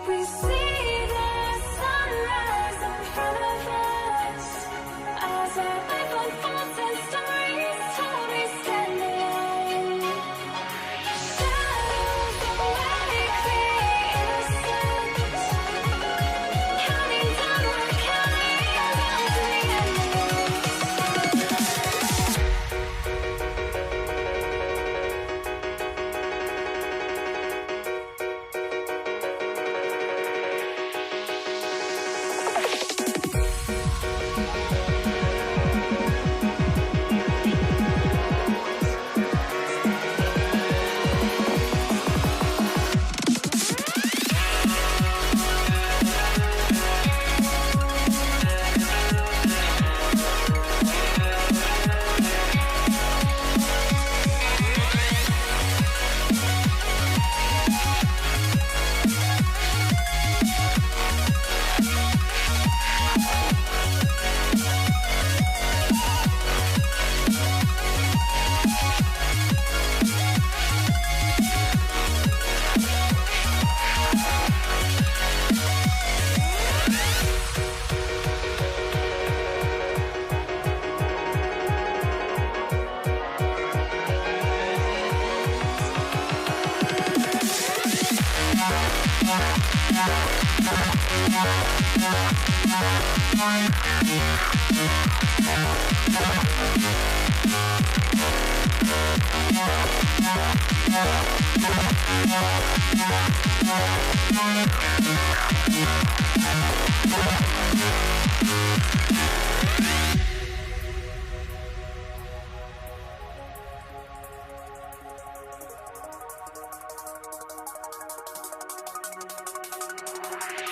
We see the sunrise in front of us as our life unfolds and stories told. We stand alone. Shadows awake the innocent, counting down, we're counting down to the end.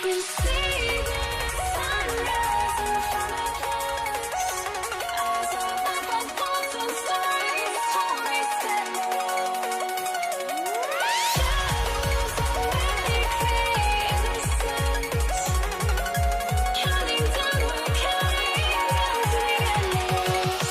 We see the sunrise in front of us as our life unfolds and stories told. We stand alone. Shadows awake the innocent, counting down, we're counting down to the endless.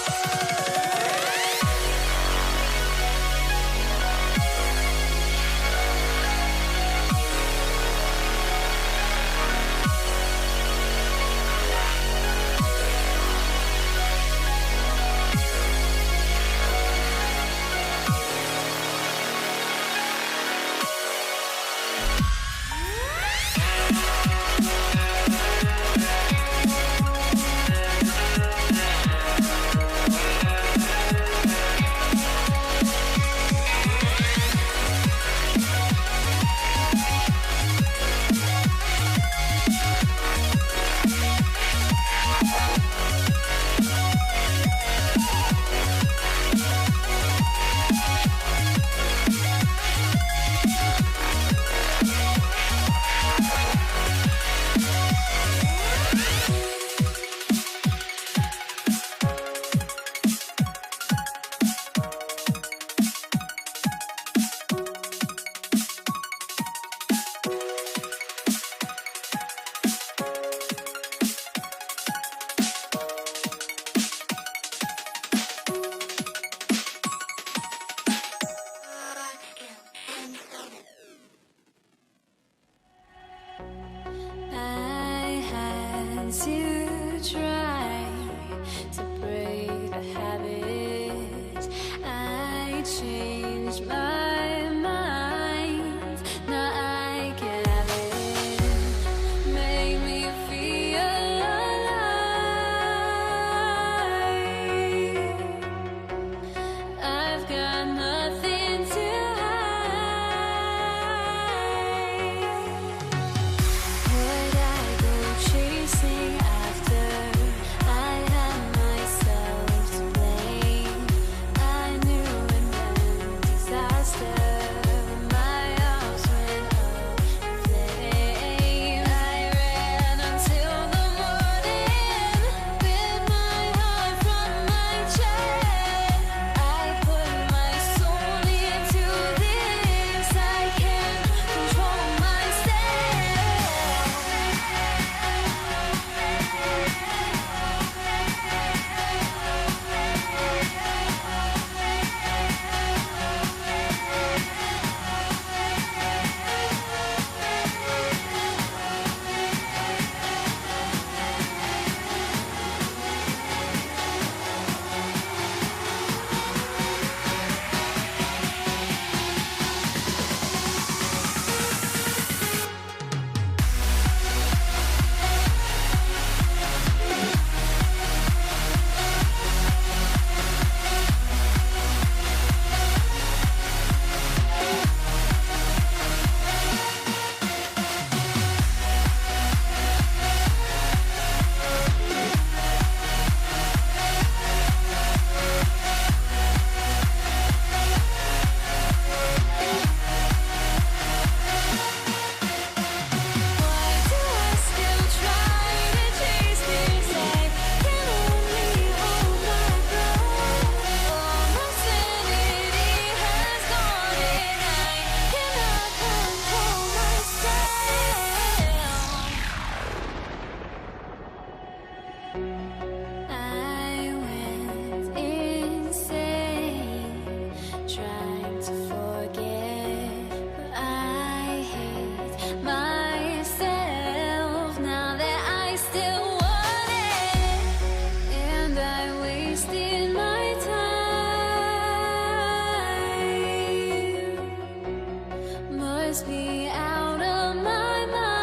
must be out of my mind.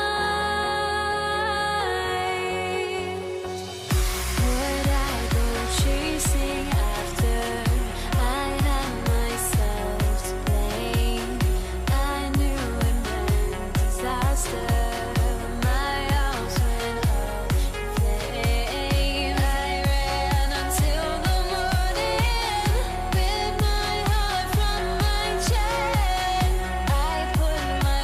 Would I go chasing after? I had myself to blame. I knew it meant disaster. My house went up in flames. I ran until the morning with my heart from my chest. I put my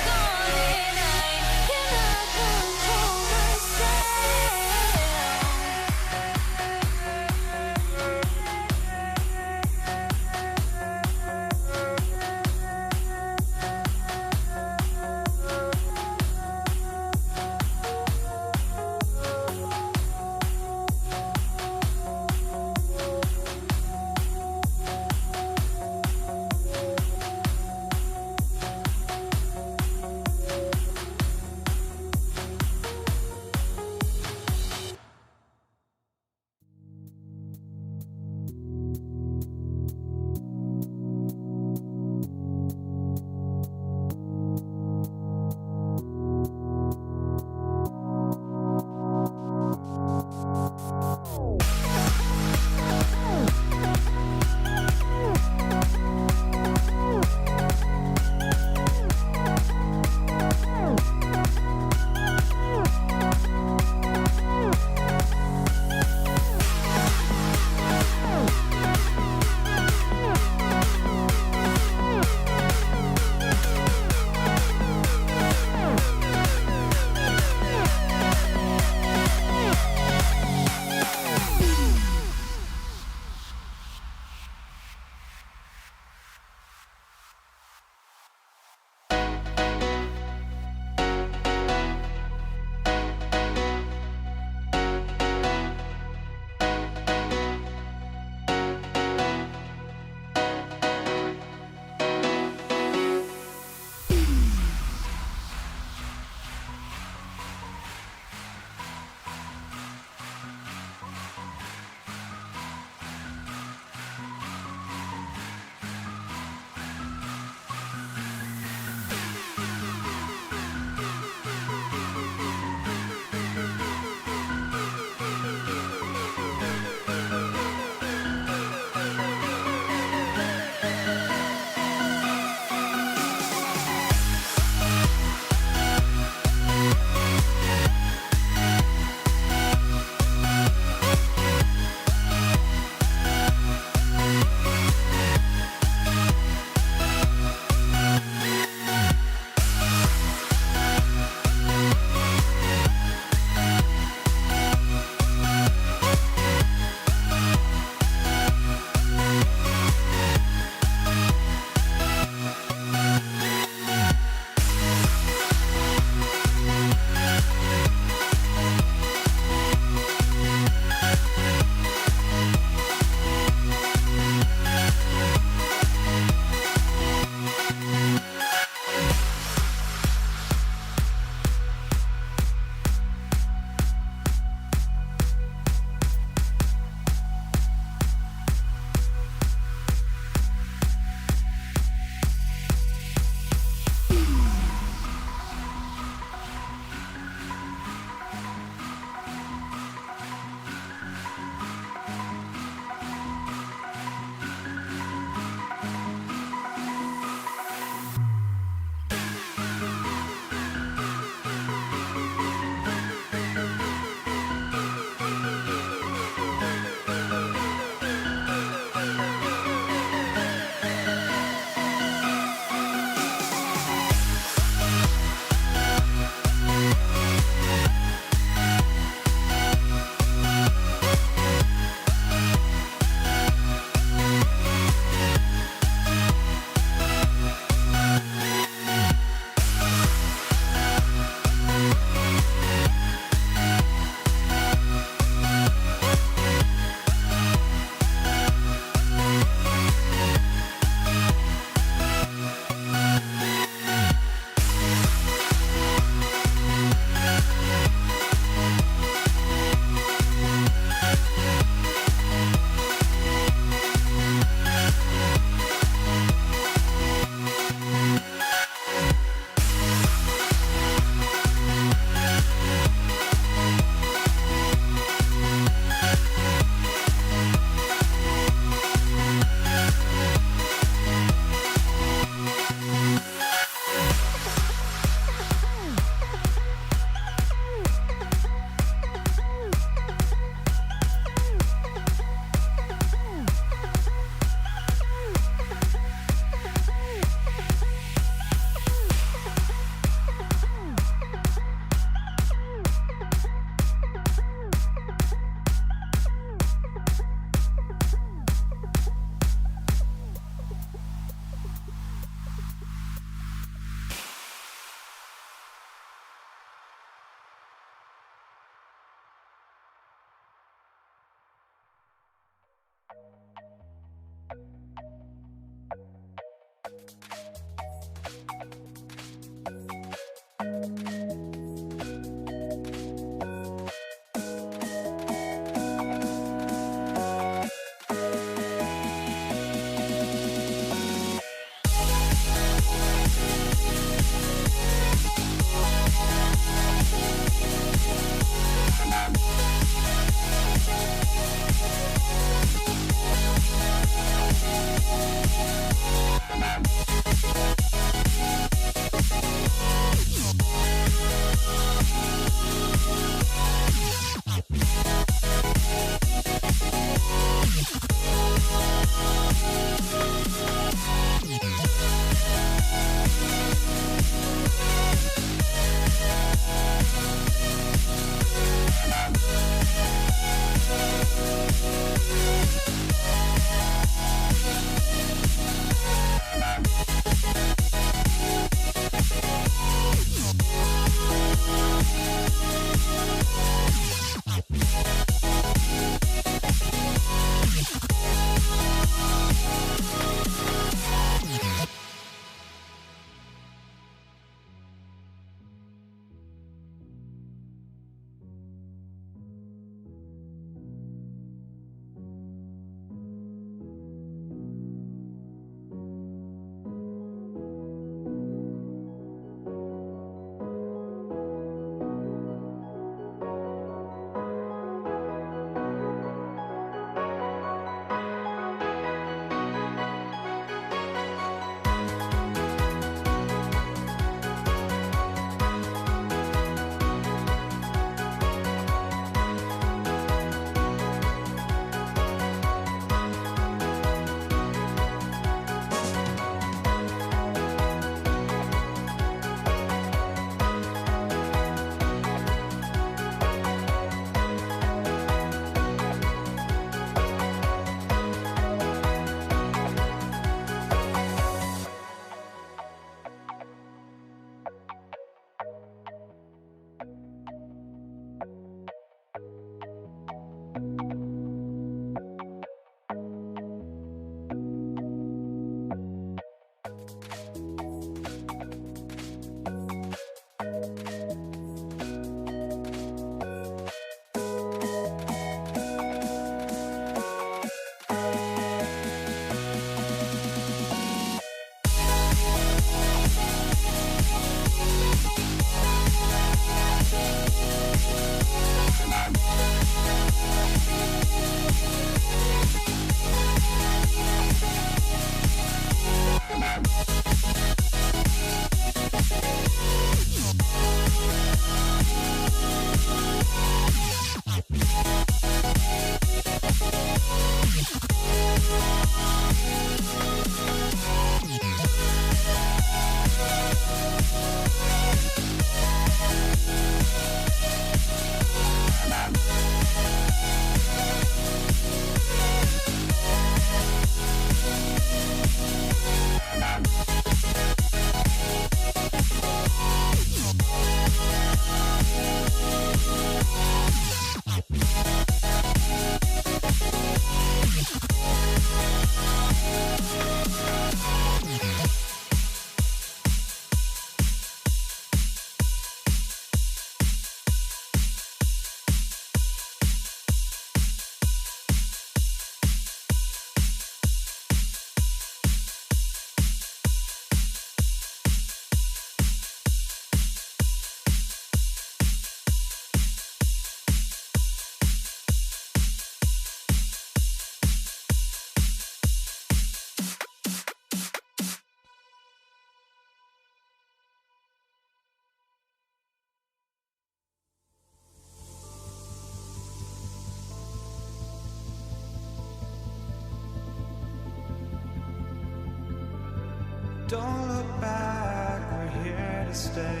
Don't look back, we're here to stay.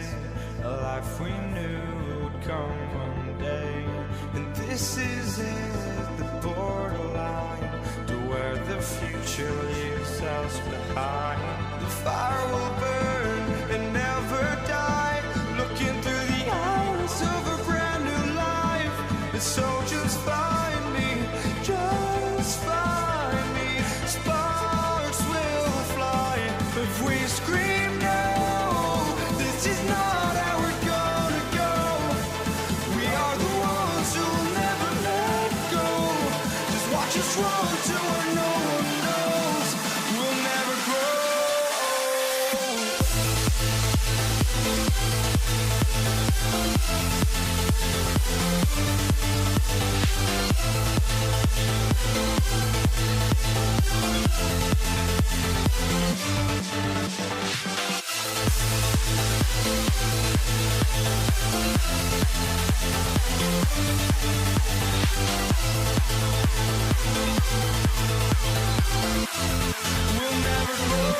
A life we knew would come one day. And this is it, the borderline to where the future leaves us behind. The fire will burn and never die, looking through the eyes of a brand new life. And so just find me, just find me. Sparks will fly if we scream no. This is not how we're gonna go. We are the ones who'll never let go. Just watch us run to where no one knows. We'll never grow. We'll never grow.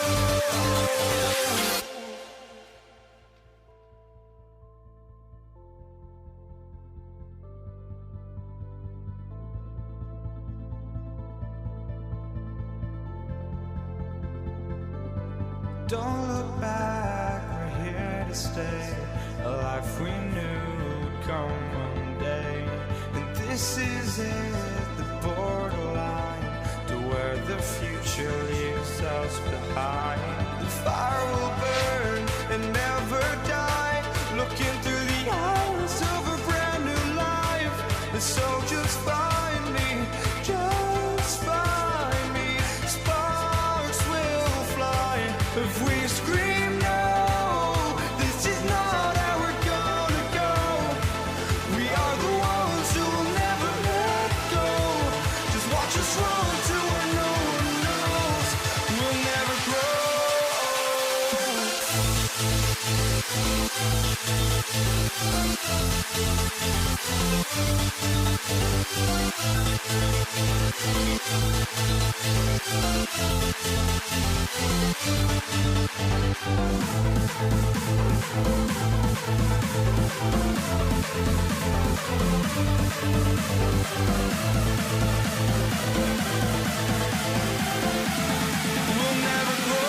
Don't look back, we're here to stay. A life we knew would come one day. And this is it, the borderline to where the future leaves us behind. The fire will burn and never die, looking through the eyes of a brand new life. And so just find me, just find me. Sparks will fly if we scream no. This is not how we're gonna go. We are the ones who will never let go. Just watch us run to where no one knows. We'll never grow. We'll never grow.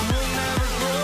We'll never grow.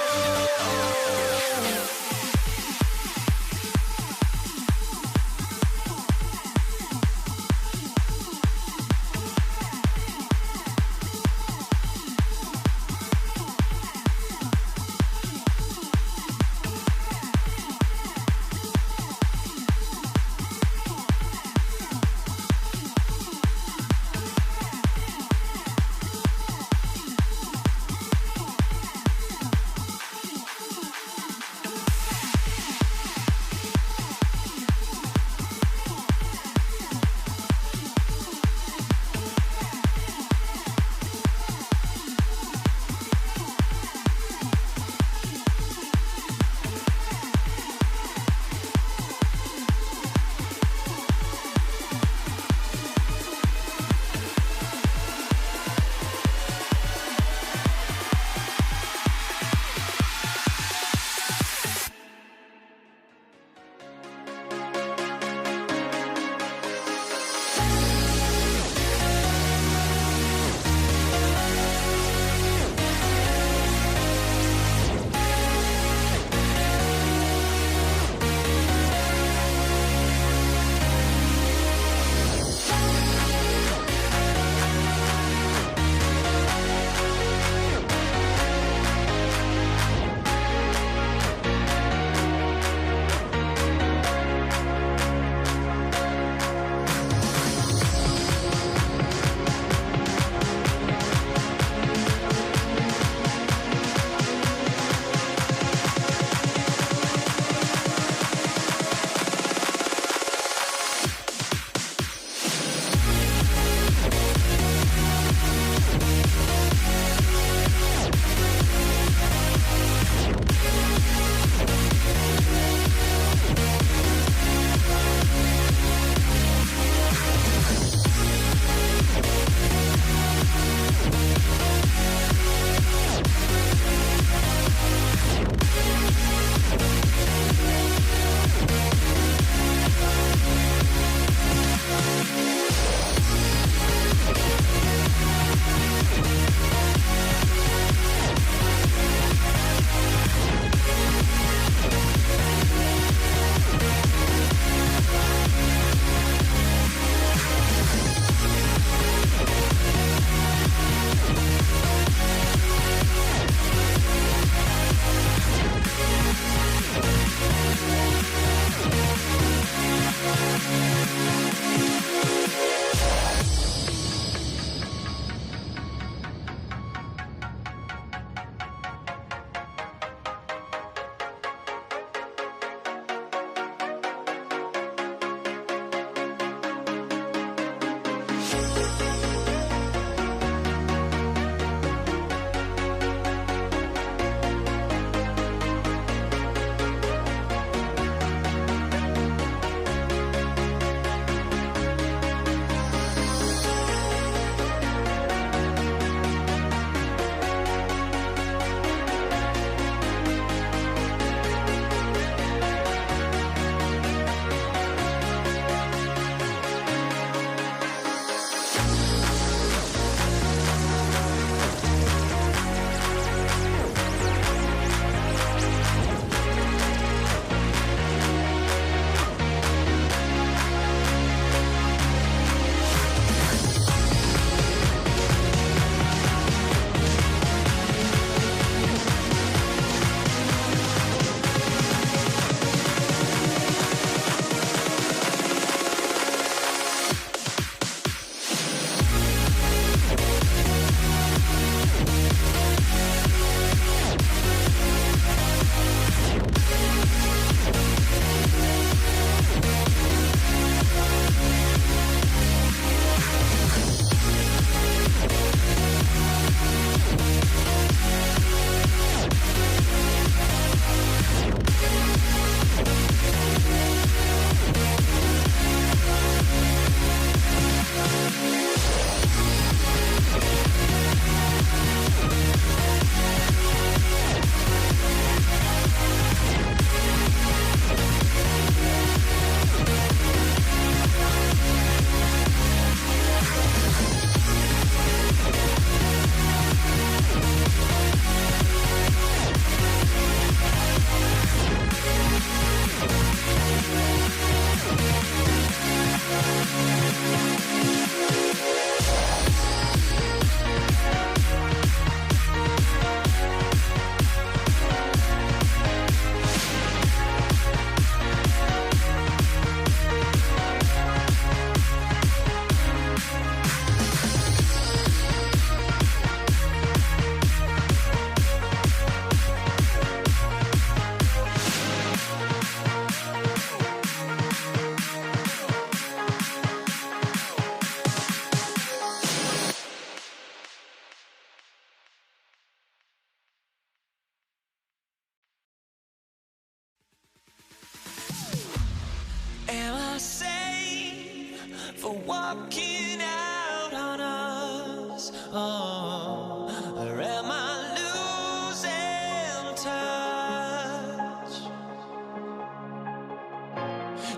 for walking out on us? Oh, or am I losing touch?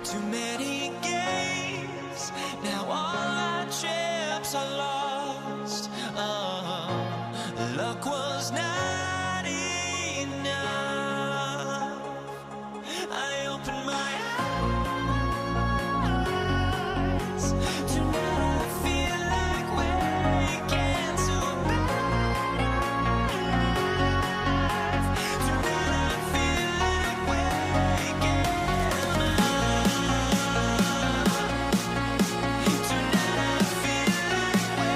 Too many games, now all our chips are lost. Oh, luck was not enough. I opened my eyes. Tonight I feel like waking to life. Tonight I feel like waking up. Tonight I feel like waking up.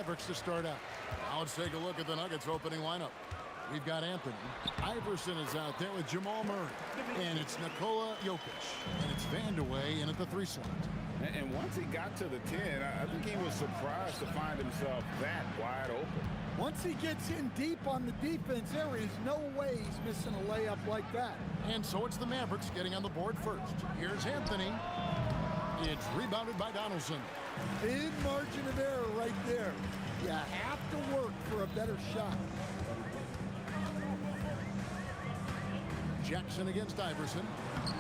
Mavericks to start out. Now let's take a look at the Nuggets opening lineup. We've got Anthony. Iverson is out there with Jamal Murray. And it's Nikola Jokic. And it's Vandeweghe in at the 3 slot. And once he got to the 10, I think he was surprised to find himself that wide open. Once he gets in deep on the defense, there is no way he's missing a layup like that. And so it's the Mavericks getting on the board first. Here's Anthony. It's rebounded by Donaldson. Big margin of error right there. You have to work for a better shot. Jackson against Iverson.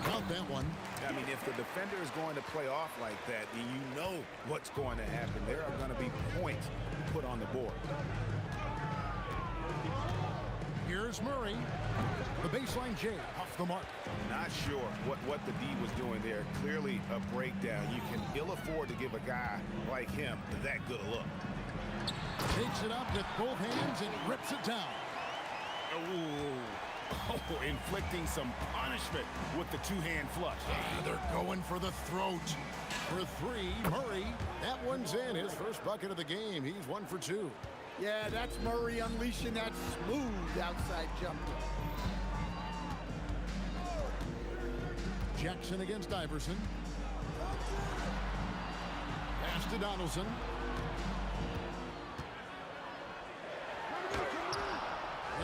Count that one. I mean, if the defender is going to play off like that, then you know what's going to happen. There are going to be points put on the board. Here's Murray. The baseline J off the mark. Not sure what the D was doing there. Clearly a breakdown. You can ill afford to give a guy like him that good a look. Takes it up with both hands and rips it down. Oh, inflicting some punishment with the two-hand flush. They're going for the throat. For 3, Murray. That one's in. His first bucket of the game. He's 1 for 2. Yeah, that's Murray unleashing that smooth outside jumper. Jackson against Iverson. Pass to Donaldson.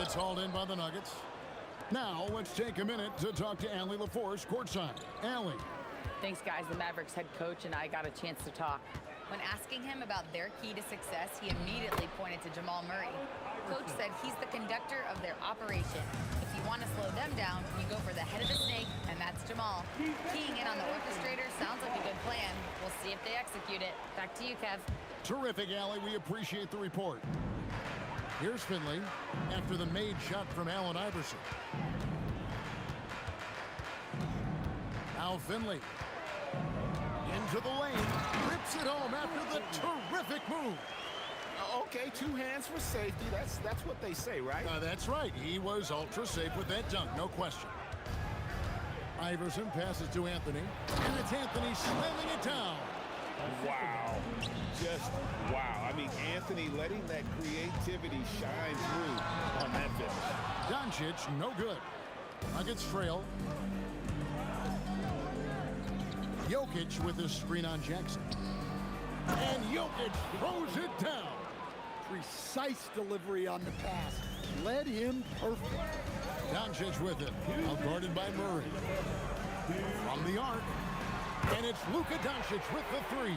It's hauled in by the Nuggets. Now, let's take a minute to talk to Allie LaForce courtside. Allie. Thanks, guys. The Mavericks head coach and I got a chance to talk. When asking him about their key to success, he immediately pointed to Jamal Murray. Coach said he's the conductor of their operation. If you want to slow them down, you go for the head of the snake, and that's Jamal. Keying in on the orchestrator sounds like a good plan. We'll see if they execute it. Back to you, Kev. Terrific, Allie. We appreciate the report. Here's Finley after the made shot from Allen Iverson. Now Finley into the lane, rips it home after the terrific move. Okay, 2 hands for safety. That's what they say, right? That's right. He was ultra safe with that dunk, no question. Iverson passes to Anthony, and it's Anthony slamming it down. Wow. Just wow. I mean, Anthony letting that creativity shine through on that finish. Doncic, no good. Nuggets trail. Jokic with his screen on Jackson. And Jokic throws it down. Precise delivery on the pass. Led him perfect. Doncic with it. Now guarded by Murray. From the arc. And it's Luka Doncic with the 3.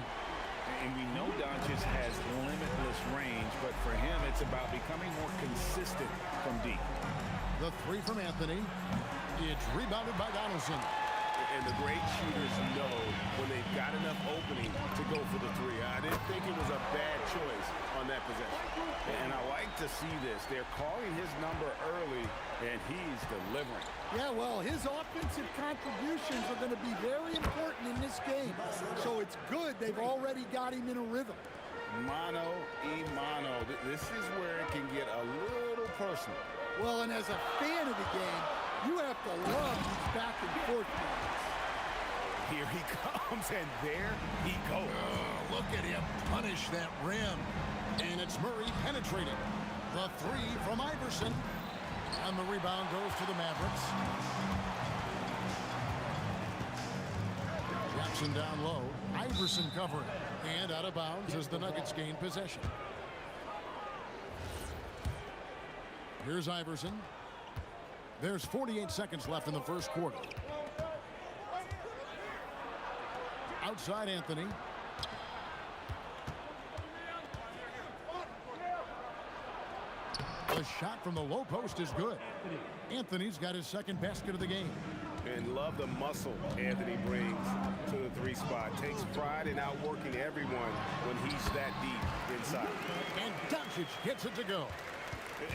And we know Doncic has limitless range, but for him, it's about becoming more consistent from deep. The 3 from Anthony. It's rebounded by Donaldson. And the great shooters know when they've got enough opening to go for the 3. I didn't think it was a bad choice on that possession. And I like to see this. They're calling his number early, and he's delivering. Yeah, well, his offensive contributions are going to be very important in this game. So it's good they've already got him in a rhythm. Mano y mano. This is where it can get a little personal. Well, and as a fan of the game, you have to love these back and forth games. Here he comes, and there he goes. Look at him punish that rim. And it's Murray penetrating. The 3 from Iverson. And the rebound goes to the Mavericks. Jackson down low. Iverson covering. And out of bounds as the Nuggets gain possession. Here's Iverson. There's 48 seconds left in the first quarter. Outside Anthony. The shot from the low post is good. Anthony's got his second basket of the game. And love the muscle Anthony brings to the 3 spot. Takes pride in outworking everyone when he's that deep inside. And Doncic gets it to go.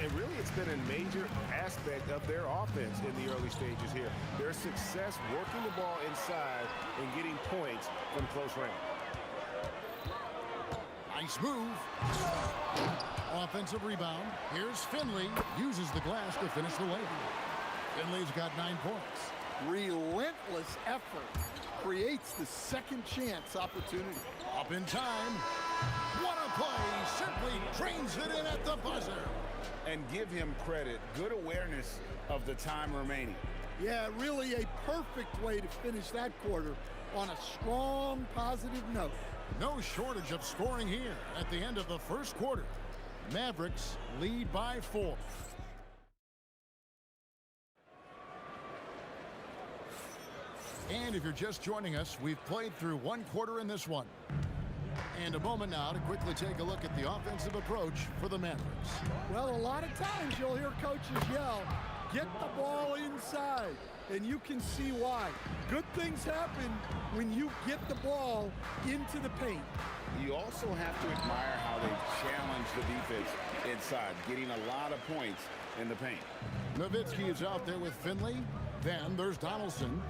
And really, it's been a major aspect of their offense in the early stages here. Their success working the ball inside and getting points from close range. Nice move. Offensive rebound. Here's Finley. Uses the glass to finish the layup. Finley's got 9 points. Relentless effort creates the second chance opportunity. Up in time. What a play. Simply drains it in at the buzzer. And give him credit. Good awareness of the time remaining. Yeah, really a perfect way to finish that quarter on a strong, positive note. No shortage of scoring here at the end of the first quarter. Mavericks lead by 4. And if you're just joining us, we've played through one quarter in this one. And a moment now to quickly take a look at the offensive approach for the Mavericks. Well, a lot of times you'll hear coaches yell, get the ball inside, and you can see why. Good things happen when you get the ball into the paint. You also have to admire how they challenge the defense inside, getting a lot of points in the paint. Nowitzki is out there with Finley. Then there's Donaldson,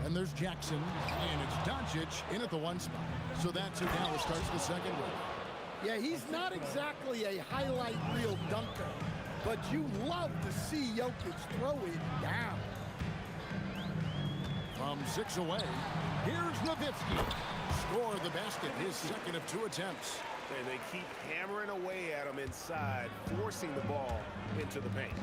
and there's Jackson, and it's Doncic in at the 1 spot. So that's who Dallas starts the second with. Yeah, he's not exactly a highlight reel dunker, but you love to see Jokic throw it down. From 6 away, here's Nowitzki. Score the basket, his second of 2 attempts. And they keep hammering away at him inside, forcing the ball into the paint.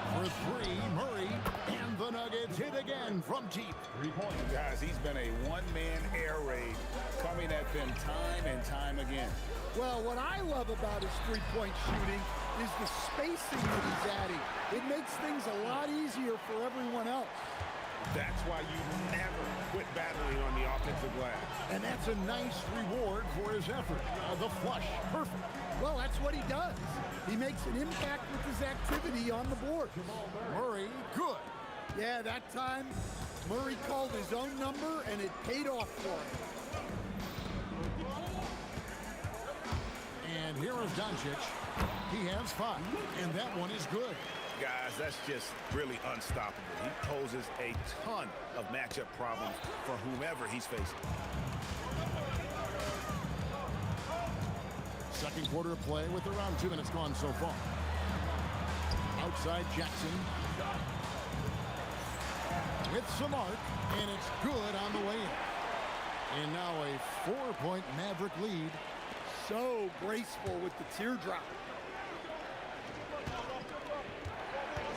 For 3, Murray, and the Nuggets hit again from deep. 3 points. Guys, he's been a one-man air raid coming at them time and time again. Well, what I love about his three-point shooting is the spacing that he's adding. It makes things a lot easier for everyone else. That's why you never quit battling on the offensive glass. And that's a nice reward for his effort. The flush, perfect. Well, that's what he does. He makes an impact with his activity on the board. Murray, good. Yeah, that time, Murray called his own number, and it paid off for him. And here is Doncic. He has 5, and that one is good. Guys, that's just really unstoppable. He poses a ton of matchup problems for whomever he's facing. Second quarter of play with around 2 minutes gone so far. Outside Jackson. With some arc, and it's good on the way in. And now a 4-point Maverick lead. So graceful with the teardrop.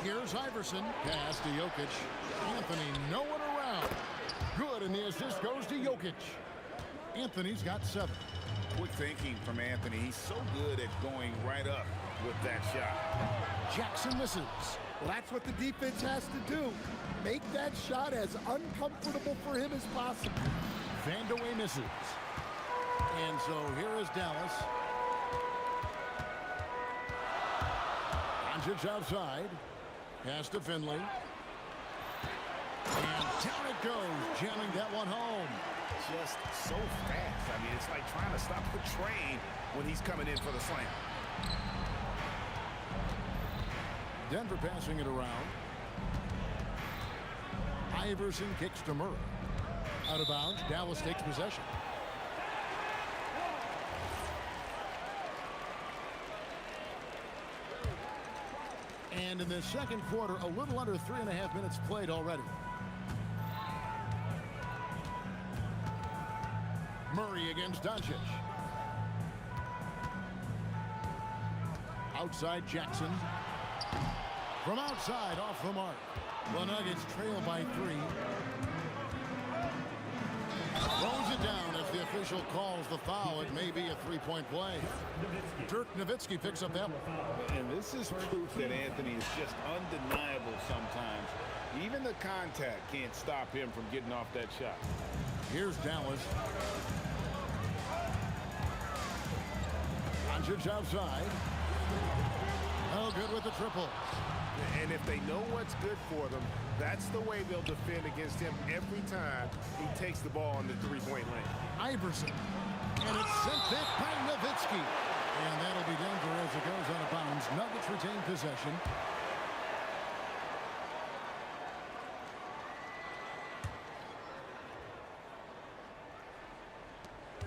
Here's Iverson. Pass to Jokic. Anthony, no one around. Good, and the assist goes to Jokic. Anthony's got 7. Quick thinking from Anthony. He's so good at going right up with that shot. Jackson misses. Well, that's what the defense has to do. Make that shot as uncomfortable for him as possible. Vandeweghe misses. And so here is Dallas. Doncic outside. Pass to Finley. And down it goes, jamming that one home. Just so fast. I mean, it's like trying to stop the train when he's coming in for the slam. Denver passing it around. Iverson kicks to Murray. Out of bounds, Dallas takes possession. And in the second quarter, a little under 3.5 minutes played already. Murray against Doncic. Outside Jackson. From outside, off the mark. The Nuggets trail by 3. Throws it down as the official calls the foul. It may be a 3-point play. Dirk Nowitzki picks up that one. And this is proof that Anthony is just undeniable sometimes. Even the contact can't stop him from getting off that shot. Here's Dallas. Doncic outside. Oh, good with the triple. And if they know what's good for them, that's the way they'll defend against him every time he takes the ball on the three-point lane. Iverson. And it's sent back by Nowitzki. And that'll be Denver as it goes out of bounds. Nuggets retain possession.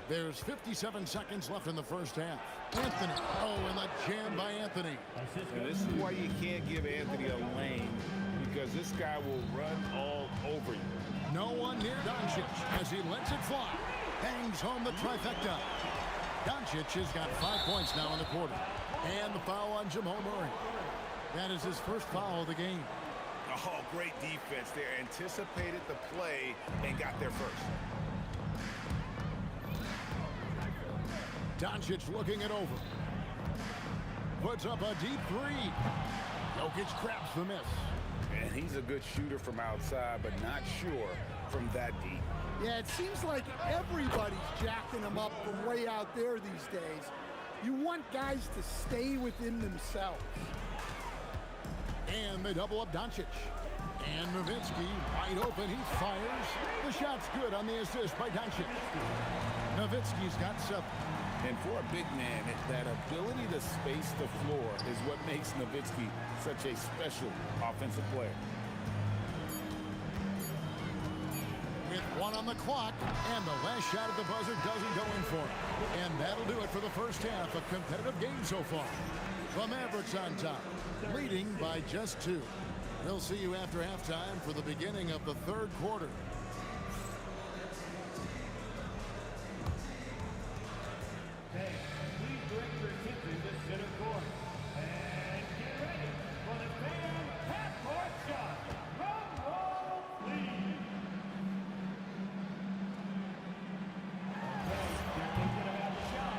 There's 57 seconds left in the first half. Anthony. Oh, and the jam by Anthony. And this is why you can't give Anthony a lane, because this guy will run all over you. No one near Doncic as he lets it fly. bangs home the trifecta. Doncic has got 5 points now in the quarter. And the foul on Jamal Murray. That is his first foul of the game. Oh, great defense there. Anticipated the play and got there first. Doncic looking it over. Puts up a deep three. Jokic grabs the miss. And he's a good shooter from outside, but not sure from that deep. Yeah, it seems like everybody's jacking them up from way out there these days. You want guys to stay within themselves. And they double up Doncic. And Nowitzki wide open. He fires. The shot's good on the assist by Doncic. Nowitzki's got 7. And for a big man, that ability to space the floor is what makes Nowitzki such a special offensive player. With 1 on the clock, and the last shot at the buzzer doesn't go in for him. And that'll do it for the first half. A competitive game so far. The Mavericks on top, leading by just 2. We'll see you after halftime for the beginning of the third quarter. Please direct your attention to center court. And get ready for the fan half-court shot. Drum roll, please. Okay, they're thinking about the shot.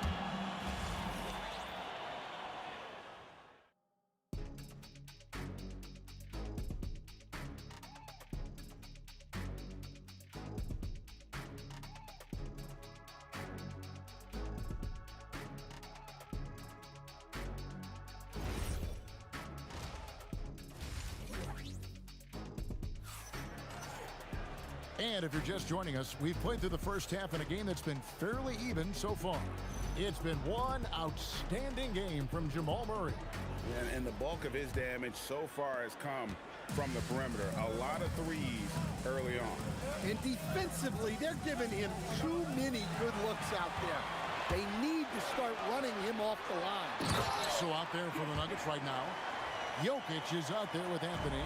And if you're just joining us, we've played through the first half in a game that's been fairly even so far. It's been one outstanding game from Jamal Murray. And the bulk of his damage so far has come from the perimeter. A lot of threes early on. And defensively, they're giving him too many good looks out there. They need to start running him off the line. So out there for the Nuggets right now, Jokic is out there with Anthony.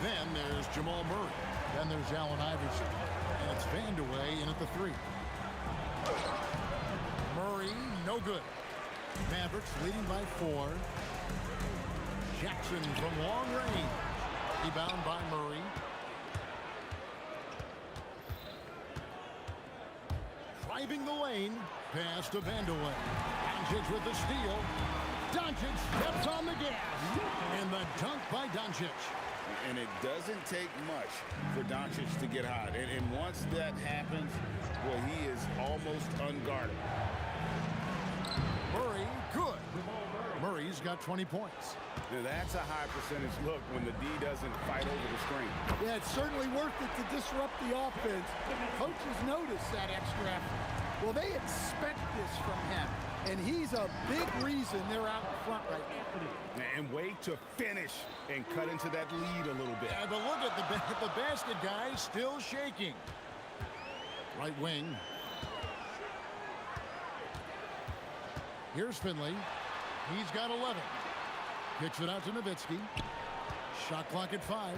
Then there's Jamal Murray. Then there's Allen Iverson. And it's Vandeweghe in at the 3. Murray, no good. Mavericks leading by 4. Jackson from long range. Rebound by Murray. Driving the lane. Pass to Vandeweghe. Doncic with the steal. Doncic steps on the gas. And the dunk by Doncic. And it doesn't take much for Doncic to get hot. And once that happens, well, he is almost unguardable. Murray, good. Murray's got 20 points. Now, that's a high percentage look when the D doesn't fight over the screen. Yeah, it's certainly worth it to disrupt the offense. Coaches notice that extra effort. Well, they expect this from him. And he's a big reason they're out in front right now. And wait to finish and cut into that lead a little bit. Yeah, but look at the basket guy still shaking. Right wing. Here's Finley. He's got 11. Kicks it out to Nowitzki. Shot clock at 5.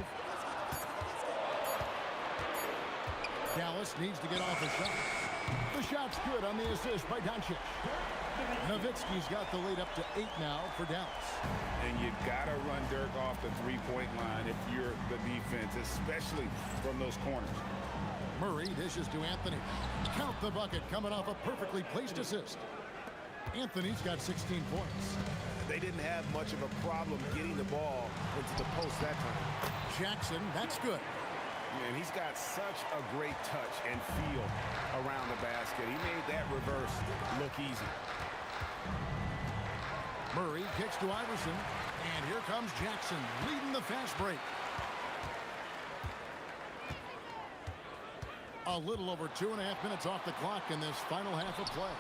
Dallas needs to get off a shot. The shot's good on the assist by Doncic. Nowitzki's got the lead up to 8 now for Dallas. And you gotta run Dirk off the three-point line if you're the defense, especially from those corners. Murray dishes to Anthony. Count the bucket coming off a perfectly placed assist. Anthony's got 16 points. They didn't have much of a problem getting the ball into the post that time. Jackson, that's good. And he's got such a great touch and feel around the basket. He made that reverse look easy. Murray kicks to Iverson, and here comes Jackson leading the fast break. A little over 2.5 minutes off the clock in this final half of play.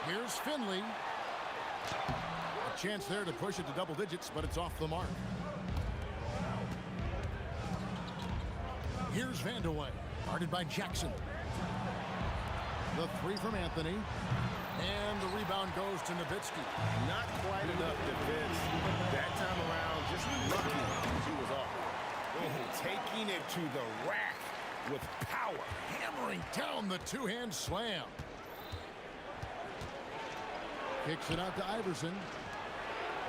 Here's Finley. A chance there to push it to double digits, but it's off the mark. Here's Vandeweghe, guarded by Jackson. The 3 from Anthony. And the rebound goes to Nowitzki. Not quite enough defense. That time around, just lucky he was off. Oh, taking it to the rack. with power. Hammering down the two-hand slam. Kicks it out to Iverson.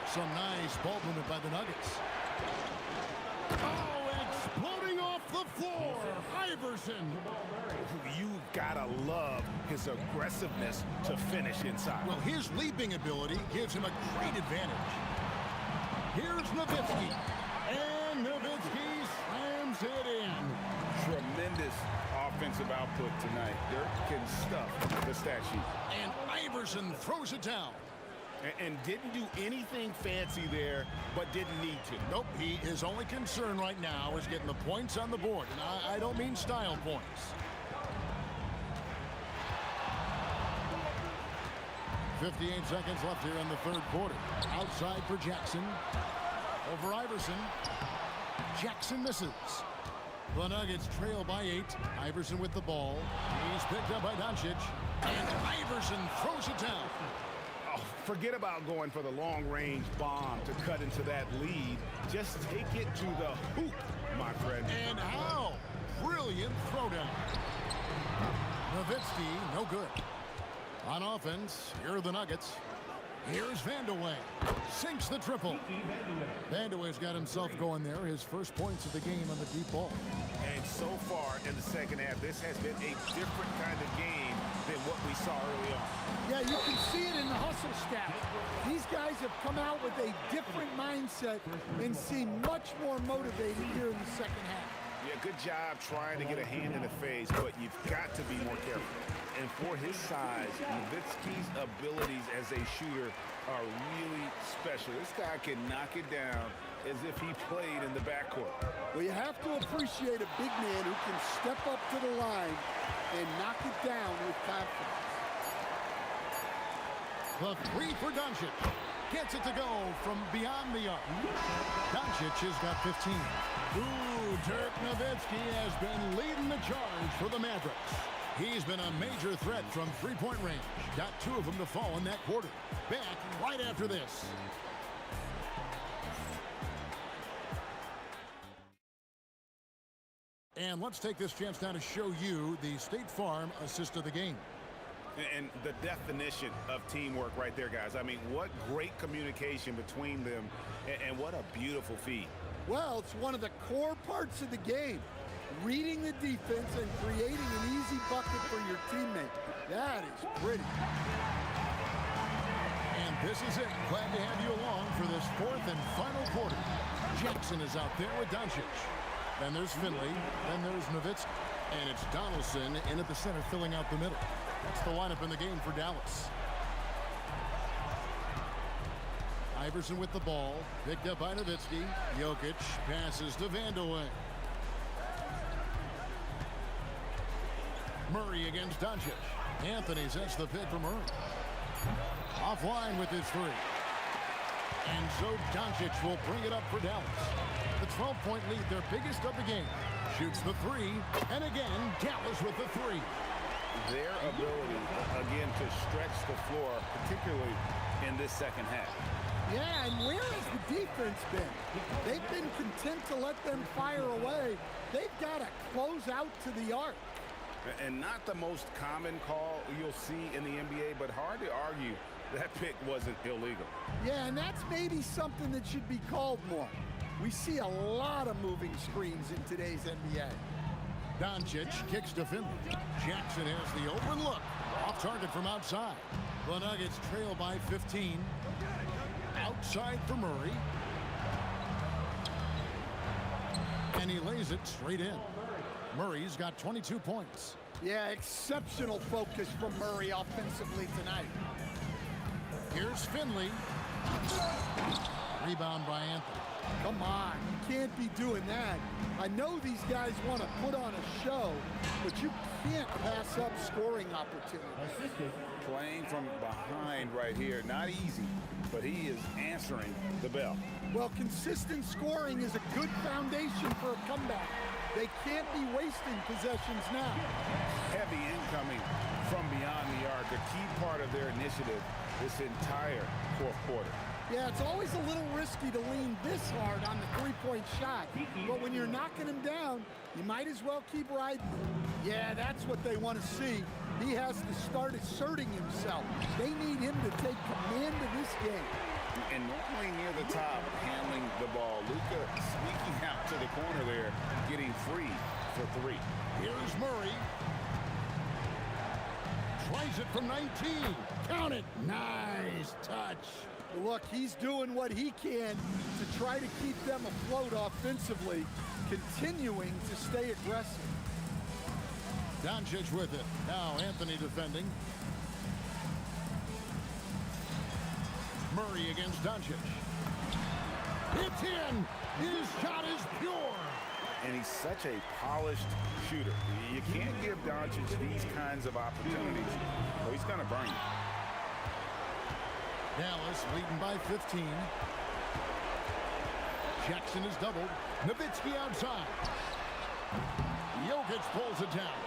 Some nice ball movement by the Nuggets. Oh, exploding off the floor. Iverson. You've got to love his aggressiveness to finish inside. Well, his leaping ability gives him a great advantage. Here's Nowitzki. And Nowitzki slams it in. Tremendous offensive output tonight. Dirk can stuff the stat sheet. And Iverson throws it down. And didn't do anything fancy there, but didn't need to. Nope, his only concern right now is getting the points on the board. And I don't mean style points. 58 seconds left here in the third quarter. Outside for Jackson. Over Iverson. Jackson misses. The Nuggets trail by 8. Iverson with the ball. He's picked up by Doncic. And Iverson throws it down. Oh, forget about going for the long-range bomb to cut into that lead. Just take it to the hoop, my friend. And how? Brilliant throwdown. Nowitzki, no good. On offense, here are the Nuggets. Here's Vandeweghe. Sinks the triple. Vandeweghe's got himself going there. His first points of the game on the deep ball. And so far in the second half, this has been a different kind of game than what we saw early on. Yeah, you can see it in the hustle stat. These guys have come out with a different mindset and seem much more motivated here in the second half. Yeah, good job trying to get a hand in the face, but you've got to be more careful. And for his size, Nowitzki's abilities as a shooter are really special. This guy can knock it down as if he played in the backcourt. Well, you have to appreciate a big man who can step up to the line and knock it down with confidence. The three for Doncic. Gets it to go from beyond the arc. Doncic has got 15. Ooh, Dirk Nowitzki has been leading the charge for the Mavericks. He's been a major threat from three-point range. Got 2 of them to fall in that quarter. Back right after this. And let's take this chance now to show you the State Farm assist of the game. And the definition of teamwork right there, guys. I mean, what great communication between them, and what a beautiful feed. Well, it's one of the core parts of the game. Reading the defense and creating an easy bucket for your teammate. That is pretty. And this is it. Glad to have you along for this fourth and final quarter. Jackson is out there with Doncic. Then there's Finley. Then there's Nowitzki. And it's Donaldson in at the center filling out the middle. That's the lineup in the game for Dallas. Iverson with the ball. Picked up by Nowitzki. Jokic passes to Vandeweghe. Murray against Doncic. Anthony sets the pick for Murray. Offline with his 3. And so Doncic will bring it up for Dallas. The 12-point lead, their biggest of the game. Shoots the 3. And again, Dallas with the 3. Their ability, again, to stretch the floor, particularly in this second half. Yeah, and where has the defense been? They've been content to let them fire away. They've got to close out to the arc. And not the most common call you'll see in the NBA, but hard to argue that pick wasn't illegal. Yeah, and that's maybe something that should be called more. We see a lot of moving screens in today's NBA. Doncic kicks to Finley. Jackson has the open look. Off target from outside. The Nuggets trail by 15. Outside for Murray. And he lays it straight in. Murray's got 22 points. Yeah, exceptional focus from Murray offensively tonight. Here's Finley. Rebound by Anthony. Come on, you can't be doing that. I know these guys want to put on a show, but you can't pass up scoring opportunities. Playing from behind right here, not easy, but he is answering the bell. Well, consistent scoring is a good foundation for a comeback. They can't be wasting possessions now. Heavy incoming from beyond the arc, a key part of their initiative this entire fourth quarter. Yeah, it's always a little risky to lean this hard on the 3-point three-point shot. But when you're knocking him down, you might as well keep riding. Yeah, that's what they want to see. He has to start asserting himself. They need him to take command of this game. And normally near the top, handling the ball. Luka sneaking out to the corner there, getting free for three. Here's Murray. Tries it from 19. Count it. Nice touch. Look, he's doing what he can to try to keep them afloat offensively, continuing to stay aggressive. Doncic with it. Now Anthony defending. Murray against Doncic. It's in. His shot is pure. And he's such a polished shooter. You can't give Doncic these kinds of opportunities, or he's going to burn you. Dallas leading by 15. Jackson is doubled. Nowitzki outside. Jokic pulls it down.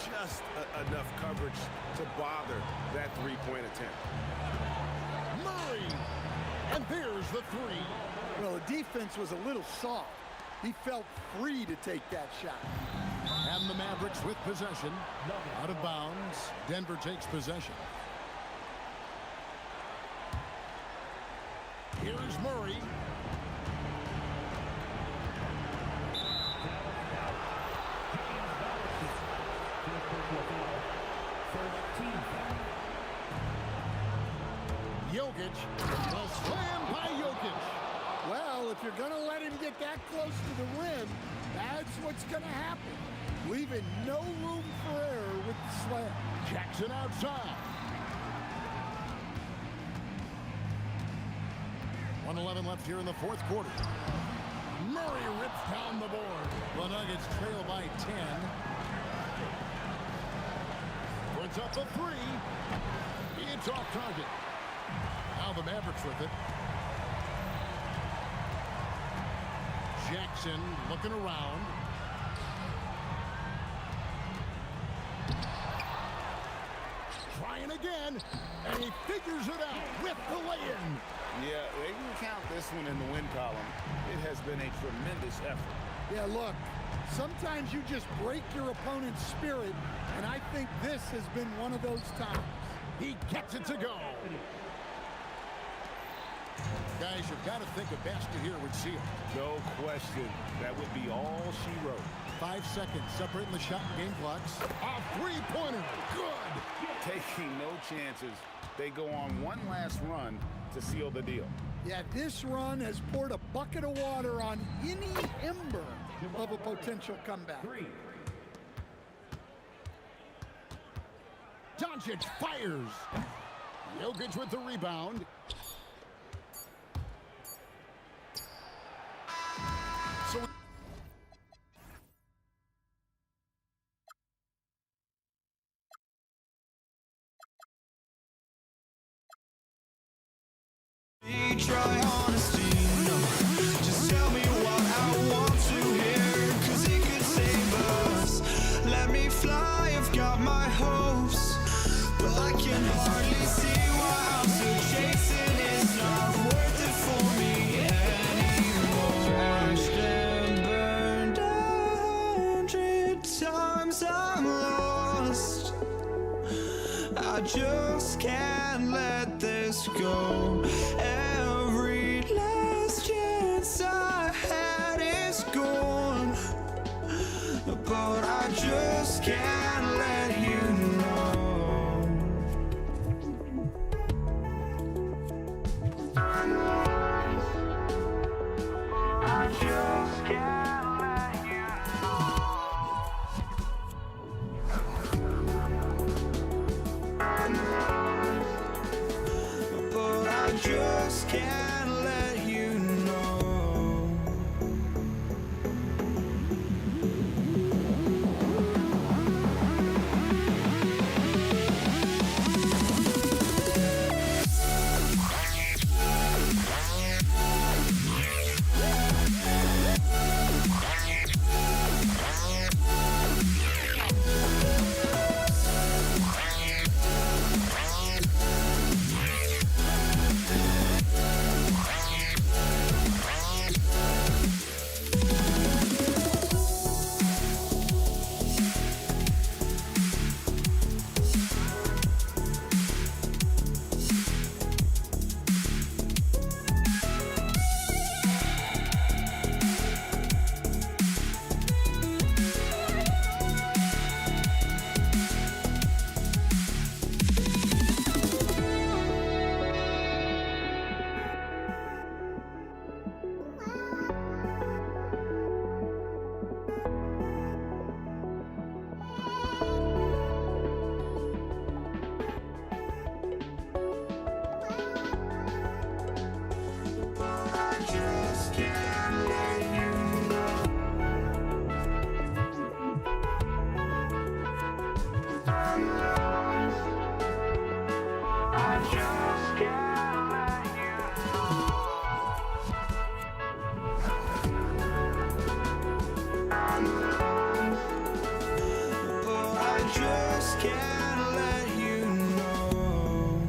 Just enough coverage to bother that three-point attempt. Murray. And there's the three. Well, the defense was a little soft. He felt free to take that shot. And the Mavericks with possession. Out of bounds. Denver takes possession. Here's Murray. Jokic. The slam by Jokic. Well, if you're going to let him get that close to the rim, that's what's going to happen. Leaving no room for error with the slam. Jackson outside. 1:11 left here in the fourth quarter. Murray rips down the board. The Nuggets trail by 10. Puts up a three. It's off target. Now the Mavericks with it. Jackson looking around. Trying again, and he figures it out with the lay-in. Yeah, they can count this one in the win column. It has been a tremendous effort. Yeah, look, sometimes you just break your opponent's spirit, and I think this has been one of those times. He gets it to go. Guys, you've got to think a basket here would seal. No question. That would be all she wrote. 5 seconds separating the shot and game clocks. A three-pointer. Good. Taking no chances. They go on one last run to seal the deal. Yeah, this run has poured a bucket of water on any ember of a potential comeback. Doncic fires. Jokic with the rebound. So try honesty, no. Just tell me what I want to hear, 'cause it could save us. Let me fly, I've got my hopes, but I can hardly see why I'm still chasing. It's not worth it for me anymore. Crashed and burned 100 times, I'm lost. I just can't let this go. Every last chance I had is gone, but I just can't let you know. I just can't let you know. But I just can't let you know. can't let you know.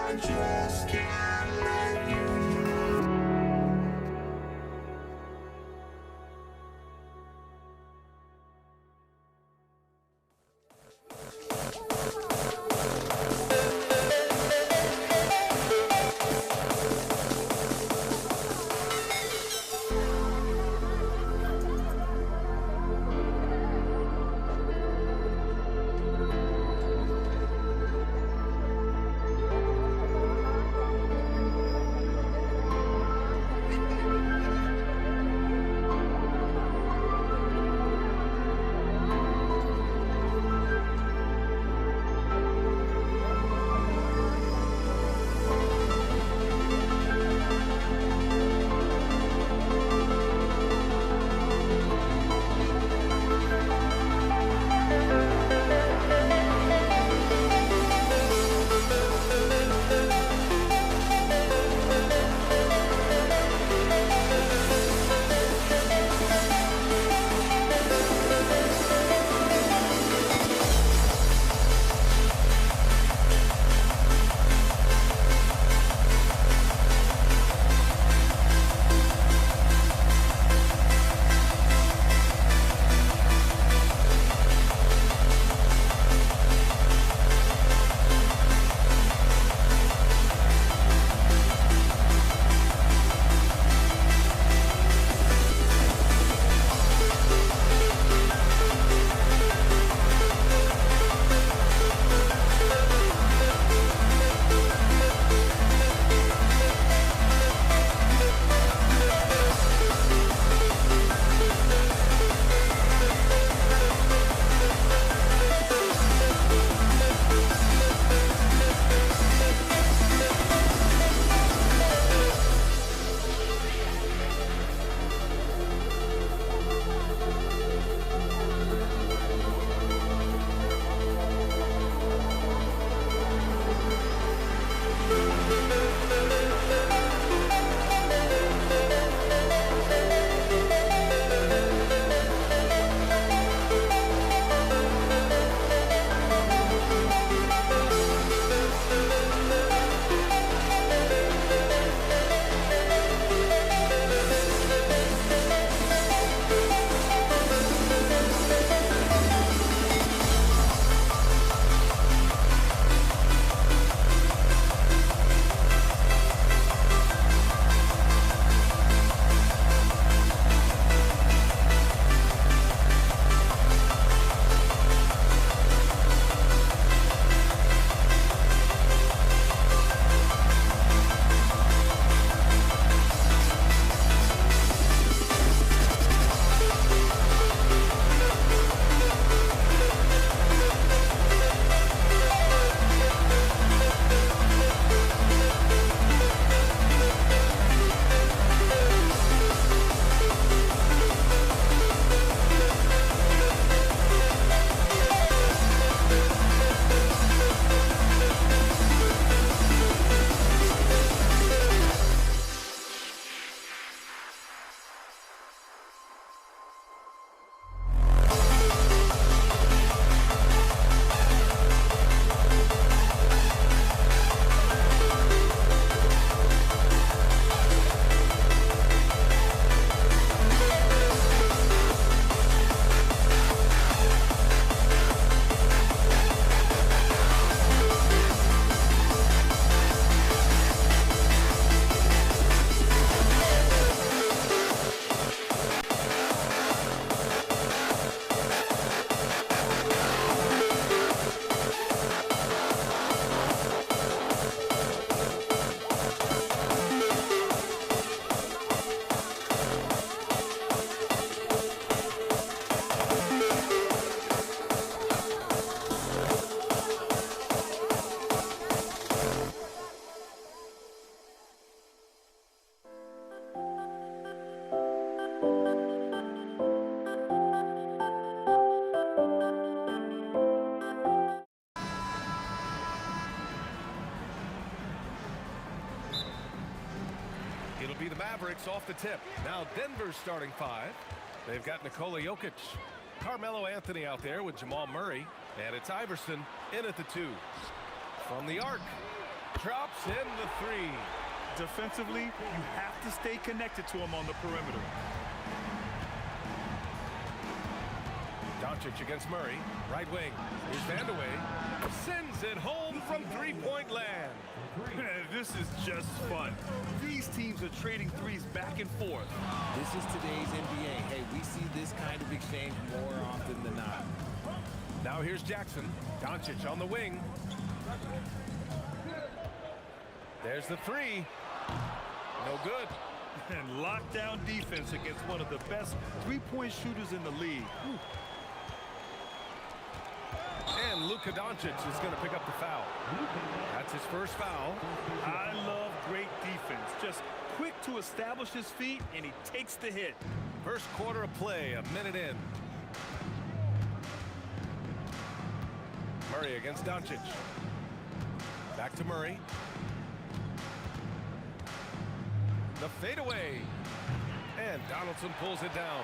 I just can't let you know. Mavericks off the tip. Now Denver's starting 5. They've got Nikola Jokic, Carmelo Anthony out there with Jamal Murray, and it's Iverson in at the 2. From the arc, drops in the 3. Defensively, you have to stay connected to him on the perimeter. Doncic against Murray, right wing. Here's Vandeweghe, sends it home from three-point land. This is just fun. These teams are trading threes back and forth. This is today's NBA. Hey, we see this kind of exchange more often than not. Now here's Jackson. Doncic on the wing. There's the 3. No good. And lockdown defense against one of the best three-point shooters in the league. And Luka Doncic is going to pick up the foul. That's his first foul. I love great defense. Just quick to establish his feet, and he takes the hit. First quarter of play, a minute in. Murray against Doncic. Back to Murray. The fadeaway. And Donaldson pulls it down.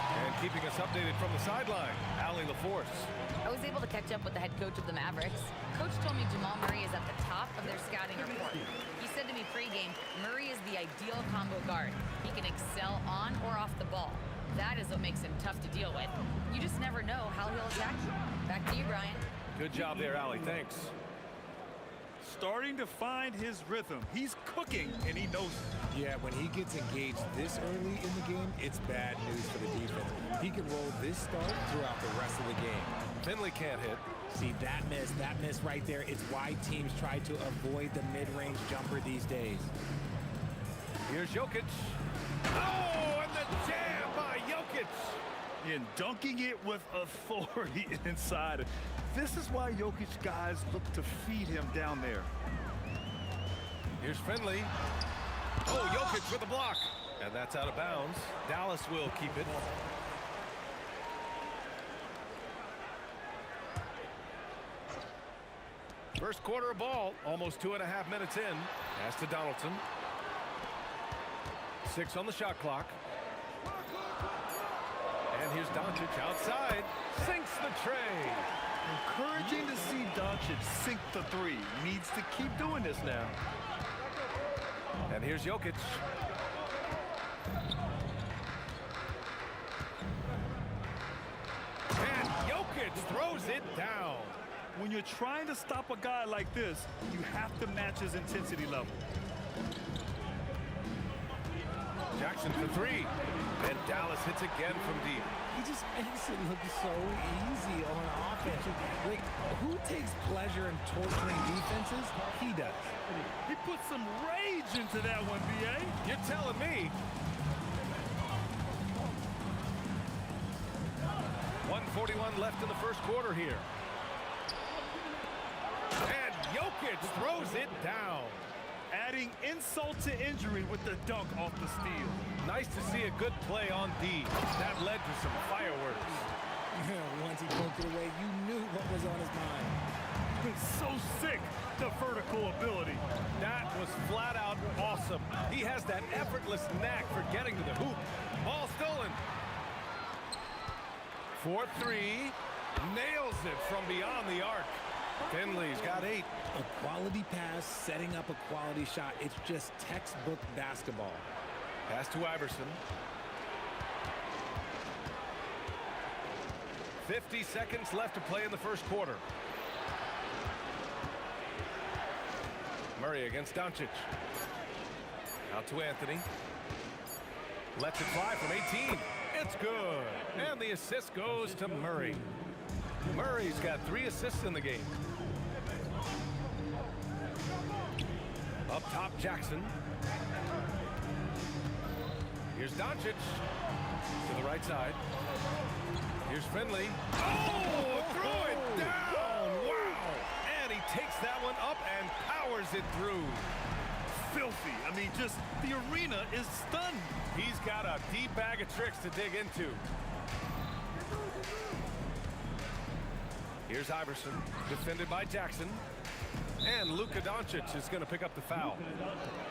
And keeping us updated from the sideline, Allie LaForce. I was able to catch up with the head coach of the Mavericks. Coach told me Jamal Murray is at the top of their scouting report. He said to me pregame, Murray is the ideal combo guard. He can excel on or off the ball. That is what makes him tough to deal with. You just never know how he'll attack you. Back to you, Brian. Good job there, Allie. Thanks. Starting to find his rhythm. He's cooking, and he knows it. Yeah, when he gets engaged this early in the game, it's bad news for the defense. He can roll this start throughout the rest of the game. Finley can't hit. See, that miss right there, it's why teams try to avoid the mid-range jumper these days. Here's Jokic. Oh, and the jam by Jokic. And dunking it with authority inside. This is why Jokic guys look to feed him down there. Here's Finley. Oh, Jokic with a block. And that's out of bounds. Dallas will keep it. First quarter of ball, almost 2.5 minutes in. Pass to Donaldson. 6 on the shot clock. And here's Doncic outside. Sinks the tray. Encouraging to see Doncic sink the 3. Needs to keep doing this now. And here's Jokic. And Jokic throws it down. When you're trying to stop a guy like this, you have to match his intensity level. Jackson for 3. And Dallas hits again from deep. He just makes it look so easy on offense. Like, who takes pleasure in torturing defenses? He does. He put some rage into that one, B.A. You're telling me. 1:41 left in the first quarter here. And Jokic throws it down. Adding insult to injury with the dunk off the steal. Nice to see a good play on D. That led to some fireworks. Once he poked it away, you knew what was on his mind. So sick, the vertical ability. That was flat out awesome. He has that effortless knack for getting to the hoop. Ball stolen. 4-3. Nails it from beyond the arc. Finley's got 8. A quality pass, setting up a quality shot. It's just textbook basketball. Pass to Iverson. 50 seconds left to play in the first quarter. Murray against Doncic. Out to Anthony. Lets it fly from 18. It's good. And the assist goes to Murray. Murray's got 3 assists in the game. Up top, Jackson. Here's Doncic to the right side. Here's Finley. Oh, throw it down. Wow. And he takes that one up and powers it through. Filthy. I mean, just the arena is stunned. He's got a deep bag of tricks to dig into. Here's Iverson, defended by Jackson. And Luka Doncic is going to pick up the foul.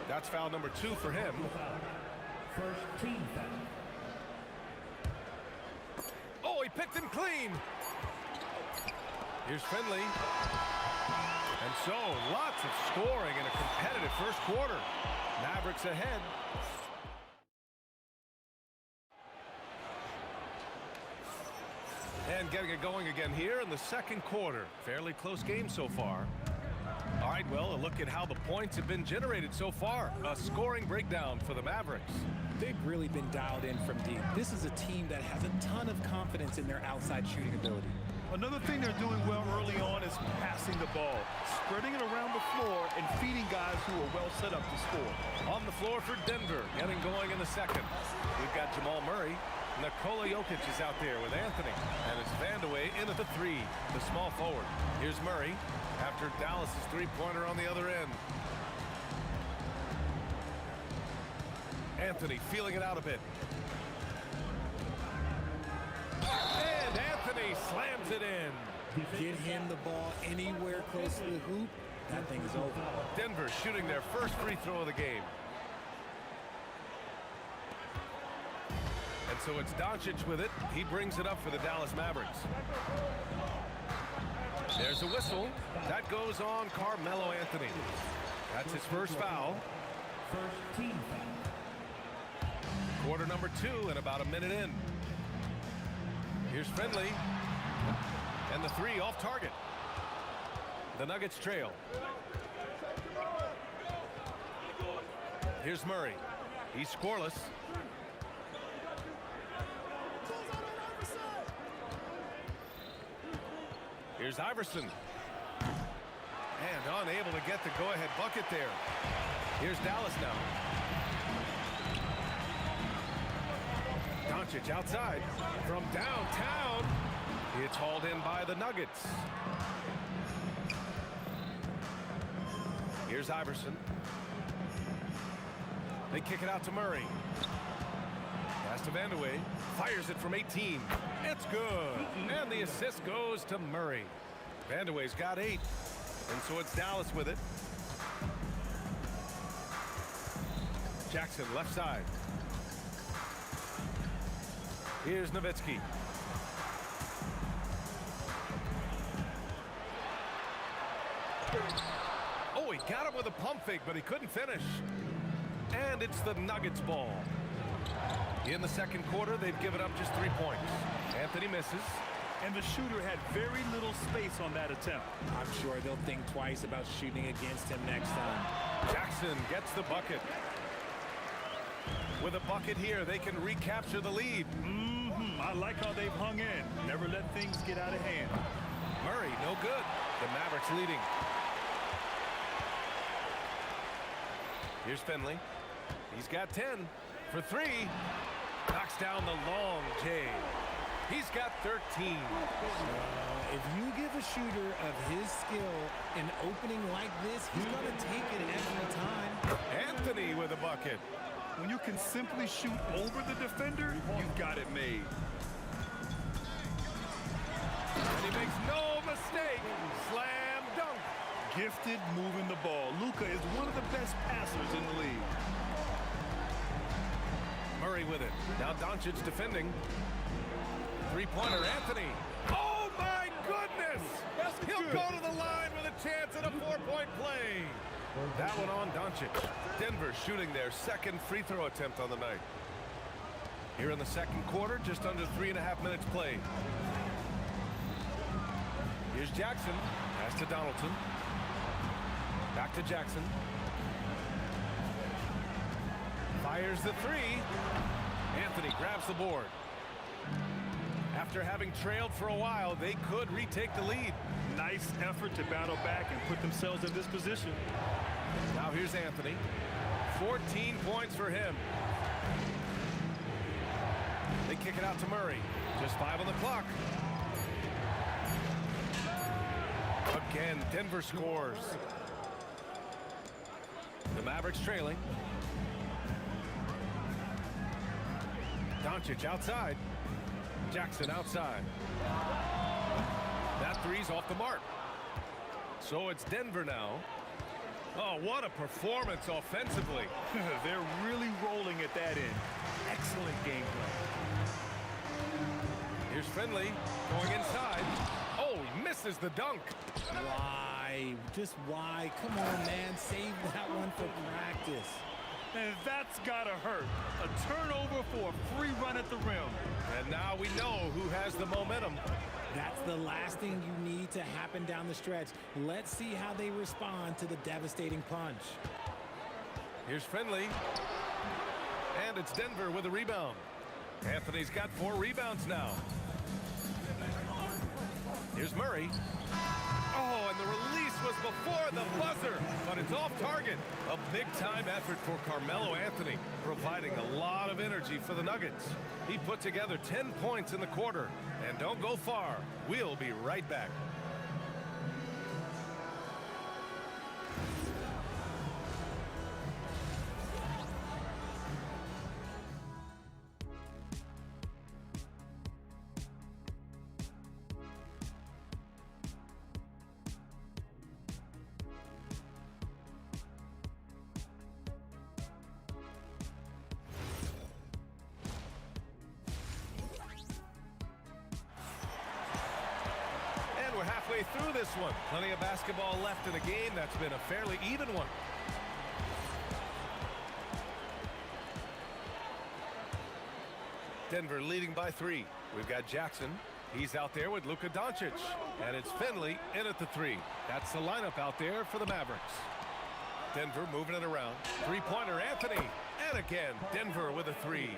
That's foul number 2 for him. First team foul. Oh, he picked him clean. Here's Finley. And so, lots of scoring in a competitive first quarter. Mavericks ahead. And getting it going again here in the second quarter. Fairly close game so far. All right, well, a look at how the points have been generated so far. A scoring breakdown for the Mavericks. They've really been dialed in from deep. This is a team that has a ton of confidence in their outside shooting ability. Another thing they're doing well early on is passing the ball, spreading it around the floor and feeding guys who are well set up to score. On the floor for Denver, getting going in the second. We've got Jamal Murray. Nikola Jokic is out there with Anthony. And it's Vandeweghe in at the three, the small forward. Here's Murray after Dallas's three-pointer on the other end. Anthony feeling it out a bit. And Anthony slams it in. Get him the ball anywhere close to the hoop, that thing is over. Denver shooting their first free throw of the game. And so it's Doncic with it. He brings it up for the Dallas Mavericks. There's a whistle. That goes on Carmelo Anthony. That's his first foul. First team foul. Quarter number 2 and about a minute in. Here's Finley. And the three off target. The Nuggets trail. Here's Murray. He's scoreless. Here's Iverson. And unable to get the go-ahead bucket there. Here's Dallas now. Doncic outside from downtown. It's hauled in by the Nuggets. Here's Iverson. They kick it out to Murray. Pass to Vandeweghe. Fires it from 18. It's good. And the assist goes to Murray. Vandeweghe's got 8. And so it's Dallas with it. Jackson left side. Here's Nowitzki. Oh, he got it with a pump fake, but he couldn't finish. And it's the Nuggets ball. In the second quarter, they've given up just 3 points. Anthony misses. And the shooter had very little space on that attempt. I'm sure they'll think twice about shooting against him next time. Jackson gets the bucket. With a bucket here, they can recapture the lead. I like how they've hung in. Never let things get out of hand. Murray, no good. The Mavericks leading. Here's Finley. He's got 10 for 3. Knocks down the long J. He's got 13. If you give a shooter of his skill an opening like this, he's going to take it every time. Anthony with a bucket. When you can simply shoot over the defender, you've got it made. And he makes no mistake. Slam dunk. Gifted moving the ball. Luka is one of the best passers in the league. Murray with it. Now Doncic defending. Three-pointer, Anthony. Oh, my goodness! He'll go to the line with a chance at a 4-point play. That one on Doncic. Denver shooting their second free throw attempt on the night. Here in the second quarter, just under 3.5 minutes played. Here's Jackson. Pass to Donaldson. Back to Jackson. Fires the three. Anthony grabs the board. After having trailed for a while, they could retake the lead. Nice effort to battle back and put themselves in this position. Now here's Anthony. 14 points for him. They kick it out to Murray. Just 5 on the clock. Again, Denver scores. The Mavericks trailing. Doncic outside. Jackson outside. That three's off the mark. So it's Denver now. Oh, what a performance offensively. They're really rolling at that end. Excellent gameplay. Here's Finley going inside. Oh, he misses the dunk. Why? Just why? Come on, man. Save that one for practice. And that's gotta hurt. A turnover for a free run at the rim. And now we know who has the momentum. That's the last thing you need to happen down the stretch. Let's see how they respond to the devastating punch. Here's Finley. And it's Denver with a rebound. Anthony's got 4 rebounds now. Here's Murray. Oh, and the release was before the buzzer, but it's off target. A big-time effort for Carmelo Anthony, providing a lot of energy for the Nuggets. He put together 10 points in the quarter. And don't go far. We'll be right back. We're halfway through this one. Plenty of basketball left in a game that's been a fairly even one. Denver leading by 3. We've got Jackson. He's out there with Luka Doncic. And it's Finley in at the 3. That's the lineup out there for the Mavericks. Denver moving it around. Three-pointer Anthony. And again, Denver with a 3.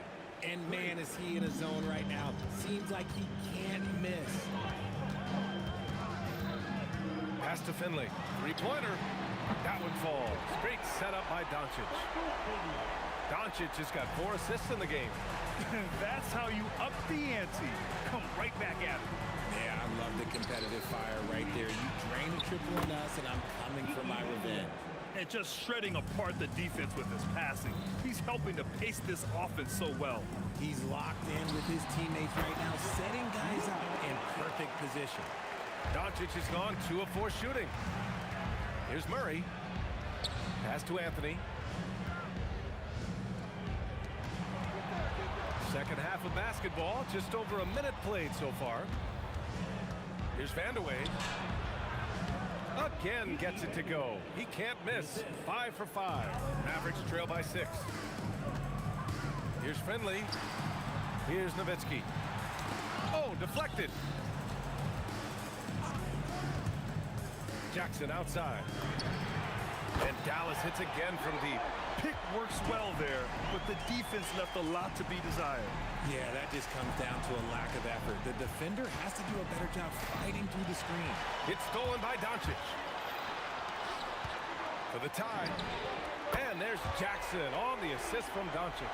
And man, is he in a zone right now. Seems like he can't miss. Pass to Finley. Three-pointer. That one falls. Great setup by Doncic. Doncic has got 4 assists in the game. That's how you up the ante. Come right back at it. Yeah, I love the competitive fire right there. You drain a triple on us, and I'm coming for my revenge. And just shredding apart the defense with his passing. He's helping to pace this offense so well. He's locked in with his teammates right now, setting guys up in perfect position. Doncic has gone 2 of 4 shooting. Here's Murray. Pass to Anthony. Second half of basketball, just over a minute played so far. Here's Vandeweghe. Again gets it to go. He can't miss. 5 for 5. Mavericks trail by 6. Here's Finley. Here's Nowitzki. Oh, deflected. Jackson outside. And Dallas hits again from deep. Pick works well there, but the defense left a lot to be desired. Yeah, that just comes down to a lack of effort. The defender has to do a better job fighting through the screen. It's stolen by Doncic. For the tie. And there's Jackson on the assist from Doncic.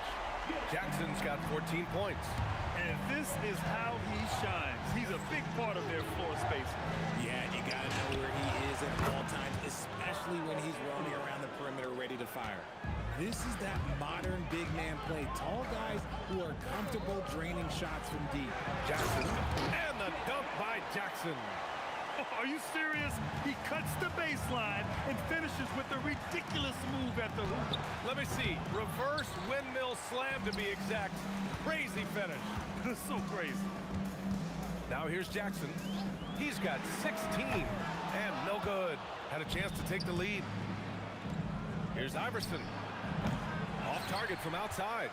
Jackson's got 14 points. And this is how he shines. He's a big part of their floor space. Yeah, you got to know where he is at all times, especially when he's roaming around the perimeter ready to fire. This is that modern big man play. Tall guys who are comfortable draining shots from deep. Jackson. And the dunk by Jackson. Are you serious? He cuts the baseline and finishes with a ridiculous move at the hoop. Let me see. Reverse windmill slam to be exact. Crazy finish. So crazy. Now here's Jackson. He's got 16 and no good. Had a chance to take the lead. Here's Iverson. Off target from outside.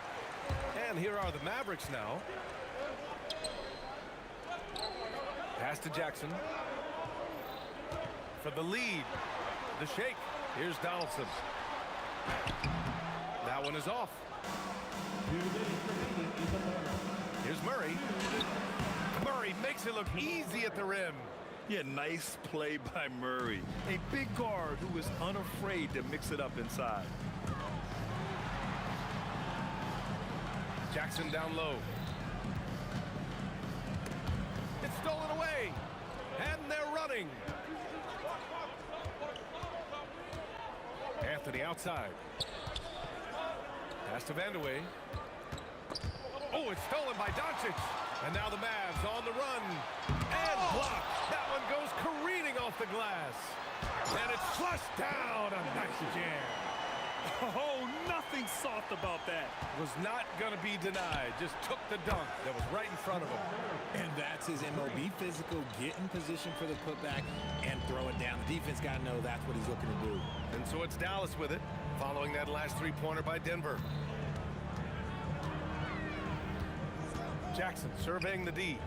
And here are the Mavericks now. Pass to Jackson. For the lead. The shake. Here's Donaldson. That one is off. Here's Murray. Murray makes it look easy at the rim. Yeah, nice play by Murray. A big guard who is unafraid to mix it up inside. Jackson down low. It's stolen away. And they're running. Anthony outside. Pass to Vandeweghe. Oh, it's stolen by Doncic. And now the Mavs on the run. And blocked. That one goes careening off the glass. And it's flushed down. A nice jam. Oh, nothing soft about that. Was not going to be denied. Just took the dunk that was right in front of him. And that's his MO. Be physical, get in position for the putback, and throw it down. The defense got to know that's what he's looking to do. And so it's Dallas with it, following that last three-pointer by Denver. Jackson surveying the D.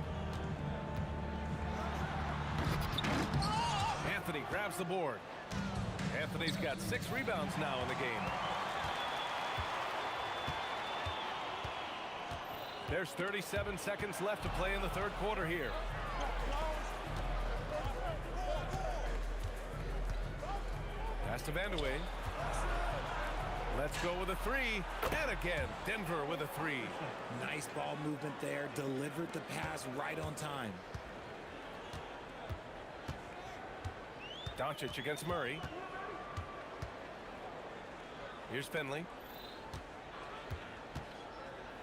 Anthony grabs the board. Anthony's got 6 rebounds now in the game. There's 37 seconds left to play in the third quarter here. Pass to Vandeweghe. Let's go with a 3. And again, Denver with a 3. Nice ball movement there. Delivered the pass right on time. Doncic against Murray. Here's Finley.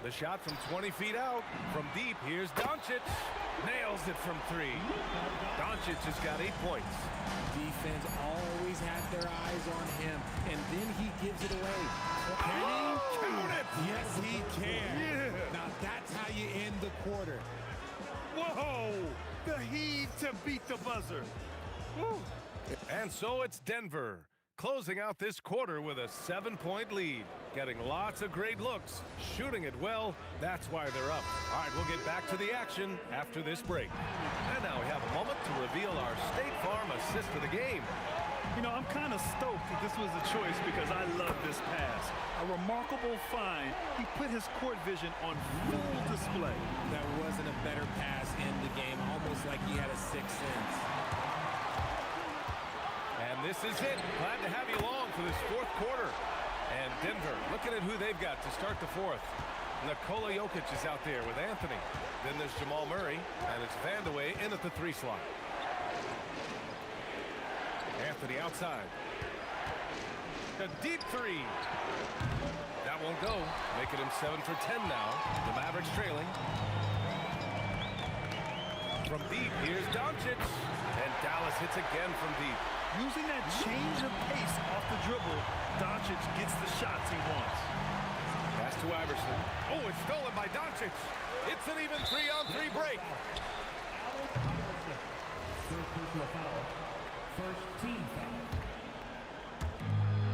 The shot from 20 feet out. From deep, here's Doncic. Nails it from 3. Doncic has got 8 points. Defense always had their eyes on him, and then he gives it away. Can he count it? Yes, he can. Yeah. Now that's how you end the quarter. Whoa! The heave to beat the buzzer. Woo. And so it's Denver, closing out this quarter with a 7-point lead. Getting lots of great looks, shooting it well. That's why they're up. All right, we'll get back to the action after this break. And now we have a moment to reveal our State Farm assist of the game. You know, I'm kind of stoked that this was a choice because I love this pass. A remarkable find. He put his court vision on full display. There wasn't a better pass in the game, almost like he had a sixth sense. And this is it. Glad to have you along for this fourth quarter. And Denver looking at who they've got to start the fourth. Nikola Jokic is out there with Anthony. Then there's Jamal Murray, and it's Vandeweghe in at the 3 slot. Anthony outside. A deep 3. That won't go. Making him 7 for 10 now. The Mavericks trailing. From deep, here's Doncic. And Dallas hits again from deep. Using that change of pace off the dribble, Doncic gets the shots he wants. Pass to Iverson. Oh, it's stolen by Doncic. It's an even 3-on-3 break. First team foul.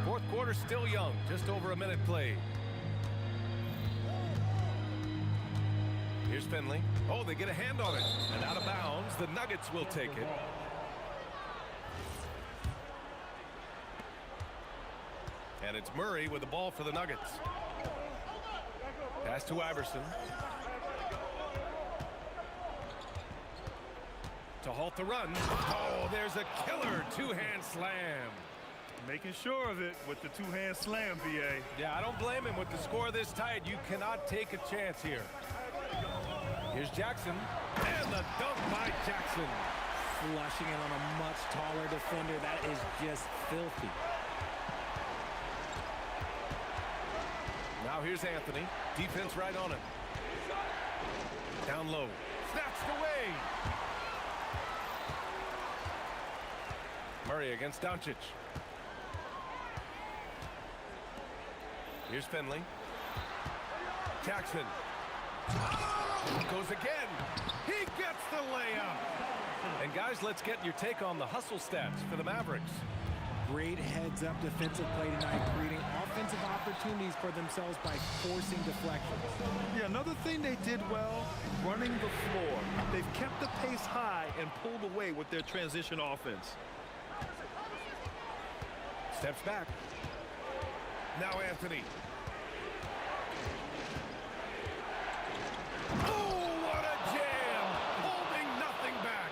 Fourth quarter still young. Just over a minute played. Here's Finley. Oh, they get a hand on it. And out of bounds, the Nuggets will take it. And it's Murray with the ball for the Nuggets. Pass to Iverson. To halt the run. Oh, there's a killer 2-hand slam. Making sure of it with the 2-hand slam, VA. Yeah, I don't blame him. With the score this tight, you cannot take a chance here. Here's Jackson. And the dunk by Jackson. Flushing it on a much taller defender. That is just filthy. Now here's Anthony. Defense right on him. Down low. Snatched away. Murray against Doncic. Here's Finley. Jackson. Goes again. He gets the layup. And guys, let's get your take on the hustle stats for the Mavericks. Great heads-up defensive play tonight, creating offensive opportunities for themselves by forcing deflections. Yeah, another thing they did well, running the floor. They've kept the pace high and pulled away with their transition offense. Steps back. Now Anthony. Oh, what a jam! Holding nothing back.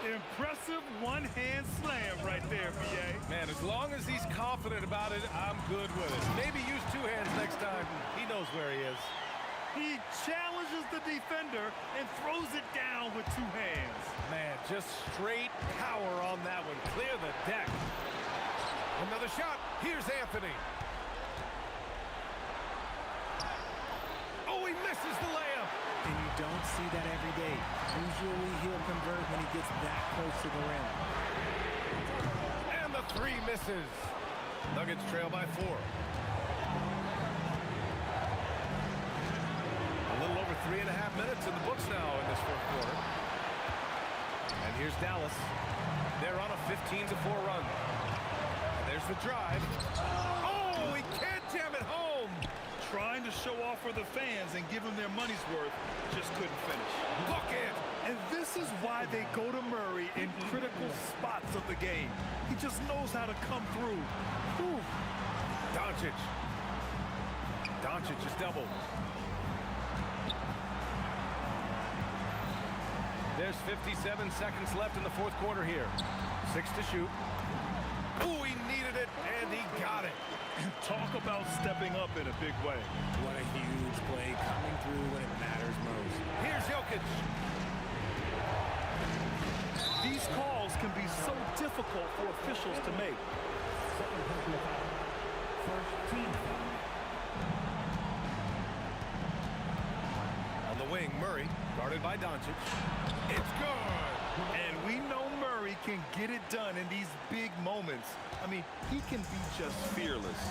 Impressive one-hand slam right there, VA. Man, as long as he's confident about it, I'm good with it. Maybe use 2 hands next time. He knows where he is. He challenges the defender and throws it down with 2 hands. Man, just straight power on that one. Clear the deck. Another shot. Here's Anthony. Oh, he misses the layup. And you don't see that every day. Usually he'll convert when he gets that close to the rim. And Three misses. Nuggets trail by 4. A little over 3.5 minutes in the books now in this fourth quarter. And here's Dallas. They're on a 15-4 run. And there's the drive. Oh, he can't jam it home. Trying to show off for the fans and give them their money's worth, just couldn't finish. Look it. And this is why they go to Murray in critical spots of the game. He just knows how to come through. Whew. Doncic. Doncic is doubled. There's 57 seconds left in the fourth quarter here. 6 to shoot. Oh, he needed it, and he got it. Talk about stepping up in a big way. What a huge play coming through when it matters most. Here's Jokic. These calls can be so difficult for officials to make. First team foul. On the wing, Murray, guarded by Doncic. It's good. And we know Murray can get it done in these big moments. I mean, he can be just fearless.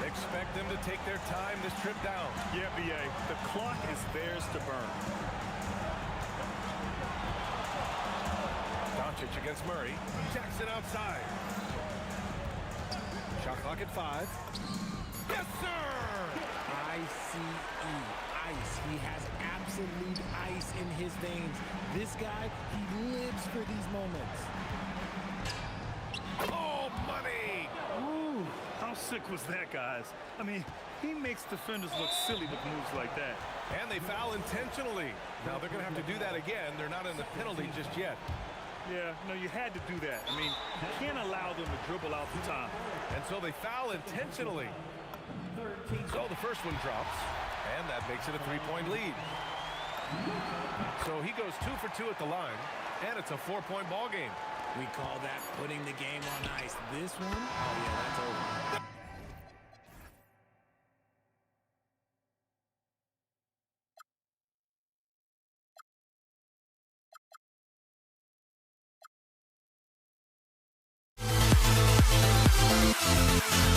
Expect them to take their time this trip down. Yeah, B.A., the clock is theirs to burn. Doncic against Murray. Jackson outside. Shot clock at 5. Yes, sir! I-C-E, ice. He has absolute ice in his veins. This guy, he lives for these moments. Oh, money! Ooh, how sick was that, guys? I mean, he makes defenders look silly with moves like that. And they foul intentionally. Now they're going to have to do that again. They're not in the penalty just yet. Yeah, no, you had to do that. I mean, you can't allow them to dribble out the time. And so they foul intentionally. So the first one drops, and that makes it a 3-point lead. So he goes 2 for 2 at the line, and it's a 4-point ball game. We call that putting the game on ice. This one, oh yeah, that's over.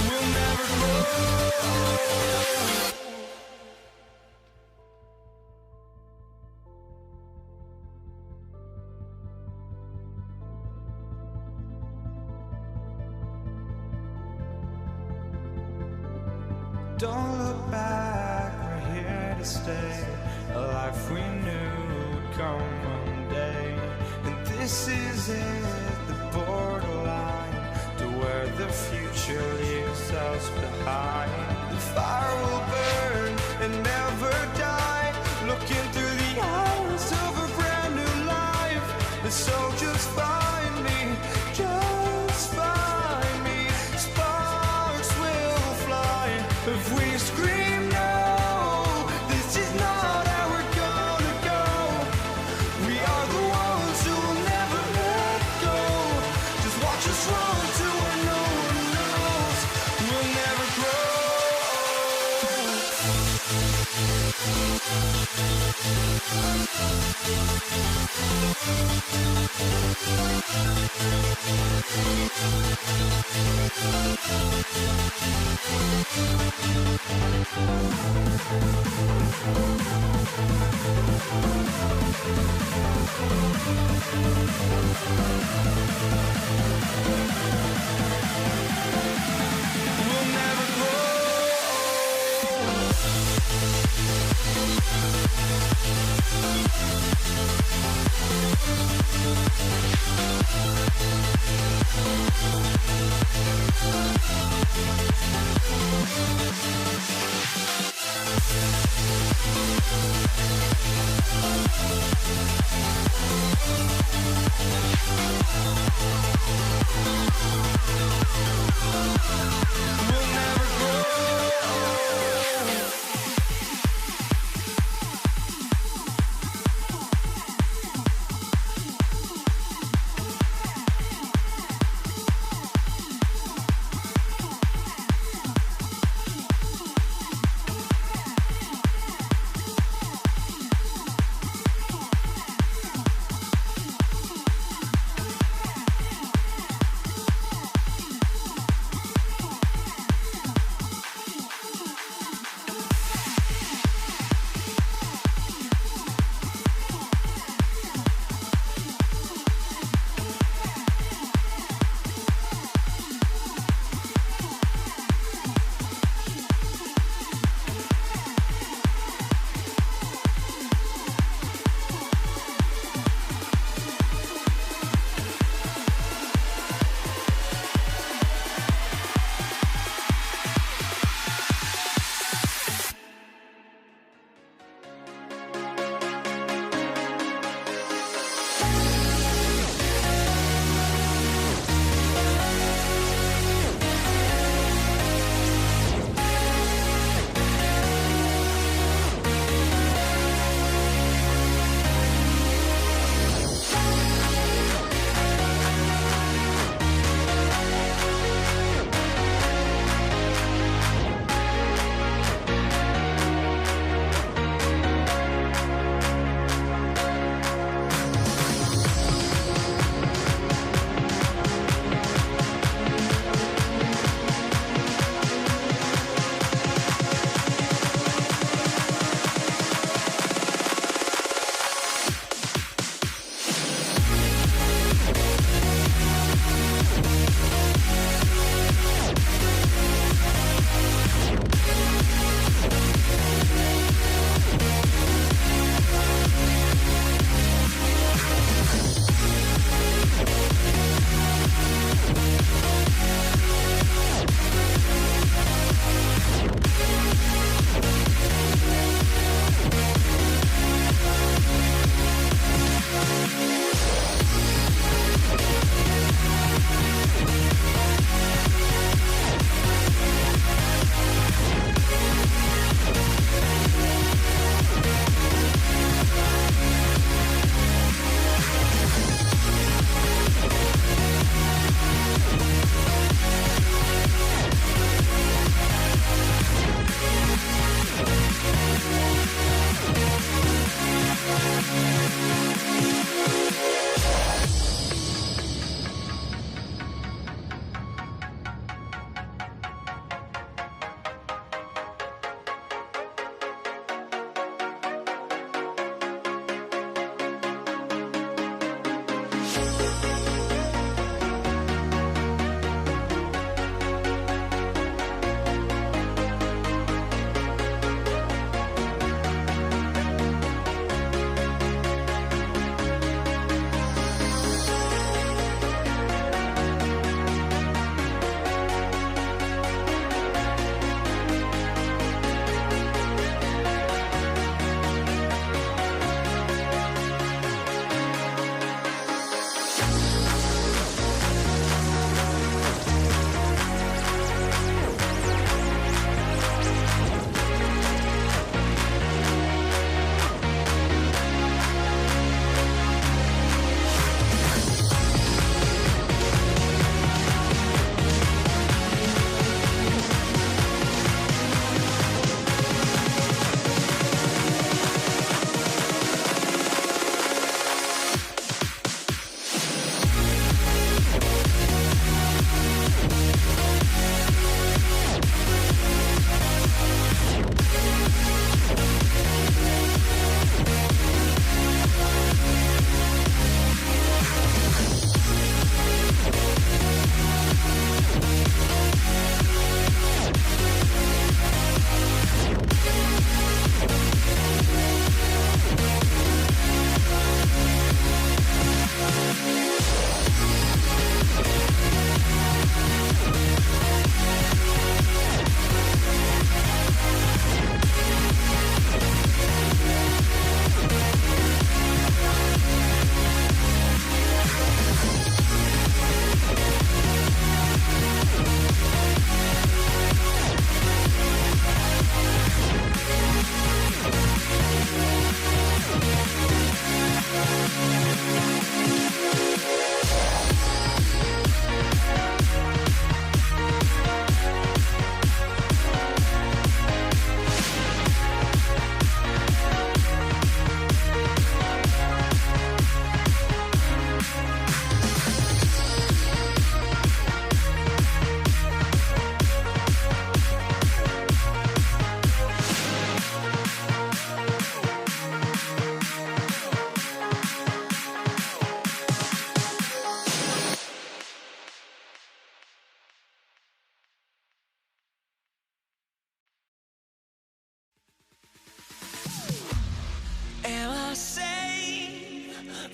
We'll never grow. Don't look back, we're here to stay. A life we knew would come one day. And this is it, the borderline to where the future leaves us behind. The fire will burn and never die, looking through the eyes of a brand new life. And so just find me, just find me. Sparks will fly if we scream no. This is not how we're gonna go. We are the ones who will never let go. Just watch us run to where no one knows. We'll never grow. We'll never grow. We'll never grow.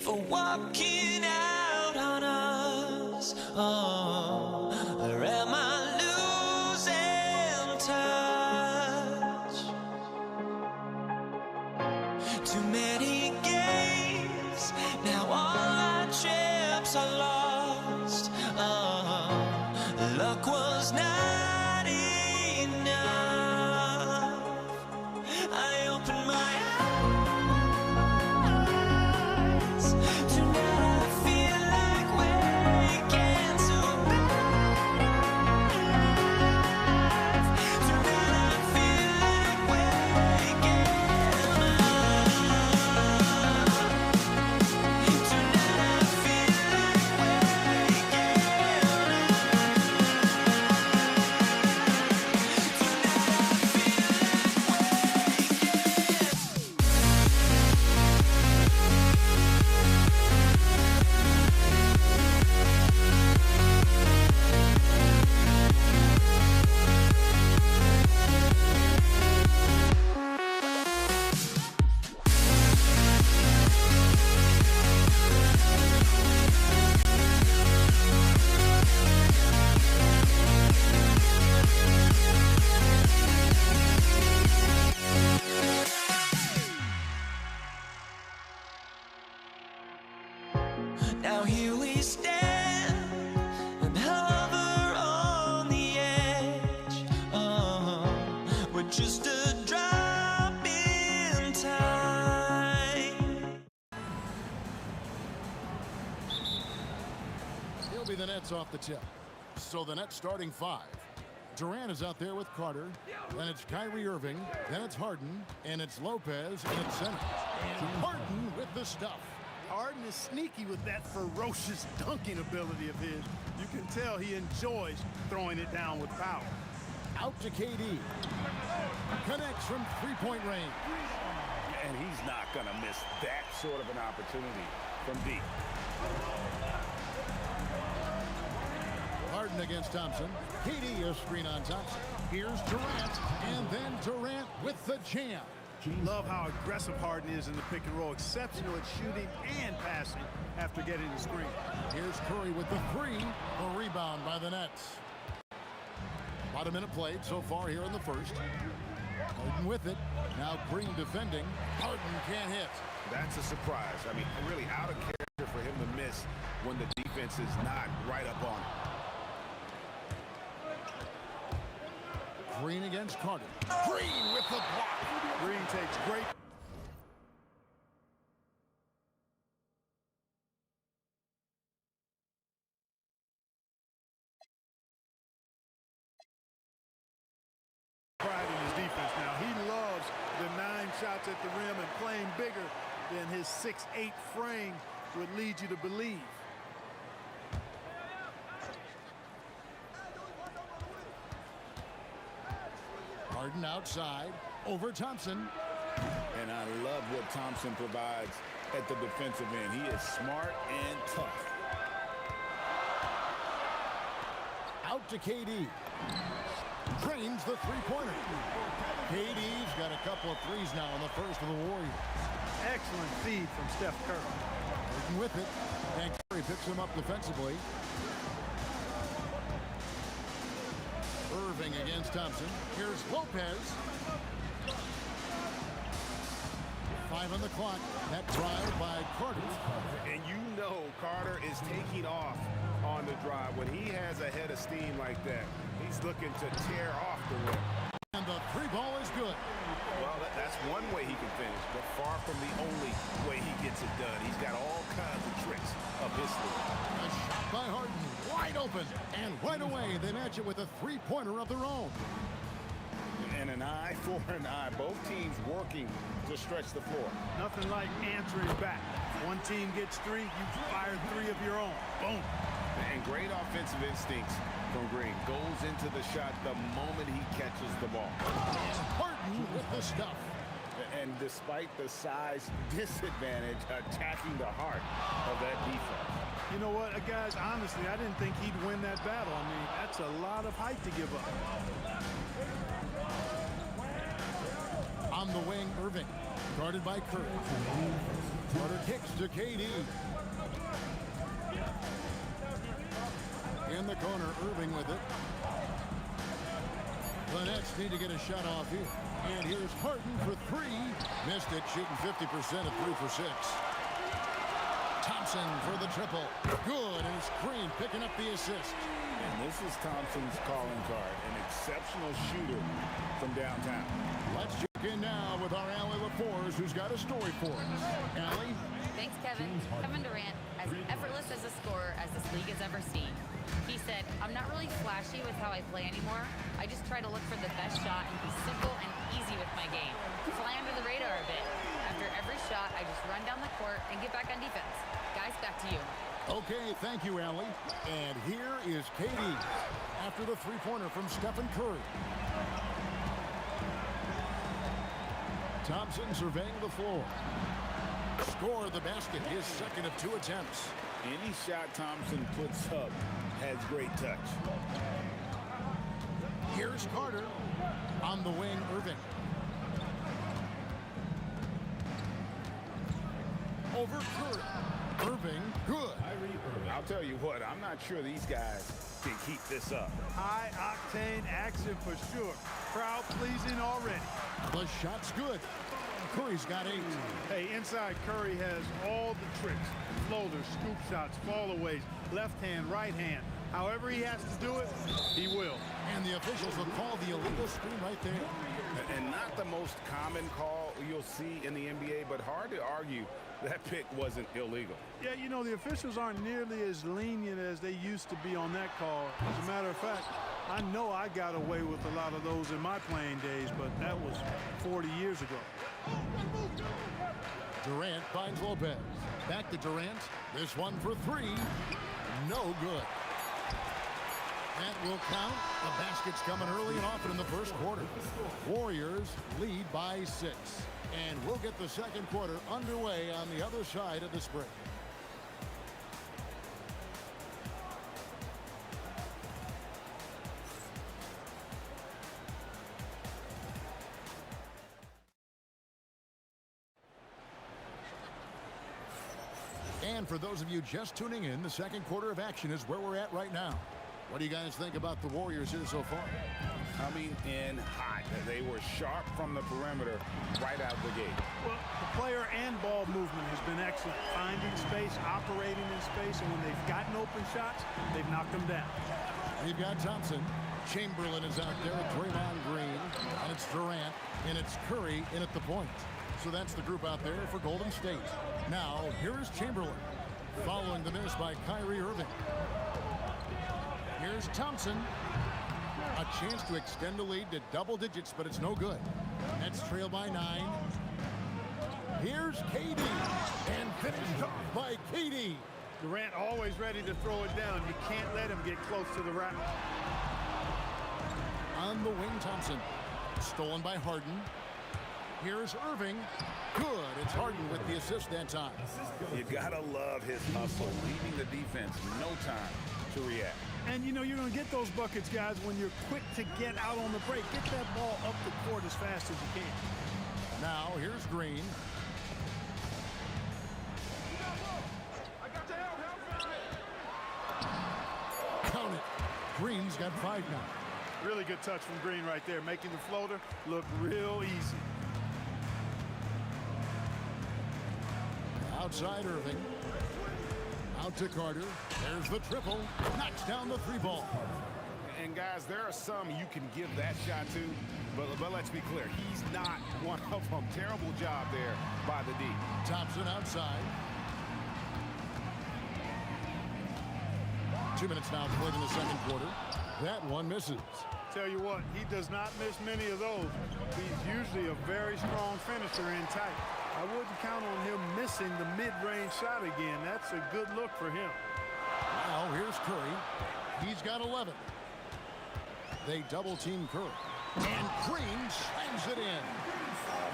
for walking out on us. Oh, or am I losing touch? Too many games, now all our chips are lost. Oh, luck was not enough. I opened my eyes. Tonight I feel like waking to life. Tonight I feel like waking up. Tonight I feel like now here we stand and hover on the edge. Oh, we're just a drop in time. He'll be the Nets off the tip. So the Nets starting 5. Durant is out there with Carter. Then it's Kyrie Irving. Then it's Harden. And it's Lopez. And it's Center. And Harden with the stuff. Harden is sneaky with that ferocious dunking ability of his. You can tell he enjoys throwing it down with power. Out to KD. Connects from three-point range. And he's not going to miss that sort of an opportunity from deep. Harden against Thompson. KD a screen on Thompson. Here's Durant. And then Durant with the jam. Love how aggressive Harden is in the pick and roll. Exceptional at shooting and passing after getting the screen. Here's Curry with the 3. The rebound by the Nets. About a minute played so far here in the first. Harden with it. Now Green defending. Harden can't hit. That's a surprise. I mean, really out of character for him to miss when the defense is not right up on him. Green against Carter. Green with the block. Green takes great pride in his defense now. He loves the 9 shots at the rim and playing bigger than his 6'8" frame would lead you to believe. Harden outside. Over Thompson. And I love what Thompson provides at the defensive end. He is smart and tough. Out to KD. Drains the three-pointer. KD's got a couple of threes now in the first of the Warriors. Excellent feed from Steph Curry. Harden with it. And Curry picks him up defensively. Irving against Thompson. Here's Lopez. 5 on the clock. That drive by Carter. And you know Carter is taking off on the drive. When he has a head of steam like that, he's looking to tear off the rim. And the 3 ball is good. Well, that's one way he can finish, but far from the only way he gets it done. He's got all kinds of tricks up his sleeve. A shot by Harden. Wide open. And right away, they match it with a 3-pointer of their own. And an eye for an eye. Both teams working to stretch the floor. Nothing like answering back. One team gets 3, you fire 3 of your own. Boom. And great offensive instincts from Green. Goes into the shot the moment he catches the ball. And Harden with the stuff. And despite the size disadvantage, attacking the heart of that defense. You know what, guys, honestly, I didn't think he'd win that battle. I mean, that's a lot of height to give up. On the wing, Irving. Guarded by Curry. Carter kicks to KD. In the corner, Irving with it. The Nets need to get a shot off here. And here's Harden for three. Missed it, shooting 50% at 3 for 6. Thompson for the triple. Good, and it's Green picking up the assist. And this is Thompson's calling card, an exceptional shooter from downtown. Let's check in now with our Allie LaForce, who's got a story for us. Allie? Thanks, Kevin. Kevin Durant, as effortless as a scorer as this league has ever seen. He said, I'm not really flashy with how I play anymore. I just try to look for the best shot and be simple and easy with my game. Fly under the radar a bit. After every shot, I just run down the court and get back on defense. Guys, back to you. Okay, thank you, Allie. And here is KD after the three-pointer from Stephen Curry. Thompson surveying the floor. Score the basket, his second of 2 attempts. Any shot Thompson puts up has great touch. Here's Carter. On the wing, Irving. Over Curry. Irving, good. I'll tell you what, I'm not sure these guys can keep this up. High-octane action for sure. Crowd pleasing already. The shot's good. Curry's got 8. Hey, inside Curry has all the tricks. Floaters, scoop shots, fallaways, left hand, right hand. However he has to do it, he will. And the officials will call the illegal screen right there. And not the most common call you'll see in the NBA, but hard to argue that pick wasn't illegal. Yeah, you know, the officials aren't nearly as lenient as they used to be on that call. As a matter of fact, I know I got away with a lot of those in my playing days, but that was 40 years ago. Durant finds Lopez. Back to Durant. This one for 3. No good. That will count. The basket's coming early and often in the first quarter. Warriors lead by 6. And we'll get the second quarter underway on the other side of this break. And for those of you just tuning in, the second quarter of action is where we're at right now. What do you guys think about the Warriors here so far? Coming in hot. They were sharp from the perimeter right out the gate. Well, the player and ball movement has been excellent. Finding space, operating in space, and when they've gotten open shots, they've knocked them down. You've got Thompson. Chamberlain is out there with Draymond Green. And it's Durant. And it's Curry in at the point. So that's the group out there for Golden State. Now, here is Chamberlain. Following the miss by Kyrie Irving. Here's Thompson. A chance to extend the lead to double digits, but it's no good. Nets trail by 9. Here's KD. And finished off by KD. Durant always ready to throw it down. You can't let him get close to the rack. On the wing, Thompson. Stolen by Harden. Here's Irving. Good. It's Harden with the assist that time. You gotta love his hustle, leaving the defense no time to react. And you know you're going to get those buckets, guys, when you're quick to get out on the break. Get that ball up the court as fast as you can. Now here's Green. Count it. Green's got 5 now. Really good touch from Green right there, making the floater look real easy. Outside Irving. Out to Carter. There's the triple. Knocks down the 3 ball. And guys, there are some you can give that shot to, but let's be clear, he's not one of them. Terrible job there by the D. Thompson outside. 2 minutes now played in the second quarter. That one misses. Tell you what, he does not miss many of those. He's usually a very strong finisher in tight. I wouldn't count on him missing the mid-range shot again. That's a good look for him. Now here's Curry. He's got 11. They double-team Curry. And Green slams it in.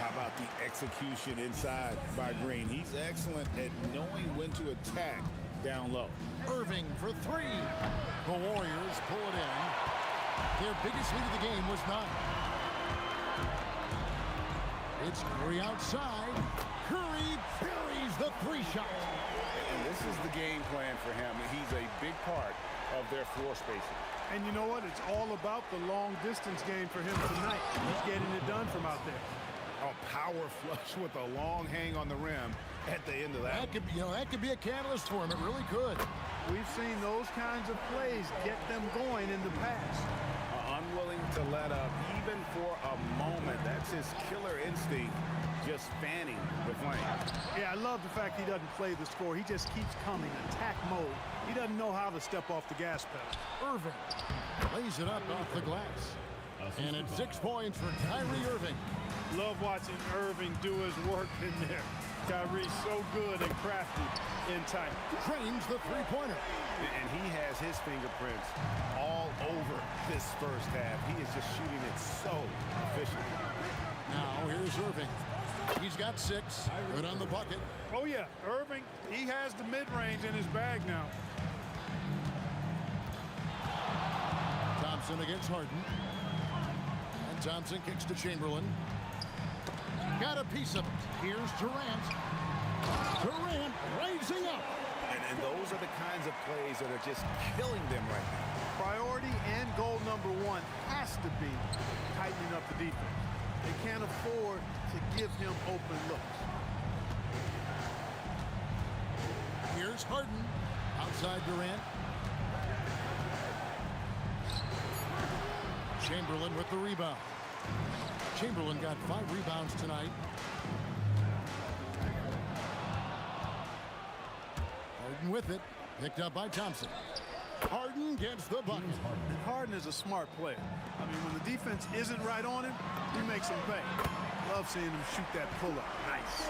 How about the execution inside by Green? He's excellent at knowing when to attack down low. Irving for 3. The Warriors pull it in. Their biggest lead of the game was 9. It's Curry outside. Curry buries the three shot. And this is the game plan for him. He's a big part of their floor spacing. And you know what? It's all about the long distance game for him tonight. He's getting it done from out there. A power flush with a long hang on the rim at the end of that. That could be, that could be a catalyst for him. It really could. We've seen those kinds of plays get them going in the past. Unwilling to let up even for a moment. That's his killer instinct, just fanning the flame. Yeah, I love the fact he doesn't play the score. He just keeps coming, attack mode. He doesn't know how to step off the gas pedal. Irving lays it up off the glass. And it's 6 points for Kyrie Irving. Love watching Irving do his work in there. Kyrie's so good and crafty in tight. Trains the three-pointer. And he has his fingerprints all over this first half. He is just shooting it so efficiently. Now here's Irving. He's got 6. Good on the bucket. Oh, yeah. Irving, he has the mid-range in his bag now. Thompson against Harden. And Thompson kicks to Chamberlain. Got a piece of it. Here's Durant. Durant raising up. And those are the kinds of plays that are just killing them right now. Priority and goal number 1 has to be tightening up the defense. They can't afford to give him open looks. Here's Harden. Outside Durant. Chamberlain with the rebound. Chamberlain got 5 rebounds tonight. Harden with it. Picked up by Thompson. Harden gets the bucket. Harden is a smart player. I mean, when the defense isn't right on him, he makes them pay. Love seeing him shoot that pull-up. Nice.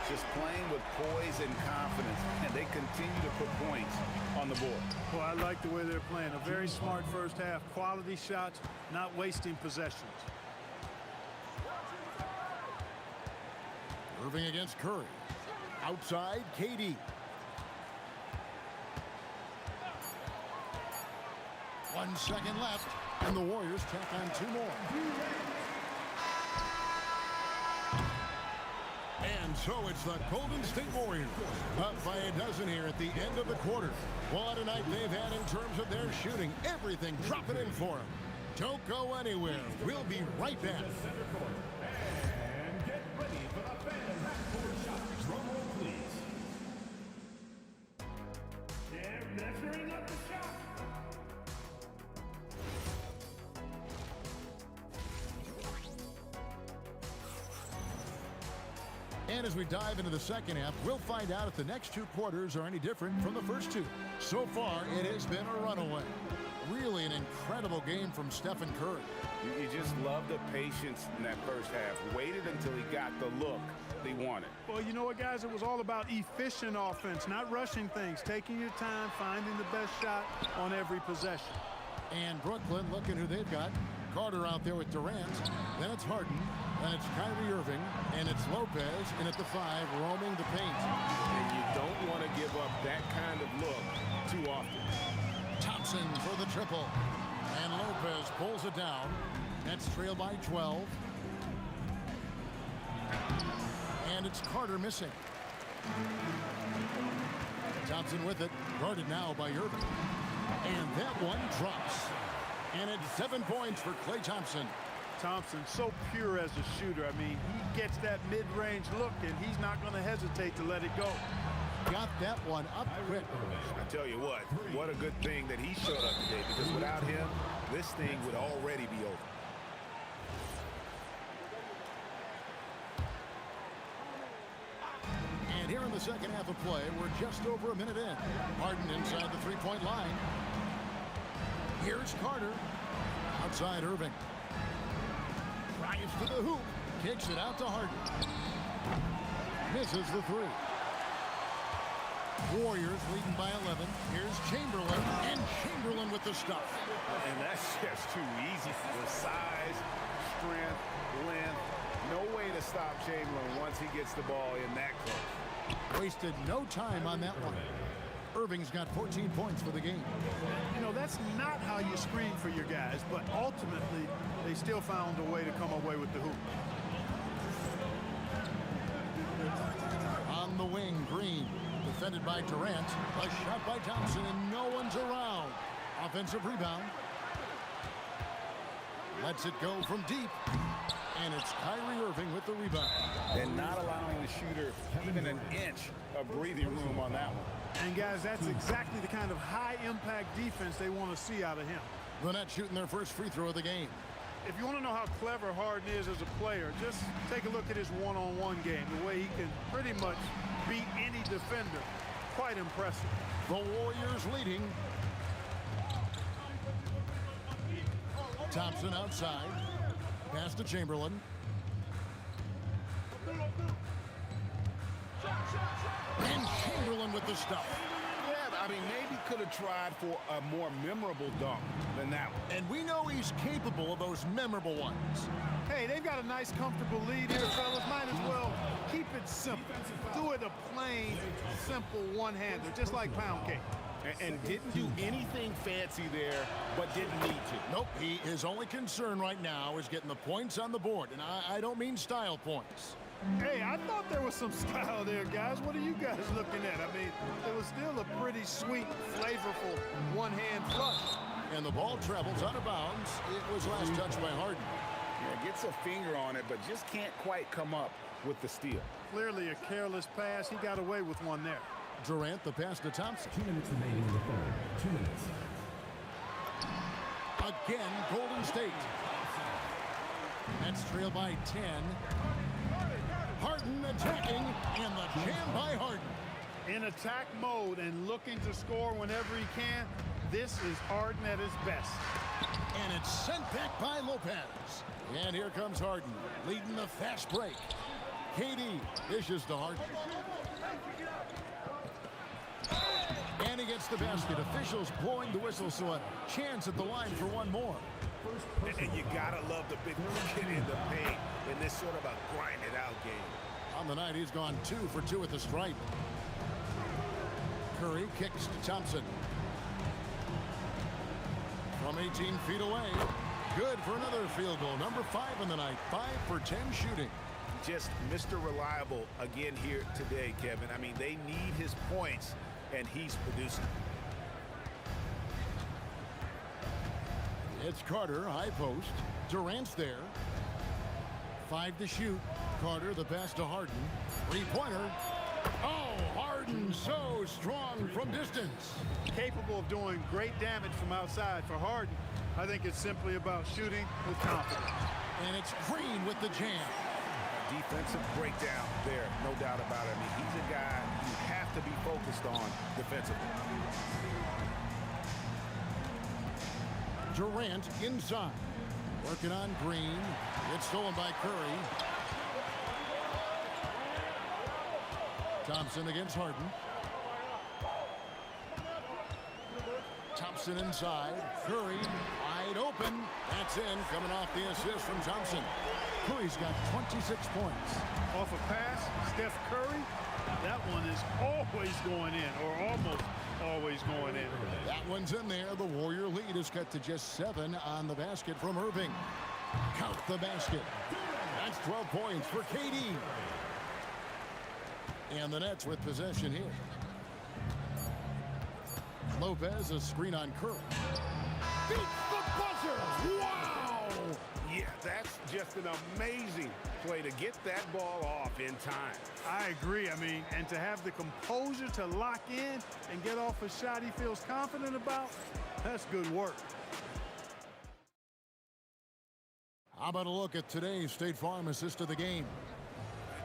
Just playing with poise and confidence, and they continue to put points on the board. Well, I like the way they're playing. A very smart first half. Quality shots, not wasting possessions. Irving against Curry. Outside, KD. One second left, and the Warriors tack on 2 more. And so it's the Golden State Warriors up by a dozen here at the end of the quarter. What a night they've had in terms of their shooting. Everything dropping in for them. Don't go anywhere. We'll be right back. And get ready for the fan half-court shot. Drum roll, please. They're measuring up the shot. And as we dive into the second half, we'll find out if the next 2 quarters are any different from the first 2. So far, it has been a runaway. Really an incredible game from Stephen Curry. You just love the patience in that first half. Waited until he got the look they wanted. Well, you know what, guys? It was all about efficient offense, not rushing things, taking your time, finding the best shot on every possession. And Brooklyn, looking who they've got. Carter out there with Durant. Then it's Harden. Then it's Kyrie Irving. And it's Lopez. And at the 5, roaming the paint. And you don't want to give up that kind of look too often. Thompson for the triple. And Lopez pulls it down. Nets trail by 12. And it's Carter missing. Thompson with it. Guarded now by Irving. And that one drops. And it's 7 points for Klay Thompson. Thompson, so pure as a shooter. I mean, he gets that mid-range look, and he's not going to hesitate to let it go. Got that one up quick. I tell you what a good thing that he showed up today, because without him, this thing would already be over. And here in the second half of play, we're just over a minute in. Harden inside the 3-point line. Here's Carter. Outside Irving. Drives to the hoop. Kicks it out to Harden. Misses the 3. Warriors leading by 11. Here's Chamberlain. And Chamberlain with the stuff. And that's just too easy. The size, strength, length. No way to stop Chamberlain once he gets the ball in that close. Wasted no time on that one. Irving's got 14 points for the game. You know, that's not how you screen for your guys, but ultimately, they still found a way to come away with the hoop. On the wing, Green. Defended by Durant. A shot by Thompson, and no one's around. Offensive rebound. Lets it go from deep. And it's Kyrie Irving with the rebound. And not allowing the shooter even an inch of breathing room on that one. And guys, that's exactly the kind of high-impact defense they want to see out of him. The Nets shooting their first free throw of the game. If you want to know how clever Harden is as a player, just take a look at his one-on-one game, the way he can pretty much beat any defender. Quite impressive. The Warriors leading. Thompson outside. Pass to Chamberlain. And Chamberlain with the stop. Yeah, I mean, maybe could have tried for a more memorable dunk than that one. And we know he's capable of those memorable ones. Hey, they've got a nice, comfortable lead here, fellas. Might as well keep it simple. Do it a plain, simple one-hander, just like pound cake. And didn't do anything fancy there, but didn't need to. Nope, his only concern right now is getting the points on the board. And I don't mean style points. Hey, I thought there was some style there, guys. What are you guys looking at? I mean, it was still a pretty sweet, flavorful one-hand flush. And the ball travels out of bounds. It was last touched by Harden. Yeah, gets a finger on it, but just can't quite come up with the steal. Clearly a careless pass. He got away with one there. Durant, the pass to Thompson. 2 minutes remaining in the third. 2 minutes. Again, Golden State. Nets trail by 10. Harden attacking, and the jam by Harden. In attack mode and looking to score whenever he can, this is Harden at his best. And it's sent back by Lopez. And here comes Harden, leading the fast break. KD dishes to Harden. And he gets the basket. Officials blowing the whistle, so a chance at the line for one more. And you gotta love the big kid in the paint in this sort of a grind-it-out game. On the night, he's gone 2 for 2 at the stripe. Curry kicks to Thompson. From 18 feet away. Good for another field goal. Number 5 in the night. 5 for 10 shooting. Just Mr. Reliable again here today, Kevin. I mean, they need his points, and he's producing. It's Carter, high post. Durant's there. 5 to shoot. Carter, the pass to Harden. Three-pointer. Oh, Harden so strong from distance. Capable of doing great damage from outside. For Harden, I think it's simply about shooting with confidence. And it's Green with the jam. Defensive breakdown there, no doubt about it. I mean, he's a guy you have to be focused on defensively. Durant inside. Working on Green. It's stolen by Curry. Thompson against Harden. Thompson inside. Curry wide open. That's in. Coming off the assist from Thompson. Curry's got 26 points. Off a pass, Steph Curry, that one is always going in, or almost always going in. That one's in there. The Warrior lead is cut to just 7 on the basket from Irving. Count the basket. That's 12 points for KD. And the Nets with possession here. Lopez, a screen on Curry. Beats the buzzer! Wow! Yeah, that's just an amazing play to get that ball off in time. I agree. I mean, and to have the composure to lock in and get off a shot he feels confident about, that's good work. How about a look at today's State Farm assist of the game?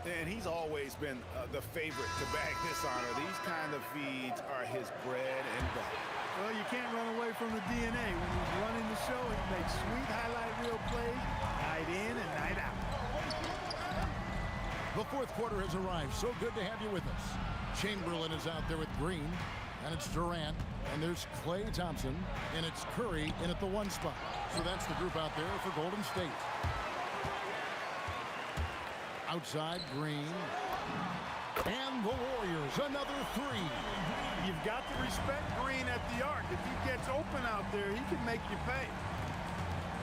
And he's always been the favorite to bag this honor. These kind of feeds are his bread and butter. Well, you can't run away from the DNA. When he's running the show, he makes sweet highlight reel plays night in and night out. The fourth quarter has arrived. So good to have you with us. Chamberlain is out there with Green, and it's Durant, and there's Klay Thompson, and it's Curry in at the 1 spot. So that's the group out there for Golden State. Outside, Green. And the Warriors, another 3. You've got to respect Green at the arc. If he gets open out there, he can make you pay.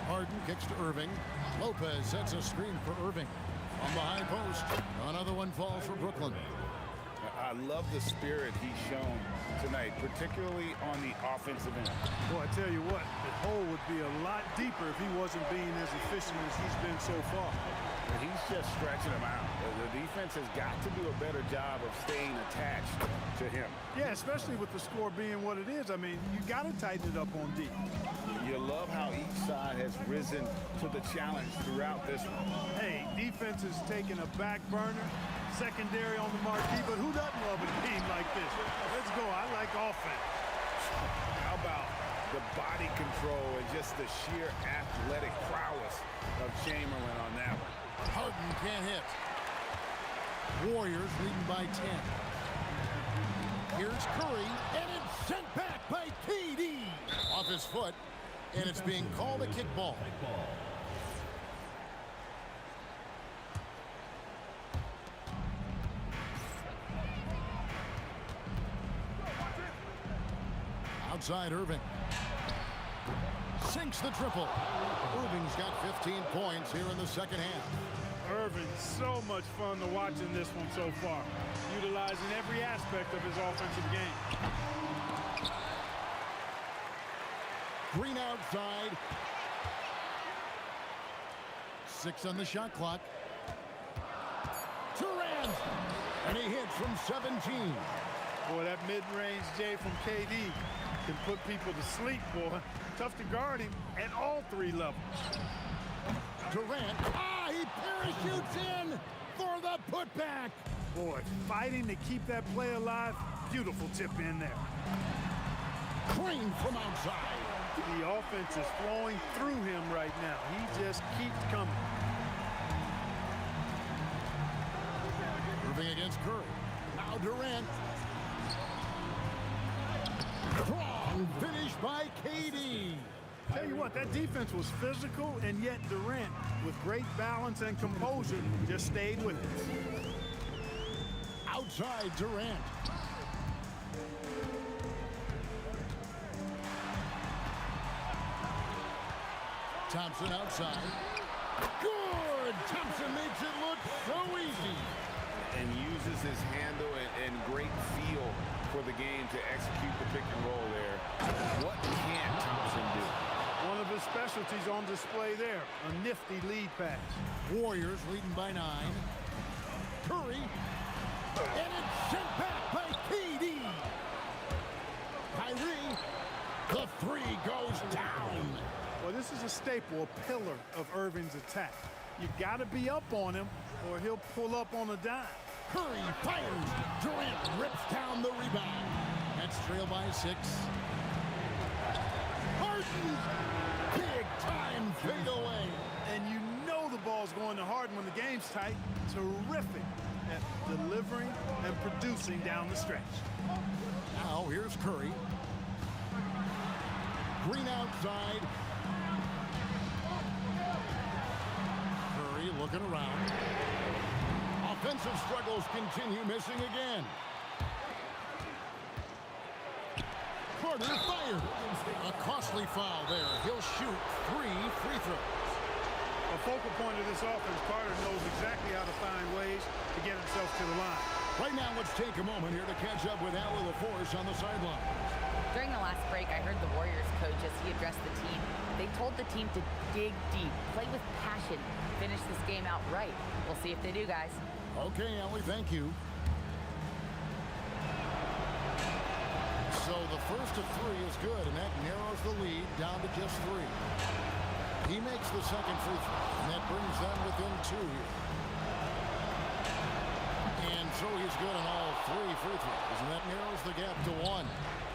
Harden kicks to Irving. Lopez sets a screen for Irving. On the high post, another one falls for Brooklyn. I love the spirit he's shown tonight, particularly on the offensive end. Boy, I tell you what, the hole would be a lot deeper if he wasn't being as efficient as he's been so far. And he's just stretching him out. The defense has got to do a better job of staying attached to him. Yeah, especially with the score being what it is. I mean, you got to tighten it up on D. You love how each side has risen to the challenge throughout this one. Hey, defense is taking a back burner, secondary on the marquee, but who doesn't love a game like this? Let's go. I like offense. How about the body control and just the sheer athletic prowess of Chamberlain on that one? Harden can't hit. Warriors leading by 10. Here's Curry, and it's sent back by KD. Off his foot, and it's being called a kickball. Outside Irving. Sinks the triple. Irving's got 15 points here in the second half. Irving, so much fun to watch in this one so far, utilizing every aspect of his offensive game. Green outside. 6 on the shot clock. Durant, and he hits from 17. Boy, that mid-range J from KD can put people to sleep, boy. Tough to guard him at all 3 levels. Durant, he parachutes in for the putback. Boy, fighting to keep that play alive. Beautiful tip in there. Green from outside. The offense is flowing through him right now. He just keeps coming. Irving against Curry. Now Durant. Strong finish by KD. Tell you what, that defense was physical, and yet Durant, with great balance and composure, just stayed with it. Outside Durant. Thompson outside. Good! Thompson makes it look so easy. And uses his handle and great feel for the game to execute the pick and roll there. What can't Thompson do? One of his specialties on display there, a nifty lead pass. Warriors leading by 9. Curry. And it's sent back by KD. Kyrie. The 3 goes down. Well, this is a staple, a pillar of Irving's attack. You got to be up on him, or he'll pull up on a dime. Curry fires. Durant rips down the rebound. That's trailed by 6. Harden. Big time fadeaway. And you know the ball's going to Harden when the game's tight. Terrific at delivering and producing down the stretch. Now here's Curry. Green outside. Curry looking around. Offensive struggles continue, missing again. Carter fired. A costly foul there. He'll shoot 3 free throws. A focal point of this offense, Carter knows exactly how to find ways to get himself to the line. Right now, let's take a moment here to catch up with Al LaForce on the sideline. During the last break, I heard the Warriors coach as he addressed the team. They told the team to dig deep, play with passion, finish this game out right. We'll see if they do, guys. Okay, Allie, thank you. So the first of 3 is good, and that narrows the lead down to just 3. He makes the second free throw, and that brings them within 2 here. And so he's good on all 3 free throws, and that narrows the gap to 1.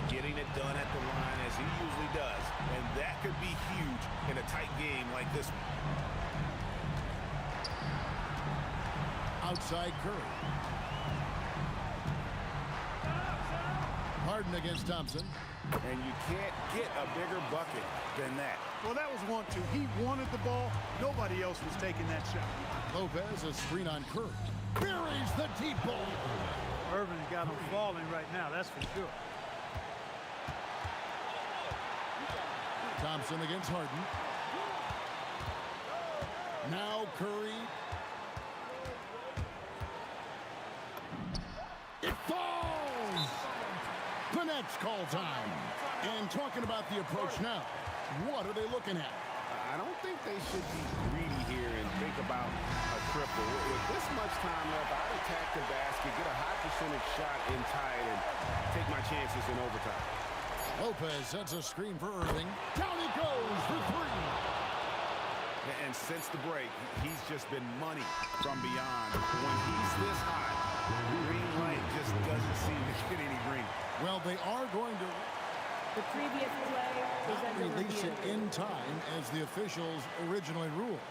Getting it done at the line as he usually does, and that could be huge in a tight game like this one. Outside Curry. Harden against Thompson. And you can't get a bigger bucket than that. Well, that was 1-2. He wanted the ball. Nobody else was taking that shot. Lopez, a screen on Curry. Buries the deep ball. Irving's got him falling right now, that's for sure. Thompson against Harden. Now Curry. It falls! The next call time. And talking about the approach now, what are they looking at? I don't think they should be greedy here and think about a triple. With this much time left, I'd attack the basket, get a high percentage shot in tight, and take my chances in overtime. Lopez sets a screen for Irving. Down he goes for three. And since the break, he's just been money from beyond. When he's this hot, green light just doesn't seem to get any green. Well, they are going to The previous play is under release review. it in time as the officials originally ruled.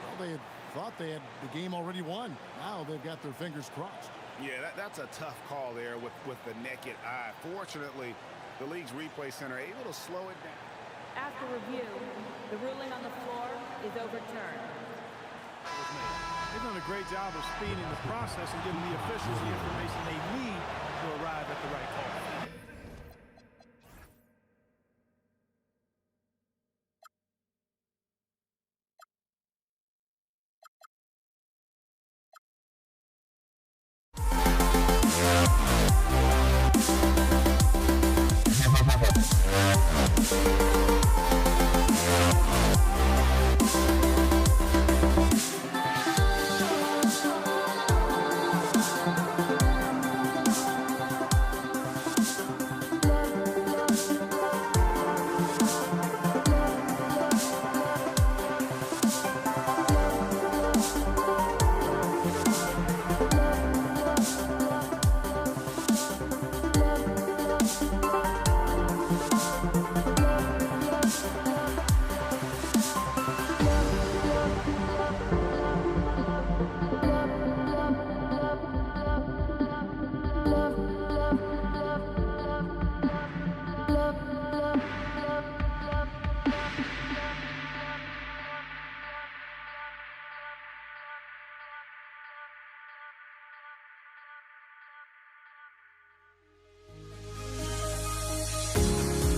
Well, they had thought they had the game already won. Now they've got their fingers crossed. Yeah, that's a tough call there with the naked eye. Fortunately, the league's replay center able to slow it down. After review, the ruling on the floor is overturned. They've done a great job of speeding the process and giving the officials the information they need to arrive at the right call.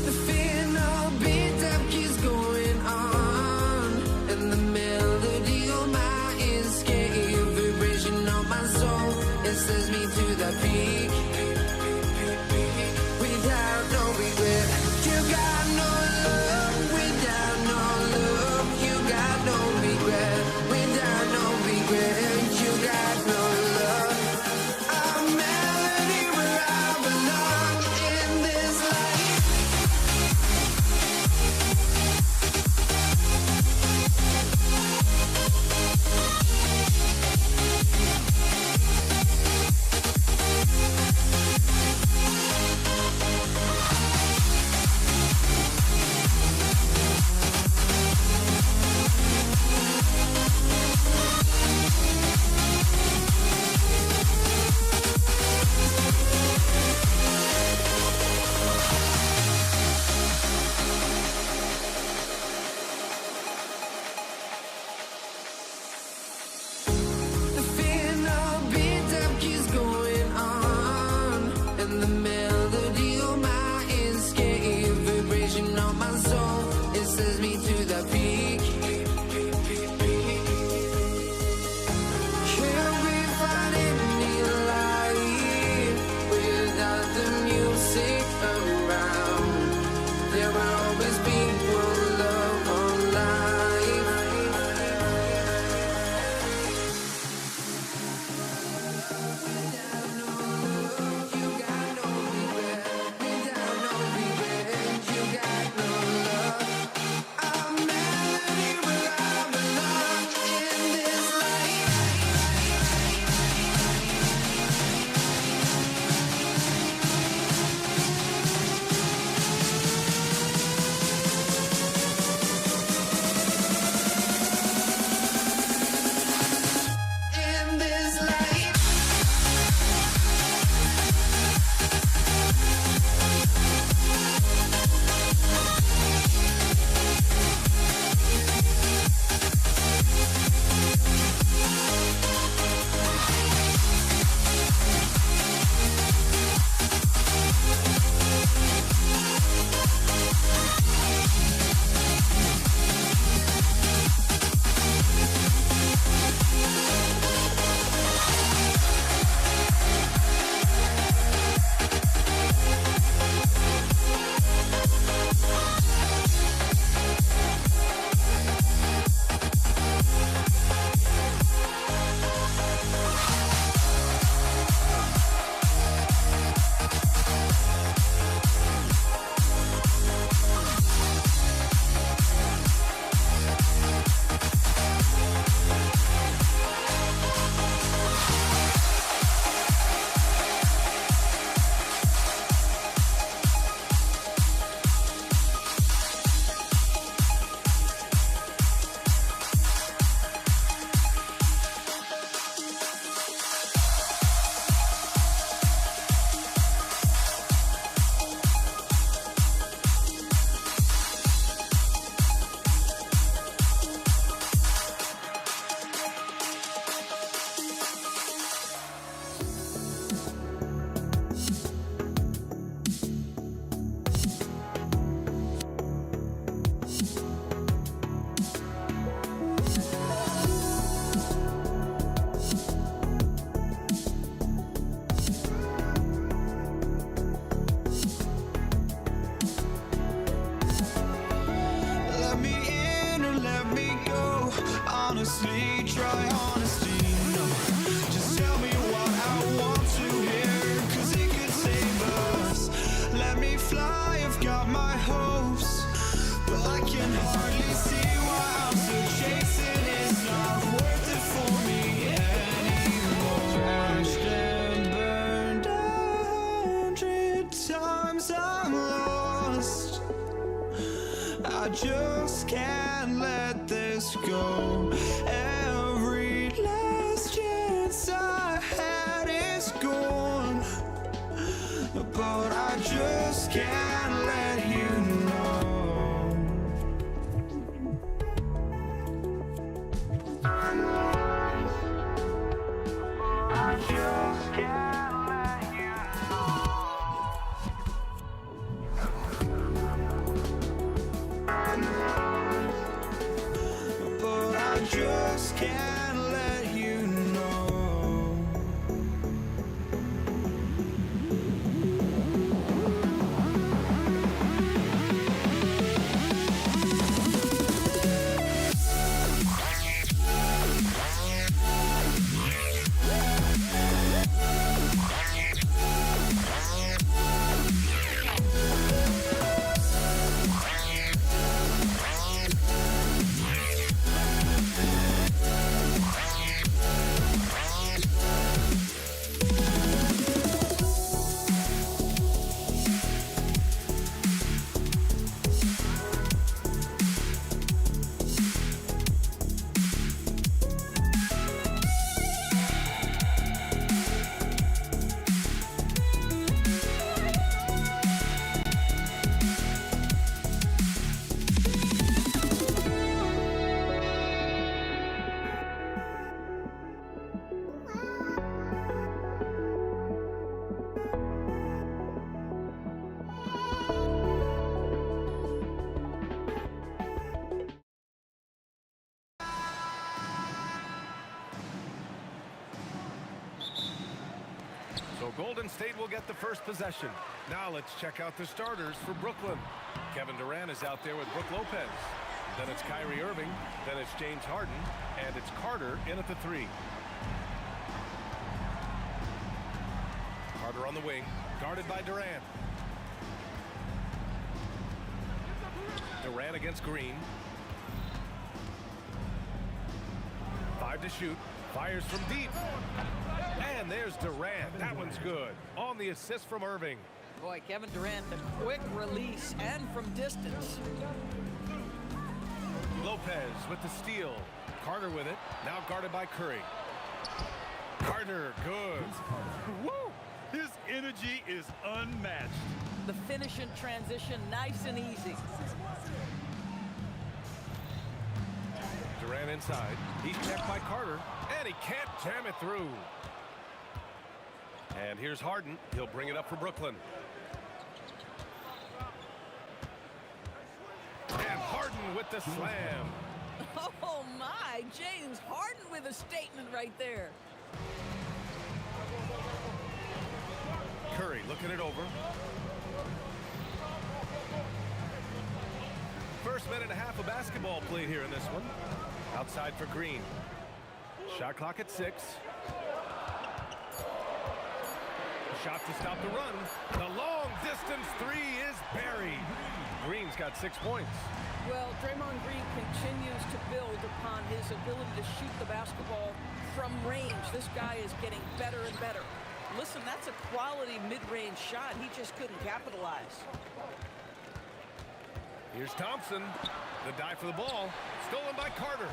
The fear no beat-up keeps going on, and the melody on my escape, vibration on my soul, it sends me to the peak. Without no regret, you got no love. Without no love, you got no regret. Without no regret, you got no love. A melody where I belong in this life. honestly, try honesty. No, just tell me what I want to hear, 'cause it could save us. Let me fly, I've got my hopes, but I can hardly see why I'm still chasing. It's not worth it for me anymore. Crashed and burned 100 times, I'm lost. I just can't let this go. Every last chance I had is gone, but I just can't let you know. I just can't let you know. But I just can't let you know. So Golden State will get the first possession. Now let's check out the starters for Brooklyn. Kevin Durant is out there with Brook Lopez. Then it's Kyrie Irving. Then it's James Harden. And it's Carter in at the 3. Carter on the wing, guarded by Durant. Durant against Green. 5 to shoot. Fires from deep. And there's Durant. That one's good. On the assist from Irving. Boy, Kevin Durant, a quick release and from distance. Lopez with the steal. Carter with it. Now guarded by Curry. Carter, good. Woo! His energy is unmatched. The finish in transition, nice and easy. Durant inside. He's checked by Carter. And he can't jam it through. And here's Harden. He'll bring it up for Brooklyn. And Harden with the slam. Oh my, James Harden with a statement right there. Curry looking it over. First minute and a half of basketball played here in this one. Outside for Green. Shot clock at 6. Shot to stop the run. The long distance 3 is buried. Green's got 6 points. Well, Draymond Green continues to build upon his ability to shoot the basketball from range. This guy is getting better and better. Listen, that's a quality mid-range shot. He just couldn't capitalize. Here's Thompson. The dive for the ball. Stolen by Carter.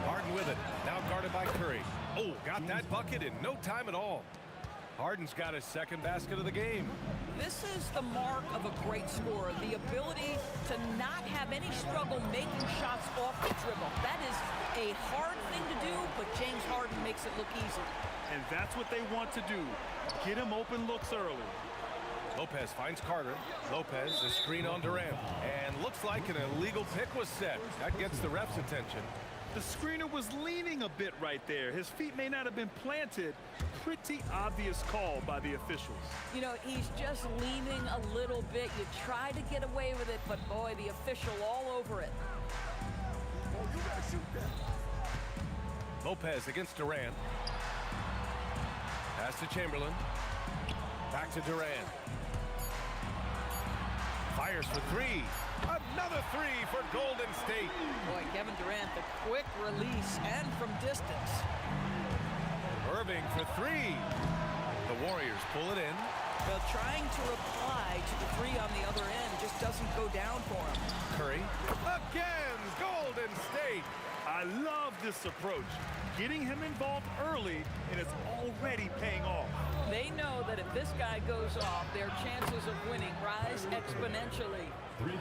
Harden with it. Now guarded by Curry. Oh, got that bucket in no time at all. Harden's got his second basket of the game. This is the mark of a great scorer, the ability to not have any struggle making shots off the dribble. That is a hard thing to do, but James Harden makes it look easy. And that's what they want to do. Get him open looks early. Lopez finds Carter. Lopez, a screen on Durant. And looks like an illegal pick was set. That gets the ref's attention. The screener was leaning a bit right there. His feet may not have been planted. Pretty obvious call by the officials. You know, he's just leaning a little bit. You try to get away with it, but boy, the official all over it. Lopez against Durant. Pass to Chamberlain. Back to Durant. Fires for three. Another three for Golden State. Boy, Kevin Durant, the quick release and from distance. Irving for three. The Warriors pull it in. Well, trying to reply to the three on the other end just doesn't go down for him. Curry. Again, Golden State. I love this approach. Getting him involved early, and it's already paying off. They know that if this guy goes off, their chances of winning rise exponentially.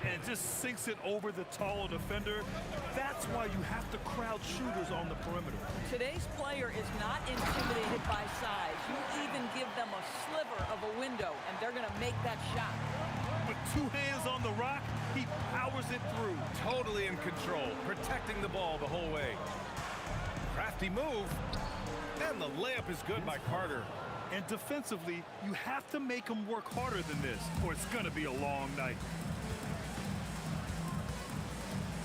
And just sinks it over the taller defender. That's why you have to crowd shooters on the perimeter. Today's player is not intimidated by size. You even give them a sliver of a window, and they're going to make that shot. With two hands on the rock, he powers it through. Totally in control, protecting the ball the whole way. Crafty move. And the layup is good by Carter. And defensively, you have to make him work harder than this, or it's going to be a long night.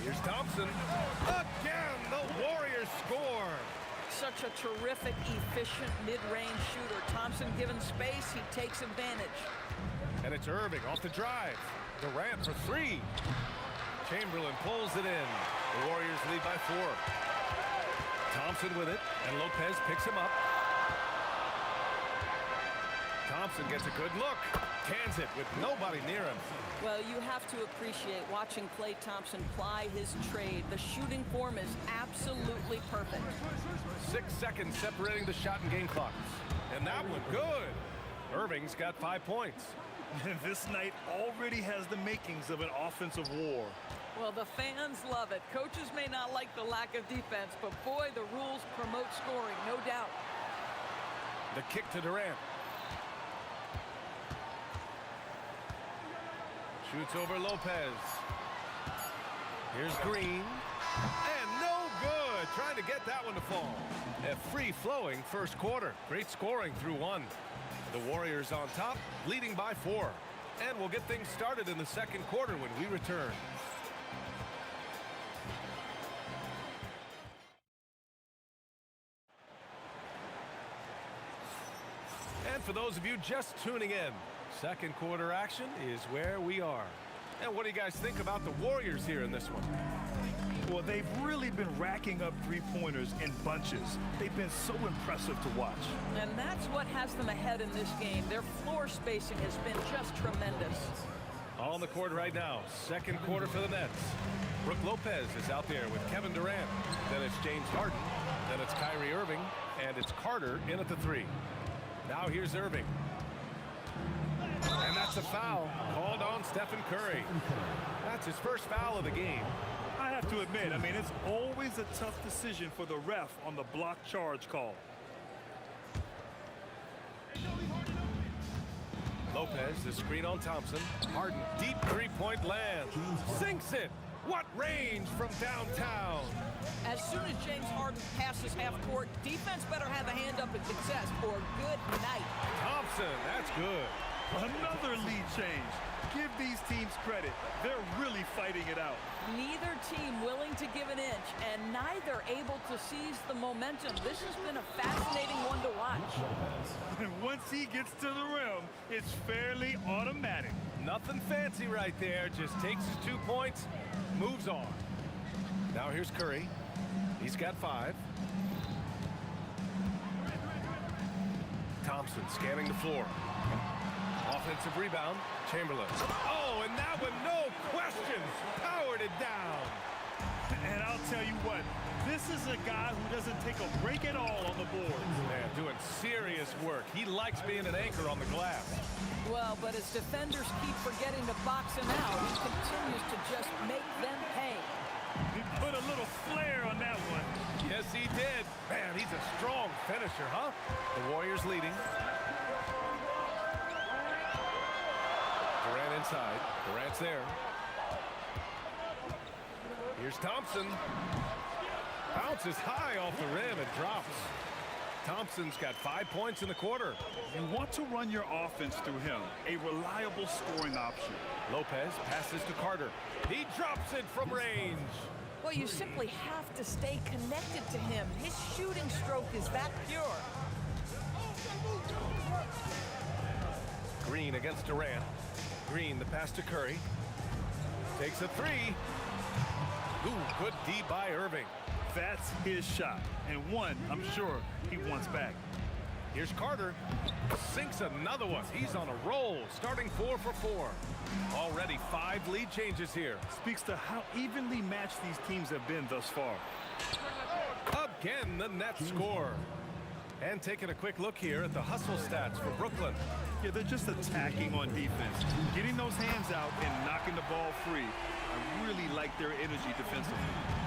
Here's Thompson. Again, the Warriors score. Such a terrific, efficient mid-range shooter. Thompson given space, he takes advantage. And it's Irving off the drive. Durant for three. Chamberlain pulls it in. The Warriors lead by 4. Thompson with it, and Lopez picks him up. Thompson gets a good look. Cans it with nobody near him. Well, you have to appreciate watching Klay Thompson ply his trade. The shooting form is absolutely perfect. 6 seconds separating the shot and game clocks. And that one good. Irving's got 5 points. This night already has the makings of an offensive war. Well, the fans love it. Coaches may not like the lack of defense, but boy, the rules promote scoring, no doubt. The kick to Durant. Shoots over Lopez. Here's Green. And no good. Trying to get that one to fall. A free-flowing first quarter. Great scoring through 1. The Warriors on top, leading by 4. And we'll get things started in the second quarter when we return. And for those of you just tuning in, second quarter action is where we are. And what do you guys think about the Warriors here in this one? Well, they've really been racking up three-pointers in bunches. They've been so impressive to watch. And that's what has them ahead in this game. Their floor spacing has been just tremendous. On the court right now, second quarter for the Nets. Brook Lopez is out there with Kevin Durant. Then it's James Harden. Then it's Kyrie Irving. And it's Carter in at the 3. Now here's Irving. And that's a foul called on Stephen Curry. That's his first foul of the game. I have to admit, I mean, it's always a tough decision for the ref on the block charge call. Lopez, the screen on Thompson. Harden, deep three-point land. Sinks it. What range from downtown. As soon as James Harden passes half court, defense better have a hand up and success or good night. Thompson, that's good. Another lead change. Give these teams credit. They're really fighting it out. Neither team willing to give an inch and neither able to seize the momentum. This has been a fascinating one to watch. And once he gets to the rim, it's fairly automatic. Nothing fancy right there. Just takes his 2 points, moves on. Now here's Curry. He's got 5. Thompson scanning the floor. Offensive rebound. Chamberlain. Oh, and that one, no questions, powered it down. And I'll tell you what, this is a guy who doesn't take a break at all on the board. Man, doing serious work. He likes being an anchor on the glass. Well, but as defenders keep forgetting to box him out, he continues to just make them pay. He put a little flair on that one. Yes, he did. Man, he's a strong finisher, huh? The Warriors leading. Durant inside. Durant's there. Here's Thompson. Bounces high off the rim and drops. Thompson's got 5 points in the quarter. You want to run your offense through him. A reliable scoring option. Lopez passes to Carter. He drops it from range. Well, you simply have to stay connected to him. His shooting stroke is that pure. Green against Durant. Green, the pass to Curry. Takes a three. Ooh, good D by Irving. That's his shot, and one I'm sure he wants back. Here's Carter. Sinks another one. He's on a roll, starting 4 for 4. Already 5 lead changes here. Speaks to how evenly matched these teams have been thus far. Again, the net score. And taking a quick look here at the hustle stats for Brooklyn. Yeah, they're just attacking on defense. Getting those hands out and knocking the ball free. I really like their energy defensively.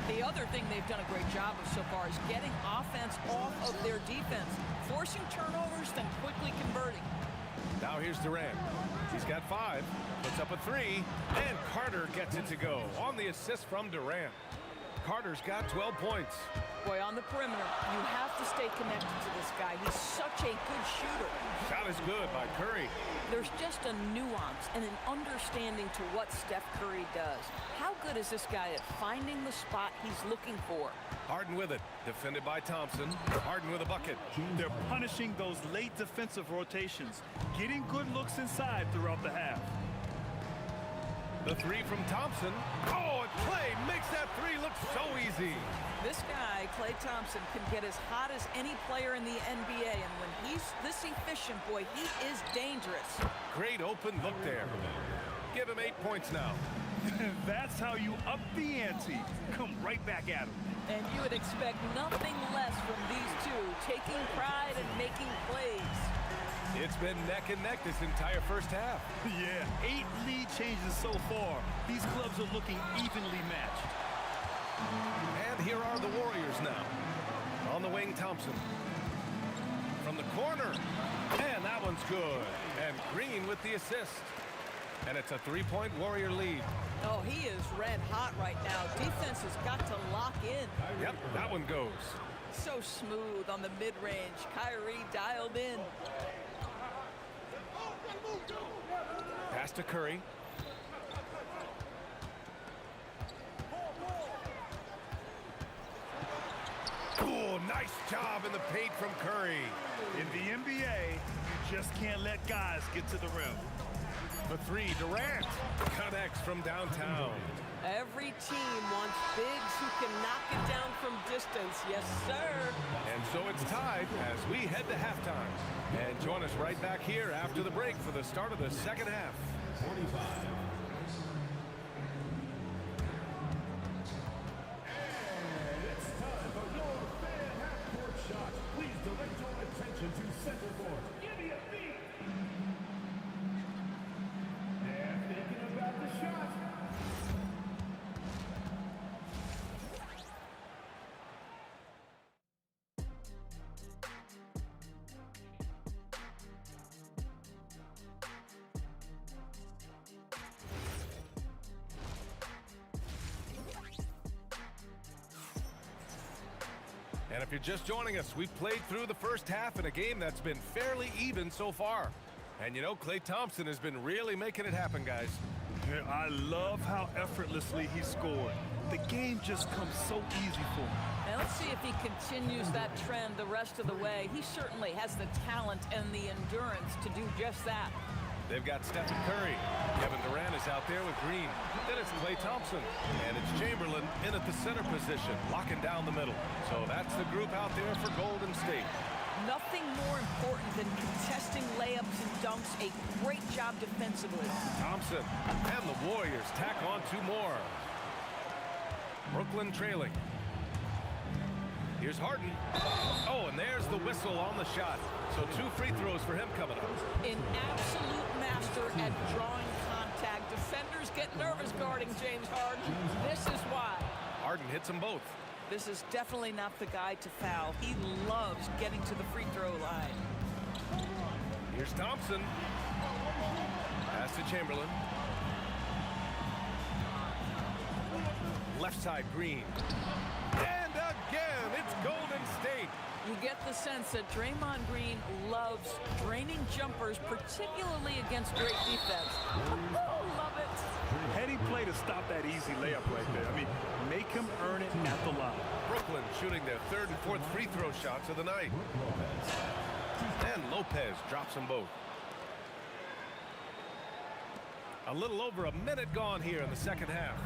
The other thing they've done a great job of so far is getting offense off of their defense, forcing turnovers, then quickly converting. Now here's Durant. He's got 5, puts up a 3, and Carter gets it to go on the assist from Durant. Carter's got 12 points. Boy, on the perimeter, you have to stay connected to this guy. He's such a good shooter. Shot is good by Curry. There's just a nuance and an understanding to what Steph Curry does. How good is this guy at finding the spot he's looking for? Harden with it, defended by Thompson. Harden with a bucket. They're punishing those late defensive rotations, getting good looks inside throughout the half. The 3 from Thompson. Oh, and Klay makes that 3 look so easy. This guy, Klay Thompson, can get as hot as any player in the NBA, and when he's this efficient, boy, he is dangerous. Great open look there. Give him 8 points now. That's how you up the ante. Come right back at him. And you would expect nothing less from these two, taking pride and making plays. It's been neck and neck this entire first half. Yeah, 8 lead changes so far. These clubs are looking evenly matched. And here are the Warriors now. On the wing, Thompson. From the corner. And that one's good. And Green with the assist. And it's a 3-point Warrior lead. Oh, he is red hot right now. Defense has got to lock in. Yep, that one goes. So smooth on the mid-range. Kyrie dialed in. Pass to Curry. Oh, nice job in the paint from Curry. In the NBA, you just can't let guys get to the rim. The 3, Durant connects from downtown. Every team wants bigs who can knock it down from distance. Yes, sir. And so it's tied as we head to halftime. And join us right back here after the break for the start of the second half. 45. And it's time for your fan half-court shot. Please direct your attention to center court. Give me a beat. They're thinking about the shot. And if you're just joining us, we've played through the first half in a game that's been fairly even so far. And you know, Klay Thompson has been really making it happen, guys. Yeah, I love how effortlessly he scored. The game just comes so easy for him. And let's see if he continues that trend the rest of the way. He certainly has the talent and the endurance to do just that. They've got Stephen Curry. Kevin Durant is out there with Green. Then it's Klay Thompson. And it's Chamberlain in at the center position, locking down the middle. So that's the group out there for Golden State. Nothing more important than contesting layups and dunks. A great job defensively. Thompson and the Warriors tack on 2 more. Brooklyn trailing. Here's Harden. Oh, and there's the whistle on the shot. So 2 free throws for him coming up. An absolute master at drawing contact. Defenders get nervous guarding James Harden. This is why. Harden hits them both. This is definitely not the guy to foul. He loves getting to the free throw line. Here's Thompson. Pass to Chamberlain. Left side, Green. And again, it's Golden State. You get the sense that Draymond Green loves draining jumpers, particularly against great defense. Love it. Heady play to stop that easy layup right there. I mean, make him earn it at the line. Brooklyn shooting their third and fourth free throw shots of the night. And Lopez drops them both. A little over a minute gone here in the second half.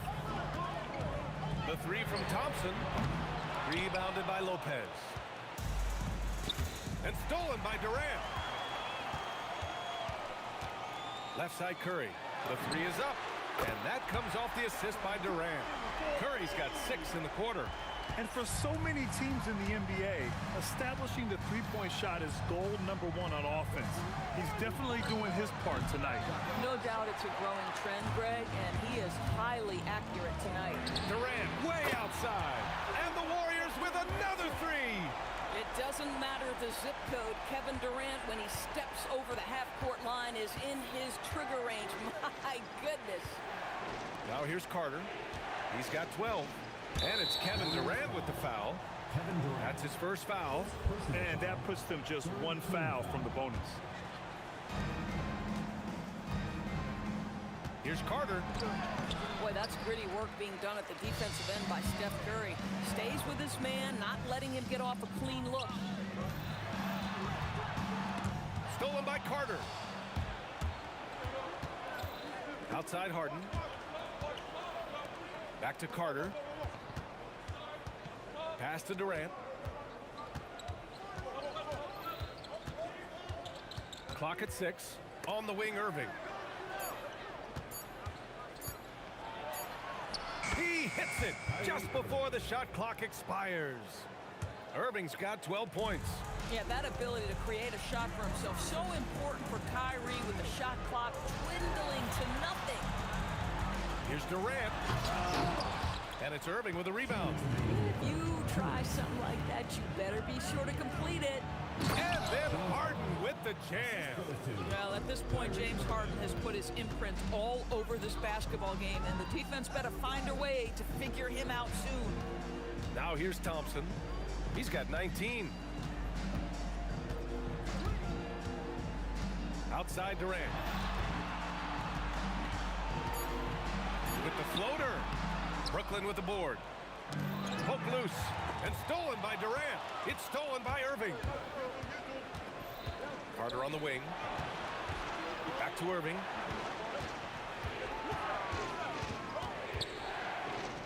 The three from Thompson. Rebounded by Lopez. And stolen by Durant. Left side Curry. The three is up. And that comes off the assist by Durant. Curry's got 6 in the quarter. And for so many teams in the NBA, establishing the three-point shot is goal number 1 on offense. He's definitely doing his part tonight. No doubt it's a growing trend, Greg, and he is highly accurate tonight. Durant way outside. And the Warriors with another three. It doesn't matter the zip code. Kevin Durant, when he steps over the half-court line, is in his trigger range. My goodness. Now here's Carter. He's got 12. And it's Kevin Durant with the foul. That's his first foul. And that puts them just 1 foul from the bonus. Here's Carter. Boy, that's gritty work being done at the defensive end by Steph Curry. Stays with his man, not letting him get off a clean look. Stolen by Carter. Outside Harden. Back to Carter. Pass to Durant. Clock at 6. On the wing, Irving. He hits it just before the shot clock expires. Irving's got 12 points. Yeah, that ability to create a shot for himself, so important for Kyrie with the shot clock dwindling to nothing. Here's Durant. And it's Irving with a rebound. If you try something like that, you better be sure to complete it. And then Harden with the jam. Well, at this point, James Harden has put his imprint all over this basketball game, and the defense better find a way to figure him out soon. Now here's Thompson. He's got 19. Outside Durant. With the floater. Brooklyn with the board. Poke loose. And stolen by Durant. It's stolen by Irving. Carter on the wing. Back to Irving.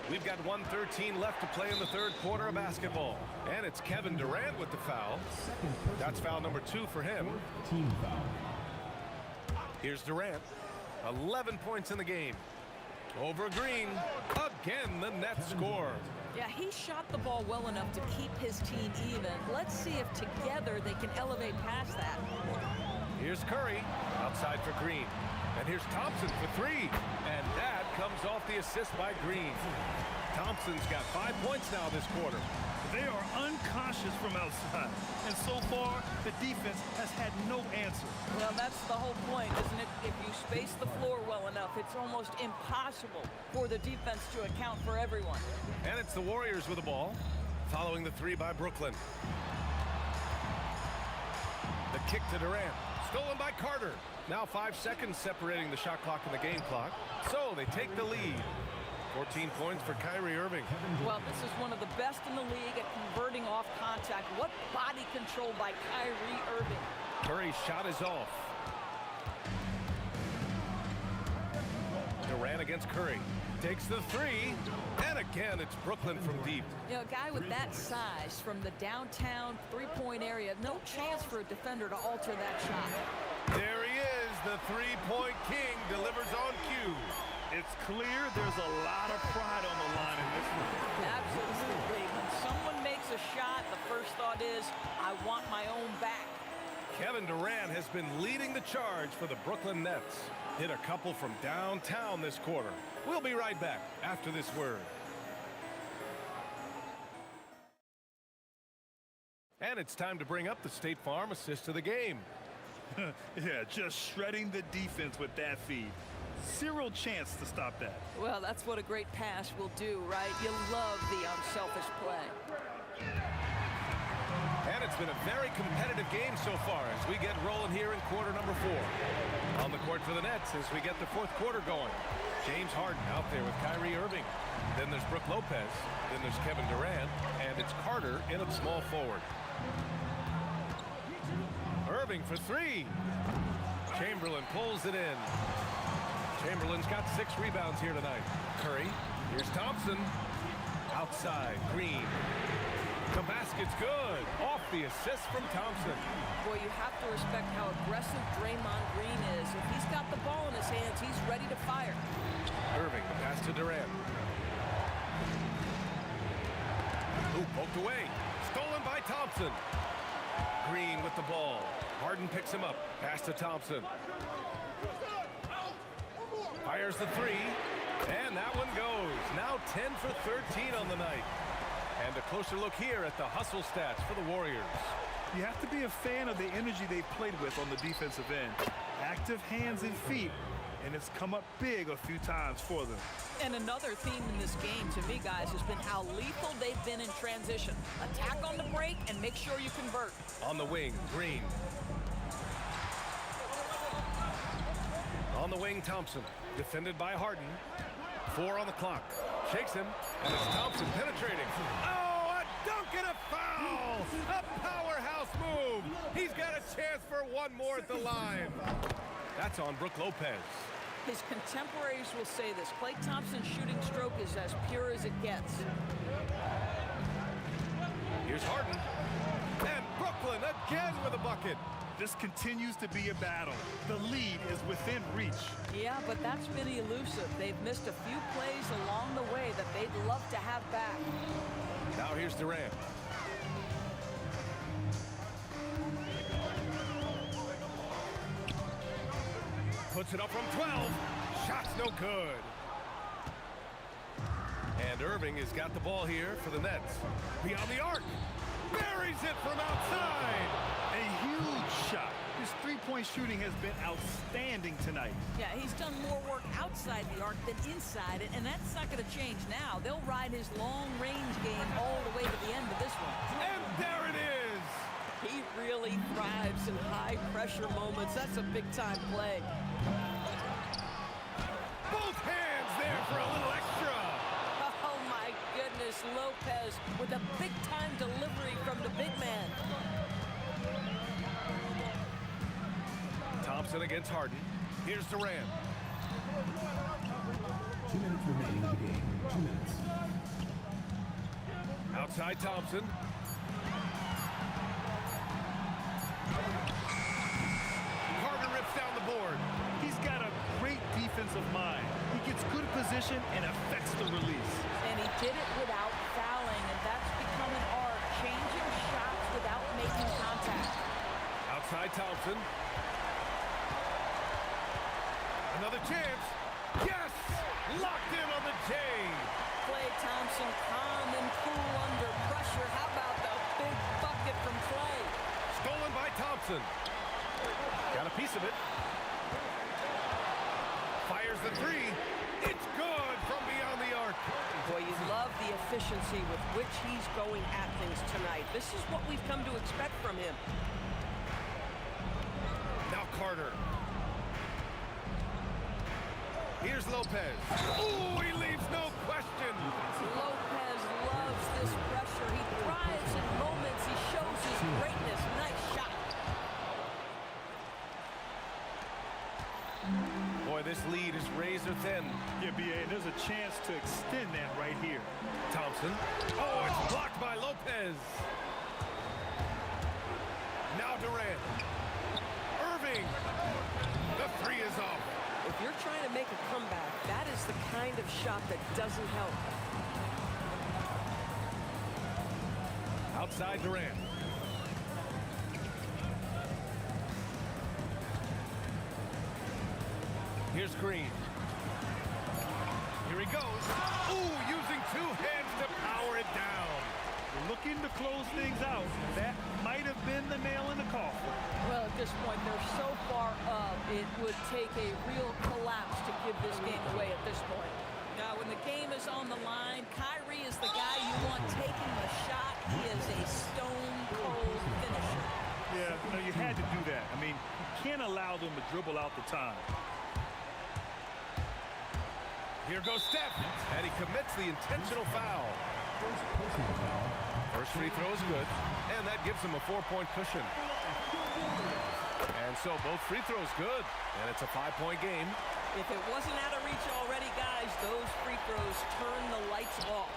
We've got 1:13 left to play in the third quarter of basketball. And it's Kevin Durant with the foul. That's foul number 2 for him. Team foul. Here's Durant. 11 points in the game. Over Green. Again, the net score. Yeah, he shot the ball well enough to keep his team even. Let's see if together they can elevate past that. Here's Curry. Outside for Green. And here's Thompson for 3. And that comes off the assist by Green. Thompson's got 5 points now this quarter. They are unconscious from outside. And so far, the defense has had no answer. Well, that's the whole point, isn't it? If you space the floor well enough, it's almost impossible for the defense to account for everyone. And it's the Warriors with the ball, following the 3 by Brooklyn. The kick to Durant. Stolen by Carter. Now 5 seconds separating the shot clock and the game clock. So they take the lead. 14 points for Kyrie Irving. Well, this is one of the best in the league at converting off contact. What body control by Kyrie Irving. Curry's shot is off. Durant against Curry. Takes the 3. And again, it's Brooklyn from deep. You know, a guy with that size from the downtown three-point area, no chance for a defender to alter that shot. There he is. The three-point king delivers on cue. It's clear there's a lot of pride on the line in this one. Absolutely. When someone makes a shot, the first thought is, I want my own back. Kevin Durant has been leading the charge for the Brooklyn Nets. Hit a couple from downtown this quarter. We'll be right back after this word. And it's time to bring up the State Farm assist of the game. Yeah, just shredding the defense with that feed. Zero chance to stop that. Well, that's what a great pass will do, right? You love the unselfish play. And it's been a very competitive game so far as we get rolling here in quarter number 4. On the court for the Nets as we get the fourth quarter going. James Harden out there with Kyrie Irving. Then there's Brook Lopez. Then there's Kevin Durant. And it's Carter in at small forward. Irving for 3. Chamberlain pulls it in. Chamberlain's got 6 rebounds here tonight. Curry. Here's Thompson. Outside. Green. The basket's good. Off the assist from Thompson. Boy, you have to respect how aggressive Draymond Green is. If he's got the ball in his hands, he's ready to fire. Irving, the pass to Durant. Ooh, poked away. Stolen by Thompson. Green with the ball. Harden picks him up. Pass to Thompson. Fires the 3. And that one goes. Now 10 for 13 on the night. And a closer look here at the hustle stats for the Warriors. You have to be a fan of the energy they've played with on the defensive end. Active hands and feet, and it's come up big a few times for them. And another theme in this game, to me, guys, has been how lethal they've been in transition. Attack on the break and make sure you convert. On the wing, Green. On the wing, Thompson. Defended by Harden. 4 on the clock. Shakes him, and it's Thompson penetrating. Oh, a dunk and a foul! A powerhouse move! He's got a chance for one more at the line. That's on Brook Lopez. His contemporaries will say this. Klay Thompson's shooting stroke is as pure as it gets. Here's Harden. And Brooklyn again with a bucket. This continues to be a battle. The lead is within reach. Yeah, but that's been elusive. They've missed a few plays along the way that they'd love to have back. Now here's Durant. Puts it up from 12. Shot's no good. And Irving has got the ball here for the Nets. Beyond the arc. Buries it from outside. A huge shot. His three-point shooting has been outstanding tonight. Yeah, he's done more work outside the arc than inside it, and that's not going to change now. They'll ride his long-range game all the way to the end of this one. And there it is. He really thrives in high-pressure moments. That's a big-time play. Both hands there for a little extra. Oh, my goodness. Lopez with a big-time delivery from the big man. Thompson against Harden. Here's Durant. 2 minutes remaining in the game. 2 minutes. Outside Thompson. Carter rips down the board. He's got a great defensive mind. He gets good position and affects the release. And he did it without fouling, and that's become an art, changing shots without making contact. Outside Thompson. Another chance. Yes! Locked in on the J. Klay Thompson calm and cool under pressure. How about the big bucket from Klay? Stolen by Thompson. Got a piece of it. Fires the 3. It's good from beyond the arc. Boy, you love the efficiency with which he's going at things tonight. This is what we've come to expect from him. Now Carter. Here's Lopez. Ooh, he leaves no question. Lopez loves this pressure. He thrives in moments. He shows his greatness. Nice shot. Boy, this lead is razor thin. Yeah, B.A., there's a chance to extend that right here. Thompson. Oh, it's blocked by Lopez. Now Durant. Irving. The 3 is off. If you're trying to make a comeback, that is the kind of shot that doesn't help. Outside Durant. Here's Green. Here he goes. Ooh, using 2 hands to power it down. Looking to close things out. That might have been the nail in the coffin. Well, at this point, they're so far up, it would take a real collapse to give this game away at this point. Now, when when the game is on the line, Kyrie is the guy you want taking the shot. He is a stone-cold finisher. Yeah, you had to do that. I mean, you can't allow them to dribble out the time. Here goes Steph, and he commits the intentional foul. First free throw is good, and that gives him a 4-point cushion. And so both free throws good, and it's a 5-point game. If it wasn't out of reach already, guys, those free throws turn the lights off.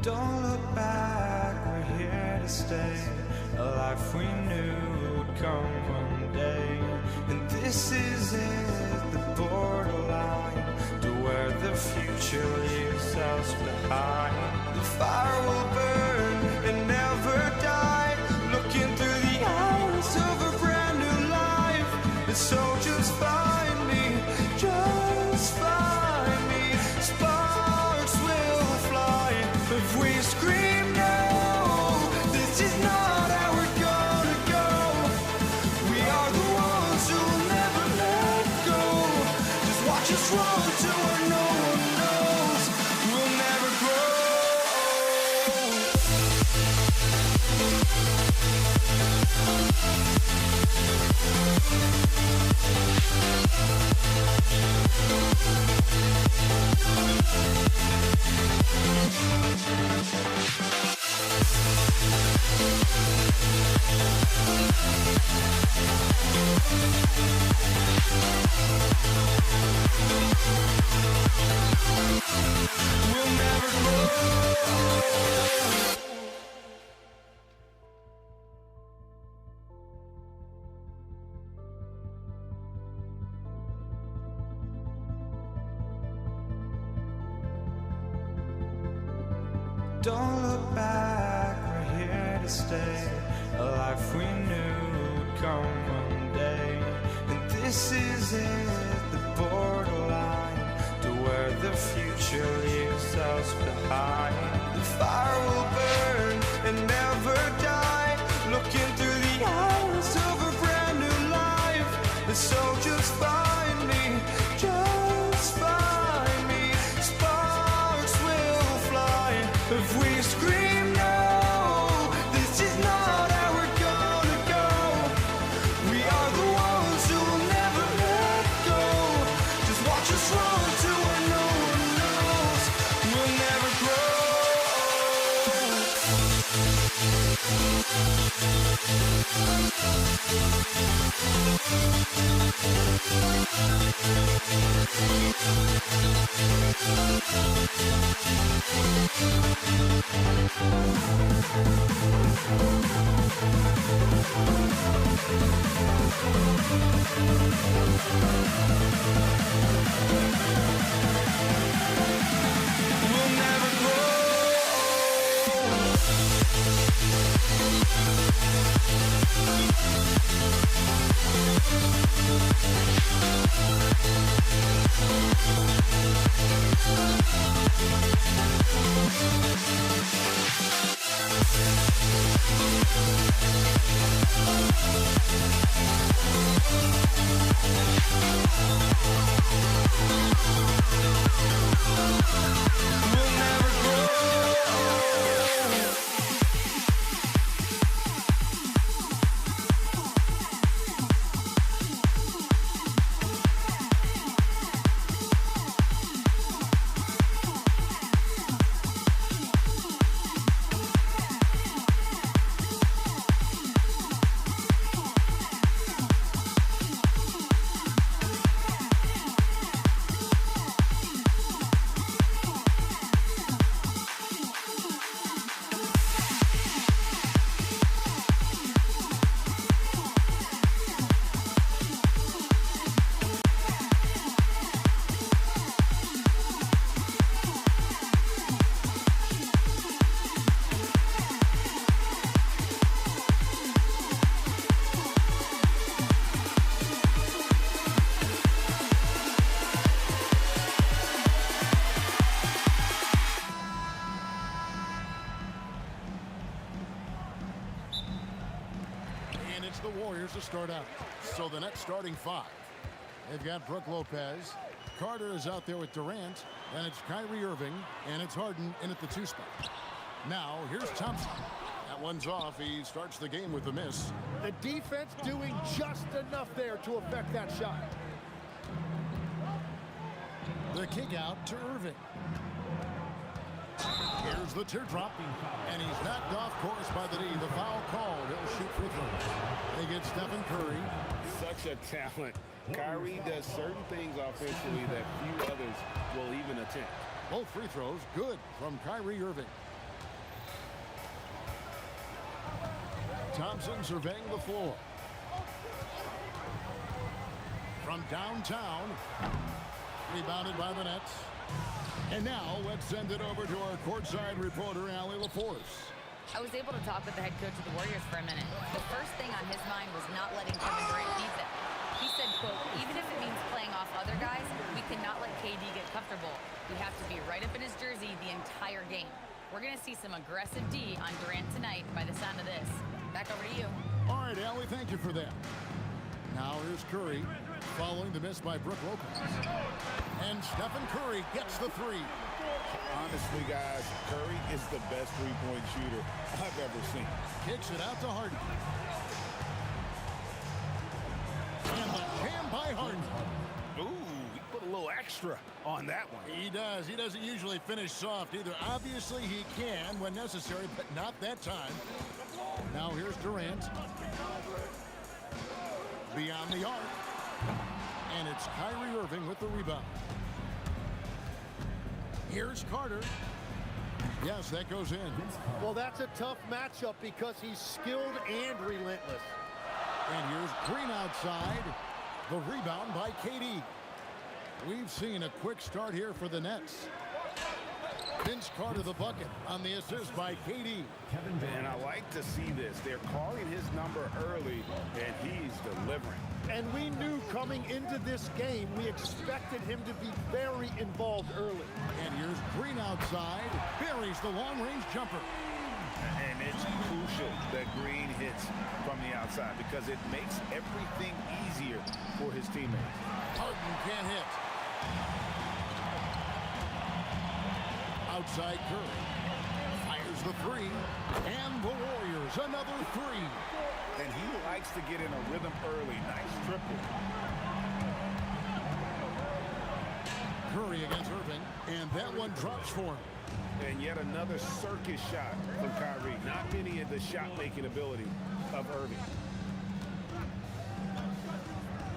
Don't look back, we're here to stay. A life we knew would come one day. And this is it, the borderline to where the future leaves us behind. The fire will burn and never die, looking through the eyes of a brand new life. And so just find me, just find me. Sparks will fly if we scream no. This is not how we're gonna go. We are the ones who will never let go. Just watch us run to where no one knows. We'll never grow. We'll never grow. Don't look back, we're here to stay. A life we knew would come one day. And this is it, the borderline to where the future leaves us behind. The fire will burn and never die, looking through the eyes of a brand new life. And so just find me, just find me. Sparks will fly if we scream no. This is not how we're gonna go. We are the ones who will never let go. Just watch us run to where no one knows. We'll never grow. We'll never grow. We'll never grow. And it's the Warriors to start out. So the next starting five. They've got Brook Lopez. Carter is out there with Durant. And it's Kyrie Irving. And it's Harden in at the 2 spot. Now, here's Thompson. That one's off. He starts the game with a miss. The defense doing just enough there to affect that shot. The kick out to Irving. Here's the teardrop. And he's knocked off course by the knee. The foul called. He'll shoot free throws. They get Stephen Curry. Such a talent. Kyrie does certain things offensively that few others will even attempt. Both free throws good from Kyrie Irving. Thompson surveying the floor. From downtown, rebounded by the Nets. And now let's send it over to our courtside reporter, Allie LaForce. I was able to talk with the head coach of the Warriors for a minute. The first thing on his mind was not letting Kevin Durant beat them. He said, quote, even if it means playing off other guys, we cannot let KD get comfortable. We have to be right up in his jersey the entire game. We're going to see some aggressive D on Durant tonight by the sound of this. Back over to you. All right, Allie, thank you for that. Now here's Curry, following the miss by Brook Lopez. And Stephen Curry gets the three. Honestly, guys, Curry is the best three-point shooter I've ever seen. Kicks it out to Harden. And the jam by Harden. Ooh, he put a little extra on that one. He does. He doesn't usually finish soft either. Obviously, he can when necessary, but not that time. Now here's Durant. Beyond the arc. And it's Kyrie Irving with the rebound. Here's Carter. Yes, that goes in. Well, that's a tough matchup because he's skilled and relentless. And here's Green outside. The rebound by KD. We've seen a quick start here for the Nets. Vince Carter the bucket on the assist by KD. And I like to see this. They're calling his number early, and he's delivering. And we knew coming into this game, we expected him to be very involved early. And here's Green outside. Buries the long-range jumper. And it's crucial that Green hits from the outside because it makes everything easier for his teammates. Harden can't hit. Outside Curry. Fires the three. And the Warriors another three. And he likes to get in a rhythm early. Nice triple. Curry against Irving. And that one drops for him. And yet another circus shot from Kyrie. Not many of the shot-making ability of Irving.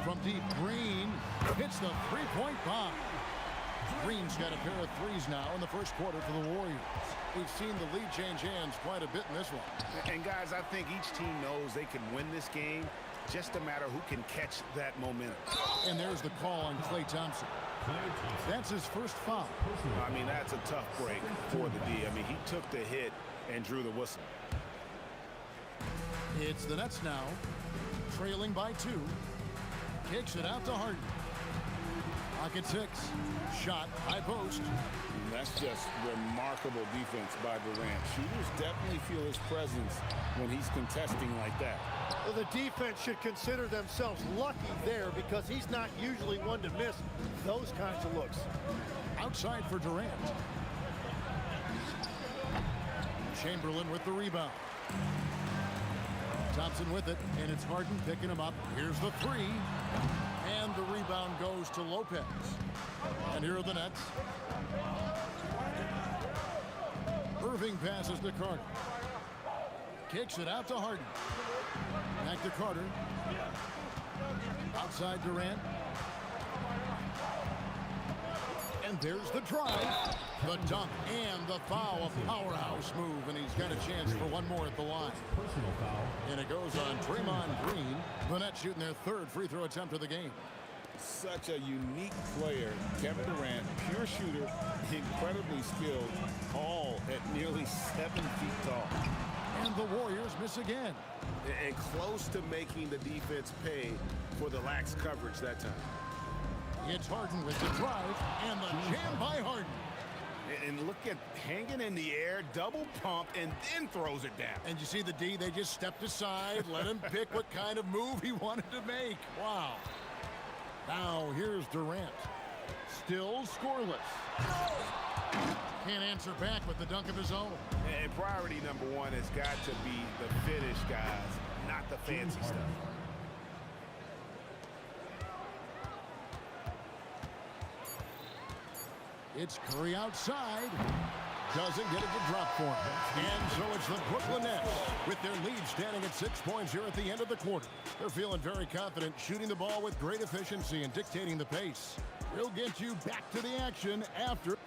From deep, Green hits the three-point bomb. Green's got a pair of threes now in the first quarter for the Warriors. We've seen the lead change hands quite a bit in this one. And guys, I think each team knows they can win this game. Just a matter who can catch that momentum. And there's the call on Klay Thompson. That's his first foul. I mean, that's a tough break for the D. I mean, he took the hit and drew the whistle. It's the Nets now, trailing by 2. Kicks it out to Harden. Pocket 6. Shot, high post. And that's just remarkable defense by Durant. Shooters definitely feel his presence when he's contesting like that. Well, the defense should consider themselves lucky there because he's not usually one to miss those kinds of looks. Outside for Durant. Chamberlain with the rebound. Thompson with it, and it's Harden picking him up. Here's the three. And the rebound goes to Lopez. And here are the Nets. Irving passes to Carter. Kicks it out to Harden. Back to Carter. Outside Durant. And there's the drive. The dunk and the foul. A powerhouse move, and he's got a chance for one more at the line. And it goes on Draymond Green. The Nets shooting their third free throw attempt of the game. Such a unique player. Kevin Durant, pure shooter, incredibly skilled, all at nearly 7 feet tall. And the Warriors miss again. And close to making the defense pay for the lax coverage that time. It's Harden with the drive and the jam by Harden. And look at hanging in the air, double pump, and then throws it down. And you see the D, they just stepped aside, let him pick what kind of move he wanted to make. Wow. Now here's Durant. Still scoreless. Can't answer back with the dunk of his own. And priority number one has got to be the finish, guys, not the fancy stuff. It's Curry outside. Doesn't get it to drop for him. And so it's the Brooklyn Nets with their lead standing at 6 points here at the end of the quarter. They're feeling very confident, shooting the ball with great efficiency and dictating the pace. We'll get you back to the action after.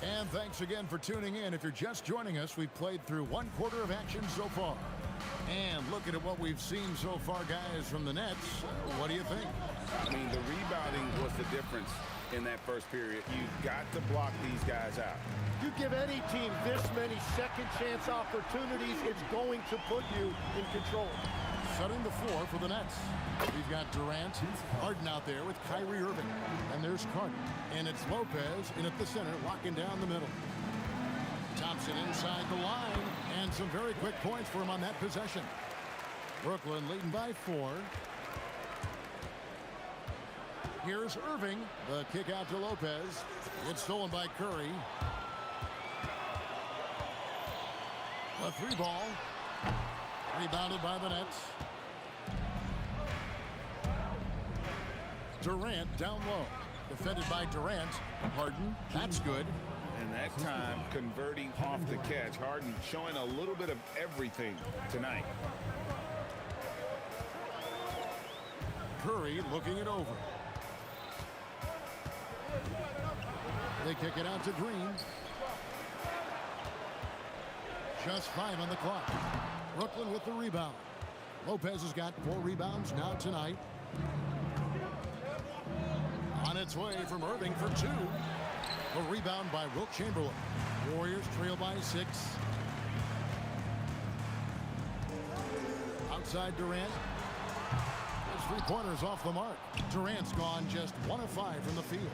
And thanks again for tuning in. If you're just joining us, we've played through one quarter of action so far. And looking at what we've seen so far, guys, from the Nets, what do you think? I mean, the rebounding was the difference in that first period. You've got to block these guys out. You give any team this many second chance opportunities, it's going to put you in control. Setting the floor for the Nets. We've got Durant, Harden out there with Kyrie Irving. And there's Carter. And it's Lopez in at the center, locking down the middle. Thompson inside the line. And some very quick points for him on that possession. Brooklyn leading by 4. Here's Irving. The kick out to Lopez. It's stolen by Curry. The 3 ball. Rebounded by the Nets. Durant down low. Defended by Durant. Harden. That's good. And that time, converting off the catch. Harden showing a little bit of everything tonight. Curry looking it over. They kick it out to Green. Just 5 on the clock. Brooklyn with the rebound. Lopez has got 4 rebounds now tonight. On its way from Irving for 2. A rebound by Wilt Chamberlain. Warriors trail by 6. Outside Durant. His 3-pointers off the mark. Durant's gone just 1 of 5 from the field.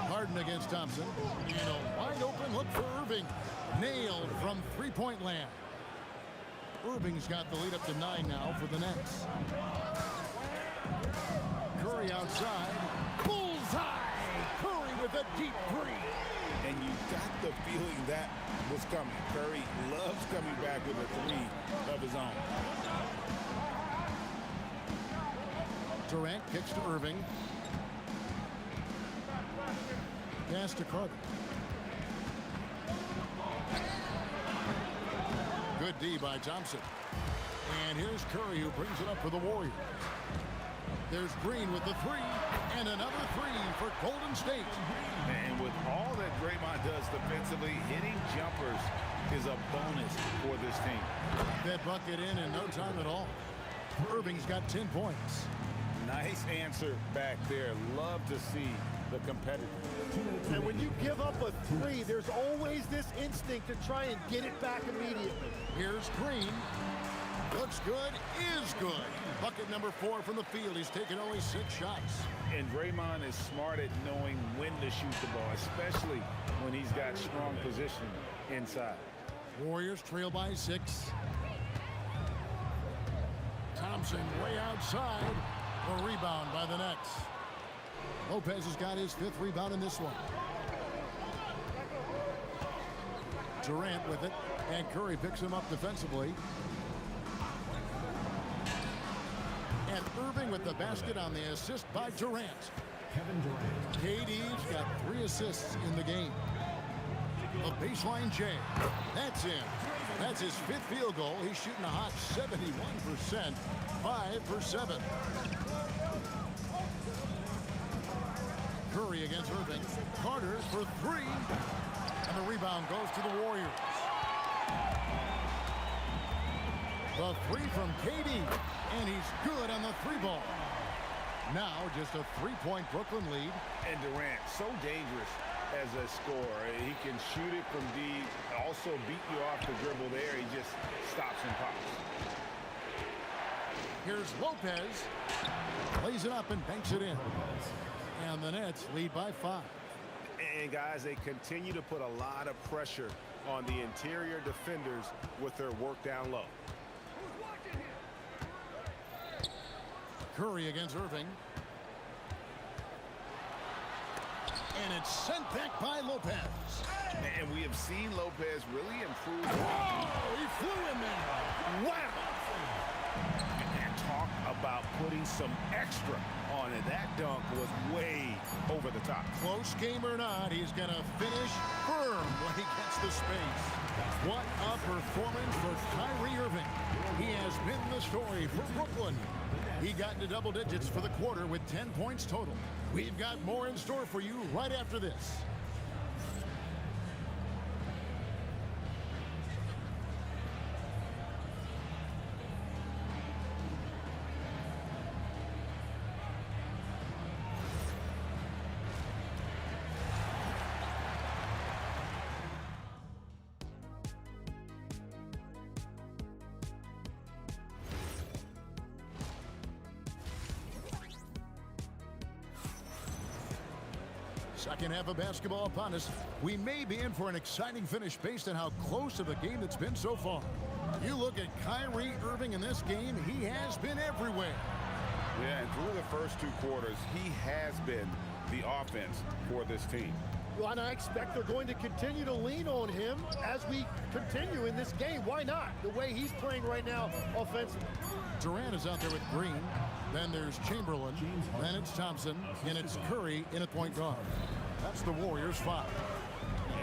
Harden against Thompson. And a wide open look for Irving. Nailed from 3-point land. Irving's got the lead up to 9 now for the Nets. Curry outside. Bullseye! Curry with a deep 3. And you got the feeling that was coming. Curry loves coming back with a 3 of his own. Durant kicks to Irving. Pass to Carter. Good D by Thompson. And here's Curry who brings it up for the Warriors. There's Green with the 3. And another 3 for Golden State. And with all that Draymond does defensively, hitting jumpers is a bonus for this team. That bucket in no time at all. Irving's got 10 points. Nice answer back there. Love to see the competitor. And when you give up a 3, there's always this instinct to try and get it back immediately. Here's Green. Looks good, is good. Bucket number 4 from the field. He's taken only 6 shots. And Draymond is smart at knowing when to shoot the ball, especially when he's got strong position inside. Warriors trail by 6. Thompson way outside. A rebound by the Nets. Lopez has got his 5th rebound in this one. Durant with it, and Curry picks him up defensively. And Irving with the basket on the assist by Durant. Kevin Durant. KD's got 3 assists in the game. A baseline J. That's in. That's his 5th field goal. He's shooting a hot 71%. 5 for 7. Curry against Irving. Carter for 3. And the rebound goes to the Warriors. The 3 from KD. And he's good on the 3 ball. Now just a 3-point Brooklyn lead. And Durant, so dangerous as a scorer. He can shoot it from deep, also beat you off the dribble there. He just stops and pops. Here's Lopez. Lays it up and banks it in. And the Nets lead by 5. And guys, they continue to put a lot of pressure on the interior defenders with their work down low. Curry against Irving. And it's sent back by Lopez. And we have seen Lopez really improve. Whoa, he flew in there. Wow. And talk about putting some extra on it. That dunk was way over the top. Close game or not, he's going to finish firm when he gets the space. What a performance for Kyrie Irving. He has been the story for Brooklyn. He got into double digits for the quarter with 10 points total. We've got more in store for you right after this. Second half of basketball upon us. We may be in for an exciting finish based on how close of a game it's been so far. You look at Kyrie Irving in this game, he has been everywhere. Yeah, and through the first 2 quarters, he has been the offense for this team. Well, and I expect they're going to continue to lean on him as we continue in this game. Why not? The way he's playing right now offensively. Durant is out there with Green. Then there's Chamberlain. Then it's Thompson. And it's Curry in at point guard. That's the Warriors' 5.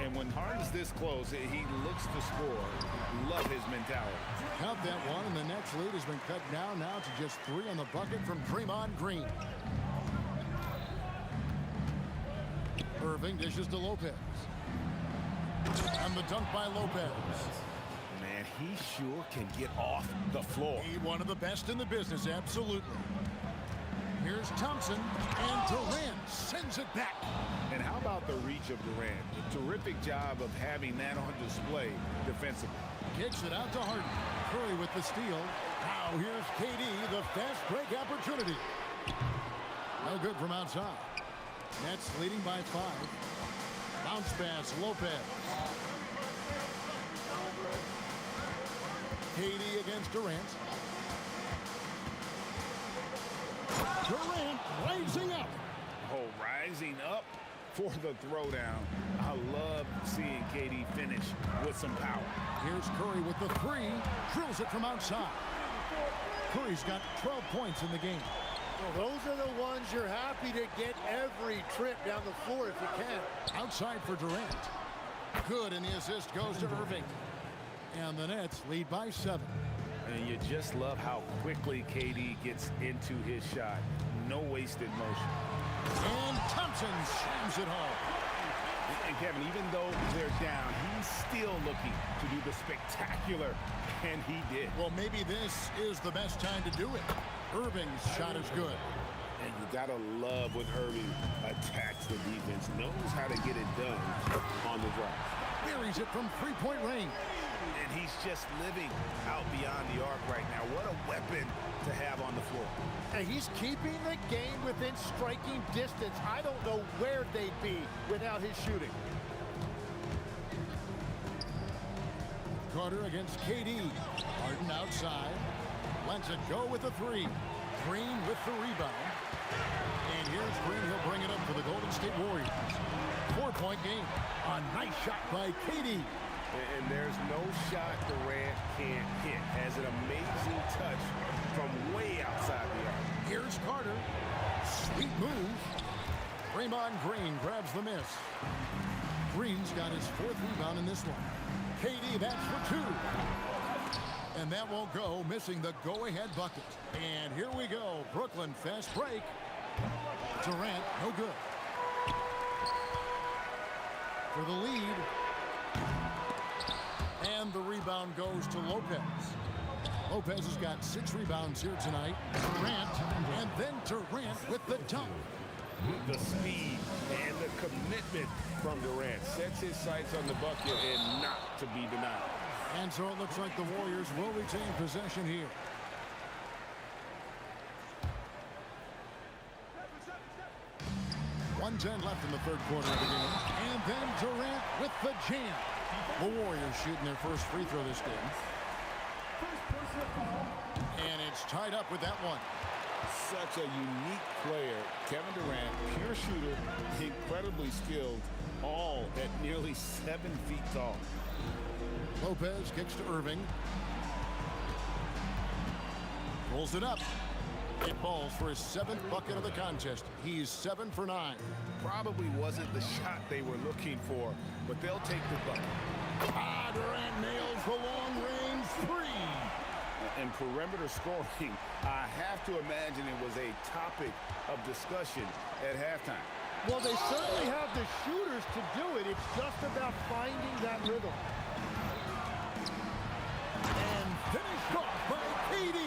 And when Harden's this close, he looks to score. Love his mentality. Count that one, and the Nets lead has been cut down now to just 3 on the bucket from Draymond Green. Irving dishes to Lopez. And the dunk by Lopez. Man, he sure can get off the floor. He one of the best in the business, absolutely. Here's Thompson, and Durant sends it back. And how about the reach of Durant? A terrific job of having that on display defensively. Kicks it out to Harden. Curry with the steal. Now here's KD, the fast break opportunity. No good from outside. Nets leading by 5. Bounce pass, Lopez. KD against Durant. Durant rising up. Oh, rising up for the throwdown. I love seeing KD finish with some power. Here's Curry with the 3. Drills it from outside. Curry's got 12 points in the game. Well, those are the ones you're happy to get every trip down the floor if you can. Outside for Durant. Good, and the assist goes to Irving. And the Nets lead by 7. And you just love how quickly KD gets into his shot. No wasted motion. And Thompson slams it home. And Kevin, even though they're down, he's still looking to do the spectacular, and he did. Well, maybe this is the best time to do it. Irving's shot is good. And you gotta love when Irving attacks the defense, knows how to get it done on the drive. Buries it from 3-point range. And he's just living out beyond the arc right now. What a weapon to have on the floor. And he's keeping the game within striking distance. I don't know where they'd be without his shooting. Carter against KD. Harden outside. Lets it go with the 3. Green with the rebound. And here's Green. He'll bring it up for the Golden State Warriors. 4-point game. A nice shot by KD. And there's no shot Durant can't hit. Has an amazing touch from way outside the arc. Here's Carter. Sweet move. Draymond Green grabs the miss. Green's got his 4th rebound in this one. KD, that's for 2. And that won't go, missing the go-ahead bucket. And here we go. Brooklyn fast break. Durant, no good. For the lead. And the rebound goes to Lopez. Lopez has got 6 rebounds here tonight. Durant, and then Durant with the dunk. The speed and the commitment from Durant sets his sights on the bucket and not to be denied. And so it looks like the Warriors will retain possession here. .110 left in the 3rd quarter of the game. And then Durant with the jam. The Warriors shooting their first free throw this game. And it's tied up with that one. Such a unique player. Kevin Durant, pure shooter, incredibly skilled, all at nearly 7 feet tall. Lopez kicks to Irving. Pulls it up. It falls for his 7th bucket of the contest. He's 7 for 9. Probably wasn't the shot they were looking for, but they'll take the bucket. Durant nails the long-range 3. And perimeter scoring, I have to imagine it was a topic of discussion at halftime. Well, they certainly have the shooters to do it. It's just about finding that rhythm. And finished off by KD.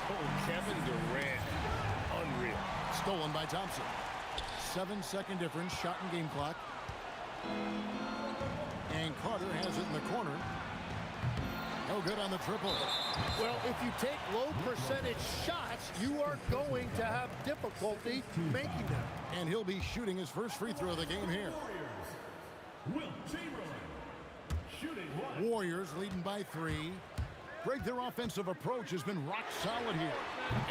Oh, Kevin Durant. Unreal. Stolen by Thompson. 7-second difference, shot and game clock. And Carter has it in the corner. No good on the triple. Well, if you take low percentage shots, you are going to have difficulty making them. And he'll be shooting his first free throw of the game here. Warriors leading by 3. Greg, their offensive approach has been rock solid here.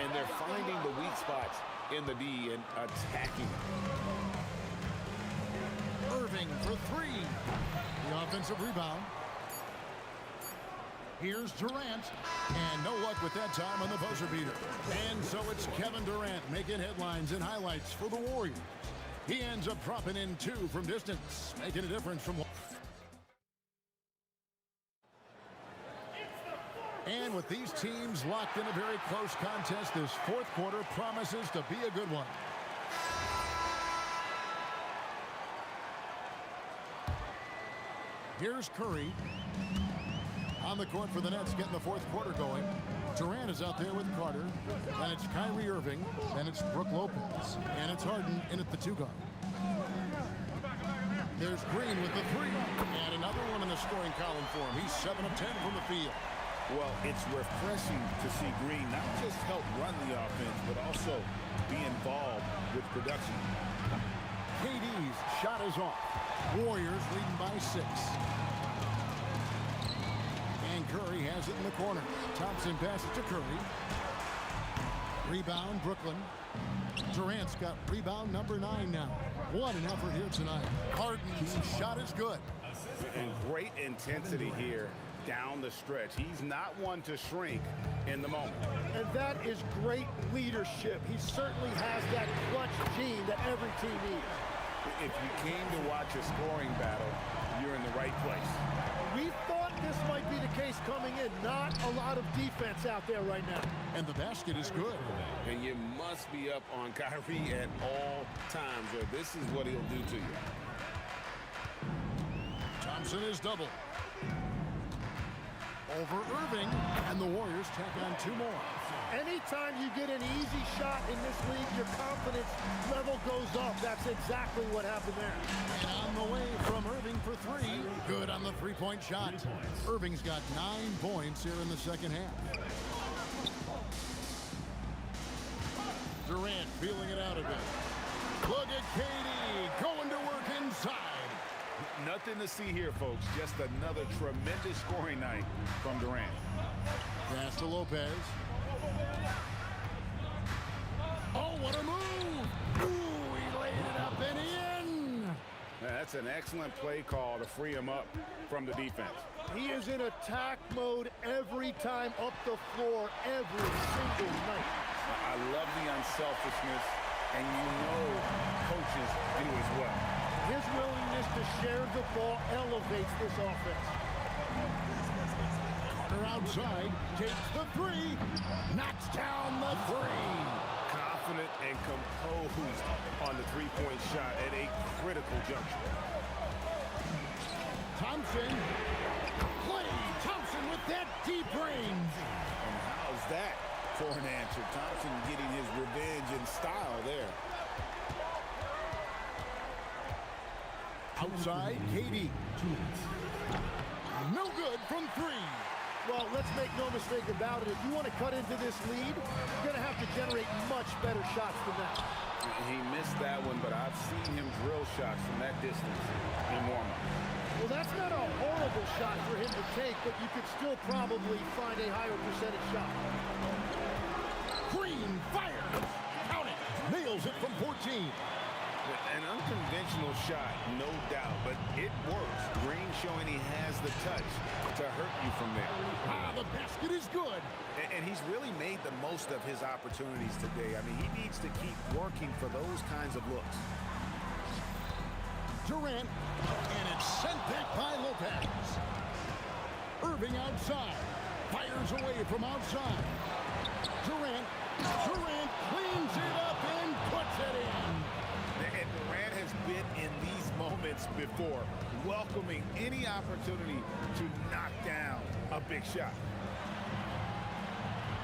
And they're finding the weak spots in the D and attacking. Irving for 3. The offensive rebound. Here's Durant, and no luck with that time on the buzzer beater. And so it's Kevin Durant making headlines and highlights for the Warriors. He ends up dropping in 2 from distance, making a difference from... And with these teams locked in a very close contest, this fourth quarter promises to be a good one. Here's Curry. On the court for the Nets, getting the fourth quarter going. Durant is out there with Carter. Then it's Kyrie Irving. Then it's Brook Lopez. And it's Harden in at the 2 guard. There's Green with the 3. And another one in the scoring column for him. He's 7 of 10 from the field. Well, it's refreshing to see Green not just help run the offense, but also be involved with production. KD's shot is off. Warriors leading by 6. And Curry has it in the corner. Thompson passes to Curry. Rebound, Brooklyn. Durant's got rebound number 9 now. What an effort here tonight. Harden's shot is good. And great intensity here down the stretch. He's not one to shrink in the moment. And that is great leadership. He certainly has that clutch gene that every team needs. If you came to watch a scoring battle, you're in the right place. We thought this might be the case coming in. Not a lot of defense out there right now. And the basket is good. And you must be up on Kyrie at all times, or this is what he'll do to you. Thompson is double. Over Irving, and the Warriors tack on 2 more. Anytime you get an easy shot in this league, your confidence level goes up. That's exactly what happened there. And on the way from Irving for 3. Good on the 3-point shot. Irving's got 9 points here in the second half. Durant feeling it out a bit. Look at KD going to work inside. Nothing to see here, folks. Just another tremendous scoring night from Durant. Pass to Lopez. Oh, what a move! Ooh, he laid it up and in! That's an excellent play call to free him up from the defense. He is in attack mode every time up the floor, every single night. I love the unselfishness, and you know coaches do as well. His willingness to share the ball elevates this offense. Carter outside, takes the 3, knocks down the 3. Confident and composed on the 3-point shot at a critical juncture. Thompson, Klay Thompson with that deep range. And how's that for an answer? Thompson getting his revenge in style there. Outside, KD. No good from 3. Well, let's make no mistake about it. If you want to cut into this lead, you're going to have to generate much better shots than that. He missed that one, but I've seen him drill shots from that distance in warm-up. Well, that's not a horrible shot for him to take, but you could still probably find a higher percentage shot. Green fires. Count it. Nails it from 14. An unconventional shot, no doubt, but it works. Green showing he has the touch to hurt you from there. The basket is good. And he's really made the most of his opportunities today. I mean, he needs to keep working for those kinds of looks. Durant, and it's sent back by Lopez. Irving outside. Fires away from outside. Durant cleans it up and puts it in. And Durant has been in these moments before, welcoming any opportunity to knock down a big shot.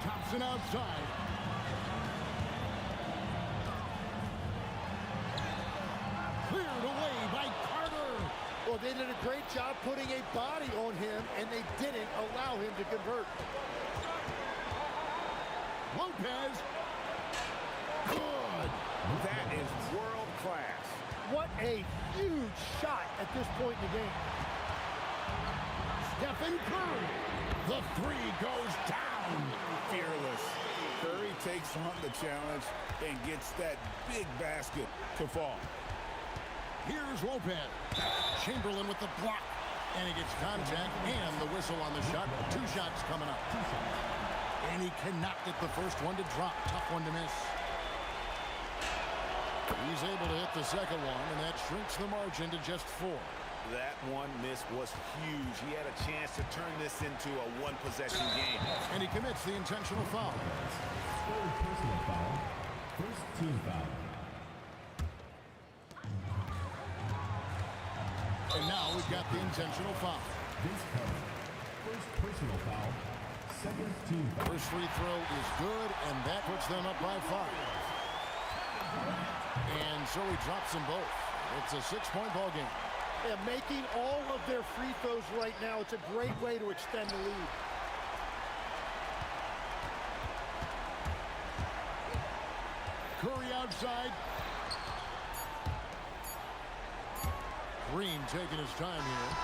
Thompson outside. Cleared away by Carter. Well, they did a great job putting a body on him, and they didn't allow him to convert. Lopez. Good. That is world class. What a huge shot at this point in the game. Stephen Curry. The three goes down. Fearless. Curry takes on the challenge and gets that big basket to fall. Here's Lopez. Chamberlain with the block. And he gets contact and the whistle on the shot. 2 shots coming up. And he cannot get the first one to drop. Tough one to miss. He's able to hit the second one, and that shrinks the margin to just 4. That one miss was huge. He had a chance to turn this into a one-possession game. And he commits the intentional foul. Third personal foul. First team foul. And now we've got the intentional foul. This cover. First personal foul. Second team foul. First free throw is good, and that puts them up by 5. And so he drops them both. It's a 6-point ball game. Yeah, making all of their free throws right now, it's a great way to extend the lead. Curry outside. Green taking his time here.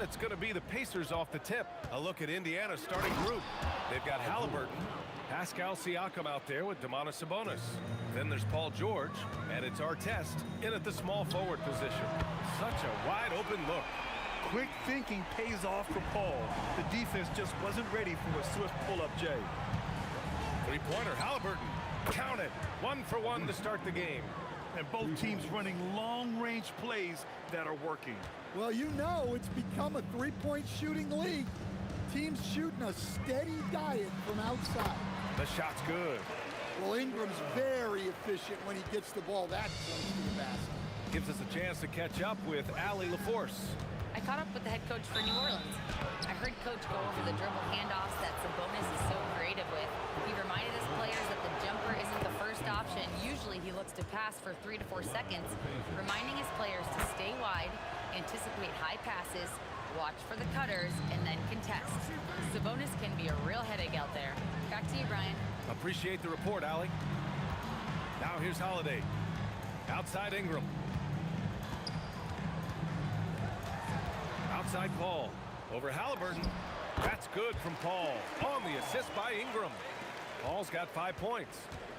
it's going to be the Pacers off the tip. A look at Indiana's starting group. They've got Halliburton, Pascal Siakam out there with Domantas Sabonis. Then there's Paul George, and it's Artest in at the small forward position. Such a wide open look. Quick thinking pays off for Paul. The defense just wasn't ready for a swift pull-up J. Three-pointer, Halliburton. Count it. 1 for 1 to start the game. And both teams running long-range plays that are working. Well, you know it's become a three-point shooting league. Teams shooting a steady diet from outside. The shot's good. Well, Ingram's very efficient when he gets the ball that close to the basket. Gives us a chance to catch up with Allie LaForce. I caught up with the head coach for New Orleans. I heard Coach go over the dribble handoffs that Sabonis is so creative with. He reminded his players that the jumper isn't the first option. Usually he looks to pass for 3 to 4 seconds, reminding his players to stay wide, anticipate high passes, watch for the cutters, and then contest. Sabonis can be a real headache out there. Back to you, Brian. Appreciate the report, Allie. Now here's Holiday. Outside Ingram. Outside Paul. Over Halliburton. That's good from Paul. On the assist by Ingram. Paul's got 5 points.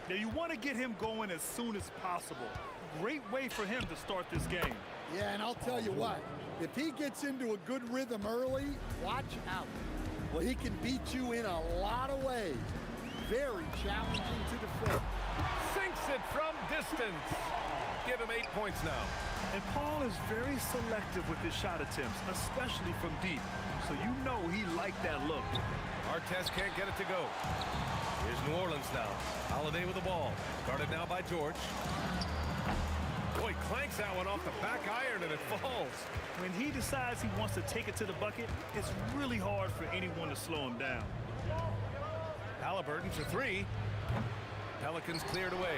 Now you want to get him going as soon as possible. Great way for him to start this game. Yeah, and I'll tell you what. If he gets into a good rhythm early, watch out. Well, he can beat you in a lot of ways. Very challenging to defend. Sinks it from distance. Give him 8 points now. And Paul is very selective with his shot attempts, especially from deep. So you know he liked that look. Artest can't get it to go. Here's New Orleans now. Holiday with the ball. Guarded now by George. Boy, clanks that one off the back iron and it falls. When he decides he wants to take it to the bucket, it's really hard for anyone to slow him down. Halliburton for 3. Pelicans cleared away.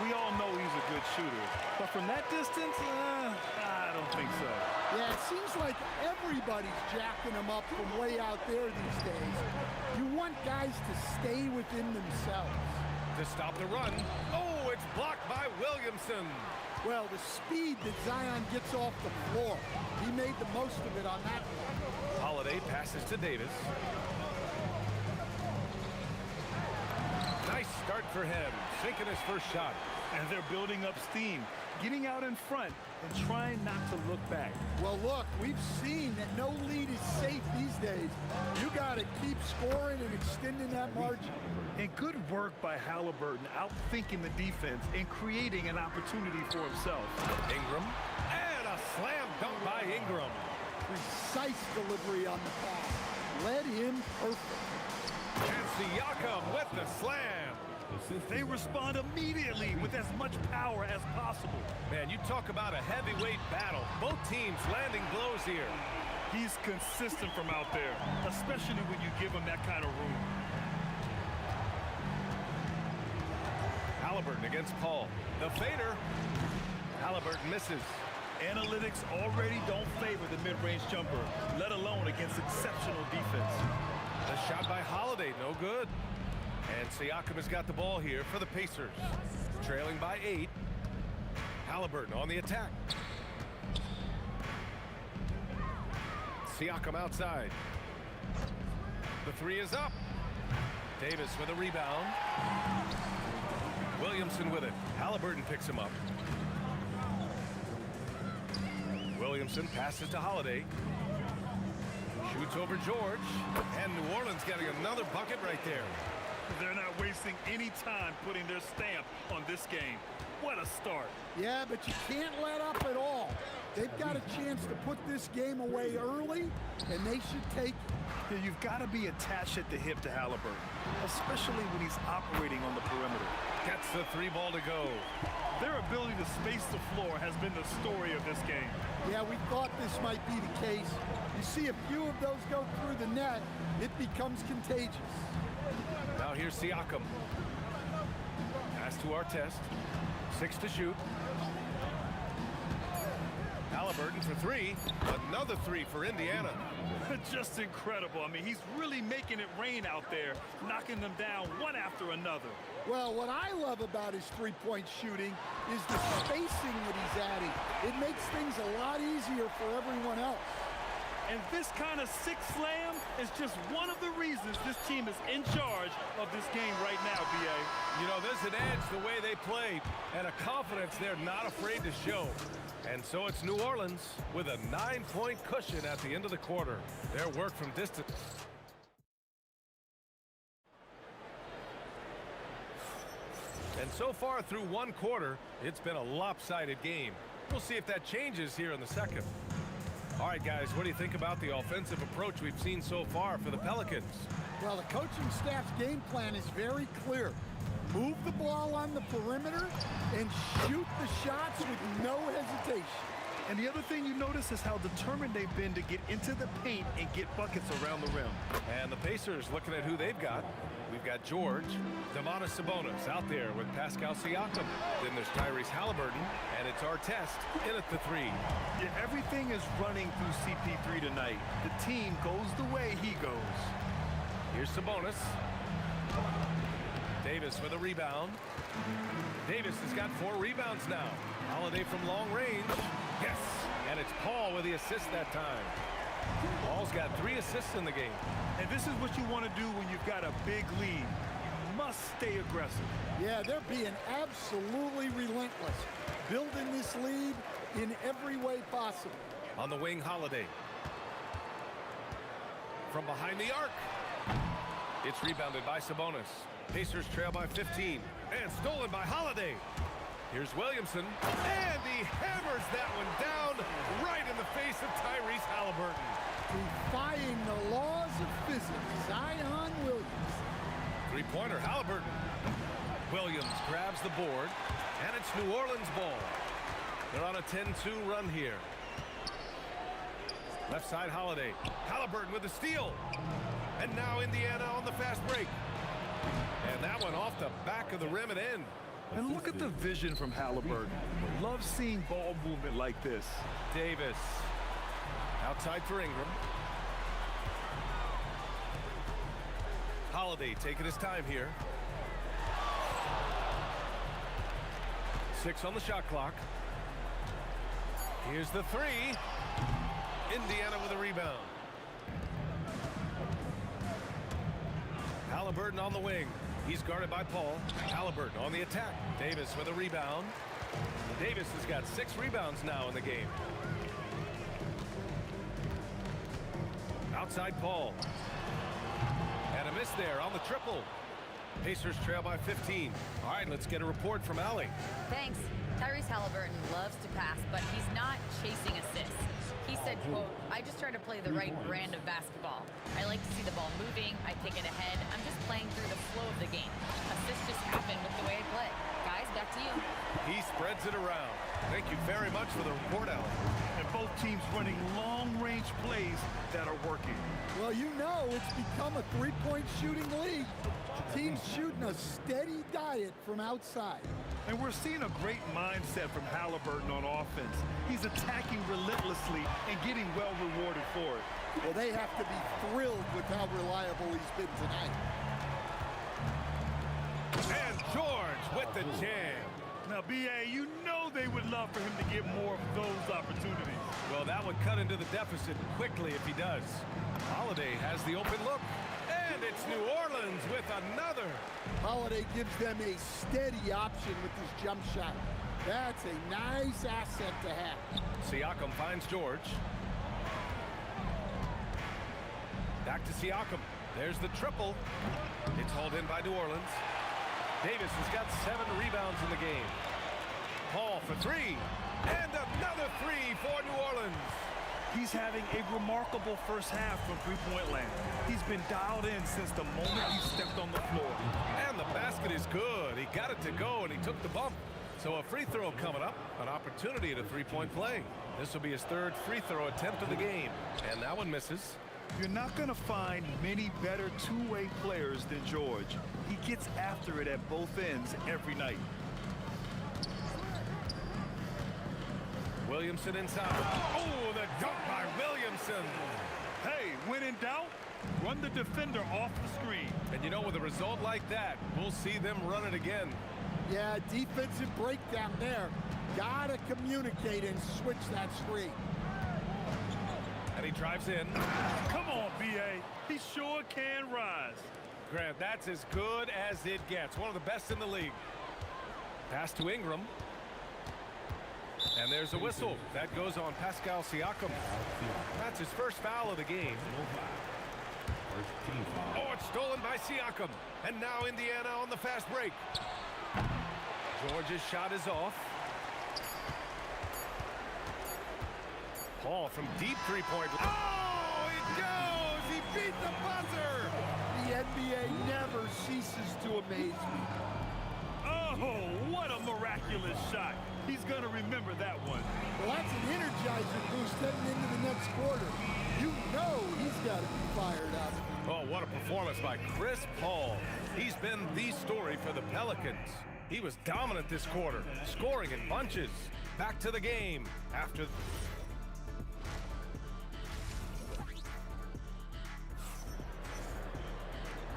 We all know he's a good shooter, but from that distance, I don't think so. Yeah, it seems like everybody's jacking him up from way out there these days. You want guys to stay within themselves. To stop the run. Oh, it's blocked by Williamson. Well, the speed that Zion gets off the floor, he made the most of it on that one. Holiday passes to Davis. Nice start for him, sinking his first shot. And they're building up steam, getting out in front and trying not to look back. Well, look, we've seen that no lead is safe these days. You got to keep scoring and extending that margin. And good work by Halliburton, outthinking the defense and creating an opportunity for himself. Ingram, and a slam dunk by Ingram. Precise delivery on the pass. Led him perfect. And Siakam with the slam. They respond immediately with as much power as possible. Man, you talk about a heavyweight battle. Both teams landing blows here. He's consistent from out there, especially when you give him that kind of room. Halliburton against Paul. The fader. Halliburton misses. Analytics already don't favor the mid-range jumper, let alone against exceptional defense. The shot by Holiday, no good. And Siakam has got the ball here for the Pacers. Trailing by 8. Halliburton on the attack. Siakam outside. The 3 is up. Davis with a rebound. Williamson with it. Halliburton picks him up. Williamson passes to Holiday. Shoots over George. And New Orleans getting another bucket right there. They're not wasting any time putting their stamp on this game. What a start. Yeah, but you can't let up at all. They've got a chance to put this game away early, and they should take it. Yeah, you've got to be attached at the hip to Halliburton, especially when he's operating on the perimeter. Gets the 3 ball to go. Their ability to space the floor has been the story of this game. Yeah, we thought this might be the case. You see a few of those go through the net, it becomes contagious. Now here's Siakam. Pass to Artest. 6 to shoot. Halliburton for 3. Another 3 for Indiana. Just incredible. I mean, he's really making it rain out there, knocking them down one after another. Well, what I love about his three-point shooting is the spacing that he's adding. It makes things a lot easier for everyone else. And this kind of six slam is just one of the reasons this team is in charge of this game right now, B.A. You know, there's an edge the way they play and a confidence they're not afraid to show. And so it's New Orleans with a 9-point cushion at the end of the quarter. Their work from distance. And so far through one quarter, it's been a lopsided game. We'll see if that changes here in the second. All right, guys, what do you think about the offensive approach we've seen so far for the Pelicans? Well, the coaching staff's game plan is very clear. Move the ball on the perimeter and shoot the shots with no hesitation. And the other thing you notice is how determined they've been to get into the paint and get buckets around the rim. And the Pacers looking at who they've got. We've got George, Domantas Sabonis out there with Pascal Siakam. Then there's Tyrese Halliburton, and it's Artest in at the three. Yeah, everything is running through CP3 tonight. The team goes the way he goes. Here's Sabonis. Davis with a rebound. Davis has got 4 rebounds now. Holiday from long range. Yes, and it's Paul with the assist that time. Paul's got 3 assists in the game. And this is what you want to do when you've got a big lead. You must stay aggressive. Yeah, they're being absolutely relentless, building this lead in every way possible. On the wing, Holiday. From behind the arc. It's rebounded by Sabonis. Pacers trail by 15. And stolen by Holiday. Here's Williamson. And he hammers that one down right in the face of Tyrese Halliburton. Defying the laws of physics, Zion Williams. Three-pointer, Halliburton. Williams grabs the board. And it's New Orleans ball. They're on a 10-2 run here. Left side, Holiday. Halliburton with the steal. And now Indiana on the fast break. And that one off the back of the rim and in. And look at the vision from Halliburton. Love seeing ball movement like this. Davis. Outside for Ingram. Holiday taking his time here. 6 on the shot clock. Here's the 3. Indiana with a rebound. Halliburton on the wing. He's guarded by Paul. Halliburton on the attack. Davis with a rebound. Davis has got 6 rebounds now in the game. Outside Paul. And a miss there on the triple. Pacers trail by 15. All right, let's get a report from Allie. Thanks. Tyrese Halliburton loves to pass, but he's not chasing assists. He said, quote, I just try to play the right brand of basketball. I like to see the ball moving. I take it ahead. I'm just playing through the flow of the game. Assists just happen with the way I play. Guys, back to you. He spreads it around. Thank you very much for the report, Allie. And both teams running long-range plays that are working. Well, you know it's become a three-point shooting league. Teams shooting a steady diet from outside. And we're seeing a great mindset from Halliburton on offense. He's attacking relentlessly and getting well rewarded for it. Well, they have to be thrilled with how reliable he's been tonight. And George with the jam. Now, B.A., you know they would love for him to get more of those opportunities. Well, that would cut into the deficit quickly if he does. Holiday has the open look. And it's New Orleans with another. Holiday gives them a steady option with his jump shot. That's a nice asset to have. Siakam finds George. Back to Siakam. There's the triple. It's hauled in by New Orleans. Davis has got 7 rebounds in the game. Paul for 3. And another 3 for New Orleans. He's having a remarkable first half from three-point land. He's been dialed in since the moment he stepped on the floor. And the basket is good. He got it to go, and he took the bump. So a free throw coming up, an opportunity at a three-point play. This will be his 3rd free throw attempt of the game. And that one misses. You're not going to find many better two-way players than George. He gets after it at both ends every night. Williamson inside. Oh, the dunk by Williamson. Hey, when in doubt, run the defender off the screen. And you know, with a result like that, we'll see them run it again. Yeah, defensive breakdown there. Gotta communicate and switch that screen. And he drives in. Come on, B.A. He sure can rise. Grant, that's as good as it gets. One of the best in the league. Pass to Ingram. And there's a whistle. That goes on Pascal Siakam. That's his first foul of the game. Oh, it's stolen by Siakam. And now Indiana on the fast break. George's shot is off. Paul from deep three-point. Oh, it goes! He beat the buzzer! The NBA never ceases to amaze me. Oh, what a miraculous shot. He's going to remember that one. Well, that's an energizer boost heading into the next quarter. You know he's got to be fired up. Oh, what a performance by Chris Paul. He's been the story for the Pelicans. He was dominant this quarter, scoring in bunches. Back to the game after...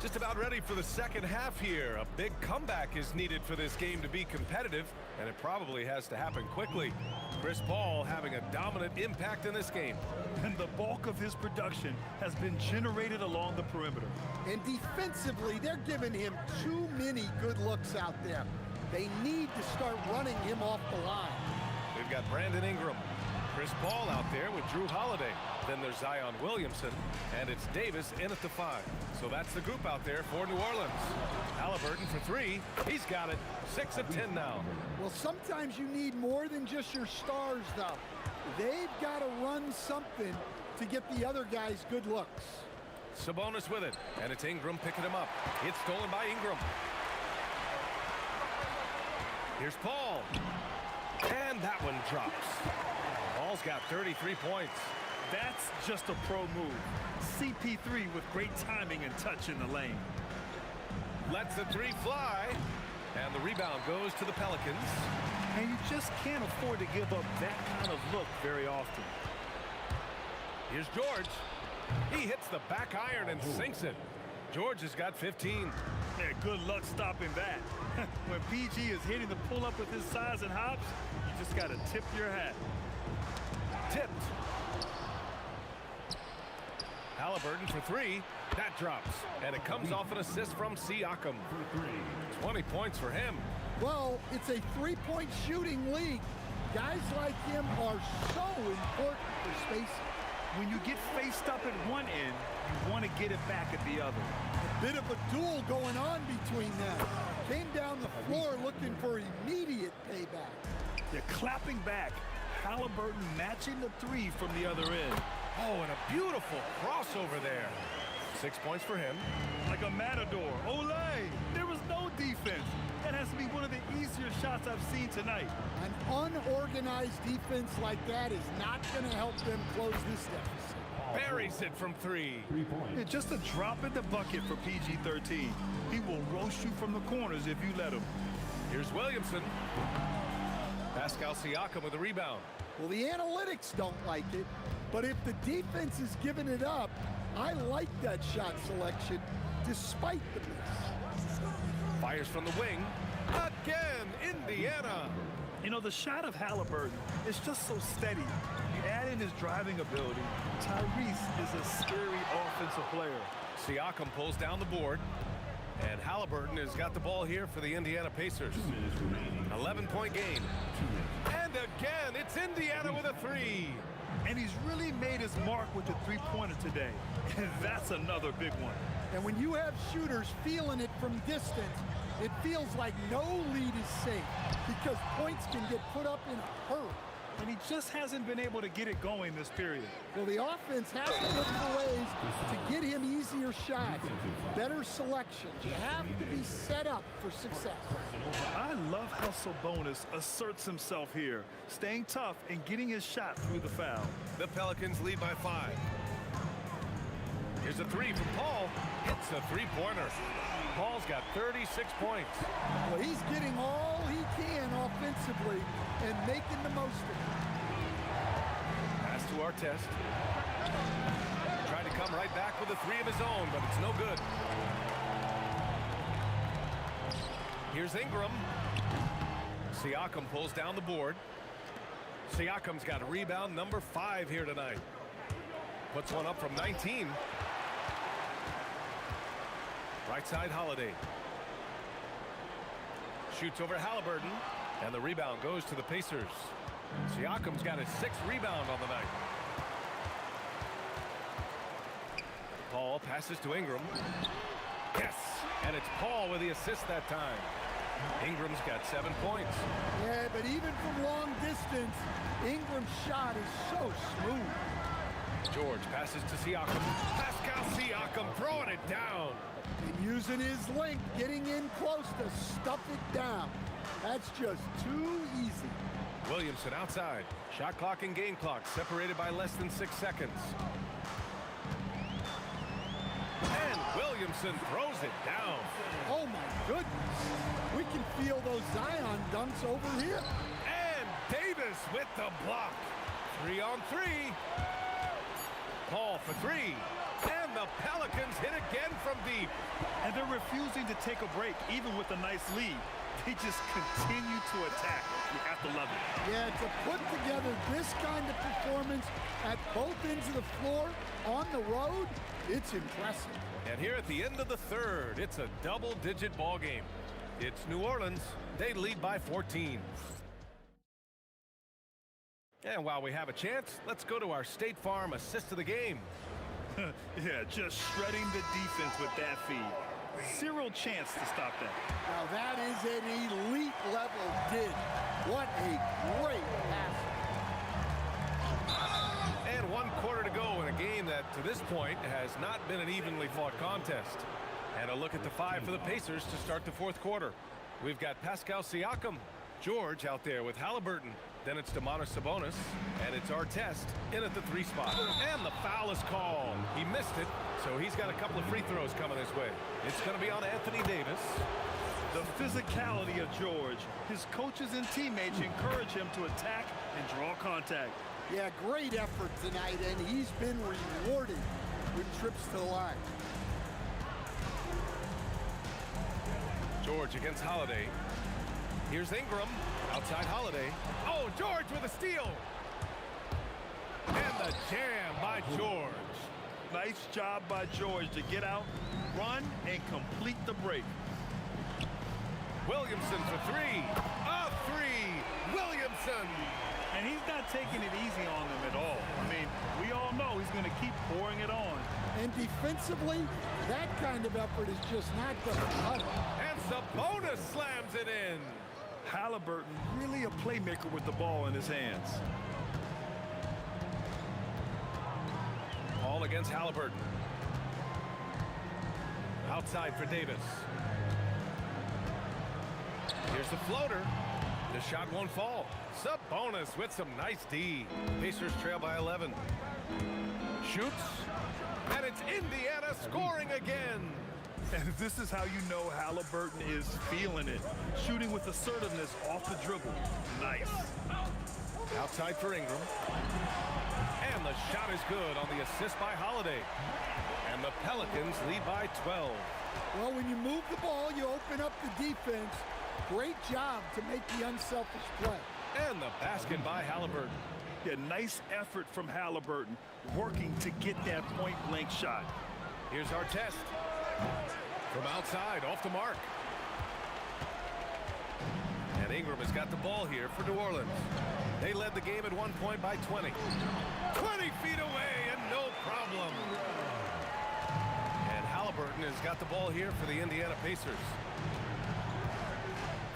Just about ready for the second half here. A big comeback is needed for this game to be competitive, and it probably has to happen quickly. Chris Paul having a dominant impact in this game. And the bulk of his production has been generated along the perimeter. And defensively, they're giving him too many good looks out there. They need to start running him off the line. We've got Brandon Ingram, Chris Paul out there with Drew Holiday. Then there's Zion Williamson, and it's Davis in at the 5. So that's the group out there for New Orleans. Halliburton for 3. He's got it. 6 of 10 now. Well, sometimes you need more than just your stars, though. They've got to run something to get the other guys good looks. Sabonis with it, and it's Ingram picking him up. It's stolen by Ingram. Here's Paul. And that one drops. Paul's got 33 points. That's just a pro move. CP3 with great timing and touch in the lane. Lets the 3 fly. And the rebound goes to the Pelicans. And you just can't afford to give up that kind of look very often. Here's George. He hits the back iron and sinks it. George has got 15. Yeah, good luck stopping that. When PG is hitting the pull-up with his size and hops, you just got to tip your hat. Tipped. Halliburton for 3. That drops. And it comes off an assist from Siakam. 20 points for him. Well, it's a three-point shooting league. Guys like him are so important for spacing. When you get faced up at one end, you want to get it back at the other. A bit of a duel going on between them. Came down the floor looking for immediate payback. They're clapping back. Halliburton matching the 3 from the other end. Oh, and a beautiful crossover there. 6 points for him. Like a matador. Olay! There was no defense. That has to be one of the easier shots I've seen tonight. An unorganized defense like that is not going to help them close this deficit. Buries it from 3. Yeah, just a drop in the bucket for PG-13. He will roast you from the corners if you let him. Here's Williamson. Pascal Siakam with the rebound. Well, the analytics don't like it, but if the defense is giving it up, I like that shot selection despite the miss. Fires from the wing. Again, Indiana. You know, the shot of Halliburton is just so steady. You add in his driving ability. Tyrese is a scary offensive player. Siakam pulls down the board. And Halliburton has got the ball here for the Indiana Pacers. 11-point game. And again, it's Indiana with a 3. And he's really made his mark with the three-pointer today. And that's another big one. And when you have shooters feeling it from distance, it feels like no lead is safe because points can get put up in a hurry. And he just hasn't been able to get it going this period. Well, the offense has to look for ways to get him easier shots, better selection. You have to be set up for success. I love how Sabonis asserts himself here, staying tough and getting his shot through the foul. The Pelicans lead by 5. Here's a 3 from Paul. Hits a 3-pointer. Paul's got 36 points. Well, he's getting all he can offensively and making the most of it. Pass to Artest. Tried to come right back with a 3 of his own, but it's no good. Here's Ingram. Siakam pulls down the board. Siakam's got a rebound number 5 here tonight. Puts one up from 19. Right side, Holiday. Shoots over Halliburton. And the rebound goes to the Pacers. Siakam's got his 6th rebound on the night. Paul passes to Ingram. Yes! And it's Paul with the assist that time. Ingram's got 7 points. Yeah, but even from long distance, Ingram's shot is so smooth. George passes to Siakam. Pascal Siakam throwing it down. And using his length, getting in close to stuff it down. That's just too easy. Williamson outside. Shot clock and game clock separated by less than 6 seconds. And Williamson throws it down. Oh my goodness. We can feel those Zion dunks over here. And Davis with the block. 3 on 3. Paul for 3. And the Pelicans hit again from deep. And they're refusing to take a break, even with a nice lead. They just continue to attack. You have to love it. Yeah, to put together this kind of performance at both ends of the floor on the road, it's impressive. And here at the end of the third, it's a double-digit ball game. It's New Orleans. They lead by 14. And while we have a chance, let's go to our State Farm assist of the game. Yeah, just shredding the defense with that feed. Zero chance to stop that. Now that is an elite level dig. What a great pass. And 1 quarter to go in a game that, to this point, has not been an evenly fought contest. And a look at the 5 for the Pacers to start the 4th quarter. We've got Pascal Siakam, George out there with Halliburton. Then it's Domantas Sabonis, and it's Artest in at the 3 spot. And the foul is called. He missed it, so he's got a couple of free throws coming his way. It's going to be on Anthony Davis. The physicality of George. His coaches and teammates encourage him to attack and draw contact. Yeah, great effort tonight, and he's been rewarded with trips to the line. George against Holiday. Here's Ingram. Outside Holiday. Oh, George with a steal. And the jam by George. Nice job by George to get out, run, and complete the break. Williamson for 3. A 3. Williamson. And he's not taking it easy on them at all. I mean, we all know he's going to keep pouring it on. And defensively, that kind of effort is just not going to cut it. And Sabonis slams it in. Halliburton really a playmaker with the ball in his hands. Paul against Halliburton. Outside for Davis. Here's the floater. The shot won't fall. Sabonis with some nice D. Pacers trail by 11. Shoots. And it's Indiana scoring again. And this is how you know Halliburton is feeling it. Shooting with assertiveness off the dribble. Nice. Outside for Ingram. And the shot is good on the assist by Holiday. And the Pelicans lead by 12. Well, when you move the ball, you open up the defense. Great job to make the unselfish play. And the basket by Halliburton. Yeah, nice effort from Halliburton, working to get that point-blank shot. Here's Artest. From outside, off the mark. And Ingram has got the ball here for New Orleans. They led the game at 1 point by 20. 20 feet away and no problem. And Halliburton has got the ball here for the Indiana Pacers.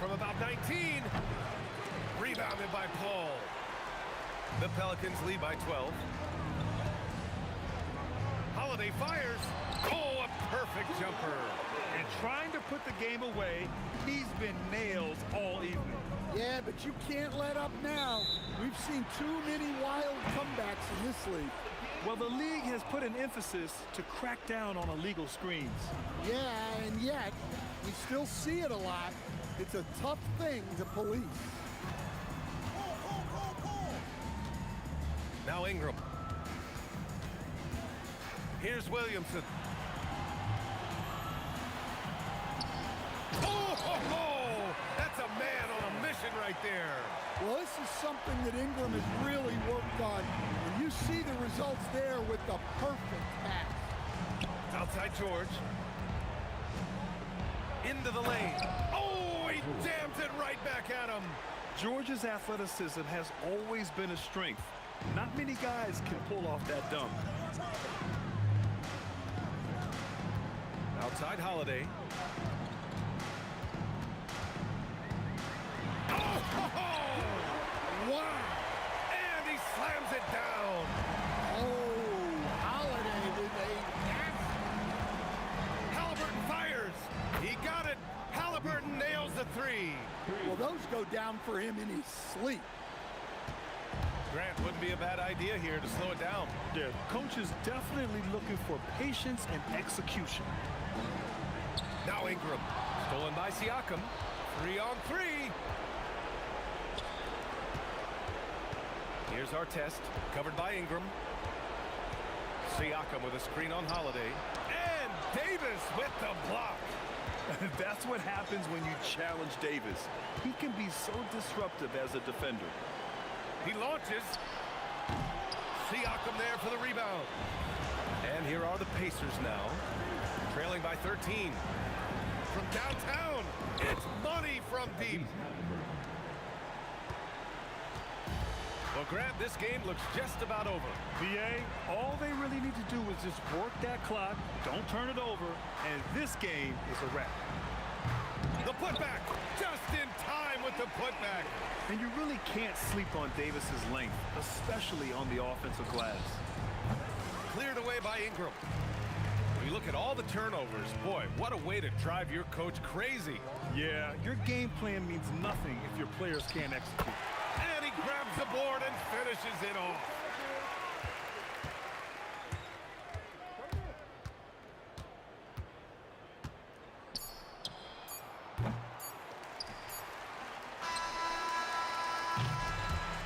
From about 19. Rebounded by Paul. The Pelicans lead by 12. Holiday fires. Oh, a perfect jumper. And trying to put the game away, he's been nails all evening. Yeah, but you can't let up now. We've seen too many wild comebacks in this league. Well, the league has put an emphasis to crack down on illegal screens. Yeah, and yet, we still see it a lot. It's a tough thing to police. Now Ingram. Here's Williamson. Oh, that's a man on a mission right there. Well, this is something that Ingram has really worked on, and you you see the results there with the perfect pass. Outside George. Into the lane. Oh, he jams it right back at him. George's athleticism has always been a strength. Not many guys can pull off that dunk. Outside Holiday. Wow. And he slams it down. Oh, Holiday with a Halliburton fires. He got it. Halliburton nails the three. Well, those go down for him in his sleep. Grant wouldn't be a bad idea here to slow it down. Yeah, coach is definitely looking for patience and execution. Now Ingram. Stolen by Siakam. 3-on-3. Here's our test. Covered by Ingram. Siakam with a screen on Holiday. And Davis with the block. That's what happens when you challenge Davis. He can be so disruptive as a defender. He launches. Siakam there for the rebound. And here are the Pacers now. Trailing by 13. From downtown, it's money from deep. Well, Grant, this game looks just about over. VA, all they really need to do is just work that clock, don't turn it over, and this game is a wrap. The putback, just in time with the putback. And you really can't sleep on Davis's length, especially on the offensive glass. Cleared away by Ingram. When you look at all the turnovers, boy, what a way to drive your coach crazy. Yeah, your game plan means nothing if your players can't execute. And he grabs the board and finishes it off.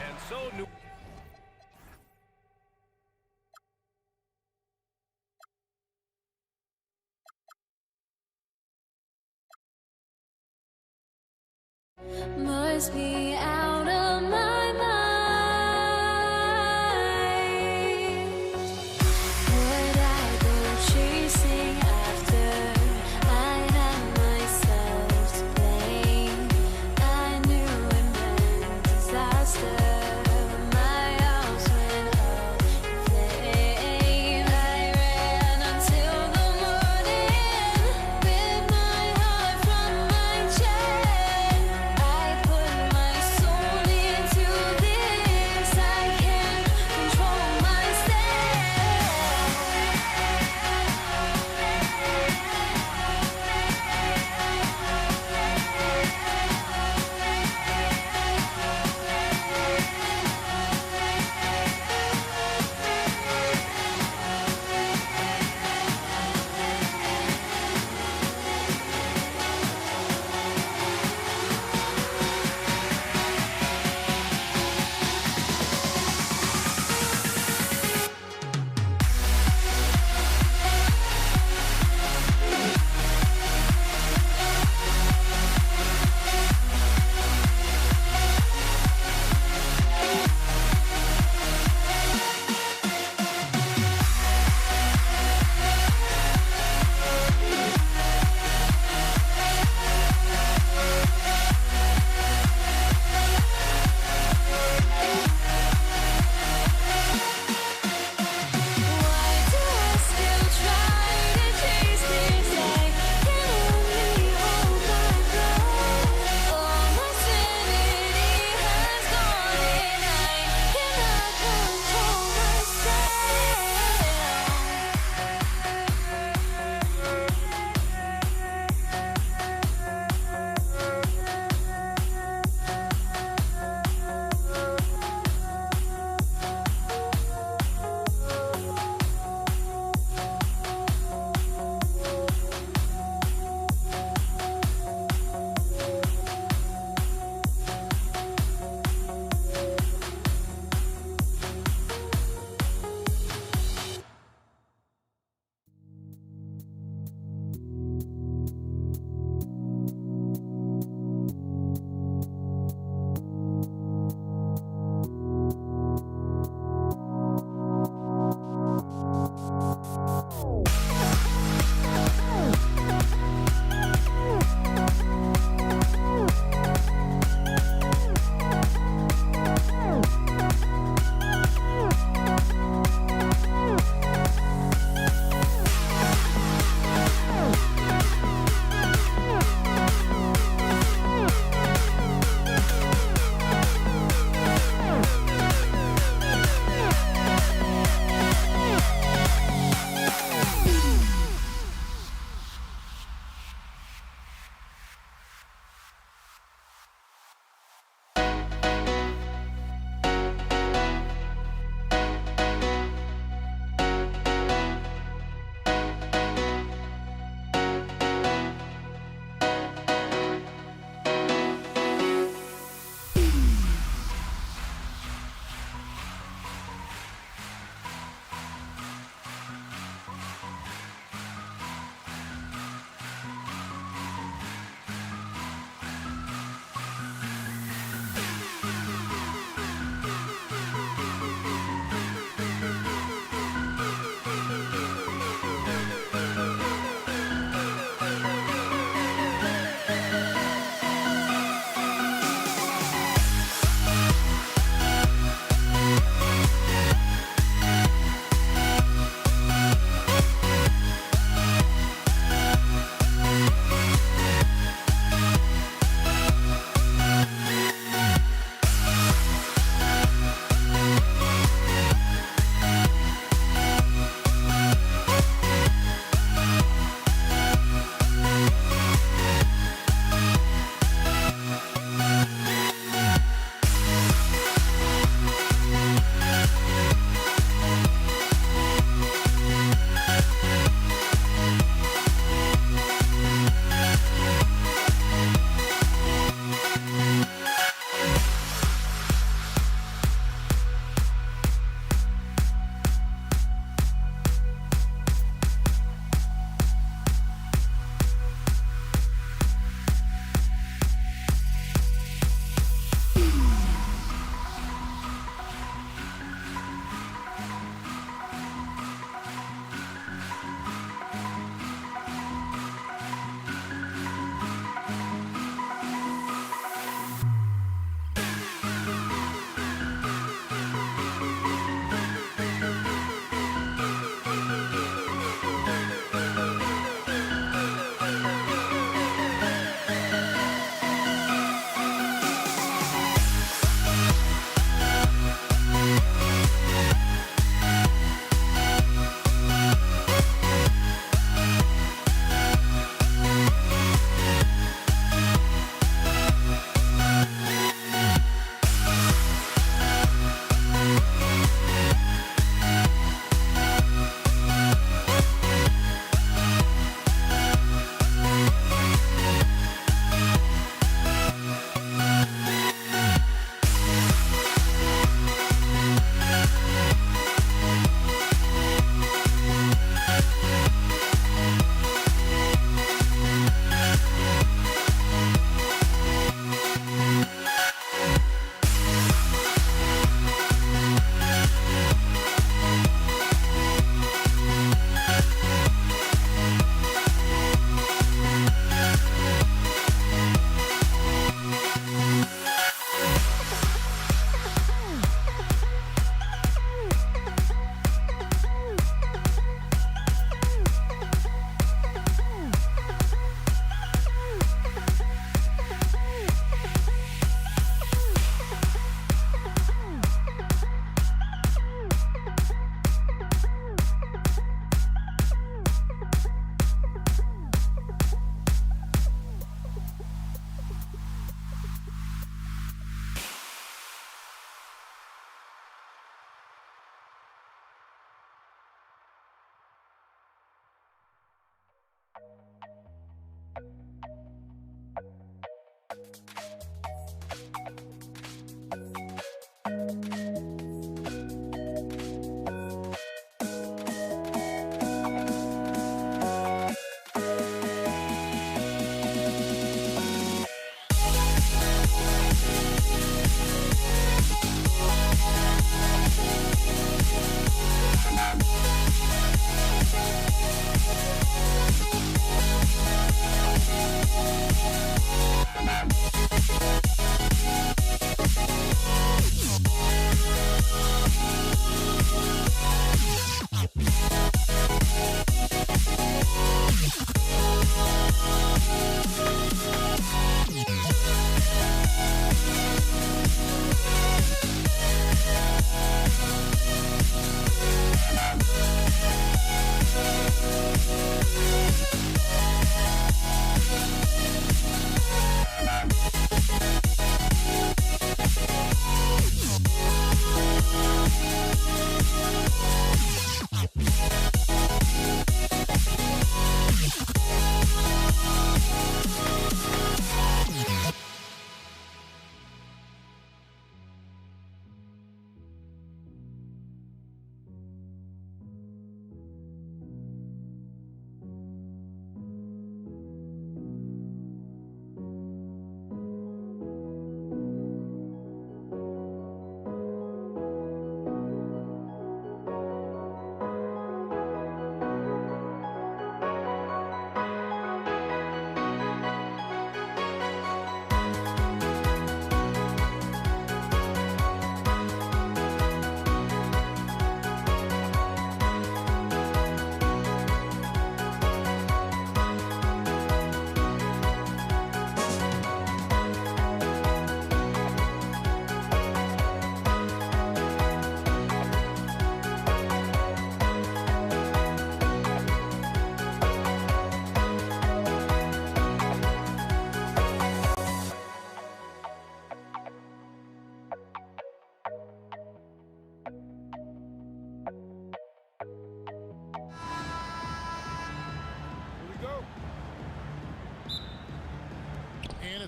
And so New Must be out of my mind. Would I go chasing after? I had myself to blame. I knew it meant disaster. My house went up in flames. I ran until the morning with my heart from my chest. I put my soul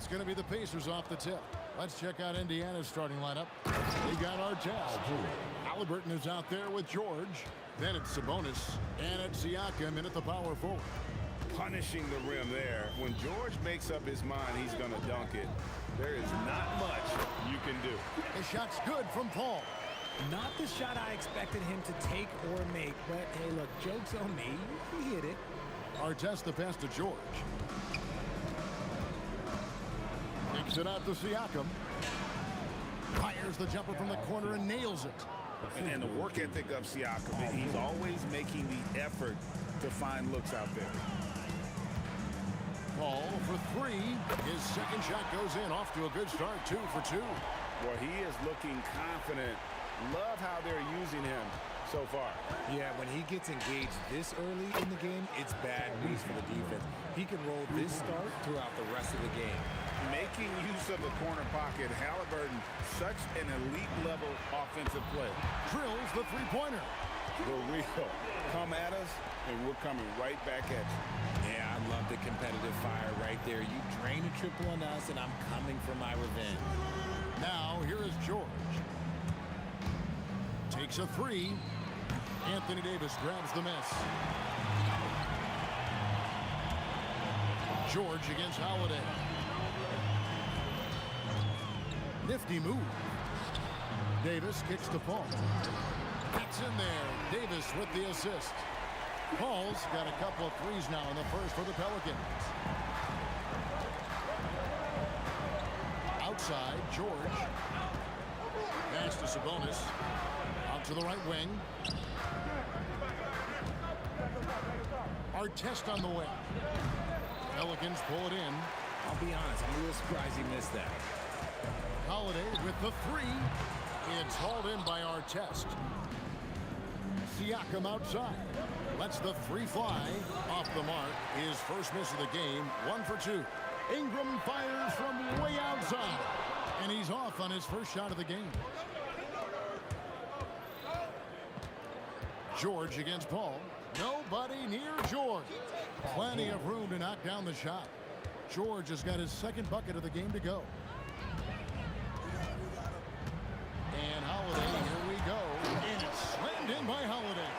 It's going to be the Pacers off the tip. Let's check out Indiana's starting lineup. They got Artest. Halliburton is out there with George. Then it's Sabonis. And it's Siakam in at the power forward. Punishing the rim there. When George makes up his mind he's going to dunk it, there is not much you can do. The shot's good from Paul. Not the shot I expected him to take or make, but hey, look, joke's on me. He hit it. Artest the pass to George. Takes it out to Siakam. Fires the jumper from the corner and nails it. And the work ethic of Siakam, he's always making the effort to find looks out there. Paul for three. His second shot goes in. Off to a good start. 2 for 2. Well, he is looking confident. Love how they're using him so far. Yeah, when he gets engaged this early in the game, it's bad news for the defense. He can roll this start throughout the rest of the game. Making use of the corner pocket, Halliburton, such an elite level offensive play. Drills the three-pointer. The real. Come at us, and we're coming right back at you. Yeah, I love the competitive fire right there. You drain a triple on us, and I'm coming for my revenge. Now, here is George. Takes a three. Anthony Davis grabs the miss. George against Holiday. Nifty move. Davis kicks to Paul. That's in there. Davis with the assist. Paul's got a couple of threes now in the first for the Pelicans. Outside, George. Pass to Sabonis. Out to the right wing. Artest on the way. Pelicans pull it in. I'll be honest, I'm a little surprised he missed that. Holiday with the three. It's hauled in by Artest. Siakam outside. Lets the three fly. Off the mark. His first miss of the game. 1 for 2. Ingram fires from way outside. And he's off on his first shot of the game. George against Paul. Nobody near George. Plenty of room to knock down the shot. George has got his second bucket of the game to go. And Holiday, here we go. And it's slammed in by Holiday.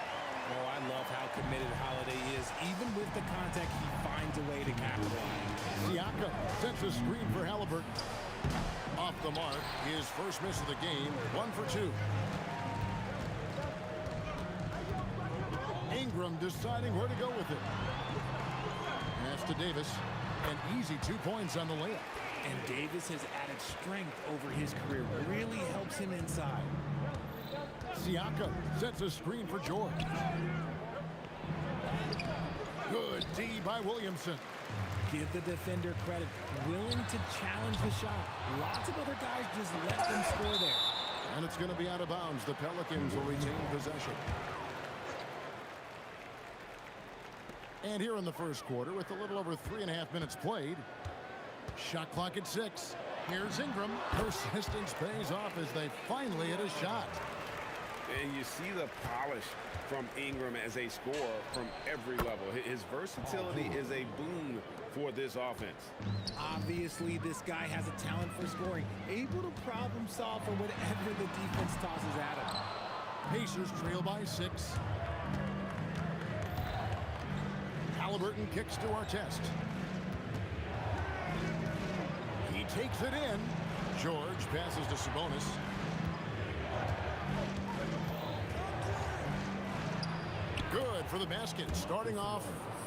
Oh, I love how committed Holiday is. Even with the contact, he finds a way to capitalize. Siakam sets a screen for Halliburton. the mark. His first miss of the game, 1 for 2. Ingram deciding where to go with it. Pass to Davis. An easy 2 points on the layup. And Davis has added strength over his career. Really helps him inside. Siakam sets a screen for George. Good D by Williamson. Give the defender credit. Willing to challenge the shot. Lots of other guys just let them score there. And it's going to be out of bounds. The Pelicans will retain possession. And here in the first quarter, with a little over 3.5 minutes played, shot clock at 6. Here's Ingram. Persistence pays off as they finally hit a shot. And you see the polish from Ingram as a scorer from every level. His versatility is a boon for this offense. Obviously, this guy has a talent for scoring. Able to problem solve for whatever the defense tosses at him. Pacers trail by 6. Halliburton kicks to Artest. He takes it in. George passes to Sabonis. Good for the basket. Starting off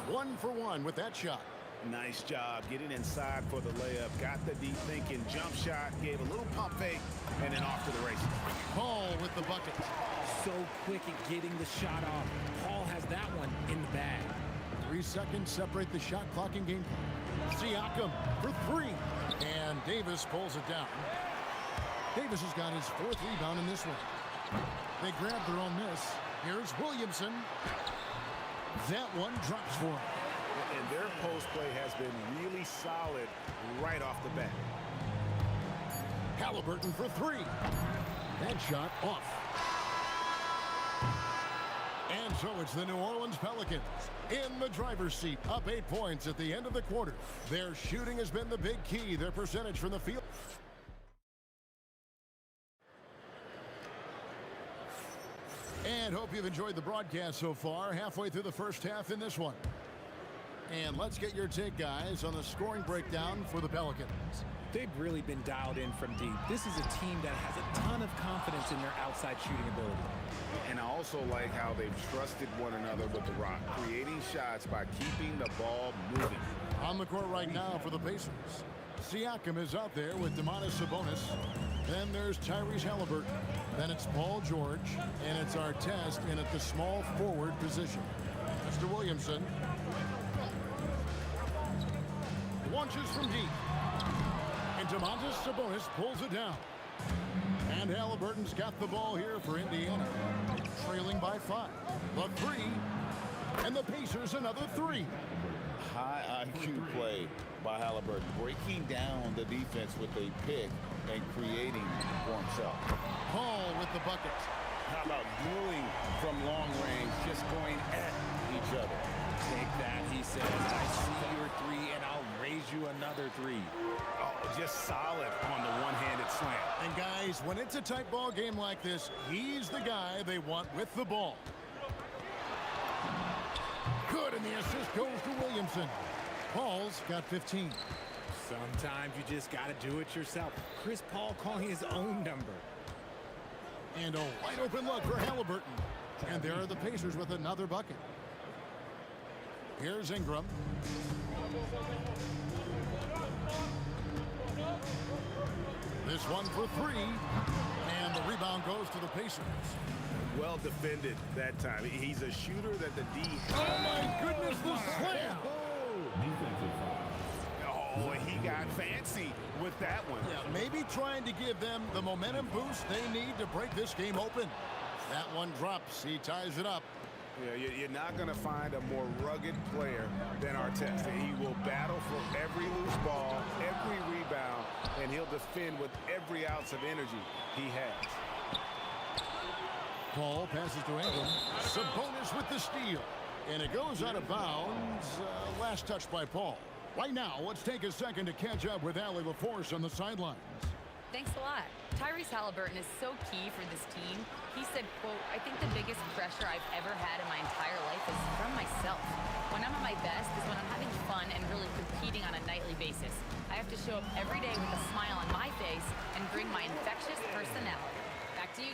1 for 1 with that shot. Nice job getting inside for the layup. Got the deep thinking jump shot. Gave a little pump fake. And then off to the races. Paul with the bucket. So quick at getting the shot off. Paul has that one in the bag. 3 seconds separate the shot clock in game. Siakam for 3. And Davis pulls it down. Davis has got his 4th rebound in this one. They grab their own miss. Here's Williamson. That one drops for him. And their post play has been really solid right off the bat. Halliburton for 3. That shot off. And so it's the New Orleans Pelicans in the driver's seat, up 8 points at the end of the quarter. Their shooting has been the big key. Their percentage from the field. And hope you've enjoyed the broadcast so far. Halfway through the first half in this one. And let's get your take, guys, on the scoring breakdown for the Pelicans. They've really been dialed in from deep. This is a team that has a ton of confidence in their outside shooting ability. And I also like how they've trusted one another with the rock, creating shots by keeping the ball moving. On the court right now for the Pacers. Siakam is out there with Domantas Sabonis. Then there's Tyrese Halliburton. Then it's Paul George. And it's Artest in at the small forward position. Mr. Williamson. Launches from deep. And Domantas Sabonis pulls it down. And Halliburton's got the ball here for Indiana. Trailing by 5. The 3. And the Pacers another 3. High IQ play by Halliburton. Breaking down the defense with a pick and creating for himself. Paul with the bucket. How about dueling from long range, just going at each other. Take that, he says. I see your 3, and I'll raise you another 3. Oh, just solid on the one-handed slam. And guys, when it's a tight ball game like this, he's the guy they want with the ball. Good, and the assist goes to Williamson. Paul's got 15. Sometimes you just got to do it yourself. Chris Paul calling his own number. And a wide open look for Halliburton. And there are the Pacers with another bucket. Here's Ingram. This one for 3. And the rebound goes to the Pacers. Well defended that time. He's a shooter that the D... Oh, my goodness, the slam! Oh, he got fancy with that one. Yeah, maybe trying to give them the momentum boost they need to break this game open. That one drops. He ties it up. Yeah, you're not going to find a more rugged player than Artest. He will battle for every loose ball, every rebound, and he'll defend with every ounce of energy he has. Paul passes to Ingram. Sabonis with the steal. And it goes out of bounds. Last touch by Paul. Right now, let's take a second to catch up with Allie LaForce on the sidelines. Thanks a lot. Tyrese Halliburton is so key for this team. He said, quote, I think the biggest pressure I've ever had in my entire life is from myself. When I'm at my best is when I'm having fun and really competing on a nightly basis. I have to show up every day with a smile on my face and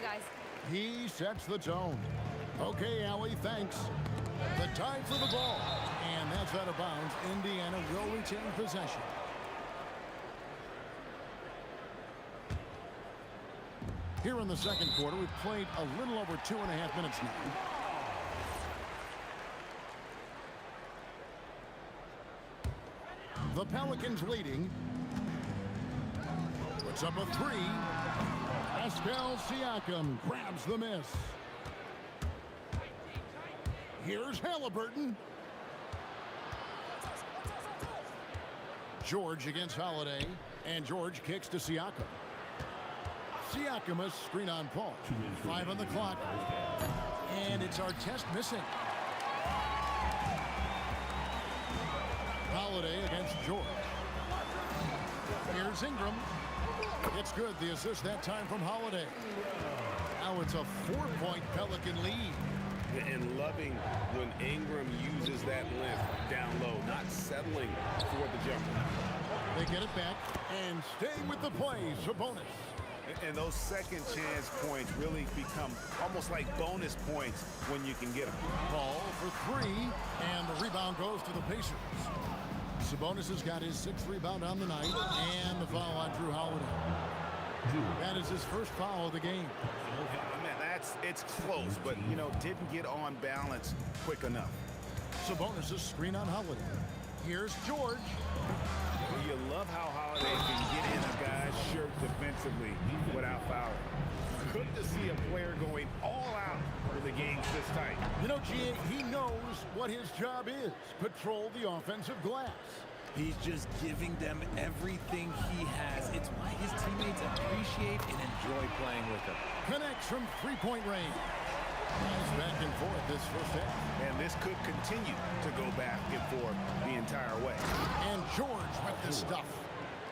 guys. He sets the tone. Okay, Allie, thanks. The time for the ball. And that's out of bounds. Indiana will retain possession. Here in the second quarter, we've played a little over 2.5 minutes now. The Pelicans leading. Puts up a three. Pascal Siakam grabs the miss. Here's Halliburton. George against Holiday. And George kicks to Siakam. Siakam a screen on Paul. 5 on the clock. And it's Artest missing. Holiday against George. Here's Ingram. It's good. The assist that time from Holiday. Now it's a 4-point Pelican lead. And loving when Ingram uses that length down low, not settling for the jumper. They get it back and stay with the play. Sabonis. And those second chance points really become almost like bonus points when you can get them. Ball for 3, and the rebound goes to the Pacers. Sabonis has got his 6th rebound on the night, and the foul on Drew Holiday. That is his first foul of the game. Man, it's close, but, you know, didn't get on balance quick enough. Sabonis' screen on Holiday. Here's George. Well, you love how Holiday can get in a guy's shirt defensively without fouling. Good to see a player going all out for the games this tight. You know, G.A., he knows what his job is. Patrol the offensive glass. He's just giving them everything he has. It's why his teammates appreciate and enjoy playing with him. Connects from 3-point range. Nice back and forth this first half. And this could continue to go back and forth the entire way. And George with the stuff.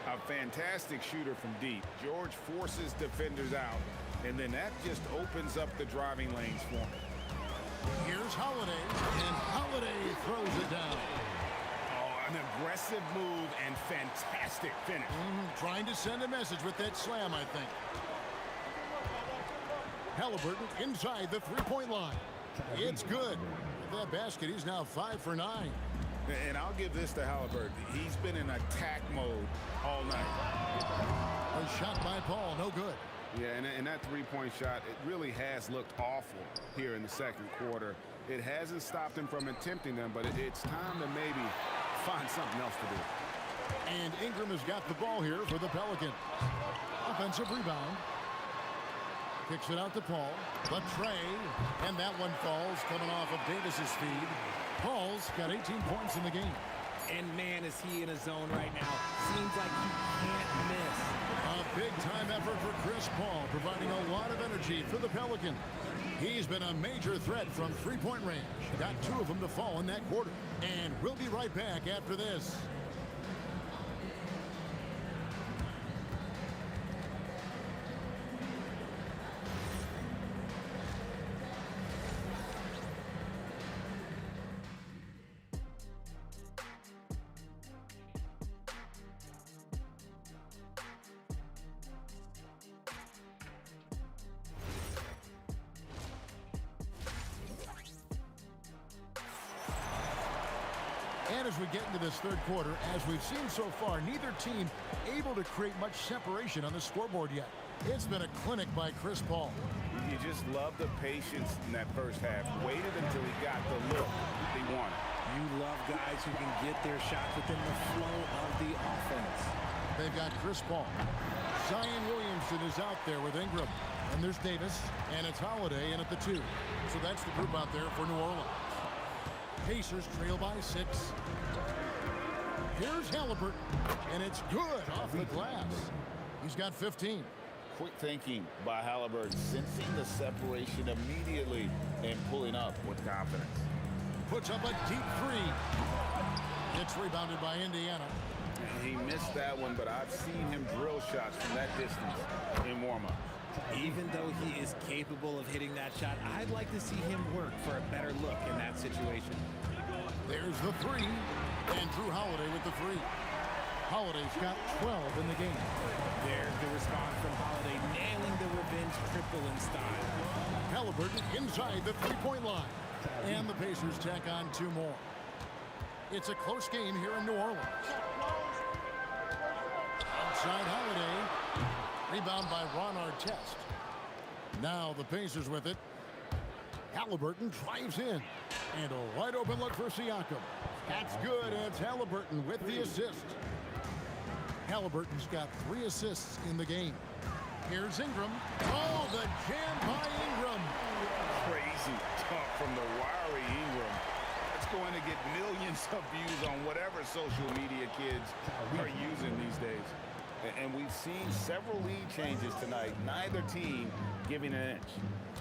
A fantastic shooter from deep. George forces defenders out, and then that just opens up the driving lanes for him. Here's Holiday, and Holiday throws it down. Oh, an aggressive move and fantastic finish. Trying to send a message with that slam, I think. Halliburton inside the 3-point line. It's good. With that basket, he's now 5 for 9. And I'll give this to Halliburton. He's been in attack mode all night. A shot by Paul, no good. Yeah, and that 3-point shot, it really has looked awful here in the second quarter. It hasn't stopped him from attempting them, but it's time to maybe find something else to do. And Ingram has got the ball here for the Pelicans. Offensive rebound. Kicks it out to Paul. But Trey, and that one falls coming off of Davis's feed. Paul's got 18 points in the game. And man, is he in a zone right now. Seems like he can't miss. A big-time effort for Chris Paul, providing a lot of energy for the Pelicans. He's been a major threat from 3-point range. Got 2 of them to fall in that quarter. And we'll be right back after this. And as we get into this third quarter, as we've seen so far, neither team able to create much separation on the scoreboard yet. It's been a clinic by Chris Paul. You just love the patience in that first half. Waited until he got the look he wanted. You love guys who can get their shots within the flow of the offense. They've got Chris Paul. Zion Williamson is out there with Ingram. And there's Davis, and it's Holiday in at the 2. So that's the group out there for New Orleans. Pacers trail by 6. Here's Halliburton, and it's good off the glass. He's got 15. Quick thinking by Halliburton, sensing the separation immediately and pulling up with confidence. Puts up a deep 3. It's rebounded by Indiana. He missed that one, but I've seen him drill shots from that distance in warm-up. Even though he is capable of hitting that shot, I'd like to see him work for a better look in that situation. There's the 3, and Drew Holiday with the 3. Holiday's got 12 in the game. There's the response from Holiday, nailing the revenge trip simple in style. Halliburton inside the three-point line. And the Pacers tack on 2 more. It's a close game here in New Orleans. Outside Holiday. Rebound by Ron Artest. Now the Pacers with it. Halliburton drives in. And a wide open look for Siakam. That's good, and it's Halliburton with the assist. Halliburton's got 3 assists in the game. Here's Ingram. Oh, the jam by Ingram. Crazy talk from the wiry Ingram. It's going to get millions of views on whatever social media kids are using these days. And we've seen several lead changes tonight. Neither team giving an inch.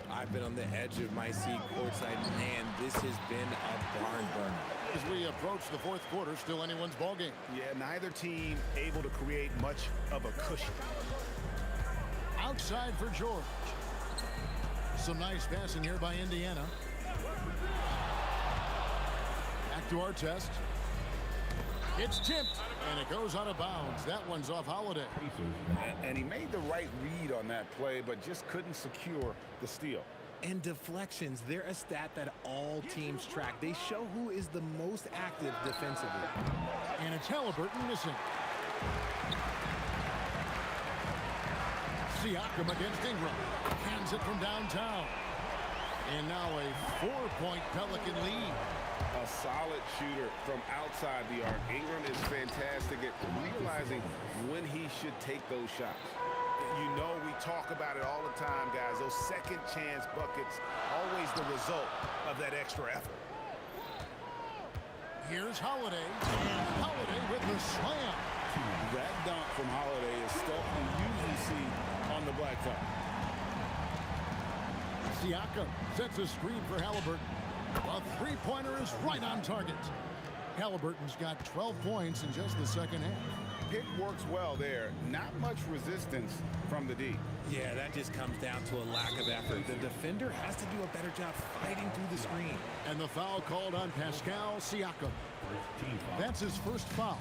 I've been on the edge of my seat courtside, and this has been a barn burner. As we approach the 4th quarter, still anyone's ball game. Yeah, neither team able to create much of a cushion. Outside for George. Some nice passing here by Indiana. Back to Artest. It's tipped, and it goes out of bounds. That one's off Holiday. And he made the right read on that play, but just couldn't secure the steal. And deflections, they're a stat that all teams track. They show who is the most active defensively. And it's Halliburton missing. Siakam against Ingram. Hands it from downtown. And now a 4-point Pelican lead. A solid shooter from outside the arc. Ingram is fantastic at realizing when he should take those shots. You know, we talk about it all the time, guys. Those second chance buckets, always the result of that extra effort. Here's Holiday. And Holiday with the slam. That dunk from Holiday is stuff you usually see on the blacktop. Siakam sets a screen for Halliburton. A three-pointer is right on target. Halliburton's got 12 points in just the second half. Pick works well there. Not much resistance from the D. Yeah, that just comes down to a lack of effort. The defender has to do a better job fighting through the screen. And the foul called on Pascal Siakam. That's his first foul.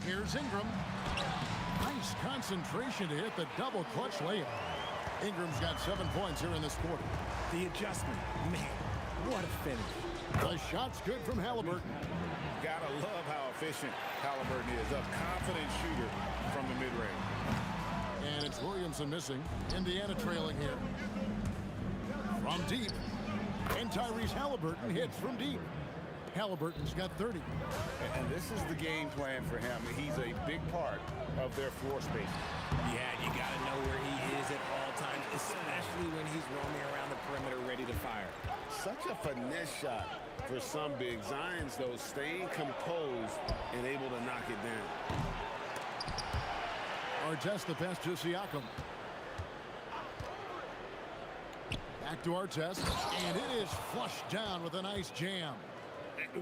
Here's Ingram. Nice concentration to hit the double clutch layup. Ingram's got 7 points here in this quarter. The adjustment, man, what a finish. The shot's good from Halliburton. Gotta love how efficient Halliburton is. A confident shooter from the mid-range. And it's Williamson missing. Indiana trailing here. From deep. And Tyrese Halliburton hits from deep. Halliburton's got 30. And this is the game plan for him. He's a big part of their floor space. Yeah, you got to know where he is at all times, especially when he's roaming around the perimeter ready to fire. Such a finesse shot for some big. Zion's, though, staying composed and able to knock it down. Artest the pass to Siakam. Back to Artest, and it is flushed down with a nice jam.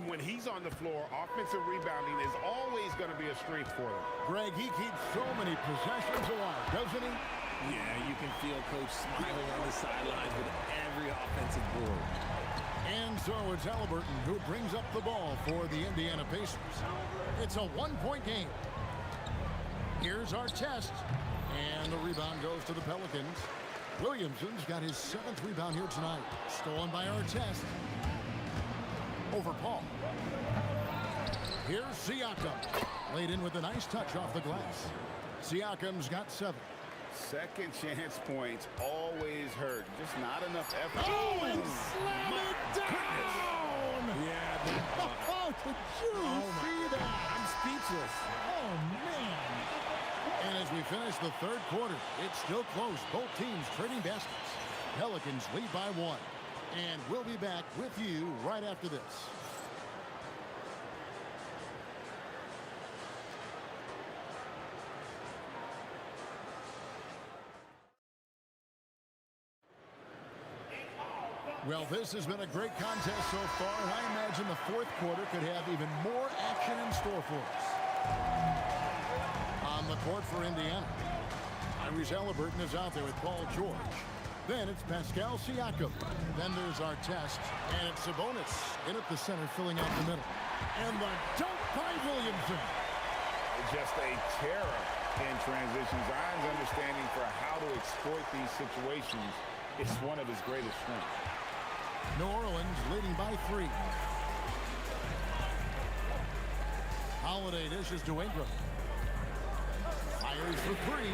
When he's on the floor, offensive rebounding is always going to be a strength for him. Greg, he keeps so many possessions alive, doesn't he? Yeah, you can feel Coach smiling on the sidelines with every offensive board. And so it's Halliburton who brings up the ball for the Indiana Pacers. It's a one-point game. Here's Artest, and the rebound goes to the Pelicans. Williamson's got his 7th rebound here tonight. Stolen by Artest. Over Paul. Here's Siakam. Laid in with a nice touch off the glass. Siakam's got 7. Second chance points always hurt. Just not enough effort. Oh, and slam it down! Yeah. Oh, did you see that? I'm speechless. Oh, man. And as we finish the 3rd quarter, it's still close. Both teams trading baskets. Pelicans lead by 1. And we'll be back with you right after this. Well, this has been a great contest so far, and I imagine the 4th quarter could have even more action in store for us. On the court for Indiana, Tyrese Halliburton is out there with Paul George. Then it's Pascal Siakam. Then there's Artest. And it's Sabonis in at the center, filling out the middle. And the dunk by Williamson. Just a terror in transition. Zion's understanding for how to exploit these situations is one of his greatest strengths. New Orleans leading by 3. Holiday dishes to Ingram. Fires for 3.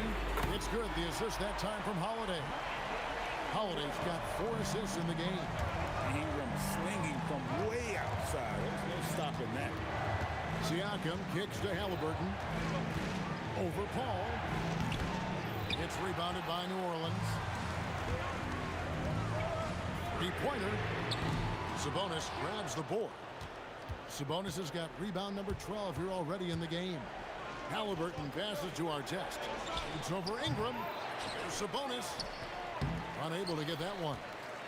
It's good. The assist that time from Holiday. Holiday's got 4 assists in the game. Ingram slinging from way outside. There's no stopping that. Siakam kicks to Halliburton. Over Paul. It's rebounded by New Orleans. 3-pointer. Sabonis grabs the board. Sabonis has got rebound number 12 here already in the game. Halliburton passes to Artest. It's over Ingram. There's Sabonis. Unable to get that one.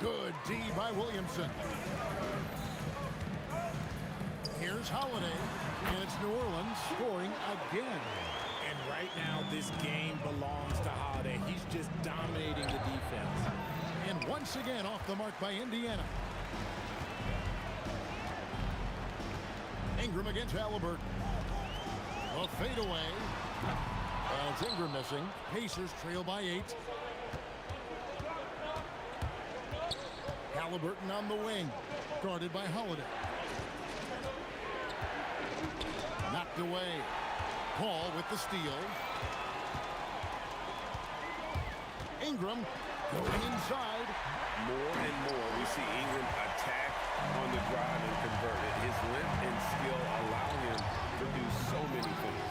Good D by Williamson. Here's Holiday. And it's New Orleans scoring again. And right now, this game belongs to Holiday. He's just dominating the defense. And once again off the mark by Indiana. Ingram against Halliburton. A fadeaway. It's Ingram missing. Pacers trail by 8. Halliburton on the wing. Guarded by Holiday. Knocked away. Paul with the steal. Ingram going inside. More and more we see Ingram attack on the drive and convert it. His length and skill allow him to do so many things.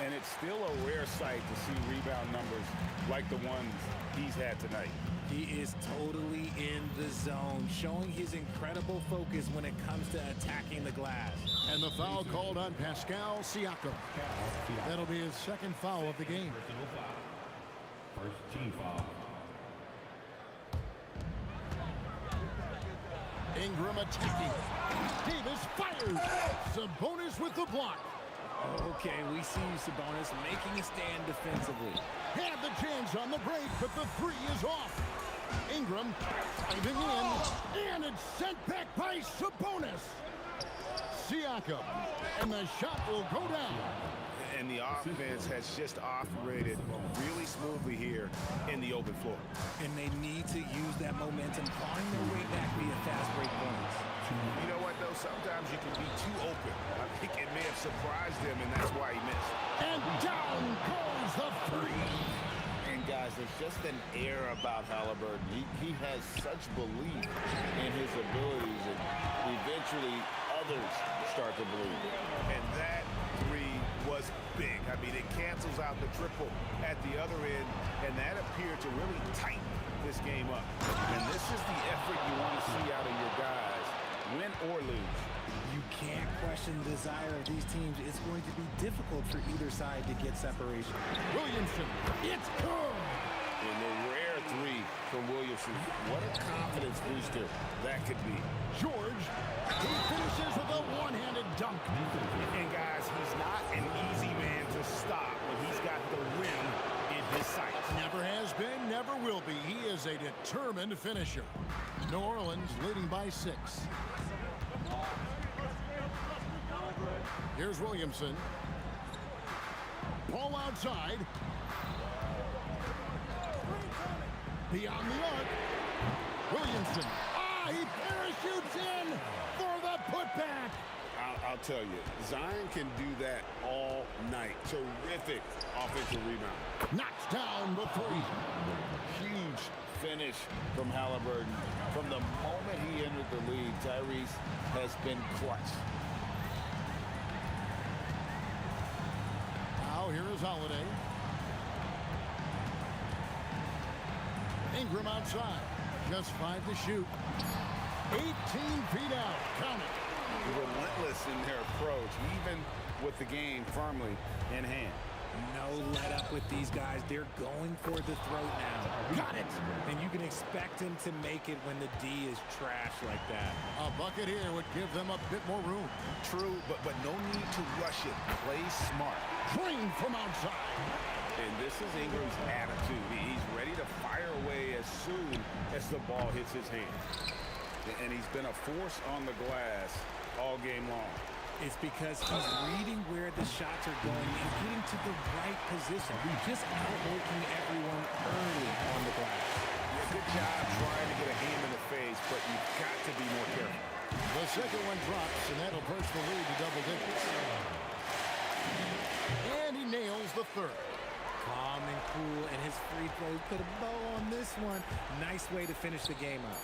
And it's still a rare sight to see rebound numbers like the ones he's had tonight. He is totally in the zone, showing his incredible focus when it comes to attacking the glass. And the foul called on Pascal Siakam. That'll be his second foul of the game. First team foul. Ingram attacking. Davis fires. Sabonis with the block. Okay, we see Sabonis making a stand defensively. Had the chance on the break, but the 3 is off. Ingram driving in, and it's sent back by Sabonis. Siakam, and the shot will go down. And the offense has just operated really smoothly here in the open floor. And they need to use that momentum, clawing their way back via fast break points. You know what, though? Sometimes you can be too open. I think it may have surprised him, and that's why he missed. And down goes the 3. And, guys, there's just an air about Halliburton. He has such belief in his abilities, and eventually others start to believe. And that 3 was big. I mean, it cancels out the triple at the other end, and that appeared to really tighten this game up. And this is the effort you want to see out of your guys, win or lose. You can't question the desire of these teams. It's going to be difficult for either side to get separation. Williamson, it's good. And the rare 3 from Williamson. What a confidence booster that could be. George, he finishes with a one-handed dunk. And guys, he's not an easy man to stop when he's got the rim in his sights. Never has been, never will be. He is a determined finisher. New Orleans leading by 6. Here's Williamson. Ball outside. Beyond the arc. Williamson. He parachutes in for the putback. I'll tell you, Zion can do that all night. Terrific offensive rebound. Knocks down the 3. Huge finish from Halliburton. From the moment he entered the league, Tyrese has been clutch. Now here is Holiday. Ingram outside. Just 5 to shoot. 18 feet out. Count it. Relentless in their approach, even with the game firmly in hand. No let up with these guys. They're going for the throat now. Got it. And you can expect him to make it when the D is trash like that. A bucket here would give them a bit more room. True, but no need to rush it. Play smart. Drain from outside. And this is Ingram's attitude. He's ready to fire away as soon as the ball hits his hand. And he's been a force on the glass all game long. It's because he's reading where the shots are going and getting to the right position. Just outworking everyone early on the glass. Yeah, good job trying to get a hand in the face, but you've got to be more careful. The second one drops, and that'll push the lead to double digits. And he nails the third. Calm and cool, and his free throws put a bow on this one. Nice way to finish the game out.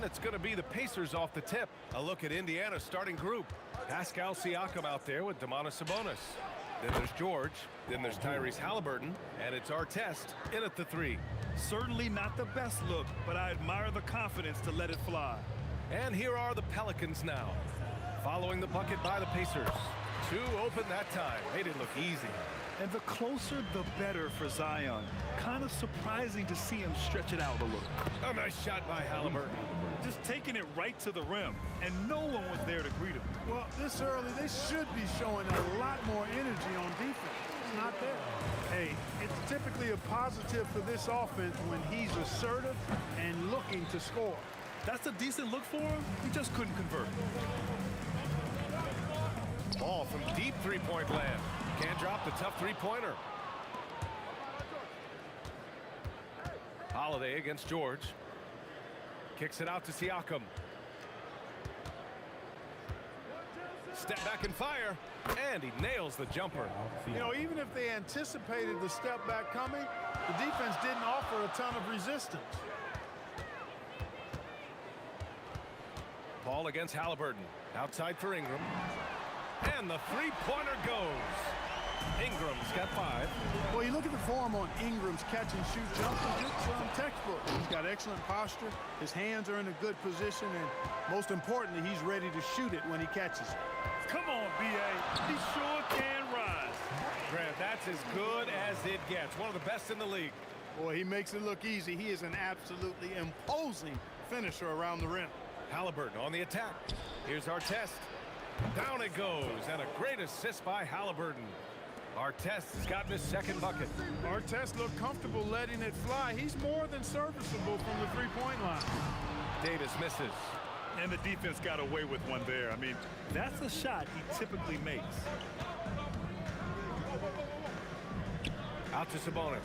And it's going to be the Pacers off the tip. A look at Indiana's starting group. Pascal Siakam out there with Domantas Sabonis. Then there's George. Then there's Tyrese Halliburton. And it's Artest in at the 3. Certainly not the best look, but I admire the confidence to let it fly. And here are the Pelicans now. Following the bucket by the Pacers. 2 open that time. Made it look easy. And the closer, the better for Zion. Kind of surprising to see him stretch it out a little. A nice shot by Halliburton. Just taking it right to the rim, and no one was there to greet him. Well, this early, they should be showing a lot more energy on defense. It's not there. Hey, it's typically a positive for this offense when he's assertive and looking to score. That's a decent look for him. He just couldn't convert. Ball from deep three-point land. Can't drop the tough three-pointer. Holiday against George. Kicks it out to Siakam. Step back and fire. And he nails the jumper. You know, even if they anticipated the step back coming, the defense didn't offer a ton of resistance. Ball against Halliburton. Outside for Ingram. And the three-pointer goes. Ingram's got 5. Well, you look at the form on Ingram's catch-and-shoot jumper. It's textbook. He's got excellent posture. His hands are in a good position. And most importantly, he's ready to shoot it when he catches it. Come on, B.A. He sure can rise. Grant, that's as good as it gets. One of the best in the league. Boy, he makes it look easy. He is an absolutely imposing finisher around the rim. Halliburton on the attack. Here's Artest. Down it goes. And a great assist by Halliburton. Artest has gotten his second bucket. Artest looked comfortable letting it fly. He's more than serviceable from the three-point line. Davis misses. And the defense got away with one there. I mean, that's a shot he typically makes. Out to Sabonis.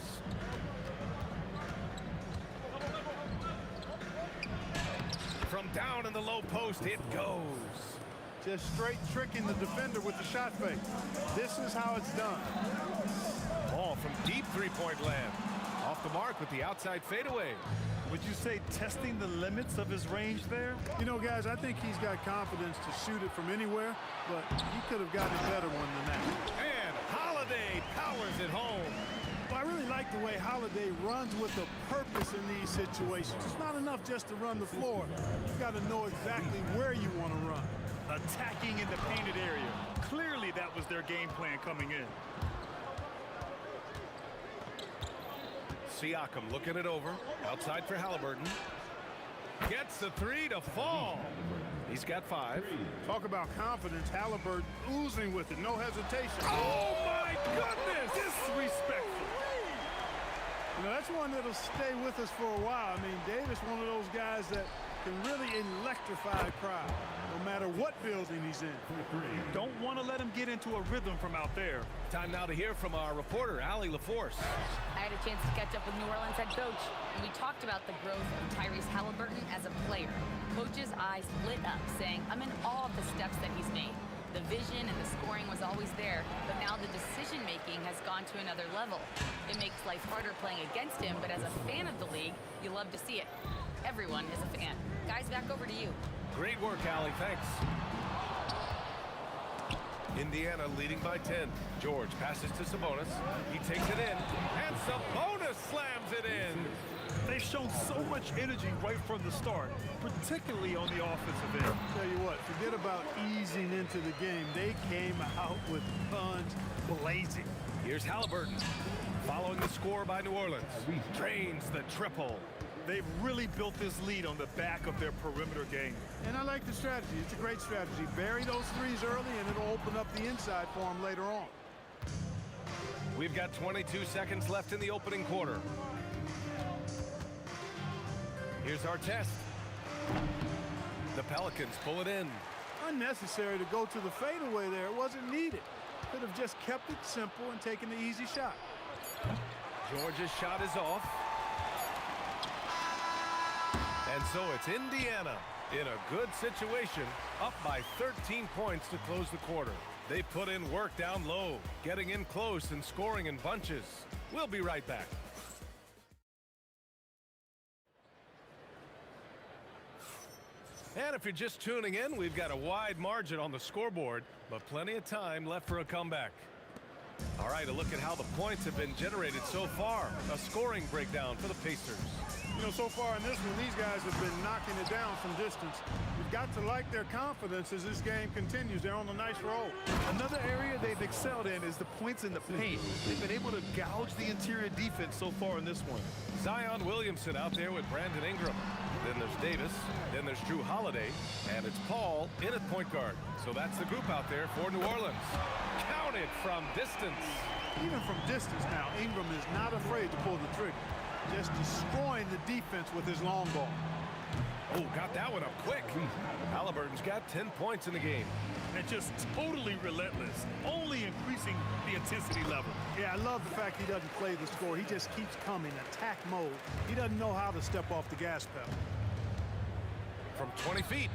From down in the low post, it goes. Just straight tricking the defender with the shot fake. This is how it's done. Ball from deep three-point land. Off the mark with the outside fadeaway. Would you say testing the limits of his range there? You know, guys, I think he's got confidence to shoot it from anywhere, but he could have gotten a better one than that. And Holiday powers it home. Well, I really like the way Holiday runs with a purpose in these situations. It's not enough just to run the floor. You've got to know exactly where you want to run. Attacking in the painted area. Clearly that was their game plan coming in. Siakam looking it over. Outside for Halliburton. Gets the 3 to fall. He's got 5. Talk about confidence. Halliburton oozing with it. No hesitation. Oh, my goodness! Disrespectful. You know, that's one that'll stay with us for a while. I mean, Davis, one of those guys that can really electrify a crowd, no matter what building he's in. Don't want to let him get into a rhythm from out there. Time now to hear from our reporter, Allie LaForce. I had a chance to catch up with New Orleans head coach, and we talked about the growth of Tyrese Halliburton as a player. Coach's eyes lit up, saying, I'm in awe of the steps that he's made. The vision and the scoring was always there, but now the decision-making has gone to another level. It makes life harder playing against him, but as a fan of the league, you love to see it. Everyone is a fan. Guys, back over to you. Great work, Allie. Thanks. Indiana leading by 10. George passes to Sabonis. He takes it in, and Sabonis slams it in. They've shown so much energy right from the start, particularly on the offensive end. Tell you what, forget about easing into the game. They came out with guns blazing. Here's Halliburton, following the score by New Orleans. Drains the triple. They've really built this lead on the back of their perimeter game. And I like the strategy. It's a great strategy. Bury those threes early, and it'll open up the inside for them later on. We've got 22 seconds left in the opening quarter. Here's our test. The Pelicans pull it in. Unnecessary to go to the fadeaway there. It wasn't needed. Could have just kept it simple and taken the easy shot. Georgia's shot is off. And so it's Indiana in a good situation, up by 13 points to close the quarter. They put in work down low, getting in close and scoring in bunches. We'll be right back. And if you're just tuning in, we've got a wide margin on the scoreboard, but plenty of time left for a comeback. All right, a look at how the points have been generated so far. A scoring breakdown for the Pacers. You know, so far in this one, these guys have been knocking it down from distance. You've got to like their confidence as this game continues. They're on a nice roll. Another area they've excelled in is the points in the paint. They've been able to gouge the interior defense so far in this one. Zion Williamson out there with Brandon Ingram. Then there's Davis. Then there's Drew Holiday. And it's Paul in at point guard. So that's the group out there for New Orleans. Counted from distance. Even from distance now, Ingram is not afraid to pull the trigger. Just destroying the defense with his long ball. Oh, got that one up quick. Halliburton's got 10 points in the game. And just totally relentless, only increasing the intensity level. Yeah, I love the fact he doesn't play the score. He just keeps coming, attack mode. He doesn't know how to step off the gas pedal. From 20 feet.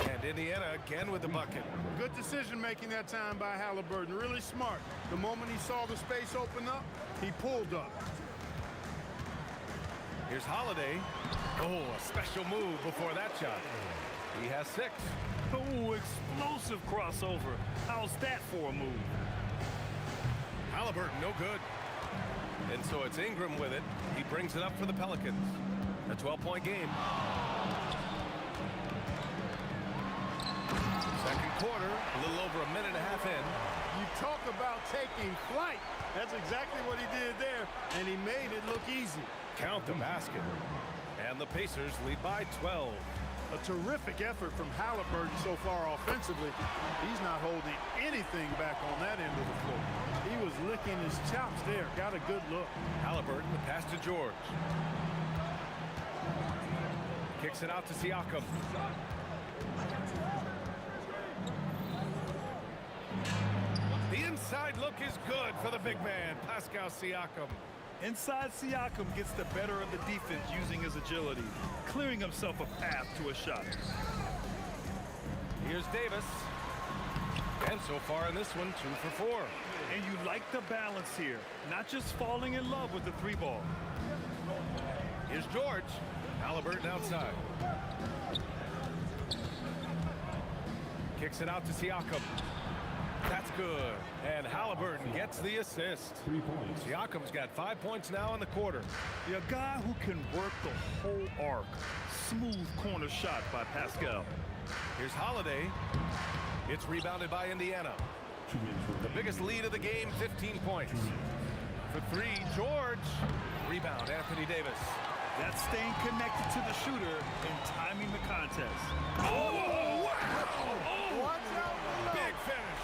And Indiana again with the bucket. Good decision making that time by Halliburton. Really smart. The moment he saw the space open up, he pulled up. Here's Holiday. Oh, a special move before that shot. He has 6. Oh, explosive crossover. How's that for a move? Halliburton, no good. And so it's Ingram with it. He brings it up for the Pelicans. A 12-point game. Second quarter, a little over a minute and a half in. You talk about taking flight. That's exactly what he did there, and he made it look easy. Count the basket. And the Pacers lead by 12. A terrific effort from Halliburton so far offensively. He's not holding anything back on that end of the floor. He was licking his chops there. Got a good look. Halliburton, the pass to George. Kicks it out to Siakam. The inside look is good for the big man, Pascal Siakam. Inside Siakam gets the better of the defense using his agility, clearing himself a path to a shot. Here's Davis. And so far in this one, 2 for 4. And you like the balance here, not just falling in love with the 3-ball. Here's George. Halliburton outside. Kicks it out to Siakam. That's good. And Halliburton gets the assist. 3 points. Siakam's got 5 points now in the quarter. A guy who can work the whole arc. Smooth corner shot by Pascal. Here's Holiday. It's rebounded by Indiana. The biggest lead of the game, 15 points. For 3, George. Rebound, Anthony Davis. That's staying connected to the shooter and timing the contest. Oh, wow! Oh, watch out! Big finish.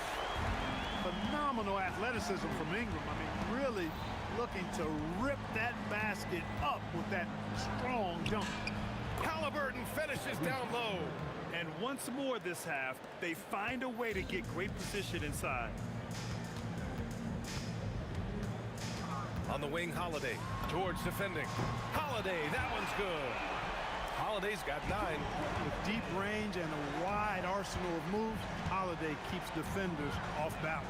Phenomenal athleticism from Ingram. I mean, really looking to rip that basket up with that strong jump. Halliburton finishes down low. And once more this half, they find a way to get great position inside. On the wing, Holiday. George defending. Holiday, that one's good. Holiday's got 9. With deep range and a wide arsenal of moves, Holiday keeps defenders off balance.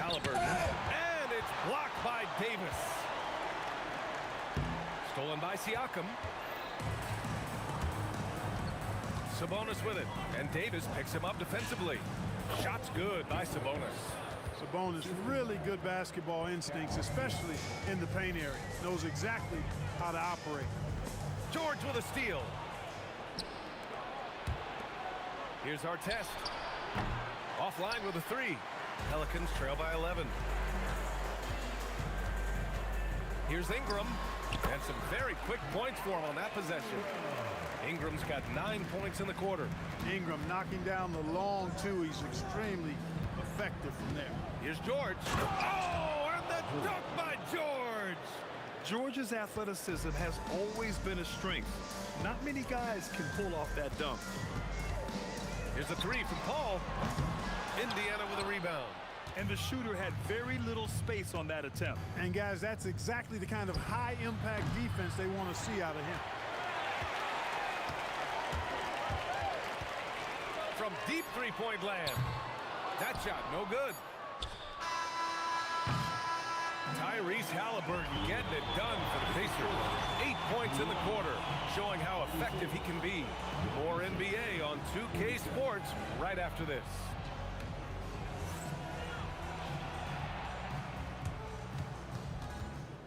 Halliburton. And it's blocked by Davis. Stolen by Siakam. Sabonis with it. And Davis picks him up defensively. Shot's good by Sabonis. Sabonis, really good basketball instincts, especially in the paint area. Knows exactly how to operate. George with a steal. Here's our test. Offline with a 3. Pelicans trail by 11. Here's Ingram. And some very quick points for him on that possession. Ingram's got 9 points in the quarter. Ingram knocking down the long 2. He's extremely effective from there. Here's George. Oh, and the dunk by George. George's athleticism has always been a strength. Not many guys can pull off that dunk. Here's a 3 from Paul. Indiana with a rebound. And the shooter had very little space on that attempt. And guys, that's exactly the kind of high-impact defense they want to see out of him. From deep three-point land. That shot, no good. Tyrese Halliburton getting it done for the Pacers. 8 points in the quarter, showing how effective he can be. More NBA on 2K Sports right after this.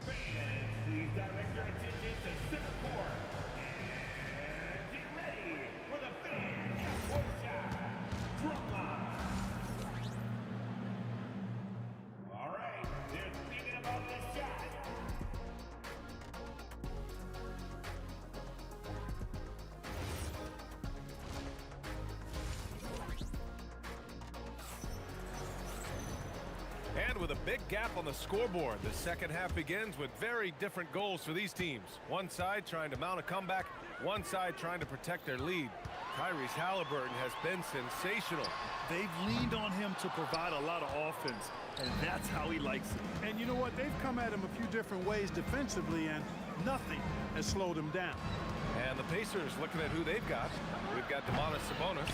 Please direct your attention to center court. And get ready for the fan half-court shot. Drum line. All right, they're thinking about this shot. And with a big gap on the scoreboard, the second half begins with very different goals for these teams. One side trying to mount a comeback, one side trying to protect their lead. Tyrese Halliburton has been sensational. They've leaned on him to provide a lot of offense, and that's how he likes it. And you know what? They've come at him a few different ways defensively, and nothing has slowed him down. And the Pacers looking at who they've got. We've got Domantas Sabonis.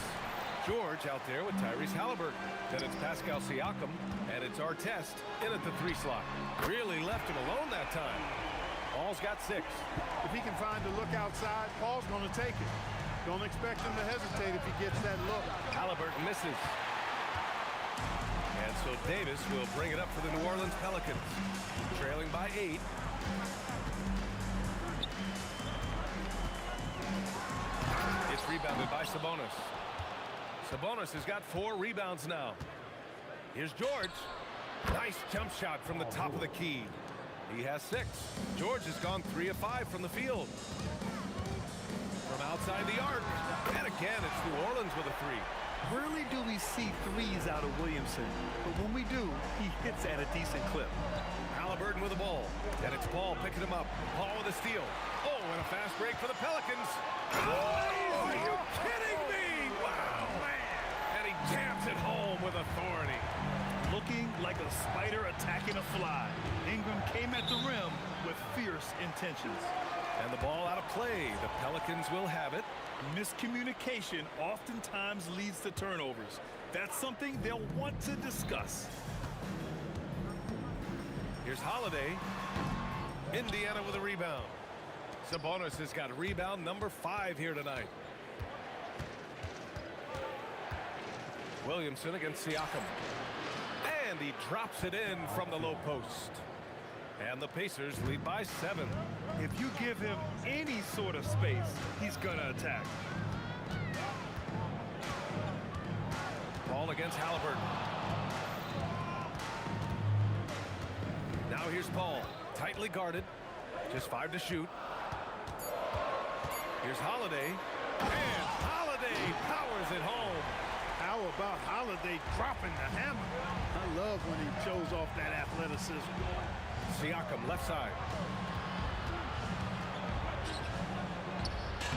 George out there with Tyrese Halliburton. Then it's Pascal Siakam, and it's Artest in at the 3 slot. Really left him alone that time. Paul's got 6. If he can find a look outside, Paul's going to take it. Don't expect him to hesitate if he gets that look. Halliburton misses. And so Davis will bring it up for the New Orleans Pelicans. Trailing by 8. It's rebounded by Sabonis. Sabonis has got 4 rebounds now. Here's George. Nice jump shot from the top of the key. He has 6. George has gone 3 of 5 from the field. From outside the arc. And again, it's New Orleans with a 3. Rarely do we see threes out of Williamson, but when we do, he hits at a decent clip. Halliburton with the ball. And it's Paul picking him up. Paul with a steal. Oh, and a fast break for the Pelicans. Oh, are you kidding me? Wow, man. And he jams it home with authority. Looking like a spider attacking a fly. Ingram came at the rim with fierce intentions. And the ball out of play. The Pelicans will have it. Miscommunication oftentimes leads to turnovers. That's something they'll want to discuss. Here's Holiday. Indiana with a rebound. Sabonis has got rebound number 5 here tonight. Williamson against Siakam. And he drops it in from the low post. And the Pacers lead by 7. If you give him any sort of space, he's going to attack. Ball against Halliburton. Now here's Paul. Tightly guarded. Just 5 to shoot. Here's Holiday. And Holiday powers it home. How about Holiday dropping the hammer? I love when he shows off that athleticism. Siakam left side.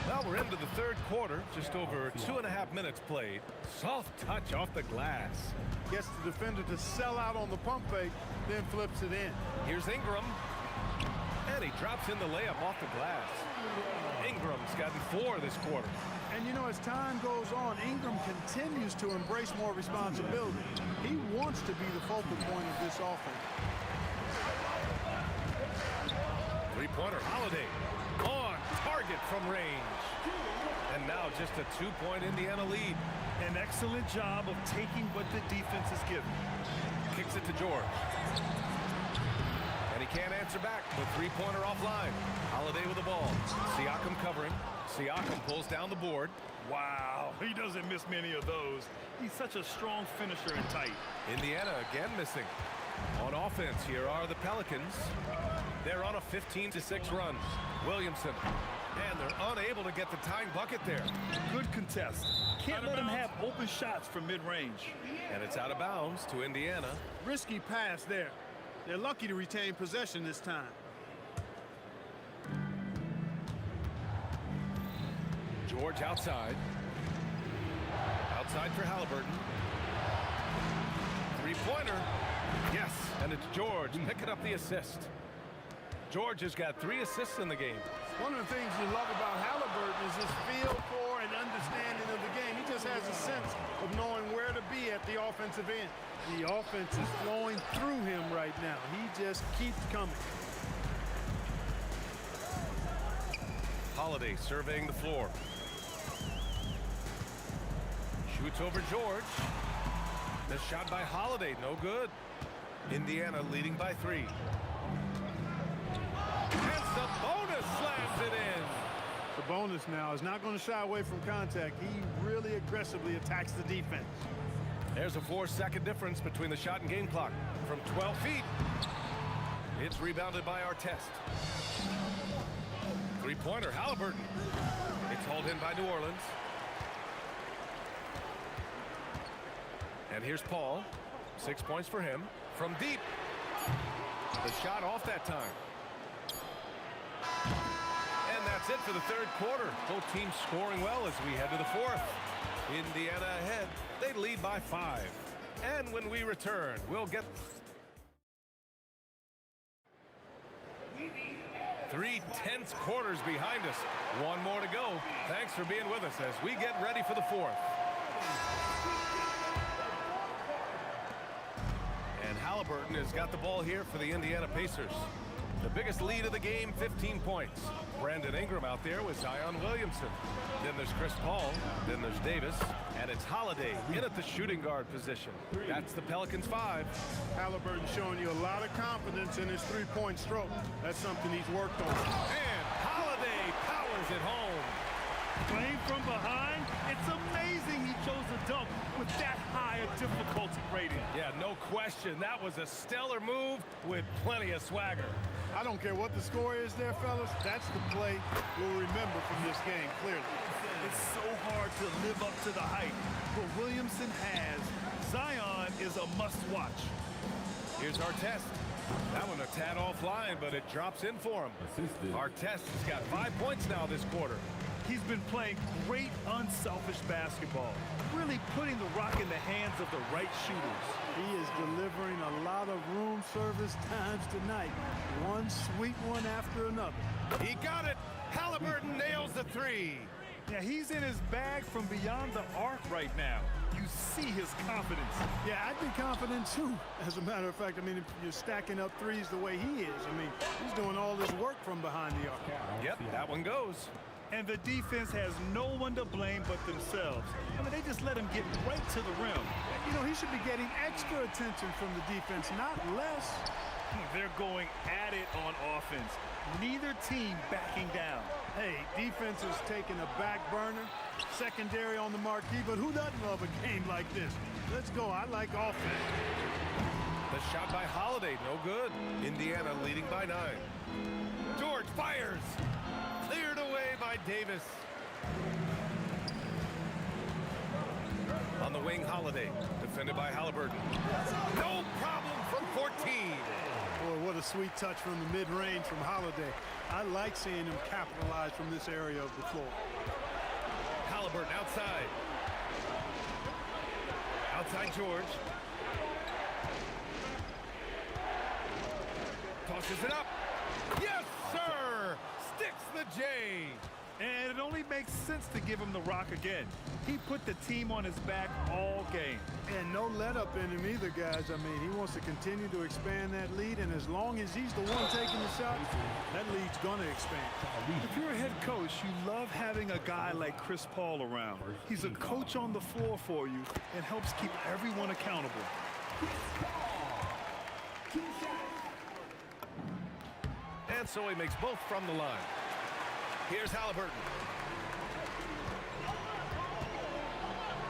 Well, we're into the 3rd quarter. Just over 2.5 minutes played. Soft touch off the glass. Gets the defender to sell out on the pump fake, then flips it in. Here's Ingram. And he drops in the layup off the glass. Ingram's gotten 4 this quarter. And you know, as time goes on, Ingram continues to embrace more responsibility. He wants to be the focal point of this offense. 3-pointer Holiday. On target from range. And now just a 2-point Indiana lead. An excellent job of taking what the defense is given. Kicks it to George. And he can't answer back. The three-pointer offline. Holiday with the ball. Siakam covering. Siakam pulls down the board. Wow, he doesn't miss many of those. He's such a strong finisher and tight. Indiana again missing. On offense, here are the Pelicans. They're on a 15-6 run. Williamson. And they're unable to get the tying bucket there. Good contest. Can't let him have open shots from mid-range. And it's out of bounds to Indiana. Risky pass there. They're lucky to retain possession this time. George outside. Outside for Halliburton. Three-pointer. Yes, and it's George picking up the assist. George has got 3 assists in the game. One of the things you love about Halliburton is his feel for and understanding of the game. He just has a sense of knowing where to be at the offensive end. The offense is flowing through him right now. He just keeps coming. Holiday surveying the floor. Shoots over George. The shot by Holiday, no good. Indiana leading by 3. And Sabonis slams it in. Sabonis now is not going to shy away from contact. He really aggressively attacks the defense. There's a 4-second difference between the shot and game clock. From 12 feet, it's rebounded by Artest. Three-pointer, Halliburton. It's hauled in by New Orleans. And here's Paul. 6 points for him. From deep. The shot off that time. And that's it for the third quarter. Both teams scoring well as we head to the fourth. Indiana ahead. They lead by 5. And when we return, we'll get 3 tense quarters behind us. 1 more to go. Thanks for being with us as we get ready for the fourth. And Halliburton has got the ball here for the Indiana Pacers. The biggest lead of the game, 15 points. Brandon Ingram out there with Zion Williamson. Then there's Chris Paul. Then there's Davis. And it's Holiday in at the shooting guard position. That's the Pelicans 5. Halliburton showing you a lot of confidence in his three-point stroke. That's something he's worked on. And Holiday powers it home. Playing from behind, it's amazing he chose a dunk with that high a difficulty rating. Yeah, no question. That was a stellar move with plenty of swagger. I don't care what the score is there, fellas. That's the play we'll remember from this game, clearly. It's so hard to live up to the hype, but Williamson has. Zion is a must-watch. Here's Artest. That one a tad offline, but it drops in for him. Artest has got 5 points now this quarter. He's been playing great, unselfish basketball, really putting the rock in the hands of the right shooters. He is delivering a lot of room service times tonight. One sweet one after another. He got it. Halliburton nails the 3. Yeah, he's in his bag from beyond the arc right now. You see his confidence. Yeah, I'd be confident too. As a matter of fact, I mean, if you're stacking up threes the way he is, I mean, he's doing all this work from behind the arc. Yep, that one goes. And the defense has no one to blame but themselves. I mean, they just let him get right to the rim. You know, he should be getting extra attention from the defense, not less. They're going at it on offense. Neither team backing down. Hey, defense is taking a back burner, secondary on the marquee, but who doesn't love a game like this? Let's go. I like offense. The shot by Holiday, no good. Indiana leading by 9. George fires. Cleared away by Davis. On the wing, Holiday. Defended by Halliburton. No problem from 14. Boy, what a sweet touch from the mid-range from Holiday. I like seeing him capitalize from this area of the floor. Halliburton outside. Outside George. Tosses it up. Yes, sir! Sticks the J. And it only makes sense to give him the rock again. He put the team on his back all game. And no let up in him either, guys. I mean, he wants to continue to expand that lead, and as long as he's the one taking the shot, that lead's going to expand. If you're a head coach, you love having a guy like Chris Paul around. He's a coach on the floor for you and helps keep everyone accountable. And so he makes both from the line. Here's Halliburton.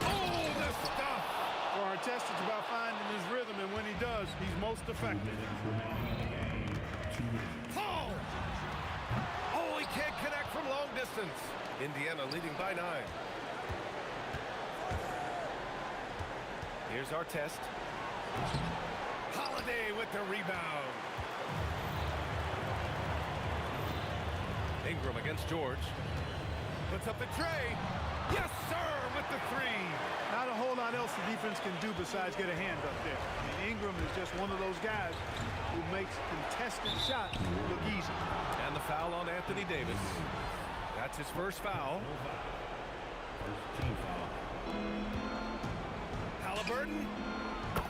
Oh, the stuff! For Artest, it's about finding his rhythm, and when he does, he's most effective. Paul! Oh, he can't connect from long distance. Indiana leading by 9. Here's Artest. Holiday with the rebound. Ingram against George. Puts up the tray. Yes, sir, with the 3. Not a whole lot else the defense can do besides get a hand up there. I mean, Ingram is just one of those guys who makes contested shots look easy. And the foul on Anthony Davis. That's his first foul. First team foul. Halliburton.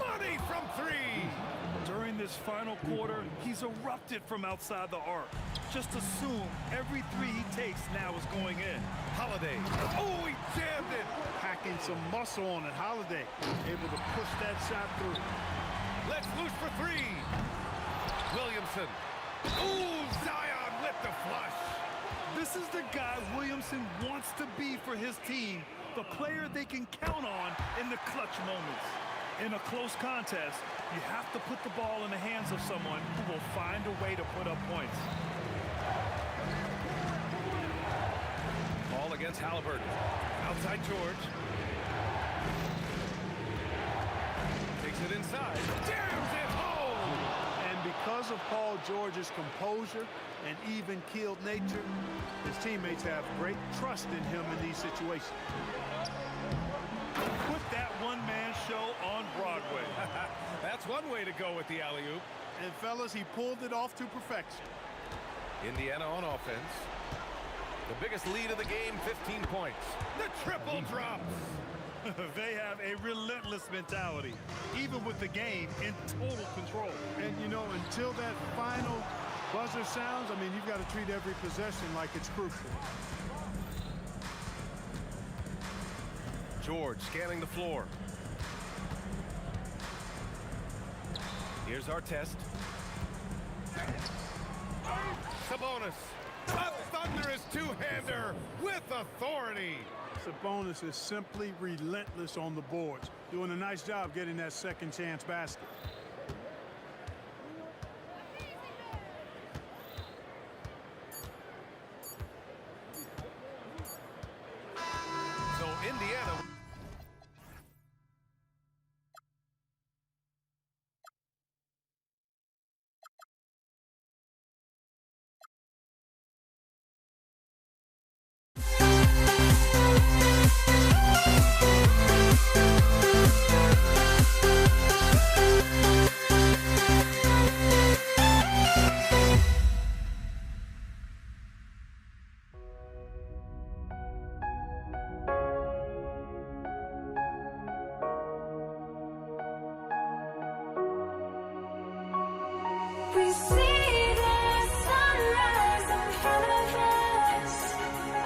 Money from 3. During this final quarter, he's erupted from outside the arc. Just assume every 3 he takes now is going in. Holiday. Oh, he jammed it. Packing some muscle on it. Holiday able to push that shot through. Let's loose for 3. Williamson. Ooh, Zion with the flush. This is the guy Williamson wants to be for his team, the player they can count on in the clutch moments. In a close contest, you have to put the ball in the hands of someone who will find a way to put up points. Ball against Halliburton. Outside George. Takes it inside. Jams it home! And because of Paul George's composure and even-keeled nature, his teammates have great trust in him in these situations. Put that one-man show on Broadway. That's one way to go with the alley-oop. And fellas, he pulled it off to perfection. Indiana on offense. The biggest lead of the game, 15 points. The triple drops. They have a relentless mentality, even with the game in total control. And, you know, until that final buzzer sounds, I mean, you've got to treat every possession like it's crucial. George scanning the floor. Here's Artest. Sabonis. A thunderous two-hander with authority. Sabonis is simply relentless on the boards, doing a nice job getting that second chance basket. So Indiana. We see the sunrise in front of us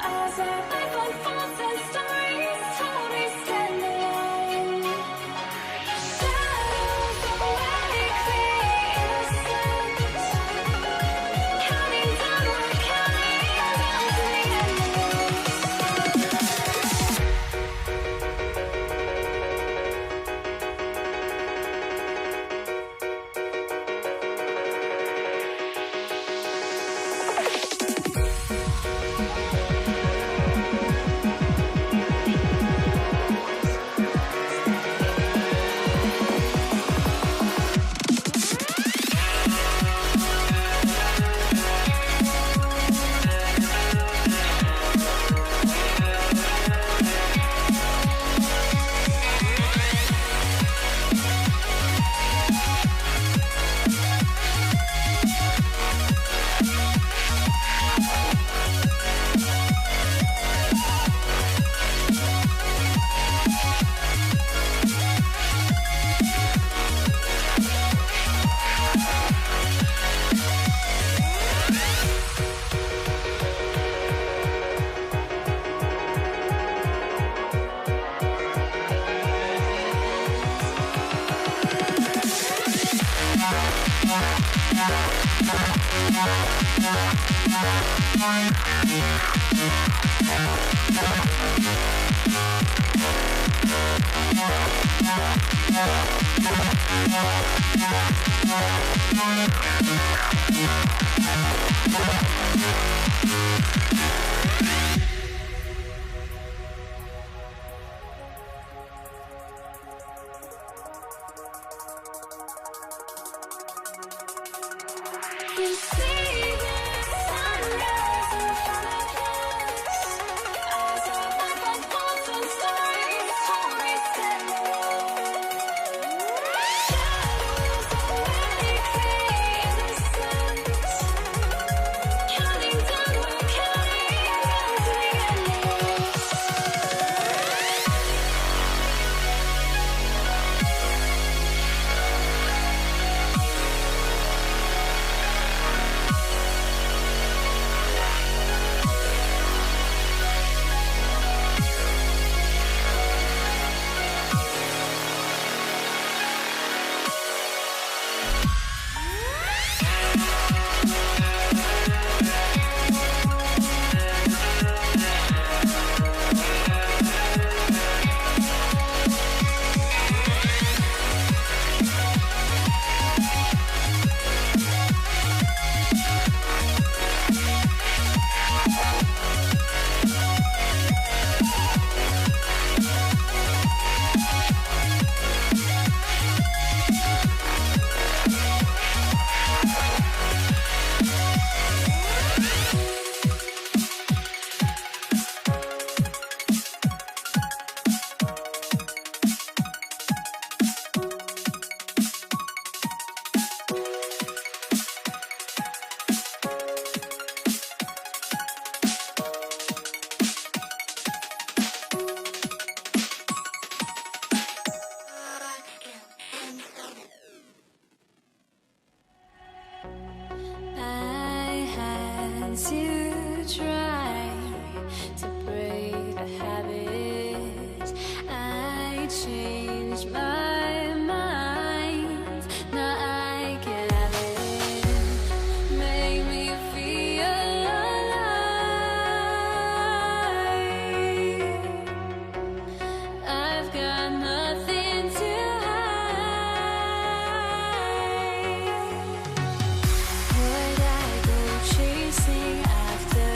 as our life unfolds and stories told. We stand alone. Shadows of like the innocence, counting down, we're counting down to the You see the sunrise in front of us. Eyes are like thoughts and stories, stories in the road. Shadows already fade the sense. Counting down, we're counting as we get lost. I had to try to break the habit. I changed my mind. Now I can have it. Make me feel alive. I've got nothing to hide. Would I go chasing after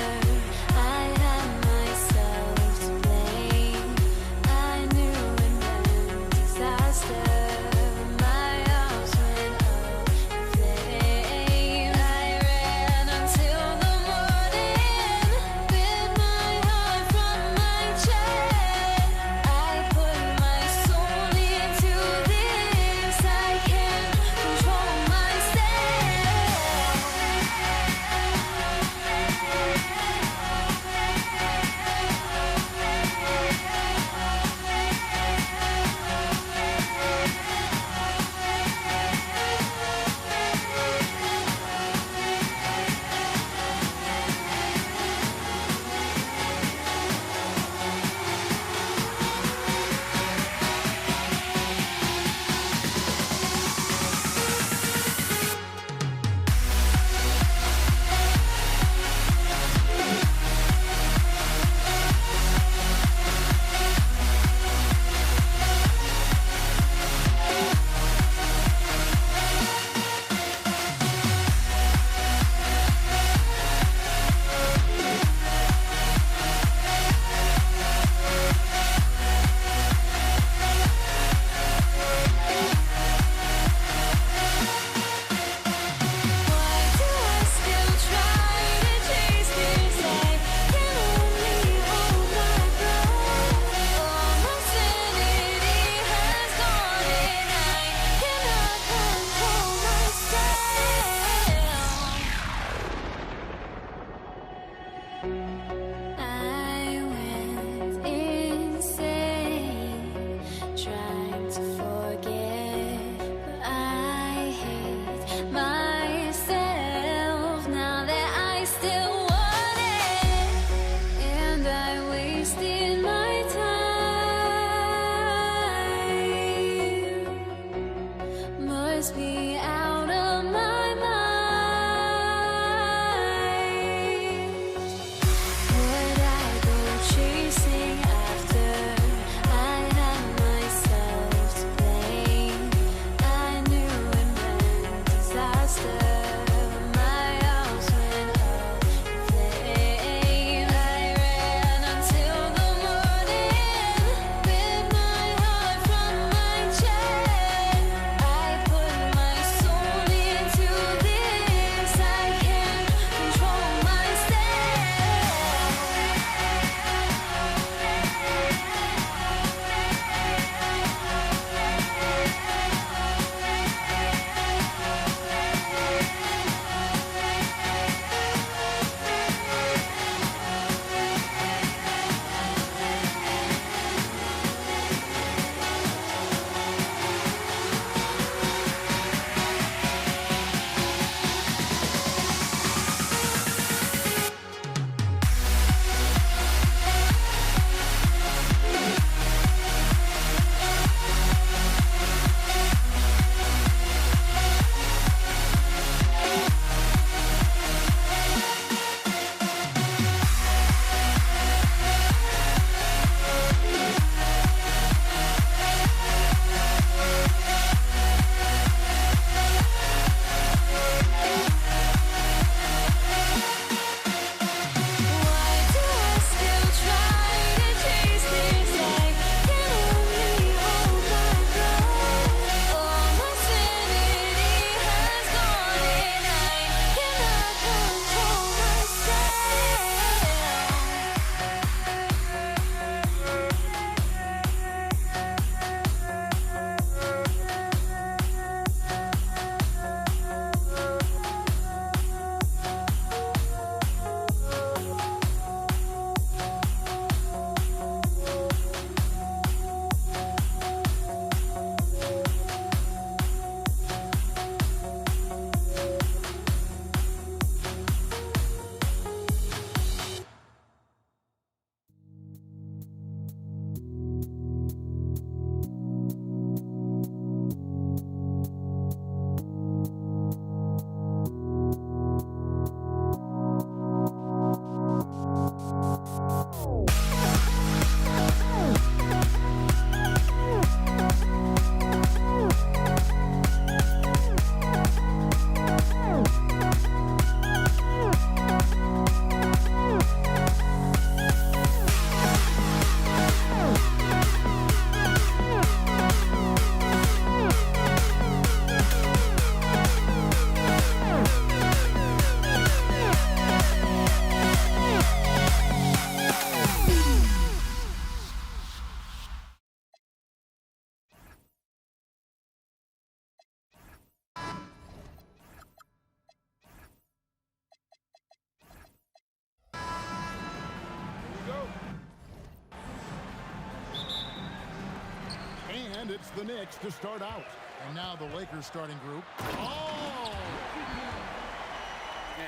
the Knicks to start out. And now the Lakers starting group. Oh!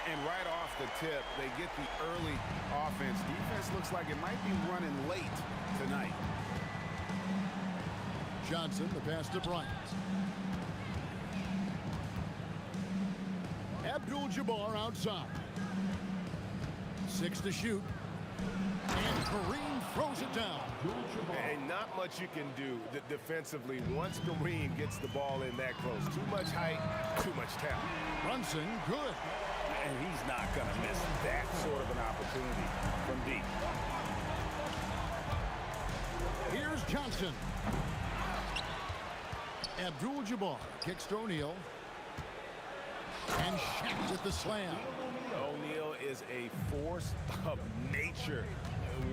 And right off the tip, they get the early offense. Defense looks like it might be running late tonight. Johnson, the pass to Bryant. Abdul-Jabbar outside. 6 to shoot. And Kareem throws it down. And not much you can do defensively once Kareem gets the ball in that close. Too much height, too much talent. Brunson, good. And he's not going to miss that sort of an opportunity from deep. Here's Johnson. Abdul-Jabbar kicks to O'Neal. And Shaq with the slam. O'Neal is a force of nature.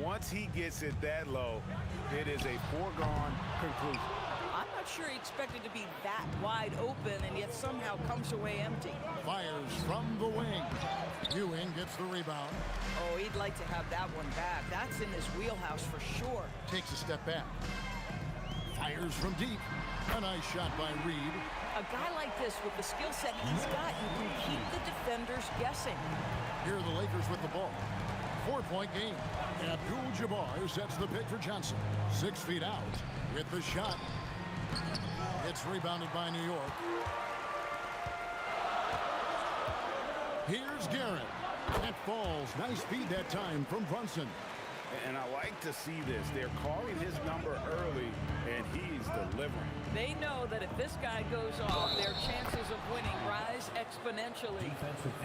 Once he gets it that low, it is a foregone conclusion. I'm not sure he expected to be that wide open and yet somehow comes away empty. Fires from the wing. Ewing gets the rebound. Oh, he'd like to have that one back. That's in his wheelhouse for sure. Takes a step back. Fires from deep. A nice shot by Reed. A guy like this with the skill set he's got, you can keep the defenders guessing. Here are the Lakers with the ball. 4-point game. Abdul-Jabbar sets the pick for Johnson. 6 feet out with the shot. It's rebounded by New York. Here's Garrett. That falls. Nice feed that time from Brunson. And I like to see this. They're calling his number early, and he's delivering. They know that if this guy goes off, their chances of winning rise exponentially.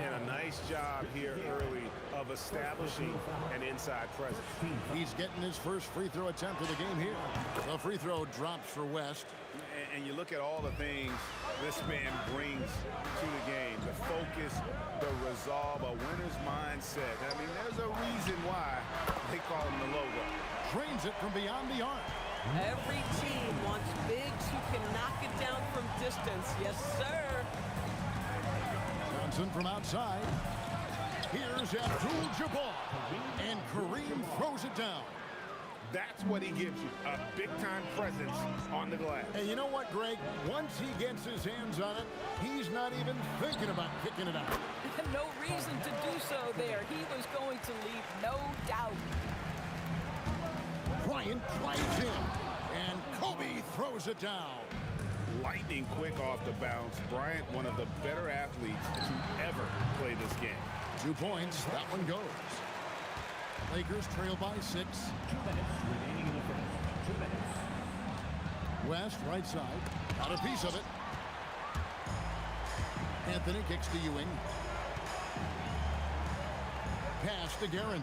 And a nice job here early of establishing an inside presence. He's getting his first free throw attempt of the game here. The free throw drops for West. And you look at all the things this man brings to the game. The focus, the resolve, a winner's mindset. I mean, there's a reason why they call him the logo. Drains it from beyond the arc. Every team wants bigs who can knock it down from distance. Yes, sir. Johnson from outside. Here's Abdul-Jabbar. And Kareem throws it down. That's what he gives you, a big-time presence on the glass. And you know what, Greg? Once he gets his hands on it, he's not even thinking about kicking it out. No reason to do so there. He was going to leave, no doubt. Bryant drives in, and Kobe throws it down. Lightning quick off the bounce. Bryant, one of the better athletes to ever play this game. 2 points, that one goes. Lakers trail by 6. 2 minutes remaining in the first. 2 minutes. West, right side. Got a piece of it. Anthony kicks to Ewing. Pass to Guerin.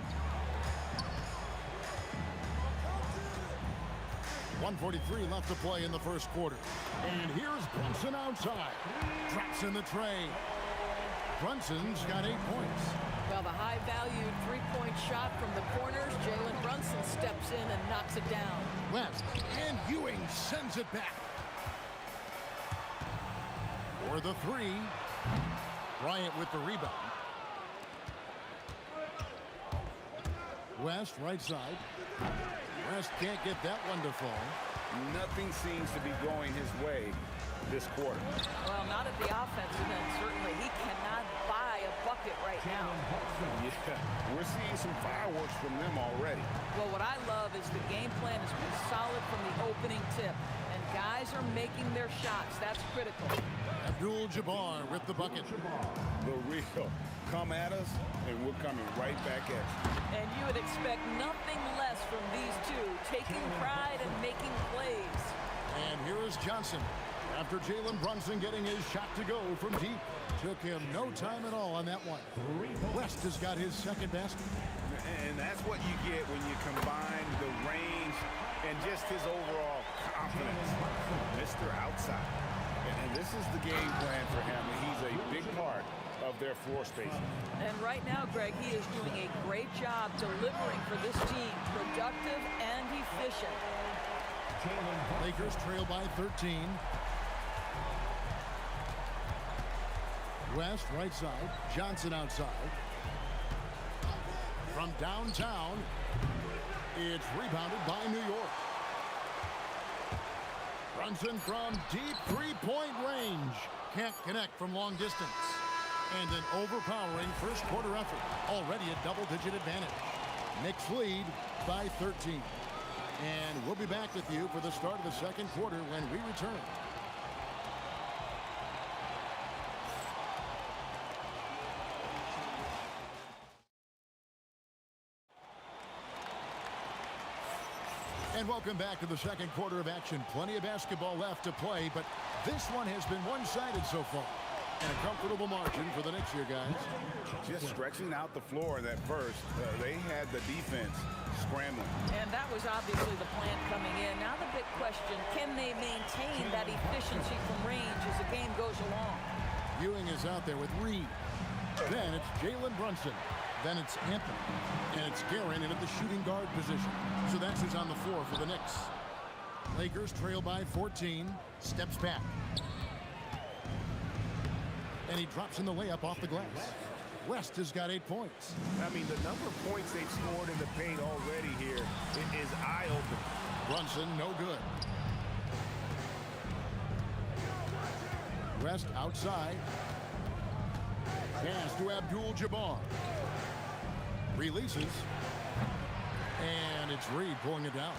1:43 left to play in the first quarter. And here's Brunson outside. Drops in the tray. Brunson's got 8 points. Well, the high-valued three-point shot from the corners, Jalen Brunson steps in and knocks it down. West, and Ewing sends it back. For the 3, Bryant with the rebound. West, right side. West can't get that one to fall. Nothing seems to be going his way this quarter. Well, not at the offensive end, certainly. He cannot buy a bucket right now. Yeah, we're seeing some fireworks from them already. Well, what I love is the game plan has been solid from the opening tip, and guys are making their shots. That's critical. Abdul-Jabbar with the bucket. The real. Come at us, and we're coming right back at you. And you would expect nothing less from these two, taking pride and making plays. And here is Johnson. After Jalen Brunson getting his shot to go from deep. Took him no time at all on that one. West has got his second basket. And that's what you get when you combine the range and just his overall confidence. Mr. Outside. And this is the game plan for him. He's a big part of their floor spacing. And right now, Greg, he is doing a great job delivering for this team. Productive and efficient. Lakers trail by 13. West, right side. Johnson outside. From downtown, it's rebounded by New York. Brunson from deep three-point range. Can't connect from long distance. And an overpowering first quarter effort. Already a double-digit advantage. Knicks lead by 13. And we'll be back with you for the start of the second quarter when we return. And welcome back to the second quarter of action. Plenty of basketball left to play, but this one has been one-sided so far. And a comfortable margin for the Knicks here, guys. Just stretching out the floor in that first. They had the defense scrambling. And that was obviously the plan coming in. Now the big question, can they maintain that efficiency from range as the game goes along? Ewing is out there with Reed. Then it's Jalen Brunson. Then it's Anthony. And it's Guerin in at the shooting guard position. So that's who's on the floor for the Knicks. Lakers trail by 14. Steps back. And he drops in the layup off the glass. West has got 8 points. I mean, the number of points they've scored in the paint already here is eye-opening. Brunson, no good. West outside. Pass to Abdul-Jabbar. Releases. And it's Reed pulling it down.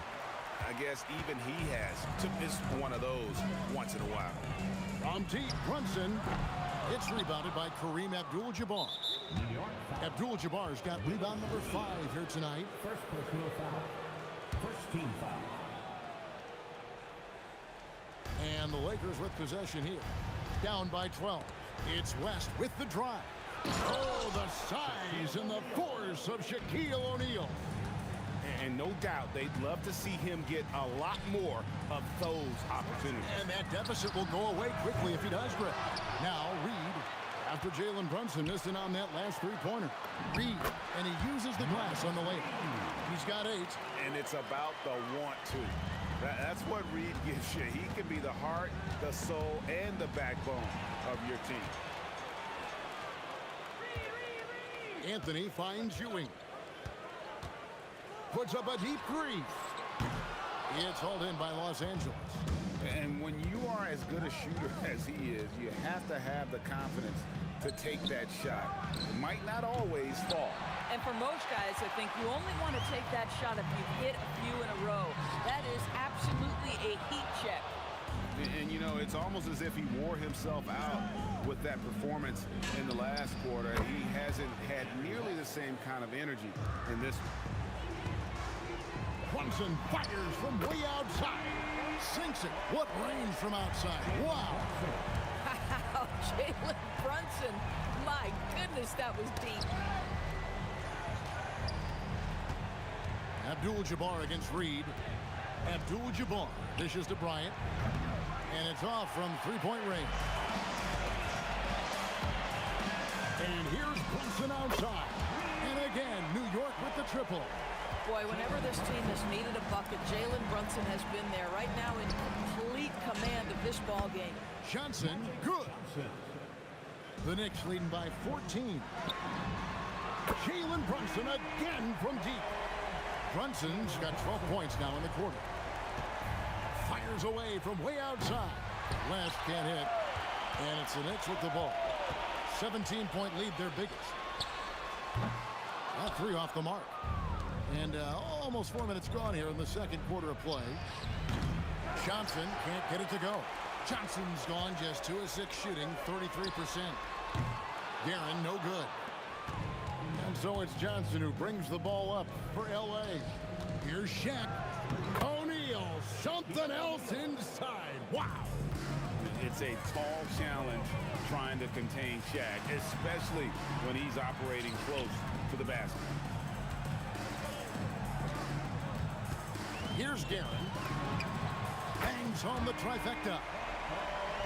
I guess even he has to miss one of those once in a while. From deep, Brunson. It's rebounded by Kareem Abdul-Jabbar. Abdul-Jabbar's got rebound number 5 here tonight. First personal foul. First team foul. And the Lakers with possession here. Down by 12. It's West with the drive. Oh, the size and the force of Shaquille O'Neal. And no doubt they'd love to see him get a lot more of those opportunities. And that deficit will go away quickly if he does, Greg. Now Reed, after Jalen Brunson missing on that last three-pointer. Reed, and he uses the glass on the layup. He's got 8. And it's about the want to. That's what Reed gives you. He can be the heart, the soul, and the backbone of your team. Anthony finds Ewing. Puts up a deep three. It's hauled in by Los Angeles. And when you are as good a shooter as he is, you have to have the confidence to take that shot. It might not always fall. And for most guys, I think you only want to take that shot if you hit a few in a row. That is absolutely a heat check. And you know, it's almost as if he wore himself out with that performance in the last quarter. He hasn't had nearly the same kind of energy in this one. Brunson fires from way outside. Sinks it. What range from outside. Wow. Wow, Jalen Brunson. My goodness, that was deep. Abdul-Jabbar against Reed. Abdul-Jabbar dishes to Bryant. And it's off from three-point range. And here's Brunson outside. And again, New York with the triple. Boy, whenever this team has needed a bucket, Jalen Brunson has been there right now in complete command of this ball game. Johnson, good. The Knicks leading by 14. Jalen Brunson again from deep. Brunson's got 12 points now in the quarter. Fires away from way outside. West can't hit. And it's the Knicks with the ball. 17-point lead, their biggest. That 3 off the mark. And almost 4 minutes gone here in the second quarter of play. Johnson can't get it to go. Johnson's gone just 2 of 6 shooting, 33%. Guerin, no good. And so it's Johnson who brings the ball up for L.A. Here's Shaq. O'Neal, something else inside. Wow. It's a tall challenge trying to contain Shaq, especially when he's operating close to the basket. Here's Guerin. Bangs home the trifecta.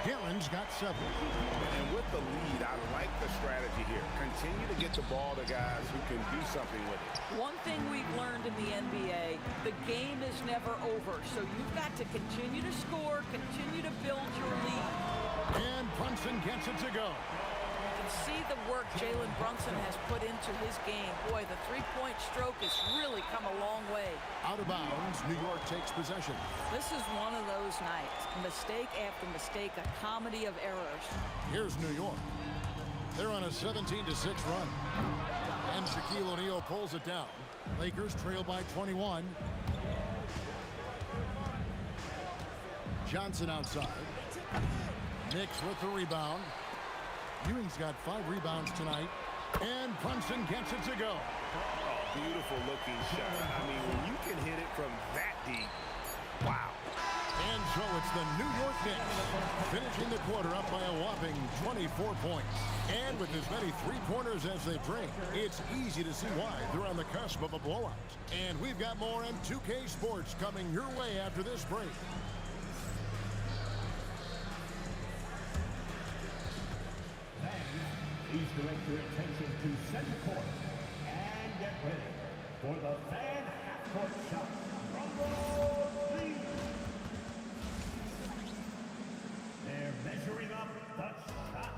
Guerin's got 7. And with the lead, I like the strategy here. Continue to get the ball to guys who can do something with it. One thing we've learned in the NBA, the game is never over. So you've got to continue to score, continue to build your lead. And Brunson gets it to go. can see the work Jalen Brunson has put into his game. Boy, the three-point stroke has really come a long way. Out of bounds, New York takes possession. This is one of those nights. Mistake after mistake, a comedy of errors. Here's New York. They're on a 17-6 run. And Shaquille O'Neal pulls it down. Lakers trail by 21. Johnson outside. Knicks with the rebound. Ewing's got 5 rebounds tonight. And Brunson gets it to go. Oh, beautiful looking shot. I mean, when you can hit it from that deep, wow. And so it's the New York Knicks finishing the quarter up by a whopping 24 points. And with as many three-pointers as they bring, it's easy to see why they're on the cusp of a blowout. And we've got more on 2K Sports coming your way after this break. Please direct your attention to center court and get ready for the fan half-court shot. Rumble, please. They're measuring up the shot.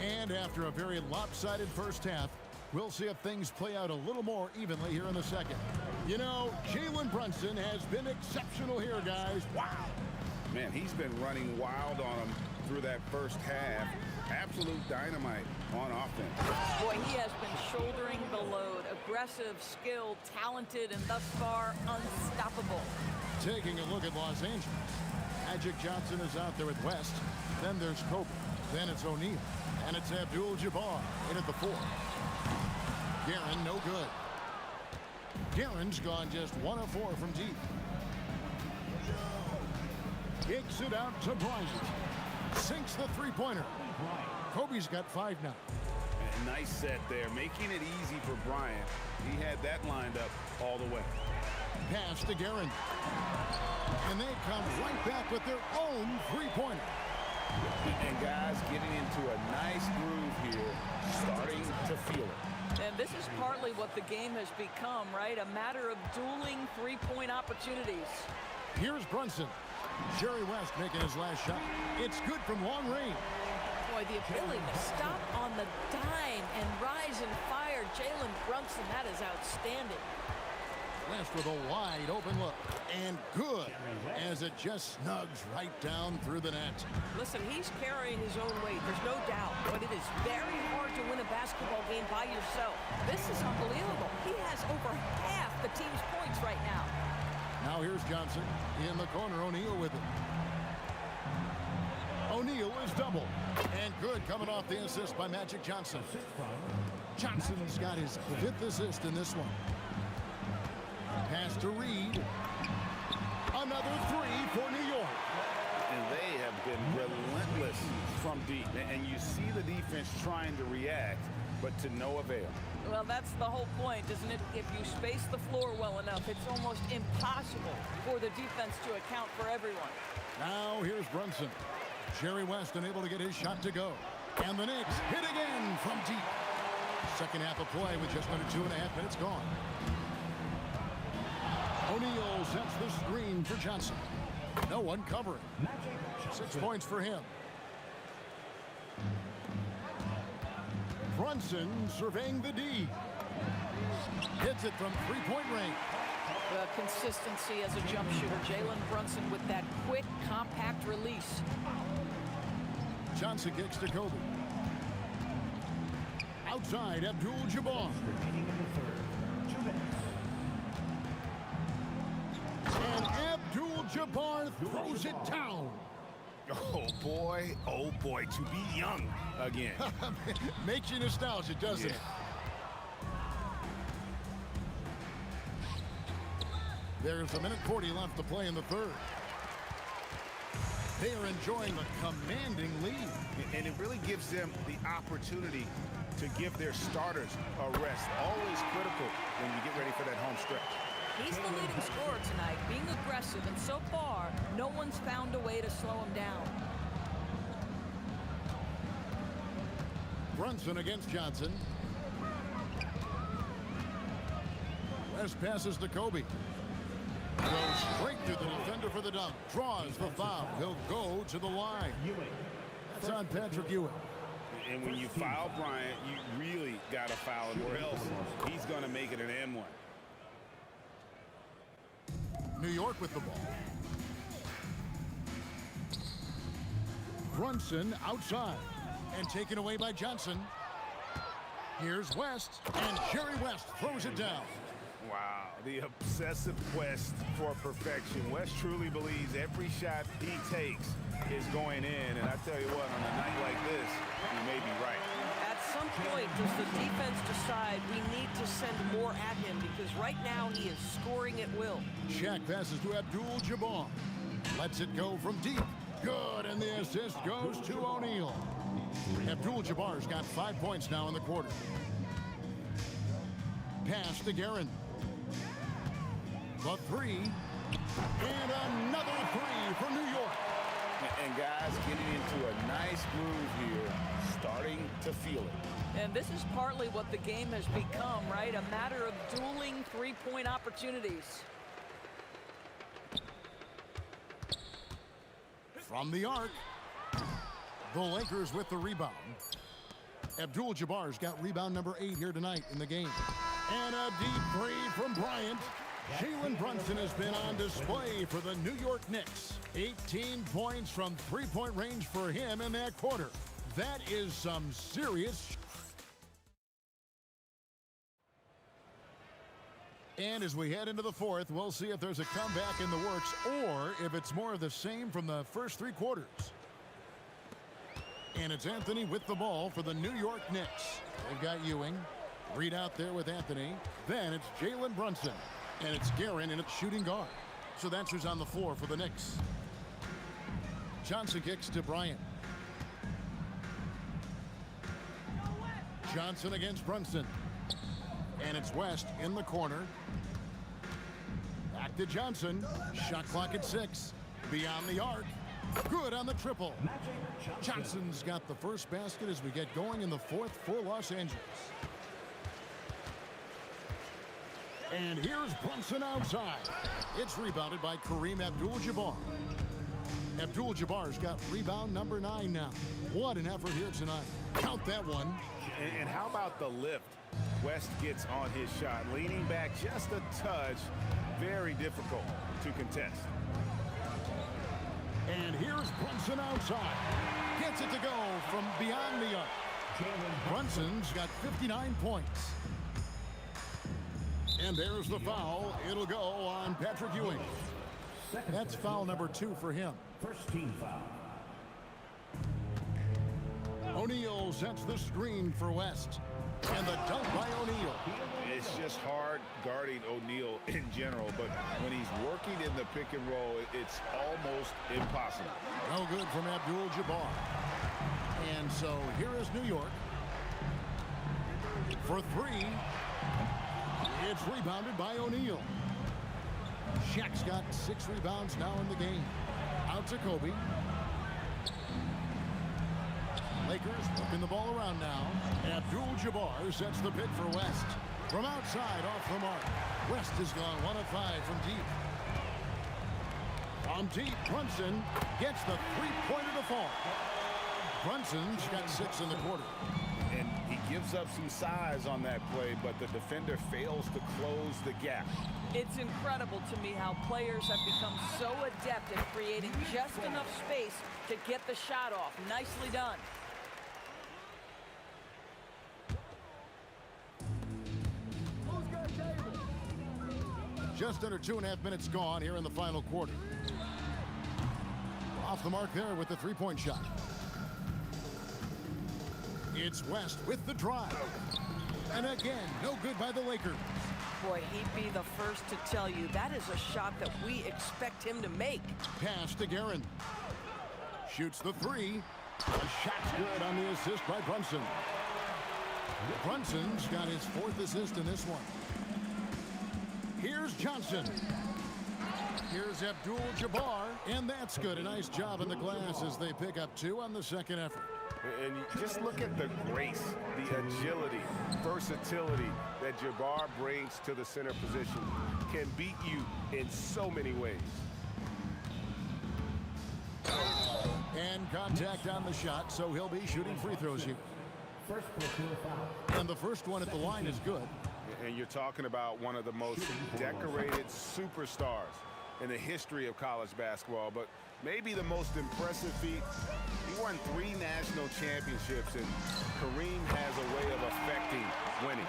And after a very lopsided first half, we'll see if things play out a little more evenly here in the second. You know, Jalen Brunson has been exceptional here, guys. Wow. Man, he's been running wild on him through that first half. Absolute dynamite on offense. Boy, he has been shouldering the load. Aggressive, skilled, talented, and thus far unstoppable. Taking a look at Los Angeles. Magic Johnson is out there with West. Then there's Kobe. Then it's O'Neal. And it's Abdul-Jabbar in at the 4. Guerin, no good. Guerin's gone just 1 of 4 from deep. Kicks it out to Bryant. Sinks the three-pointer. Kobe's got 5 now. And nice set there, making it easy for Bryant. He had that lined up all the way. Pass to Guerin. And they come right back with their own three-pointer. And guys getting into a nice groove here, starting to feel it. And this is partly what the game has become, right? A matter of dueling three-point opportunities. Here's Brunson. Jerry West making his last shot. It's good from long range. Boy, the ability to stop on the dime and rise and fire. Jalen Brunson, that is outstanding. West with a wide open look. And good as it just snugs right down through the net. Listen, he's carrying his own weight. There's no doubt. But it is very hard to win a basketball game by yourself. This is unbelievable. He has over half the team's points right now. Now here's Johnson in the corner. O'Neal with it. O'Neal is double. And good coming off the assist by Magic Johnson. Johnson's got his 5th assist in this one. Pass to Reed. Another 3 for New York. And they have been relentless from deep. And you see the defense trying to react, but to no avail. Well, that's the whole point, isn't it? If you space the floor well enough, it's almost impossible for the defense to account for everyone. Now here's Brunson. Jerry West unable to get his shot to go. And the Knicks hit again from deep. Second half of play with just under 2.5 minutes gone. O'Neal sets the screen for Johnson. No one covering. 6 points for him. Brunson surveying the D. Hits it from three-point range. The consistency as a jump shooter. Jalen Brunson with that quick, compact release. Johnson kicks to Kobe. Outside, Abdul-Jabbar. And Abdul-Jabbar throws it down. Oh boy, to be young again. Makes you nostalgic, doesn't it? There's a minute 40 left to play in the third. They are enjoying a commanding lead. And it really gives them the opportunity to give their starters a rest. Always critical when you get ready for that home stretch. He's the leading scorer tonight, being aggressive, and so far, no one's found a way to slow him down. Brunson against Johnson. West passes to Kobe. Goes straight to the defender for the dunk. Draws the foul. He'll go to the line. That's on Patrick Ewing. And when you foul Bryant, you really got to foul him, or else he's going to make it an and one. New York with the ball. Brunson outside and taken away by Johnson. Here's West, and Jerry West throws it down. Wow, the obsessive quest for perfection. West truly believes every shot he takes is going in, and I tell you what, on a night like this, he may be right. At some point, does the defense decide we need to send more at him, because right now he is scoring at will. Shaq passes to Abdul-Jabbar. Lets it go from deep. Good, and the assist goes to O'Neal. Abdul-Jabbar's got 5 points now in the quarter. Pass to Guerin. The three, and another three for New York. And guys getting into a nice groove here, starting to feel it. And this is partly what the game has become, right? A matter of dueling three-point opportunities. From the arc, the Lakers with the rebound. Abdul-Jabbar's got rebound number 8 here tonight in the game. And a deep three from Bryant. Jalen Brunson has been on display for the New York Knicks. 18 points from three-point range for him in that quarter. That is some serious. And as we head into the fourth, we'll see if there's a comeback in the works or if it's more of the same from the first 3 quarters. And it's Anthony with the ball for the New York Knicks. They've got Ewing. Reed out there with Anthony. Then it's Jalen Brunson. And it's Guerin in its shooting guard. So that's who's on the floor for the Knicks. Johnson kicks to Bryant. Johnson against Brunson. And it's West in the corner. Back to Johnson. Shot clock at 6. Beyond the arc. Good on the triple. Johnson's got the first basket as we get going in the fourth for Los Angeles. And here's Brunson outside. It's rebounded by Kareem Abdul-Jabbar. Abdul-Jabbar's got rebound number 9 now. What an effort here tonight. Count that one. And how about the lift West gets on his shot? Leaning back just a touch. Very difficult to contest. And here's Brunson outside. Gets it to go from beyond the arc. Brunson's got 59 points. And there's the foul. It'll go on Patrick Ewing. That's foul number 2 for him. First team foul. O'Neal sets the screen for West. And the dunk by O'Neal. It's just hard guarding O'Neal in general, but when he's working in the pick and roll, it's almost impossible. No good from Abdul-Jabbar. And so here is New York. For 3. It's rebounded by O'Neal. Shaq's got 6 rebounds now in the game. Out to Kobe. Lakers working the ball around now. Abdul-Jabbar sets the pick for West. From outside, off the mark. West has gone 1 of 5 from deep. From deep, Brunson gets the three-pointer to fall. Brunson's got 6 in the quarter. And he gives up some size on that play, but the defender fails to close the gap. It's incredible to me how players have become so adept at creating just enough space to get the shot off. Nicely done. Just under 2.5 minutes gone here in the final quarter. Off the mark there with the three-point shot. It's West with the drive. And again, no good by the Lakers. Boy, he'd be the first to tell you that is a shot that we expect him to make. Pass to Guerin. Shoots the 3. The shot's good on the assist by Brunson. Brunson's got his 4th assist in this one. Here's Johnson. Here's Abdul-Jabbar, and that's good. A nice job in the glass as they pick up 2 on the second effort. And you just look at the grace, the agility, versatility that Jabbar brings to the center position. Can beat you in so many ways. And contact on the shot, so he'll be shooting free throws here. And the first one at the line is good. And you're talking about one of the most decorated superstars in the history of college basketball, but maybe the most impressive feat. He won 3 national championships, and Kareem has a way of affecting winning.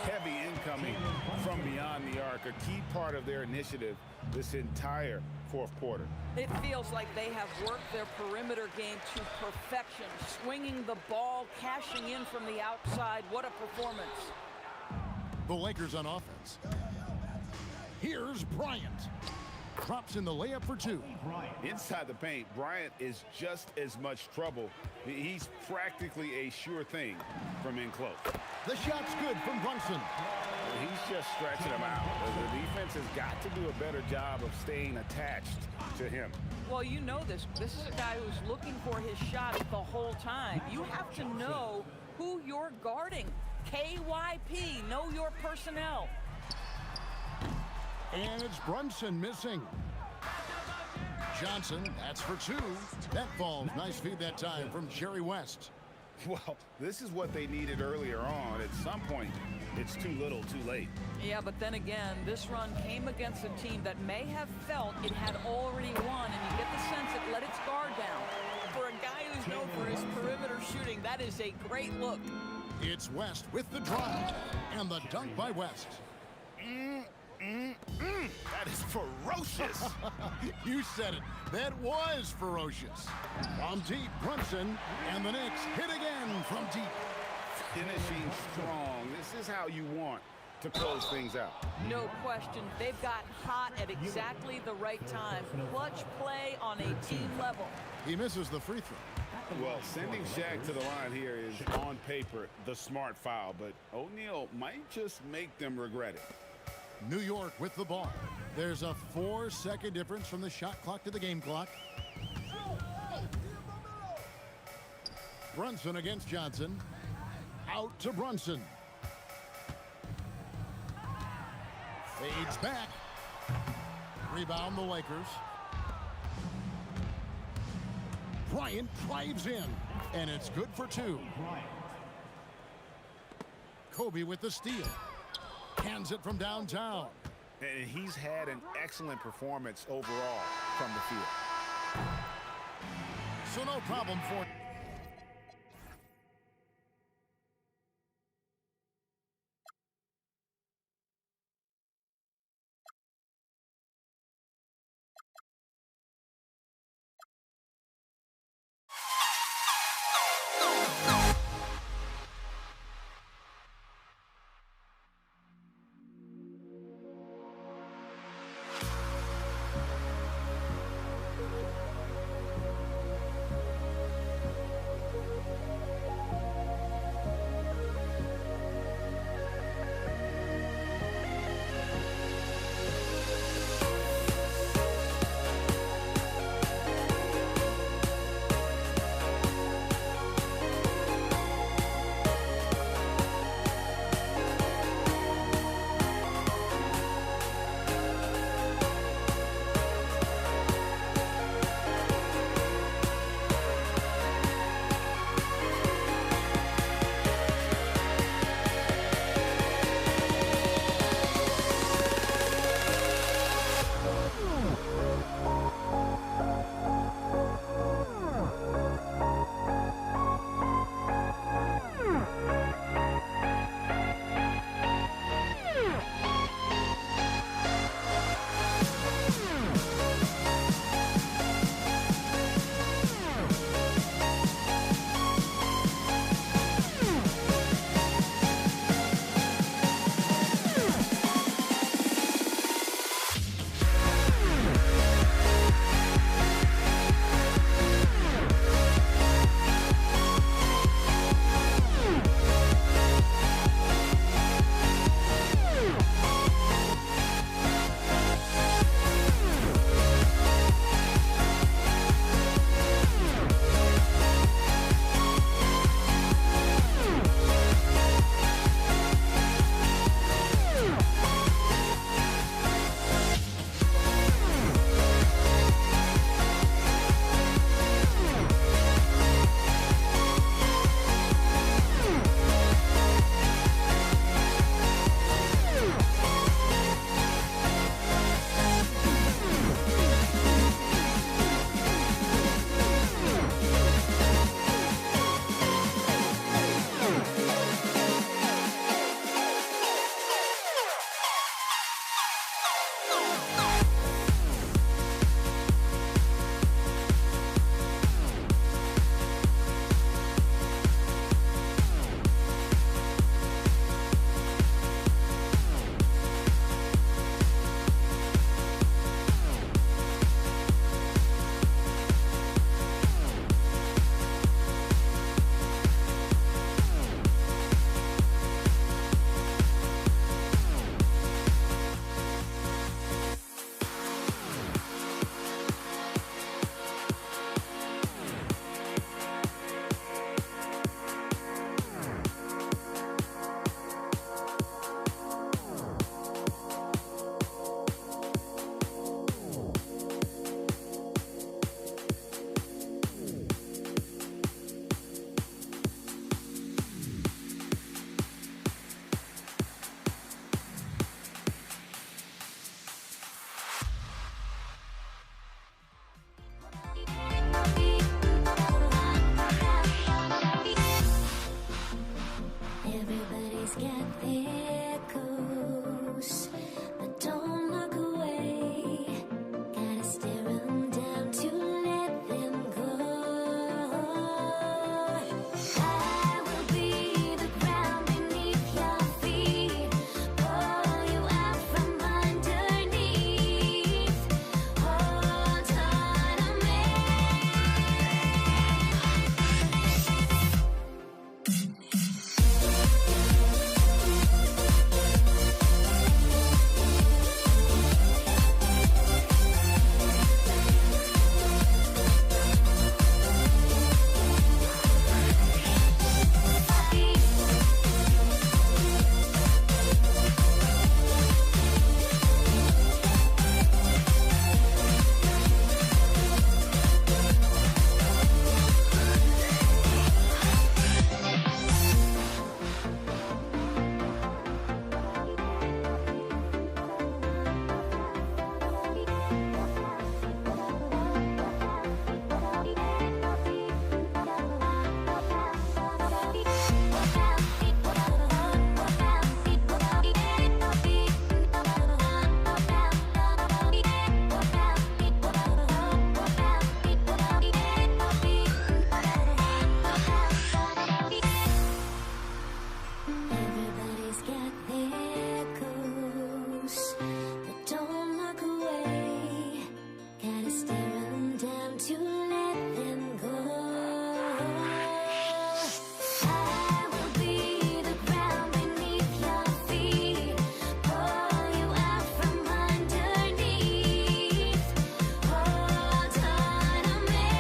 Heavy incoming from beyond the arc, a key part of their initiative this entire fourth quarter. It feels like they have worked their perimeter game to perfection, swinging the ball, cashing in from the outside. What a performance. The Lakers on offense. Here's Bryant. Drops in the layup for 2. Inside the paint, Bryant is just as much trouble. He's practically a sure thing from in close. The shot's good from Brunson. He's just stretching him out. The defense has got to do a better job of staying attached to him. Well, you know this. This is a guy who's looking for his shot the whole time. You have to know who you're guarding. KYP, know your personnel. And it's Brunson missing. Johnson, that's for 2. That falls. Nice feed that time from Jerry West. Well, this is what they needed earlier on. At some point, it's too little, too late. Yeah, but then again, this run came against a team that may have felt it had already won, and you get the sense it let its guard down. For a guy who's known for his perimeter shooting, that is a great look. It's West with the drive, and the dunk by West. That is ferocious. You said it. That was ferocious. From deep, Brunson, and the Knicks hit again from deep. Finishing strong. This is how you want to close things out. No question. They've got hot at exactly the right time. Clutch play on a team level. He misses the free throw. Well, sending Shaq to the line here is on paper the smart foul, but O'Neal might just make them regret it. New York with the ball. There's a 4-second difference from the shot clock to the game clock. Brunson against Johnson. Out to Brunson. Fades back. Rebound the Lakers. Bryant drives in, and it's good for 2. Kobe with the steal. Hands it from downtown. And he's had an excellent performance overall from the field. So no problem for... Everybody's got their goals, but don't look away. Gotta stare 'em down to let them go. I will be the ground beneath your feet, pull you out from underneath. Hold on to me. Everybody's got their goals, but don't look away. Gotta stare 'em down to let them go. I will be the ground beneath your feet, pull you out from underneath. Hold on to me.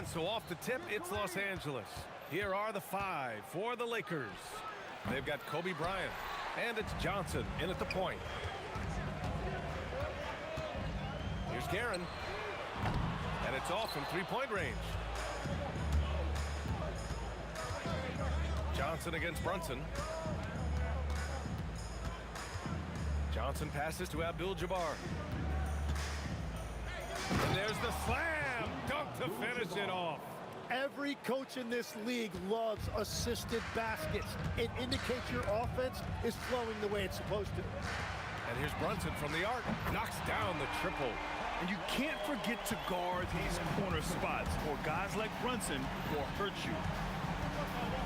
And so off the tip, it's Los Angeles. Here are the 5 for the Lakers. They've got Kobe Bryant, and it's Johnson in at the point. Here's Guerin, and it's off from three-point range. Johnson against Brunson. Johnson passes to Abdul-Jabbar. And there's the slam dunk to finish it off. Every coach in this league loves assisted baskets. It indicates your offense is flowing the way it's supposed to. And here's Brunson from the arc. Knocks down the triple. And you can't forget to guard these corner spots, or guys like Brunson will hurt you.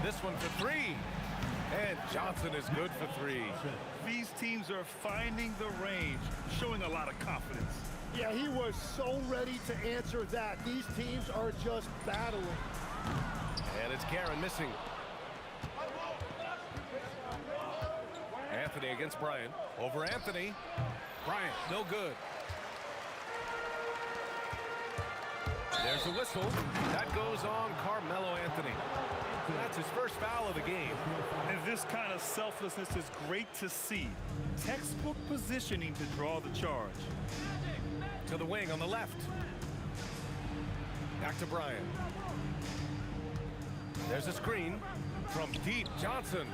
This one for three. And Johnson is good for three. These teams are finding the range, showing a lot of confidence. Yeah, he was so ready to answer that. These teams are just battling. And it's Guerin missing. Anthony against Bryant. Over Anthony. Bryant, no good. There's a whistle. That goes on Carmelo Anthony. That's his first foul of the game. And this kind of selflessness is great to see. Textbook positioning to draw the charge. To the wing on the left. Back to Bryant. There's a screen from deep. Johnson.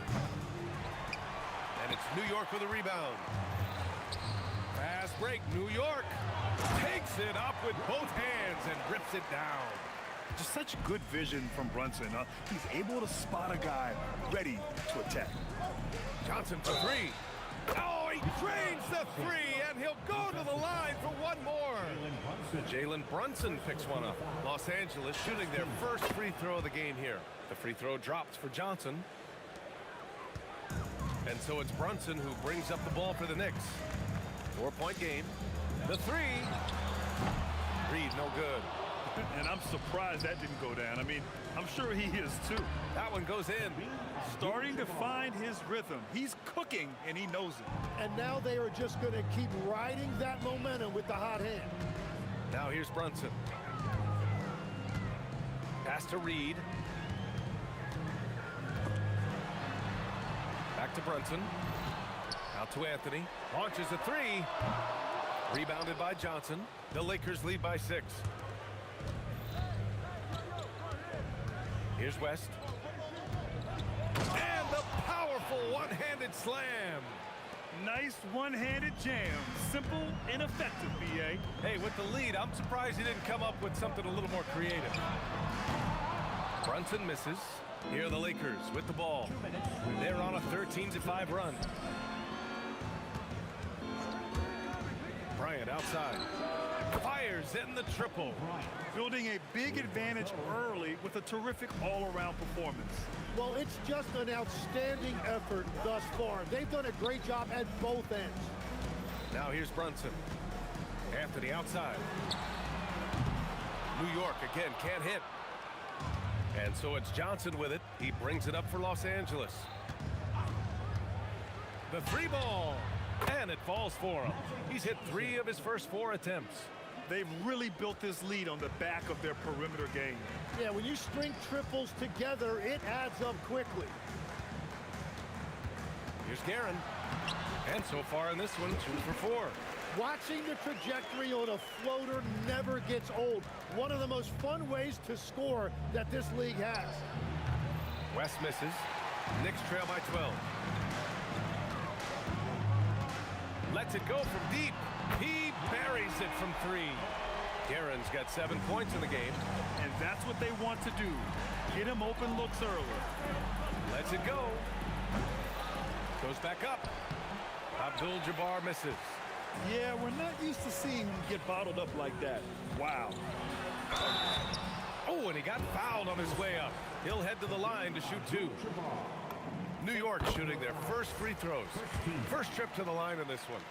And it's New York with a rebound. Fast break. New York takes it up with both hands and rips it down. Just such good vision from Brunson. He's able to spot a guy ready to attack. Johnson for three. Oh, he drains the three, and he'll go to the line for one more. Jalen Brunson picks one up. Los Angeles shooting their first free throw of the game here. The free throw drops for Johnson. And so it's Brunson who brings up the ball for the Knicks. 4-point game. The three. Reed, no good. And I'm surprised that didn't go down. I mean, I'm sure he is too. That one goes in. Starting to find his rhythm. He's cooking, and he knows it. And now they are just going to keep riding that momentum with the hot hand. Now here's Brunson. Pass to Reed. Back to Brunson. Out to Anthony. Launches a three. Rebounded by Johnson. The Lakers lead by 6. Here's West. And the powerful one-handed slam. Nice one-handed jam. Simple and effective, B.A. Hey, with the lead, I'm surprised he didn't come up with something a little more creative. Brunson misses. Here are the Lakers with the ball. They're on a 13-5 run. Bryant outside. Fires in the triple. Building a big advantage early with a terrific all-around performance. Well, it's just an outstanding effort thus far. They've done a great job at both ends. Now here's Brunson. Anthony outside. New York again can't hit. And so it's Johnson with it. He brings it up for Los Angeles. The three ball. And it falls for him. He's hit 3 of his first 4 attempts. They've really built this lead on the back of their perimeter game. Yeah, when you string triples together, it adds up quickly. Here's Guerin. And so far in this one, 2 for 4. Watching the trajectory on a floater never gets old. One of the most fun ways to score that this league has. West misses. Knicks trail by 12. Lets it go from deep. He buries it from 3. Guerin's got 7 points in the game. And that's what they want to do. Get him open looks early. Lets it go. Goes back up. Abdul-Jabbar misses. Yeah, we're not used to seeing him get bottled up like that. Wow. Oh, and he got fouled on his way up. He'll head to the line to shoot 2. New York shooting their first free throws. First trip to the line in this one.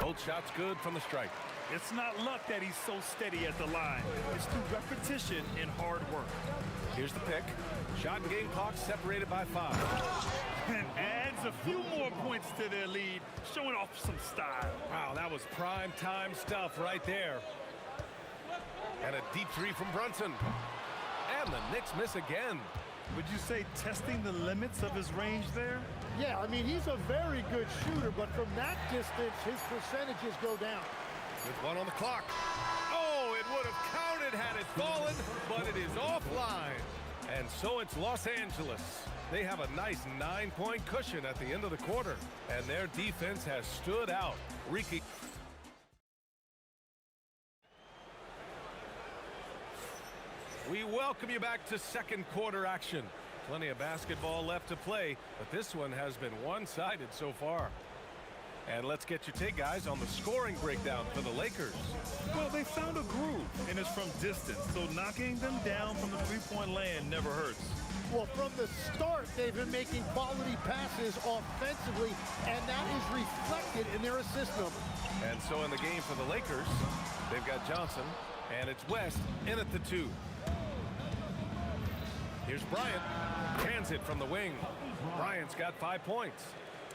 Both shots good from the strike. It's not luck that he's so steady at the line. It's through repetition and hard work. Here's the pick. Shot and game clock separated by 5. And adds a few more points to their lead, showing off some style. Wow, that was prime time stuff right there. And a deep three from Brunson. And the Knicks miss again. Would you say testing the limits of his range there? Yeah, I mean, he's a very good shooter, but from that distance, his percentages go down. With 1 on the clock. Oh, it would have counted had it fallen, but it is offline. And so it's Los Angeles. They have a nice 9-point cushion at the end of the quarter, and their defense has stood out. Ricky. We welcome you back to second quarter action. Plenty of basketball left to play, but this one has been one-sided so far. And let's get your take, guys, on the scoring breakdown for the Lakers. Well, they found a groove, and it's from distance, so knocking them down from the three-point land never hurts. Well, from the start, they've been making quality passes offensively, and that is reflected in their assist number. And so in the game for the Lakers, they've got Johnson, and it's West in at the 2. Here's Bryant. Hands it from the wing. Bryant's got 5 points.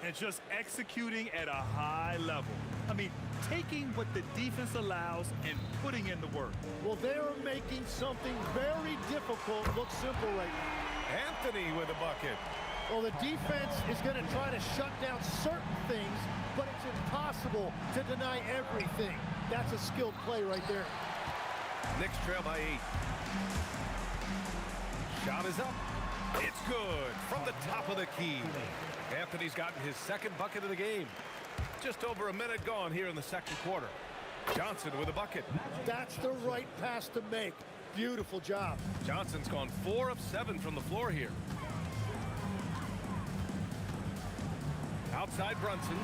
And just executing at a high level. I mean, taking what the defense allows and putting in the work. Well, they're making something very difficult look simple right now. Anthony with a bucket. Well, the defense is going to try to shut down certain things, but it's impossible to deny everything. That's a skilled play right there. Knicks trail by 8. Shot is up. It's good from the top of the key. Anthony's gotten his second bucket of the game. Just over a minute gone here in the second quarter. Johnson with a bucket. That's the right pass to make. Beautiful job. Johnson's gone 4 of 7 from the floor here. Outside Brunson.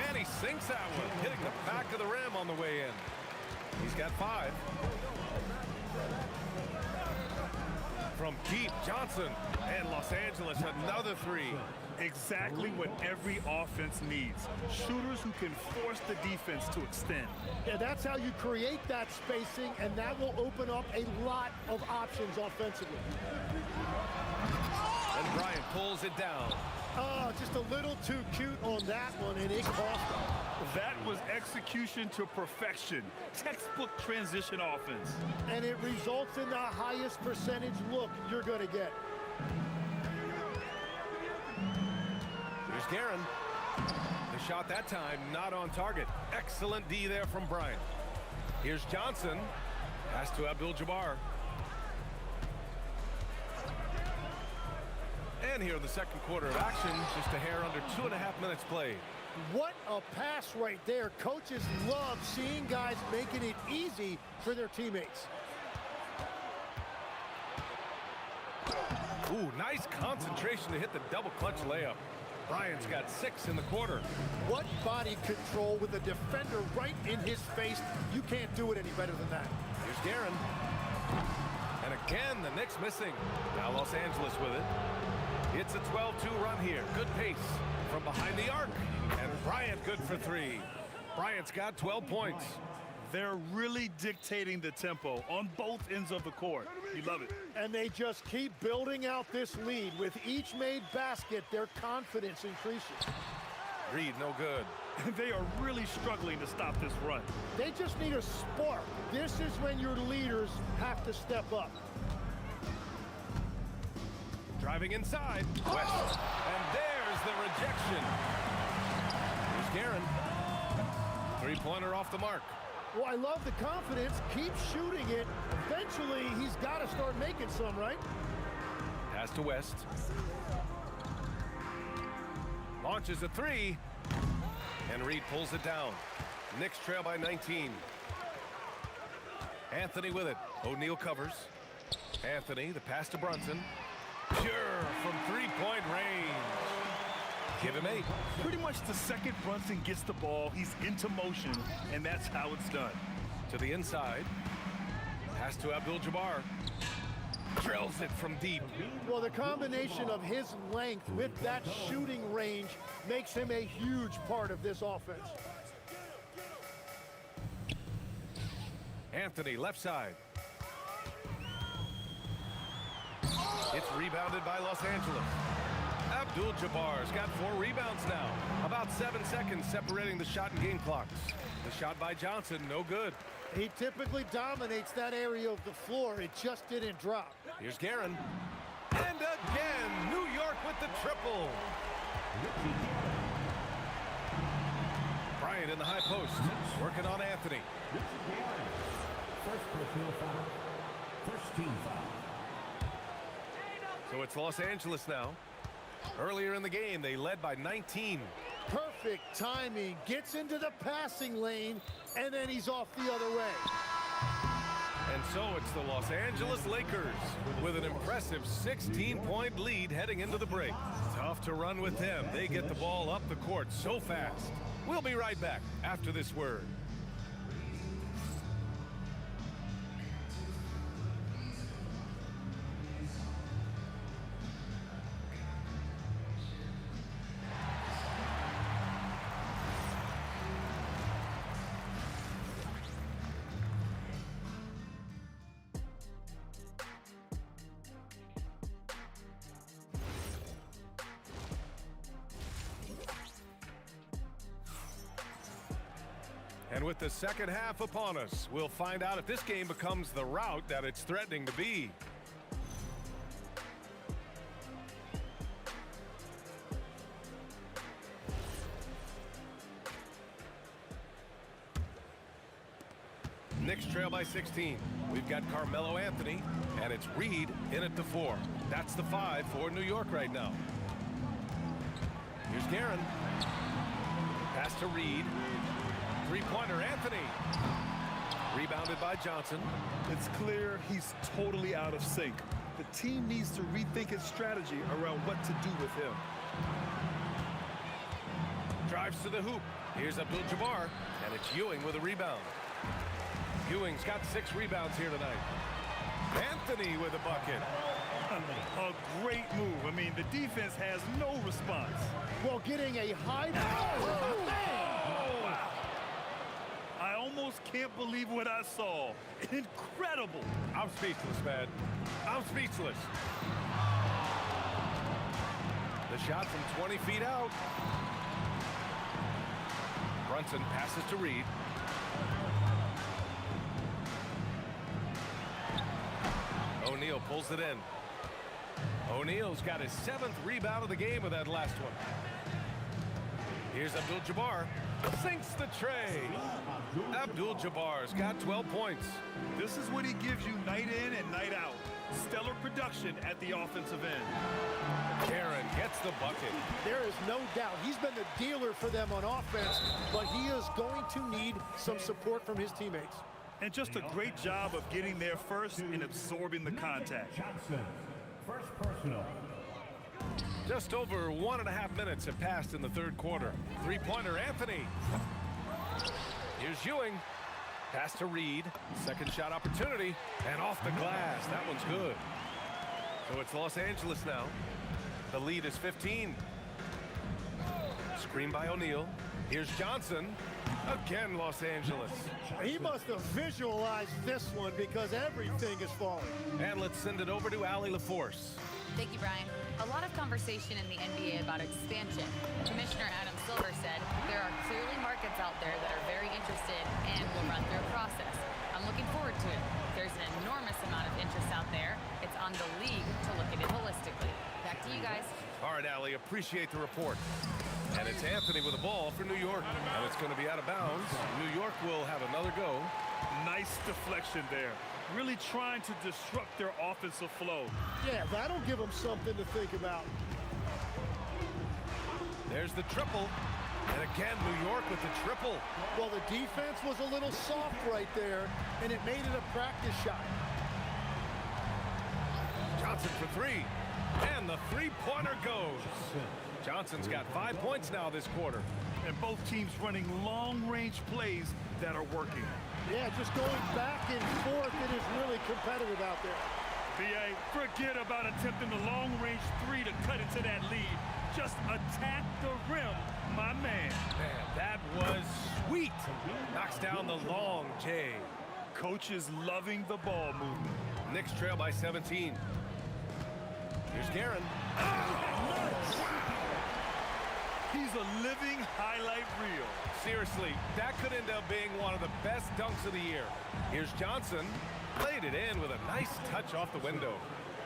And he sinks that one, hitting the back of the rim on the way in. He's got 5. From deep, Johnson. And Los Angeles, another 3. Exactly what every offense needs. Shooters who can force the defense to extend. Yeah, that's how you create that spacing, and that will open up a lot of options offensively. And Bryant pulls it down. Oh, just a little too cute on that one, and it cost him. That was execution to perfection. Textbook transition offense. And it results in the highest percentage look you're going to get. Here's Guerin. The shot that time not on target. Excellent D there from Bryant. Here's Johnson. Pass to Abdul-Jabbar. And here in the second quarter of action, just a hair under 2.5 minutes played. What a pass right there. Coaches love seeing guys making it easy for their teammates. Ooh, nice concentration to hit the double clutch layup. Bryant's got 6 in the quarter. What body control with a defender right in his face. You can't do it any better than that. Here's Guerin. And again, the Knicks missing. Now Los Angeles with it. It's a 12-2 run here. Good pace from behind the arc. And Bryant good for 3. Bryant's got 12 points. They're really dictating the tempo on both ends of the court. You love it. And they just keep building out this lead. With each made basket, their confidence increases. Reed, no good. They are really struggling to stop this run. They just need a spark. This is when your leaders have to step up. Driving inside. West. And there's the rejection. Here's Guerin. 3-pointer off the mark. Well, I love the confidence. Keep shooting it. Eventually, he's got to start making some, right? Pass to West. Launches a 3. And Reed pulls it down. Knicks trail by 19. Anthony with it. O'Neal covers. Anthony, the pass to Brunson. Pure from 3-point range. Give him 8. Pretty much the second Brunson gets the ball, he's into motion, and that's how it's done. To the inside. Pass to Abdul-Jabbar. Drills it from deep. Well, the combination of his length with that shooting range makes him a huge part of this offense. Anthony, left side. It's rebounded by Los Angeles. Abdul-Jabbar's got 4 rebounds now. About 7 seconds separating the shot and game clocks. The shot by Johnson, no good. He typically dominates that area of the floor. It just didn't drop. Here's Guerin. And again, New York with the triple. Bryant in the high post, working on Anthony. First personal foul. First team foul. So it's Los Angeles now. Earlier in the game, they led by 19. Perfect timing. Gets into the passing lane, and then he's off the other way. And so it's the Los Angeles Lakers with an impressive 16-point lead heading into the break. Tough to run with them. They get the ball up the court so fast. We'll be right back after this word. And with the second half upon us, we'll find out if this game becomes the rout that it's threatening to be. Knicks trail by 16. We've got Carmelo Anthony, and it's Reed in at the 4. That's the 5 for New York right now. Here's Guerin. Pass to Reed. Three-pointer, Anthony. Rebounded by Johnson. It's clear he's totally out of sync. The team needs to rethink its strategy around what to do with him. Drives to the hoop. Here's Abdul-Jabbar, and it's Ewing with a rebound. Ewing's got 6 rebounds here tonight. Anthony with a bucket. A great move. I mean, the defense has no response. Well, getting a high... Wow. I almost can't believe what I saw. Incredible. I'm speechless, man. I'm speechless. The shot from 20 feet out. Brunson passes to Reed. O'Neal pulls it in. O'Neal's got his 7th rebound of the game with that last one. Here's Abdul-Jabbar. Sinks the tray. Abdul-Jabbar's got 12 points. This is what he gives you night in and night out. Stellar production at the offensive end. Guerin gets the bucket. There is no doubt he's been the dealer for them on offense, but he is going to need some support from his teammates. And just a great job of getting there first and absorbing the contact. Johnson, first personal. Just over 1.5 minutes have passed in the third quarter. Three-pointer, Anthony. Here's Ewing. Pass to Reed. Second shot opportunity. And off the glass. That one's good. So it's Los Angeles now. The lead is 15. Screen by O'Neal. Here's Johnson. Again, Los Angeles. He must have visualized this one because everything is falling. And let's send it over to Allie LaForce. Thank you, Brian. A lot of conversation in the NBA about expansion. Commissioner Adam Silver said there are clearly markets out there that are very interested and will run through a process. I'm looking forward to it. There's an enormous amount of interest out there. It's on the league to look at it holistically. Back to you guys. All right, Allie, appreciate the report. And it's Anthony with the ball for New York. And it's going to be out of bounds. New York will have another go. Nice deflection there. Really trying to disrupt their offensive flow. Yeah, that'll give them something to think about. There's the triple. And again, New York with the triple. Well, the defense was a little soft right there, and it made it a practice shot. Johnson for 3. And the three-pointer goes. Johnson's got 5 points now this quarter. And both teams running long-range plays that are working. Yeah, just going back and forth. It is really competitive out there. B.A., forget about attempting the long-range 3 to cut into that lead. Just attack the rim, my man. Man, that was sweet. Knocks down the long J. Coach is loving the ball movement. Knicks trail by 17. Here's Guerin. He's a living highlight reel. Seriously, that could end up being one of the best dunks of the year. Here's Johnson. Laid it in with a nice touch off the window.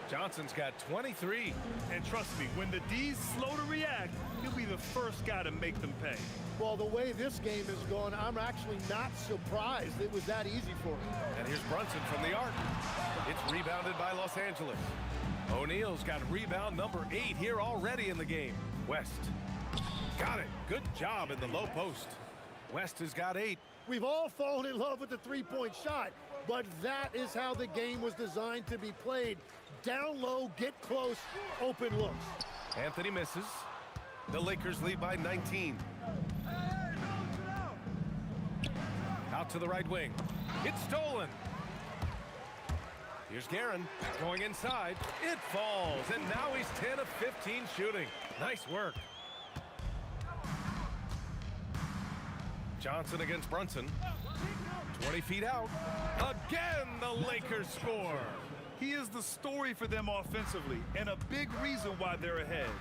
Johnson's got 23. And trust me, when the D's slow to react, he'll be the first guy to make them pay. Well, the way this game is going, I'm actually not surprised it was that easy for him. And here's Brunson from the arc. It's rebounded by Los Angeles. O'Neal's got rebound number 8 here already in the game. West. Got it. Good job in the low post. West has got 8. We've all fallen in love with the three-point shot, but that is how the game was designed to be played. Down low, get close, open looks. Anthony misses. The Lakers lead by 19. Out to the right wing. It's stolen. Here's Guerin going inside. It falls, and now he's 10 of 15 shooting. Nice work. Johnson against Brunson. 20 feet out. Again, the Lakers score. He is the story for them offensively, and a big reason why they're ahead.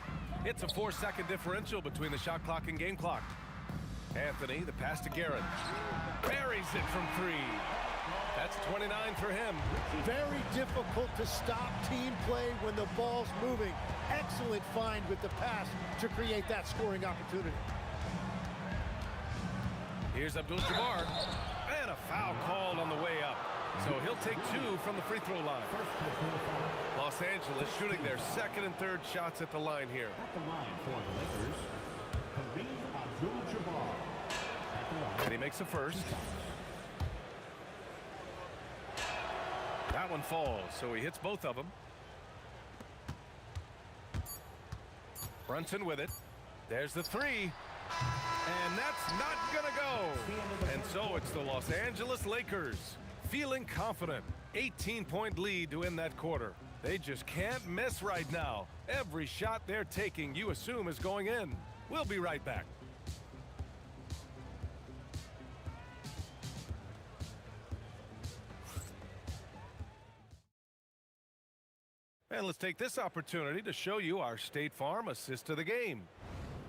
It's a 4-second differential between the shot clock and game clock. Anthony, the pass to Guerin. Buries it from 3. That's 29 for him. Very difficult to stop team play when the ball's moving. Excellent find with the pass to create that scoring opportunity. Here's Abdul-Jabbar. And a foul called on the way up. So he'll take 2 from the free throw line. Los Angeles shooting their second and third shots at the line here. At the line for the Lakers, Kareem Abdul-Jabbar. And he makes a first. That one falls, so he hits both of them. Brunson with it. There's the 3. And that's not gonna go. And so it's the Los Angeles Lakers feeling confident. 18-point lead to end that quarter. They just can't miss right now. Every shot they're taking, you assume, is going in. We'll be right back. And let's take this opportunity to show you our State Farm assist to the game.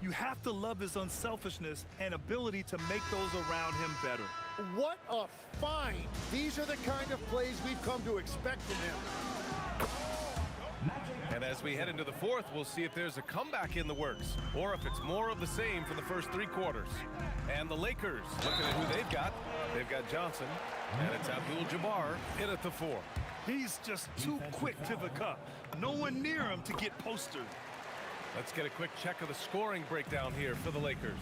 You have to love his unselfishness and ability to make those around him better. What a find. These are the kind of plays we've come to expect from him. And as we head into the fourth, we'll see if there's a comeback in the works or if it's more of the same for the first 3 quarters. And the Lakers, looking at who they've got Johnson, and it's Abdul-Jabbar in at the 4. He's just too quick to the cup. No one near him to get posted. Let's get a quick check of the scoring breakdown here for the Lakers.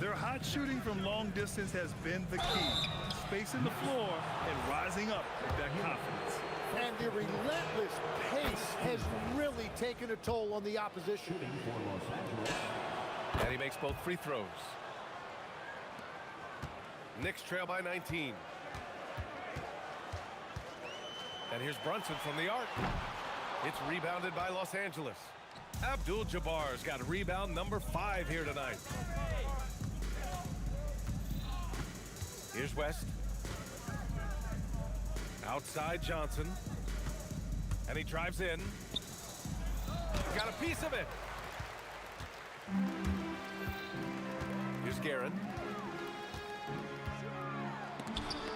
Their hot shooting from long distance has been the key. Spacing the floor and rising up with that confidence. And the relentless pace has really taken a toll on the opposition. And he makes both free throws. Knicks trail by 19. And here's Brunson from the arc. It's rebounded by Los Angeles. Abdul-Jabbar's got rebound number 5 here tonight. Here's West. Outside Johnson. And he drives in. Got a piece of it. Here's Guerin.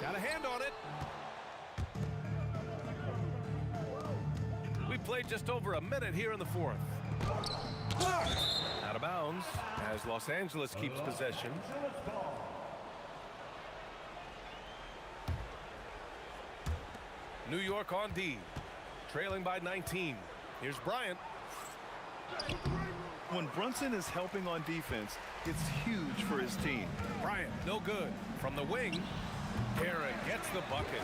Got a hand on it. We played just over a minute here in the fourth. Out of bounds as Los Angeles keeps possession. New York on D, trailing by 19. Here's Bryant. When Brunson is helping on defense, it's huge for his team. Bryant, no good. From the wing, Guerin gets the bucket.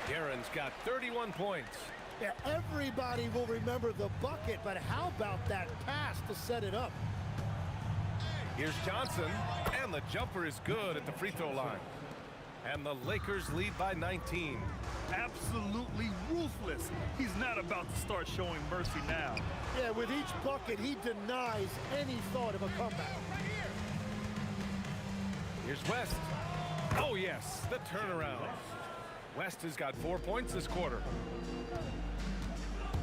Guerin's got 31 points. Yeah, everybody will remember the bucket, but how about that pass to set it up? Here's Johnson, and the jumper is good at the free throw line. And the Lakers lead by 19. Absolutely ruthless. He's not about to start showing mercy now. Yeah, with each bucket, he denies any thought of a comeback. Here's West. Oh, yes, the turnaround. West has got 4 points this quarter.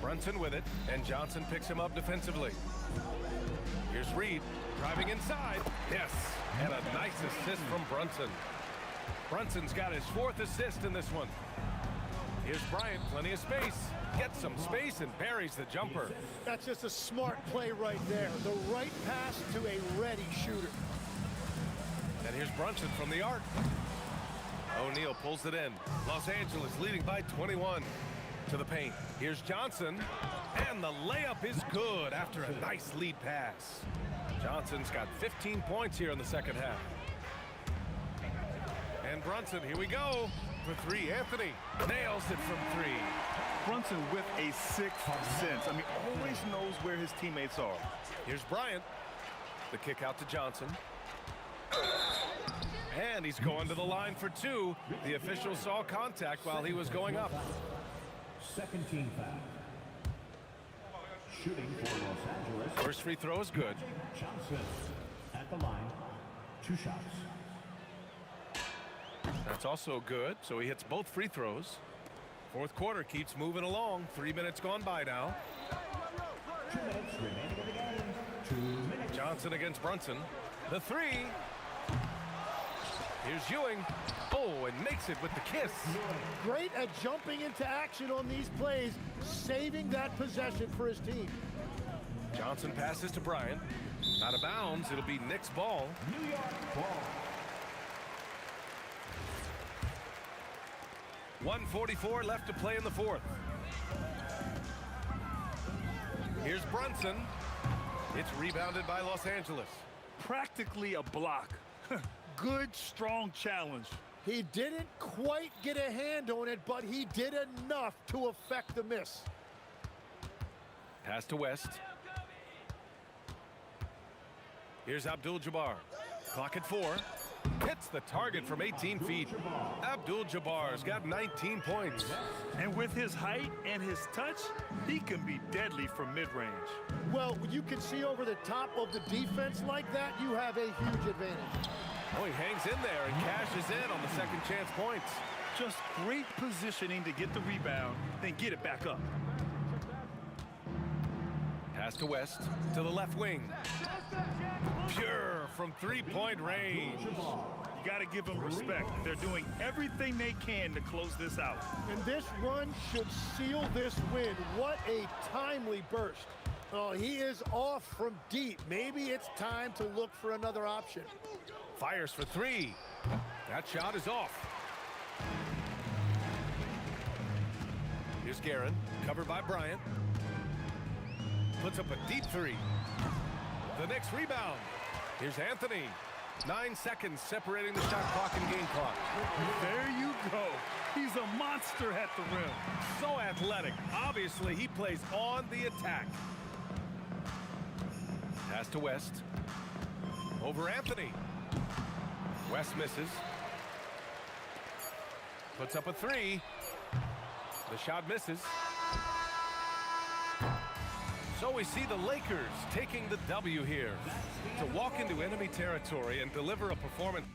Brunson with it, and Johnson picks him up defensively. Here's Reed driving inside. Yes, and a nice assist from Brunson. Brunson's got his 4th assist in this one. Here's Bryant, plenty of space. Gets some space and buries the jumper. That's just a smart play right there. The right pass to a ready shooter. And here's Brunson from the arc. O'Neal pulls it in. Los Angeles leading by 21 to the paint. Here's Johnson, and the layup is good after a nice lead pass. Johnson's got 15 points here in the second half. And Brunson, here we go. For 3, Anthony nails it from 3. Brunson with a 6th sense. I mean, always knows where his teammates are. Here's Bryant. The kick out to Johnson. And he's going to the line for 2. The official saw contact while he was going up. Second team foul. Shooting for Los Angeles. First free throw is good. Johnson at the line. 2 shots. That's also good, so he hits both free throws. Fourth quarter keeps moving along. 3 minutes gone by now. 2 minutes remaining in the game. 2 minutes. Johnson against Brunson. The 3. Here's Ewing. Oh, and makes it with the kiss. Great at jumping into action on these plays, saving that possession for his team. Johnson passes to Bryant. Out of bounds. It'll be Knicks ball. New York ball. 1:44 left to play in the 4th. Here's Brunson. It's rebounded by Los Angeles. Practically a block. Good, strong challenge. He didn't quite get a hand on it, but he did enough to affect the miss. Pass to West. Here's Abdul-Jabbar. Clock at 4. Hits the target from 18 feet. Abdul-Jabbar's got 19 points. And with his height and his touch, he can be deadly from mid-range. Well, when you can see over the top of the defense like that, you have a huge advantage. Oh, he hangs in there and cashes in on the second chance points. Just great positioning to get the rebound, then get it back up. Pass to West, to the left wing. Pure from 3-point range. You got to give them respect. They're doing everything they can to close this out. And this run should seal this win. What a timely burst. Oh, he is off from deep. Maybe it's time to look for another option. Fires for 3. That shot is off. Here's Guerin, covered by Bryant. Puts up a deep 3. The Knicks rebound. Here's Anthony. 9 seconds separating the shot clock and game clock. There you go. He's a monster at the rim. So athletic. Obviously, he plays on the attack. Pass to West. Over Anthony. West misses. Puts up a 3. The shot misses. So we see the Lakers taking the W here to walk into enemy territory and deliver a performance.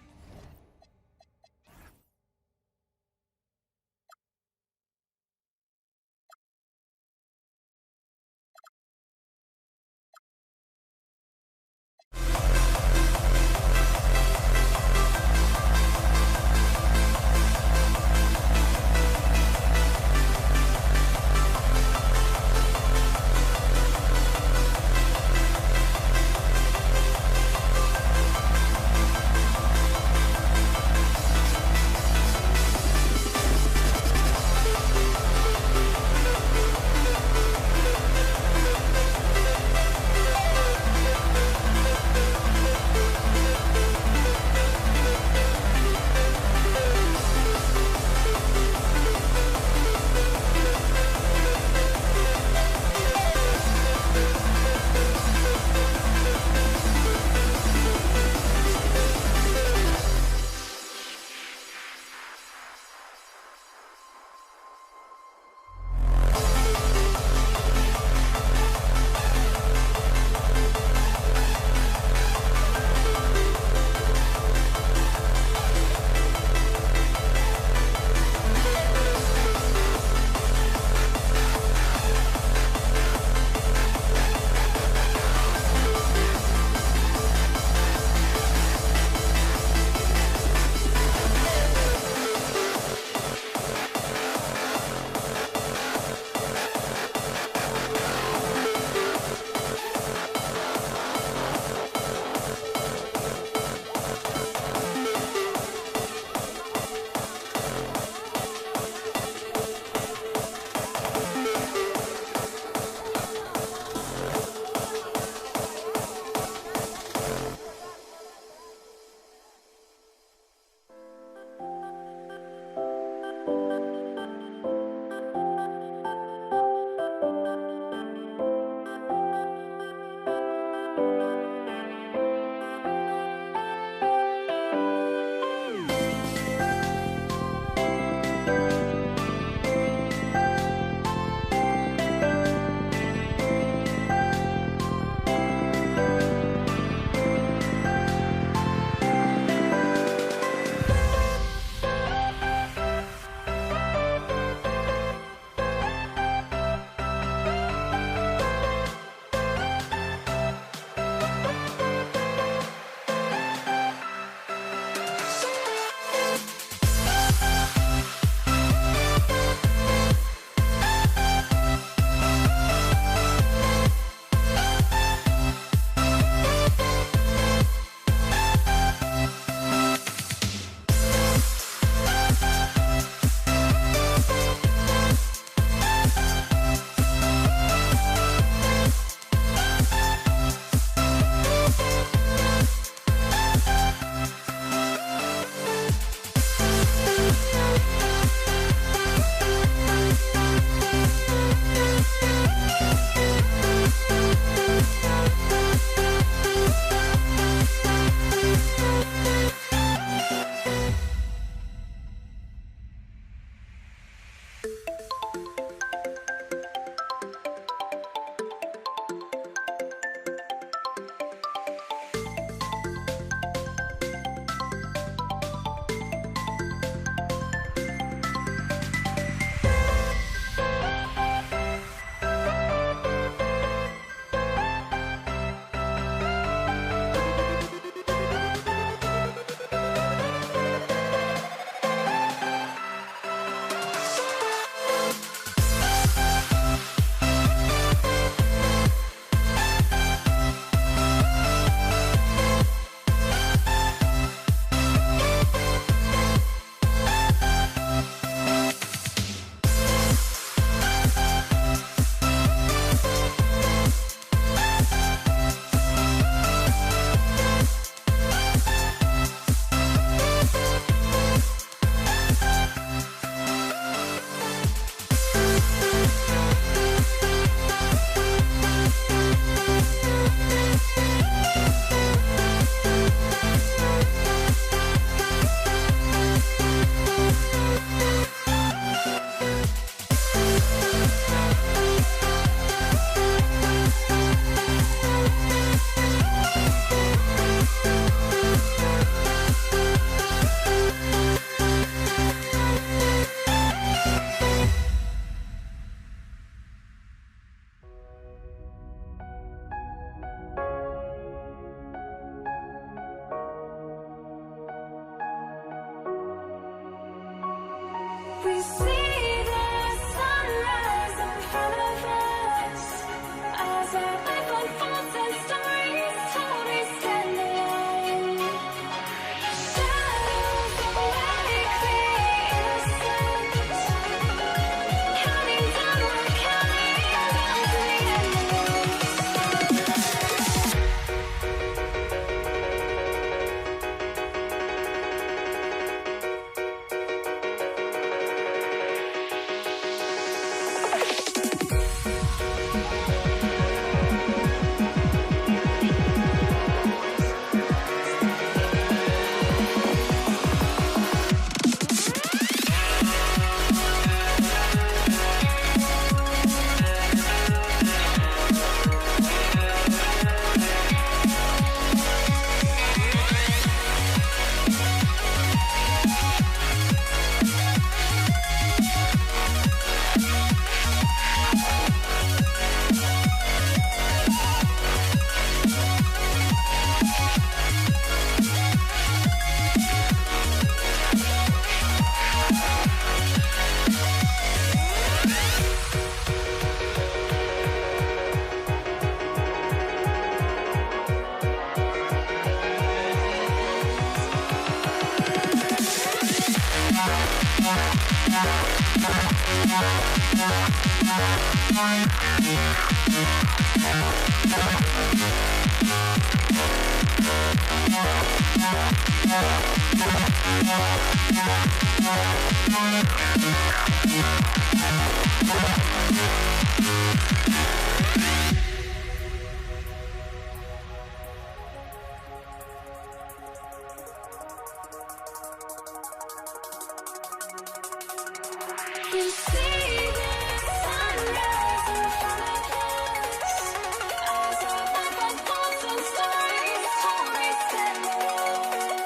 You see the sunrise in front of us. As our life unfolds and stories told me stand alone.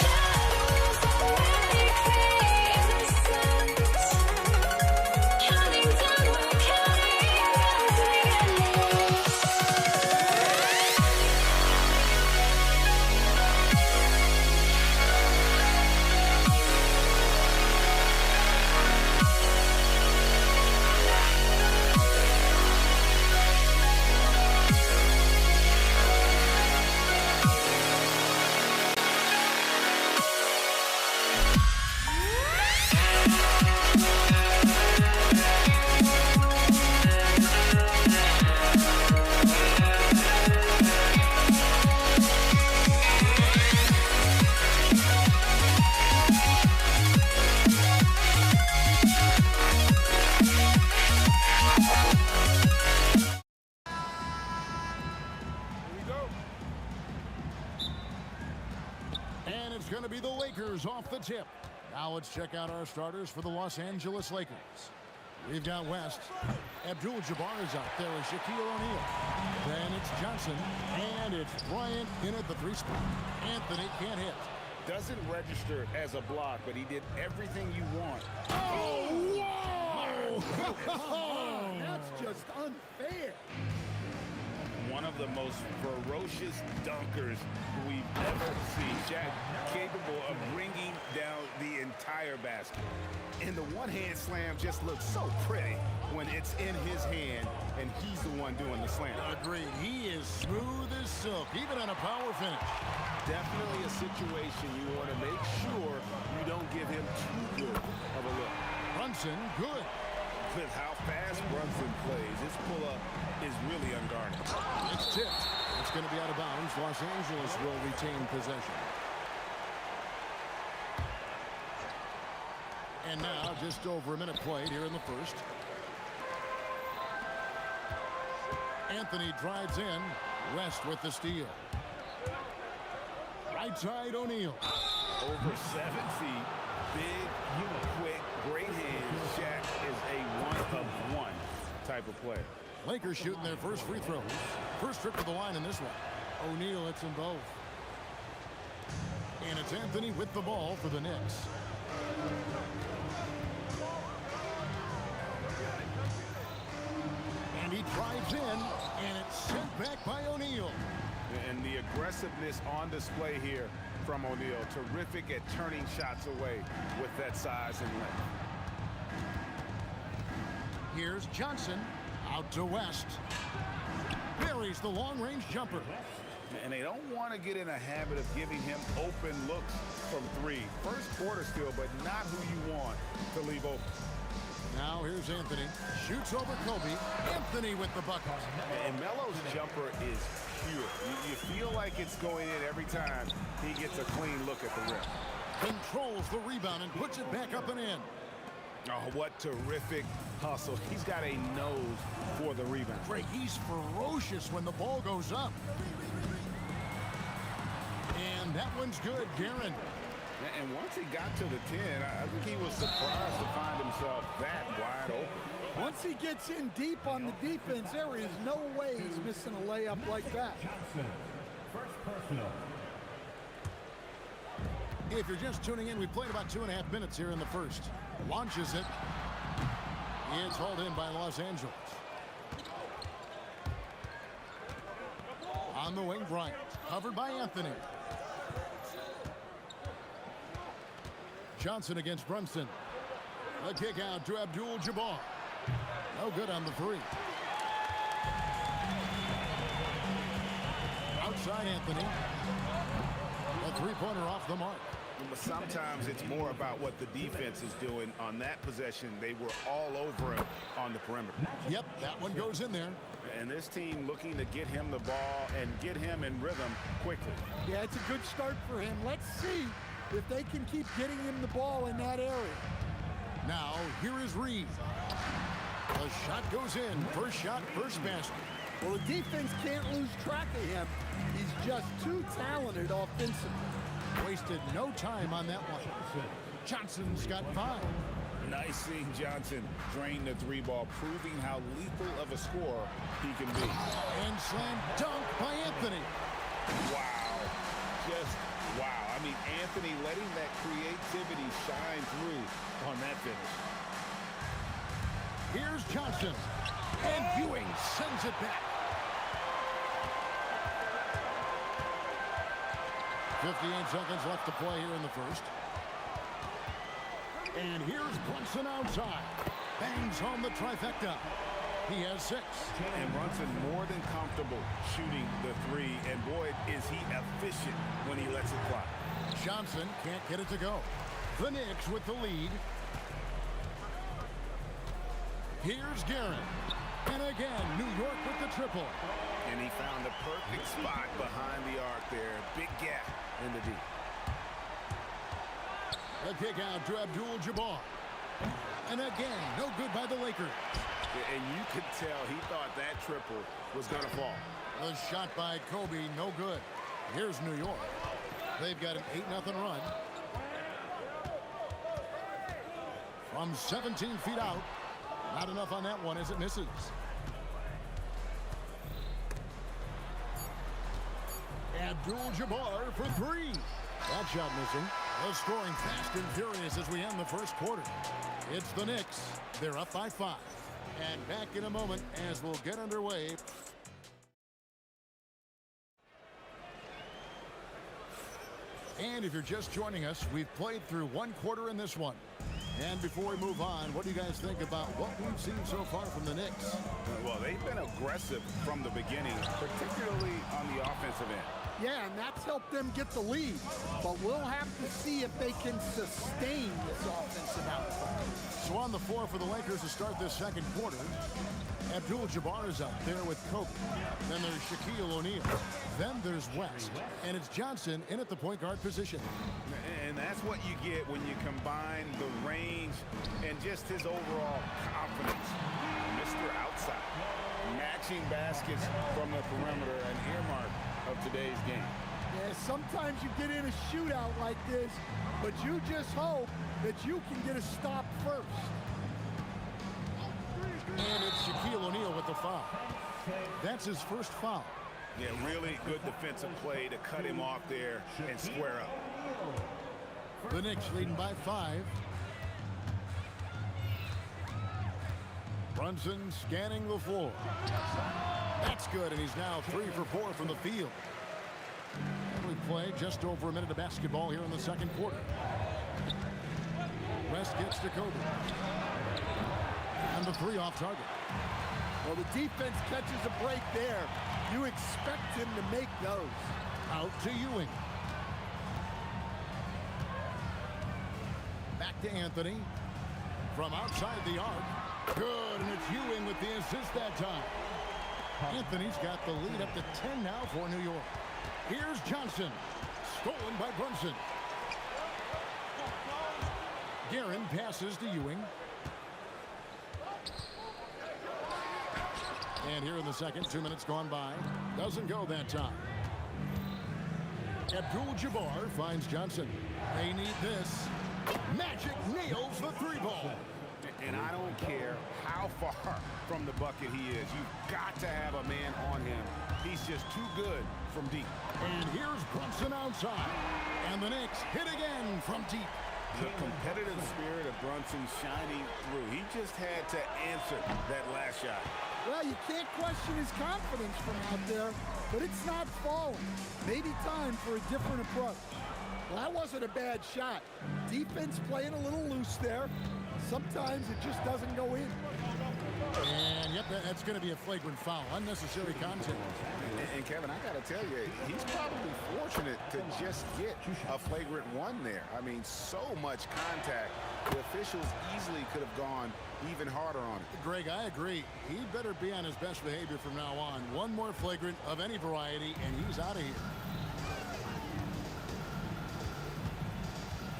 Shadows already fade innocent. Counting down, we're counting as we get lost. And it's going to be the Lakers off the tip. Now let's check out our starters for the Los Angeles Lakers. We've got West. Abdul-Jabbar is out there with Shaquille O'Neal. Then it's Johnson. And it's Bryant in at the 3 spot. Anthony can't hit. Doesn't register as a block, but he did everything you want. Oh, whoa! That's just unfair. One of the most ferocious dunkers we've ever seen. Shaq capable of bringing down the entire basket. And the one-hand slam just looks so pretty when it's in his hand and he's the one doing the slam. Agreed. He is smooth as silk, even on a power finish. Definitely a situation you want to make sure you don't give him too good of a look. Brunson, good. With how fast Brunson plays, his pull-up is really unguarded. It's tipped. It's going to be out of bounds. Los Angeles will retain possession. And now just over a minute played here in the first. Anthony drives in. West with the steal. Right side O'Neal. Over 7 feet. Big, quick, great hands. Shaq is a one-of-one type of player. Lakers shooting their first free throws. First trip to the line in this one. O'Neal hits them both. And it's Anthony with the ball for the Knicks. And he drives in, and it's sent back by O'Neal. And the aggressiveness on display here from O'Neal. Terrific at turning shots away with that size and length. Here's Johnson out to West. Buries the long-range jumper. And they don't want to get in a habit of giving him open looks from 3. First quarter still, but not who you want to leave open. Now here's Anthony. Shoots over Kobe. Anthony with the bucket. And Melo's jumper is pure. You feel like it's going in every time he gets a clean look at the rim. Controls the rebound and puts it back up and in. Oh, what terrific hustle. He's got a nose for the rebound. Drake, he's ferocious when the ball goes up. And that one's good, Guerin. And once he got to the 10, I think he was surprised to find himself that wide open. Once he gets in deep on the defense, there is no way he's missing a layup like that. First personal. If you're just tuning in, we played about 2.5 minutes here in the first. Launches it. It's hauled in by Los Angeles. On the wing, Bryant. Covered by Anthony. Johnson against Brunson. The kick out to Abdul-Jabbar. No good on the 3. Outside Anthony. A 3-pointer off the mark. But sometimes it's more about what the defense is doing. On that possession, they were all over him on the perimeter. Yep, that one goes in there. And this team looking to get him the ball and get him in rhythm quickly. Yeah, it's a good start for him. Let's see if they can keep getting him the ball in that area. Now, here is Reed. The shot goes in. First shot, first basket. Well, the defense can't lose track of him. He's just too talented offensively. Wasted no time on that one. Johnson's got 5. Nice seeing Johnson drain the 3-ball, proving how lethal of a scorer he can be. And slam dunk by Anthony. Wow. Just wow. I mean, Anthony letting that creativity shine through on that finish. Here's Johnson. And Ewing sends it back. 58 seconds left to play here in the first. And here's Brunson outside. Bangs home the trifecta. He has 6. And Brunson more than comfortable shooting the 3. And boy, is he efficient when he lets it fly. Johnson can't get it to go. The Knicks with the lead. Here's Guerin. And again, New York with the triple. And he found the perfect spot behind the arc there. Big gap in the deep. The kick out to Abdul-Jabbar. And again, no good by the Lakers. And you could tell he thought that triple was going to fall. The shot by Kobe, no good. Here's New York. They've got an 8-0 run. From 17 feet out. Not enough on that one as it misses. Abdul-Jabbar for 3. That shot missing. The scoring fast and furious as we end the first quarter. It's the Knicks. They're up by 5. And back in a moment as we'll get underway. And if you're just joining us, we've played through 1 quarter in this one. And before we move on, what do you guys think about what we've seen so far from the Knicks? Well, they've been aggressive from the beginning, particularly on the offensive end. Yeah, and that's helped them get the lead. But we'll have to see if they can sustain this offensive output. So on the floor for the Lakers to start this second quarter, Abdul-Jabbar is up there with Kobe. Then there's Shaquille O'Neal. Then there's West. And it's Johnson in at the point guard position. And that's what you get when you combine the range and just his overall confidence. Mr. Outside. Matching baskets from the perimeter, an earmark of today's game. Yeah, sometimes you get in a shootout like this, but you just hope that you can get a stop first. And it's Shaquille O'Neal with the foul. That's his first foul. Yeah, really good defensive play to cut him off there and square up. The Knicks leading by 5. Brunson scanning the floor. That's good, and he's now 3 for 4 from the field. And we play just over a minute of basketball here in the second quarter. West gets to Kobe. And the 3 off target. Well, the defense catches a break there. You expect him to make those. Out to Ewing. Back to Anthony. From outside the arc. Good, and it's Ewing with the assist that time. Anthony's got the lead up to 10 now for New York. Here's Johnson. Stolen by Brunson. Guerin passes to Ewing. And here in the second, 2 minutes gone by. Doesn't go that time. Abdul-Jabbar finds Johnson. They need this. Magic nails the 3-ball. And I don't care how far from the bucket he is. You've got to have a man on him. He's just too good from deep. And here's Brunson outside. And the Knicks hit again from deep. The competitive spirit of Brunson shining through. He just had to answer that last shot. Well, you can't question his confidence from out there, but it's not falling. Maybe time for a different approach. Well, that wasn't a bad shot. Defense playing a little loose there. Sometimes it just doesn't go in. And, yep, that's going to be a flagrant foul. Unnecessary contact. And Kevin, I got to tell you, he's probably fortunate to just get a flagrant one there. I mean, so much contact. The officials easily could have gone even harder on it. Greg, I agree. He better be on his best behavior from now on. One more flagrant of any variety, and he's out of here.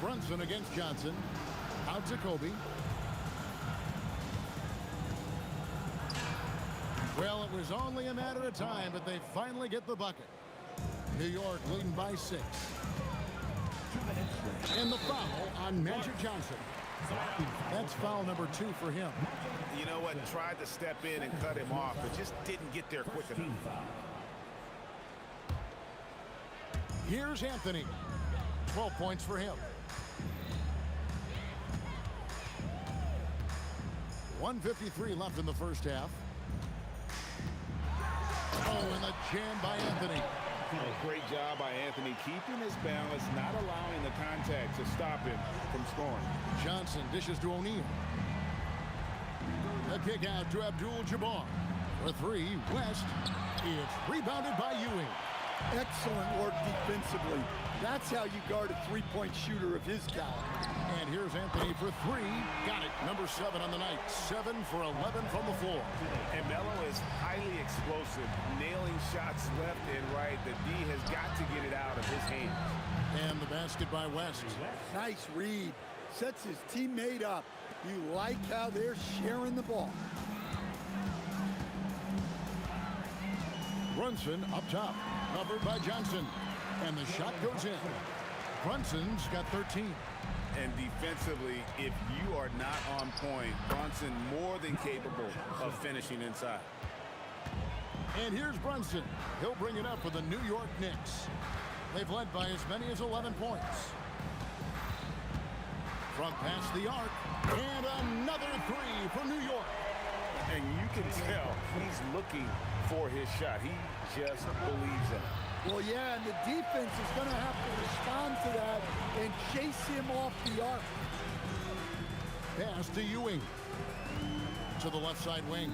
Brunson against Johnson. Out to Kobe. Well, it was only a matter of time, but they finally get the bucket. New York leading by 6. And the foul on Magic Johnson. That's foul number 2 for him. You know what? Tried to step in and cut him off, but just didn't get there quick enough. Here's Anthony. 12 points for him. 1:53 left in the first half. Oh, and the jam by Anthony. Great job by Anthony keeping his balance, not allowing the contact to stop him from scoring. Johnson dishes to O'Neal. The kick out to Abdul-Jabbar. For 3, West. It's rebounded by Ewing. Excellent work defensively. That's how you guard a three-point shooter of his caliber. And here's Anthony for 3. Got it. Number 7 on the night. 7 for 11 from the floor. And Melo is highly explosive, nailing shots left and right. The D has got to get it out of his hands. And the basket by West. Nice read. Sets his teammate up. You like how they're sharing the ball. Brunson up top. Covered by Johnson. And the shot goes in. Brunson's got 13. And defensively, if you are not on point, Brunson more than capable of finishing inside. And here's Brunson. He'll bring it up for the New York Knicks. They've led by as many as 11 points. From past the arc. And another 3 for New York. And you can tell he's looking for his shot. He just believes in it. Well, yeah, and the defense is going to have to respond to that and chase him off the arc. Pass to Ewing. To the left side wing.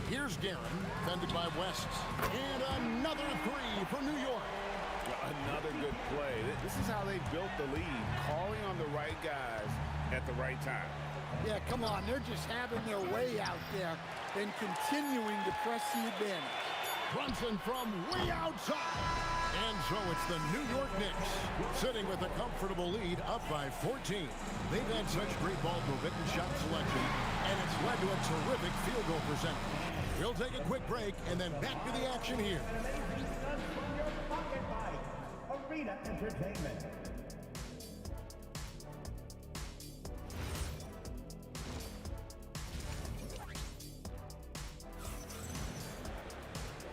Here's Guerin, fended by West. And another 3 for New York. Another good play. This is how they built the lead, calling on the right guys at the right time. Yeah, come on. They're just having their way out there and continuing to press the advantage. Brunson from way outside. And so it's the New York Knicks sitting with a comfortable lead up by 14. They've had such great ball movement and shot selection, and it's led to a terrific field goal percentage. We'll take a quick break and then back to the action here. Arena Entertainment.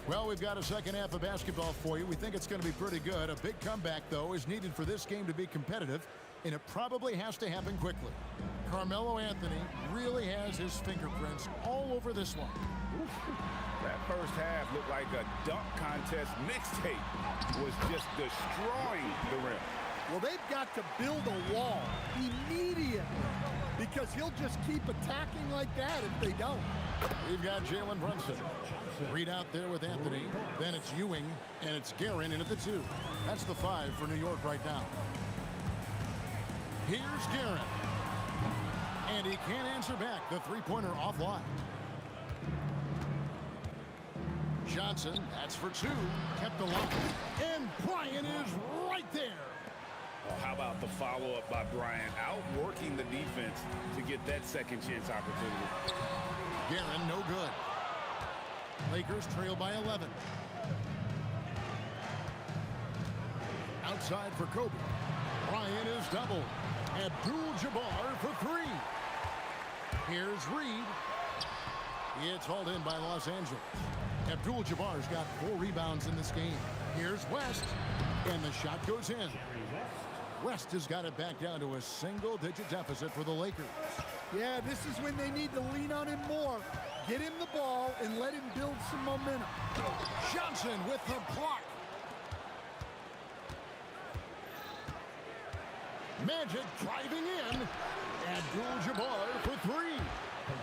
Well, we've got a second half of basketball for you. We think it's going to be pretty good. A big comeback, though, is needed for this game to be competitive, and it probably has to happen quickly. Carmelo Anthony really has his fingerprints all over this one. That first half looked like a dunk contest mixtape. Was just destroying the rim. Well, they've got to build a wall immediately because he'll just keep attacking like that if they don't. We've got Jalen Brunson. Read out there with Anthony. Then it's Ewing, and it's Guerin in at the 2. That's the 5 for New York right now. Here's Guerin. And he can't answer back. The three-pointer offline. Johnson, that's for 2. Kept alive. And Bryant is right there. Well, how about the follow-up by Bryant, outworking the defense to get that second chance opportunity. Guerin, no good. Lakers trail by 11. Outside for Kobe. Bryant is doubled. Abdul-Jabbar for 3. Here's Reed. It's hauled in by Los Angeles. Abdul-Jabbar's got 4 rebounds in this game. Here's West. And the shot goes in. West has got it back down to a single-digit deficit for the Lakers. Yeah, this is when they need to lean on him more. Get him the ball and let him build some momentum. Johnson with the block. Magic driving in. Abdul-Jabbar for three.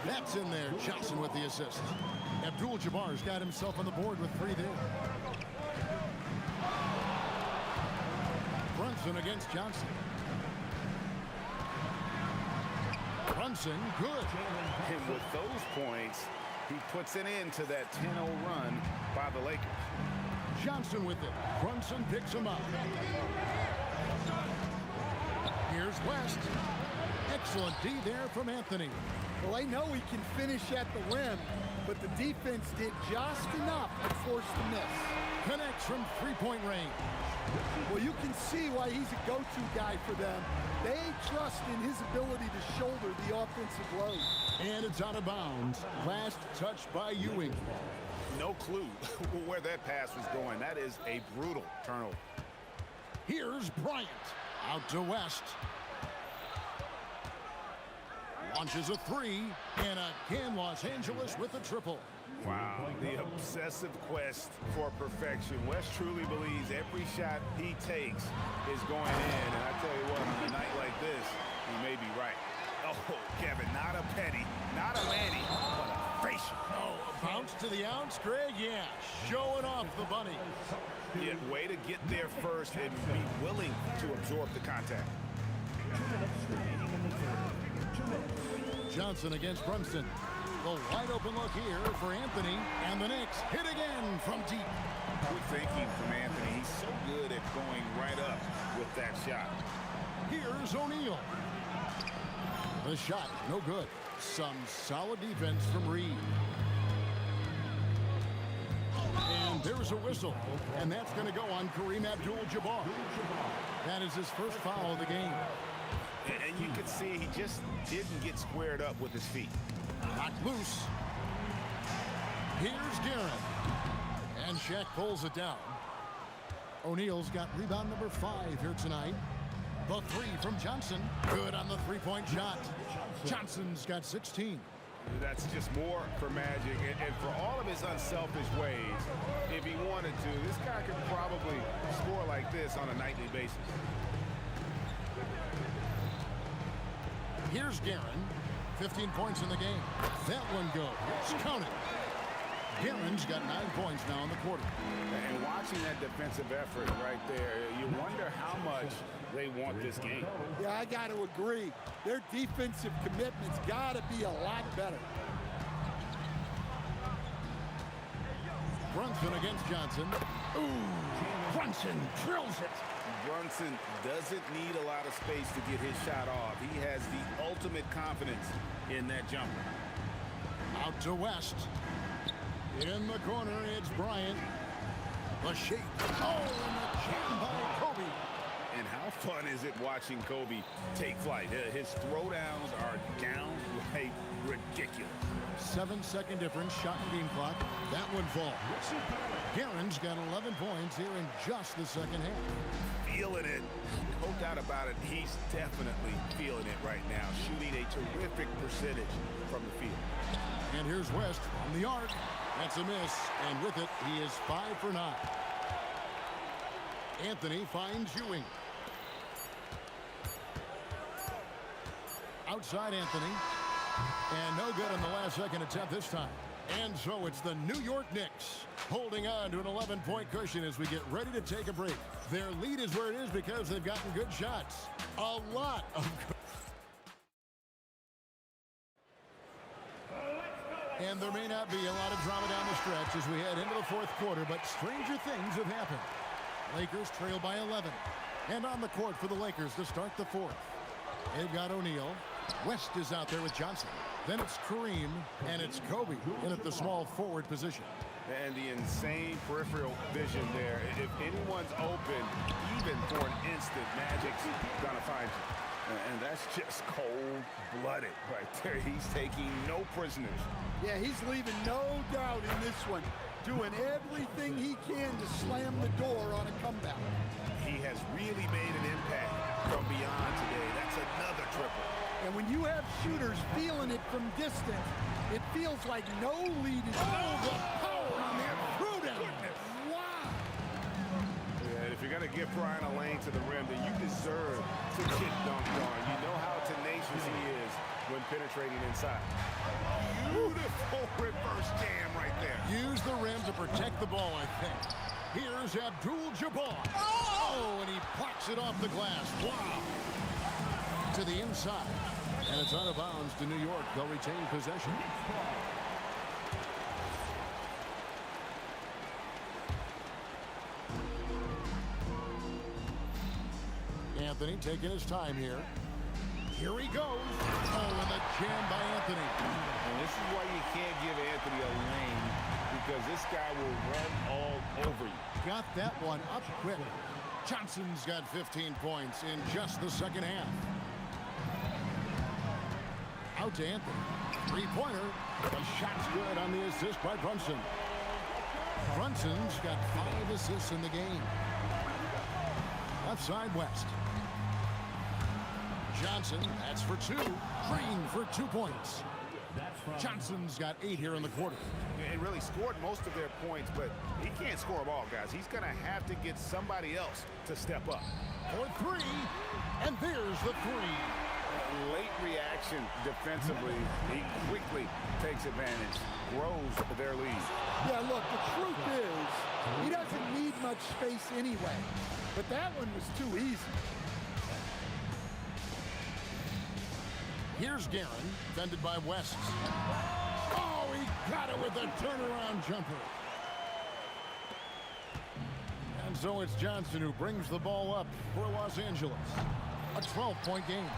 That's in there. Johnson with the assist. Abdul-Jabbar's got himself on the board with three there. Brunson against Johnson. Brunson, good. And with those points, he puts an end to that 10-0 run by the Lakers. Johnson with it. Brunson picks him up. Here's West. Excellent D there from Anthony. Well, I know he can finish at the rim, but the defense did just enough to force the miss. Connects from three-point range. Well, you can see why he's a go-to guy for them. They trust in his ability to shoulder the offensive load. And it's out of bounds. Last touch by Ewing. No clue where that pass was going. That is a brutal turnover. Here's Bryant. Out to West. Launches a three. And again, Los Angeles with a triple. Wow, the obsessive quest for perfection. West truly believes every shot he takes is going in. And I tell you what, on a night like this, he may be right. Oh, Kevin, not a penny, not a Lanny, but a facial. Oh, a bounce to the ounce, Greg? Yeah, showing off the bunny. Yeah, way to get there first and be willing to absorb the contact. Johnson against Brunson. The wide open look here for Anthony, and the Knicks hit again from deep. Good thinking from Anthony. He's so good at going right up with that shot. Here's O'Neal. The shot, no good. Some solid defense from Reed. And there's a whistle, and that's going to go on Kareem Abdul-Jabbar. That is his first foul of the game. And you can see he just didn't get squared up with his feet. Knocked loose. Here's Guerin. And Shaq pulls it down. O'Neal's got rebound number 5 here tonight. The three from Johnson. Good on the three-point shot. Johnson's got 16. That's just more for Magic. And for all of his unselfish ways, if he wanted to, this guy could probably score like this on a nightly basis. Here's Guerin. 15 points in the game. That one goes. Count it. Guerin's got 9 points now in the quarter. And watching that defensive effort right there, you wonder how much they want this game. Yeah, I got to agree. Their defensive commitment's got to be a lot better. Brunson against Johnson. Ooh, Brunson drills it. Brunson doesn't need a lot of space to get his shot off. He has the ultimate confidence in that jumper. Out to West. In the corner, it's Bryant. The shake. Oh, and the jam by Kobe. And how fun is it watching Kobe take flight? His throwdowns are downright ridiculous. 7-second difference, shot and game clock. That one falls. Guerin's got 11 points here in just the second half. Feeling it. No doubt about it. He's definitely feeling it right now. Shooting a terrific percentage from the field. And here's West on the arc. That's a miss. And with it, he is 5 for 9. Anthony finds Ewing. Outside Anthony. And no good on the last second attempt this time. And so it's the New York Knicks holding on to an 11-point cushion as we get ready to take a break. Their lead is where it is because they've gotten good shots. A lot of good. And there may not be a lot of drama down the stretch as we head into the fourth quarter, but stranger things have happened. Lakers trail by 11. And on the court for the Lakers to start the fourth. They've got O'Neal. West is out there with Johnson. Then it's Kareem, and it's Kobe in at the small forward position. And the insane peripheral vision there. If anyone's open, even for an instant, Magic's gonna find you. And that's just cold-blooded right there. He's taking no prisoners. Yeah, he's leaving no doubt in this one. Doing everything he can to slam the door on a comeback. He has really made an impact from beyond today. That's another triple. And when you have shooters feeling it from distance, it feels like no lead is the power on that throwdown. Wow. Yeah, if you're going to give Brian a lane to the rim, then you deserve to get dunked on. You know how tenacious cautious he is when penetrating inside. Beautiful reverse jam right there. Use the rim to protect the ball, I think. Here's Abdul-Jabbar. Oh, and he plucks it off the glass. Wow. To the inside. And it's out of bounds to New York. They'll retain possession. Anthony taking his time here. Here he goes. Oh, and the jam by Anthony. And this is why you can't give Anthony a lane, because this guy will run all over you. Got that one up quick. Johnson's got 15 points in just the second half. Out to Anthony. Three-pointer. The shot's good on the assist by Brunson. Brunson's got 5 assists in the game. Left side West. Johnson, that's for 2. Green for 2 points. Johnson's got 8 here in the quarter. And really scored most of their points, but he can't score them all, guys. He's going to have to get somebody else to step up. For 3, and there's the 3. Late reaction defensively. He quickly takes advantage, grows their lead. Yeah, look, the truth is, he doesn't need much space anyway. But that one was too easy. Here's Guerin, defended by West. Oh, he got it with a turnaround jumper. And so it's Johnson who brings the ball up for Los Angeles. A 12-point game.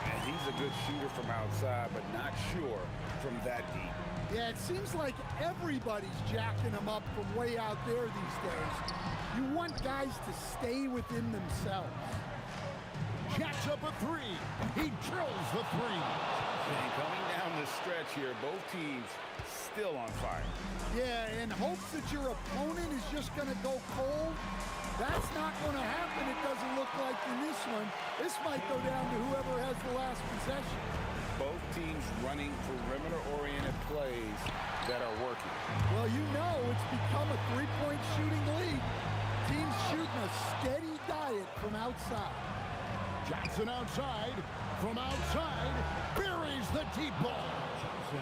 And he's a good shooter from outside, but not sure from that deep. Yeah, it seems like everybody's jacking him up from way out there these days. You want guys to stay within themselves. Jacks up a 3. He drills the 3. And coming down the stretch here, both teams still on fire. Yeah, in hopes that your opponent is just going to go cold. That's not going to happen, it doesn't look like in this one. This might go down to whoever has the last possession. Both teams running perimeter-oriented plays that are working. Well, you know it's become a three-point shooting league. Teams shooting a steady diet from outside. Johnson outside. From outside, buries the deep ball.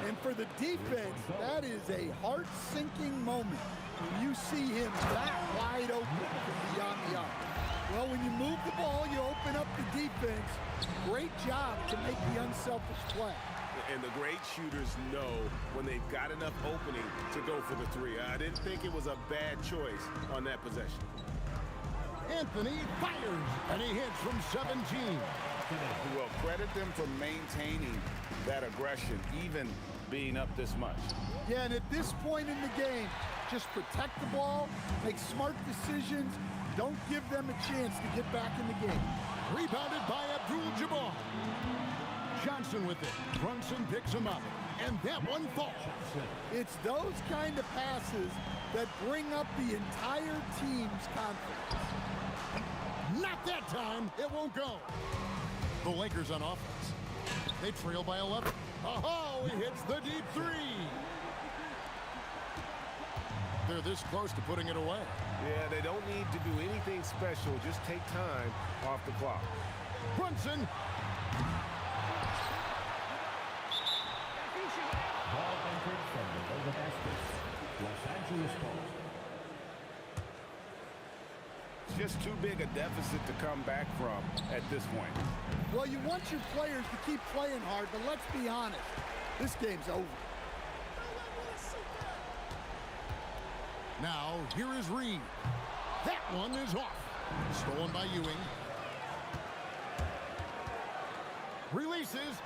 And for the defense, that is a heart-sinking moment when you see him that wide open beyond the arc. Well, when you move the ball, you open up the defense. Great job to make the unselfish play. And the great shooters know when they've got enough opening to go for the 3. I didn't think it was a bad choice on that possession. Anthony fires, and he hits from 17. Well, credit them for maintaining that aggression, even being up this much. Yeah, and at this point in the game, just protect the ball, make smart decisions, don't give them a chance to get back in the game. Rebounded by Abdul-Jabbar. Johnson with it. Brunson picks him up, and that one falls. It's those kind of passes that bring up the entire team's confidence. Not that time. It won't go. The Lakers on offense. They trail by 11. Oh, he hits the deep 3. They're this close to putting it away. Yeah, they don't need to do anything special. Just take time off the clock. Brunson. Ball entered from below the basket. Los Angeles Ball. Just too big a deficit to come back from at this point. Well, you want your players to keep playing hard, but let's be honest. This game's over. Now, here is Reed. That one is off. Stolen by Ewing. Releases.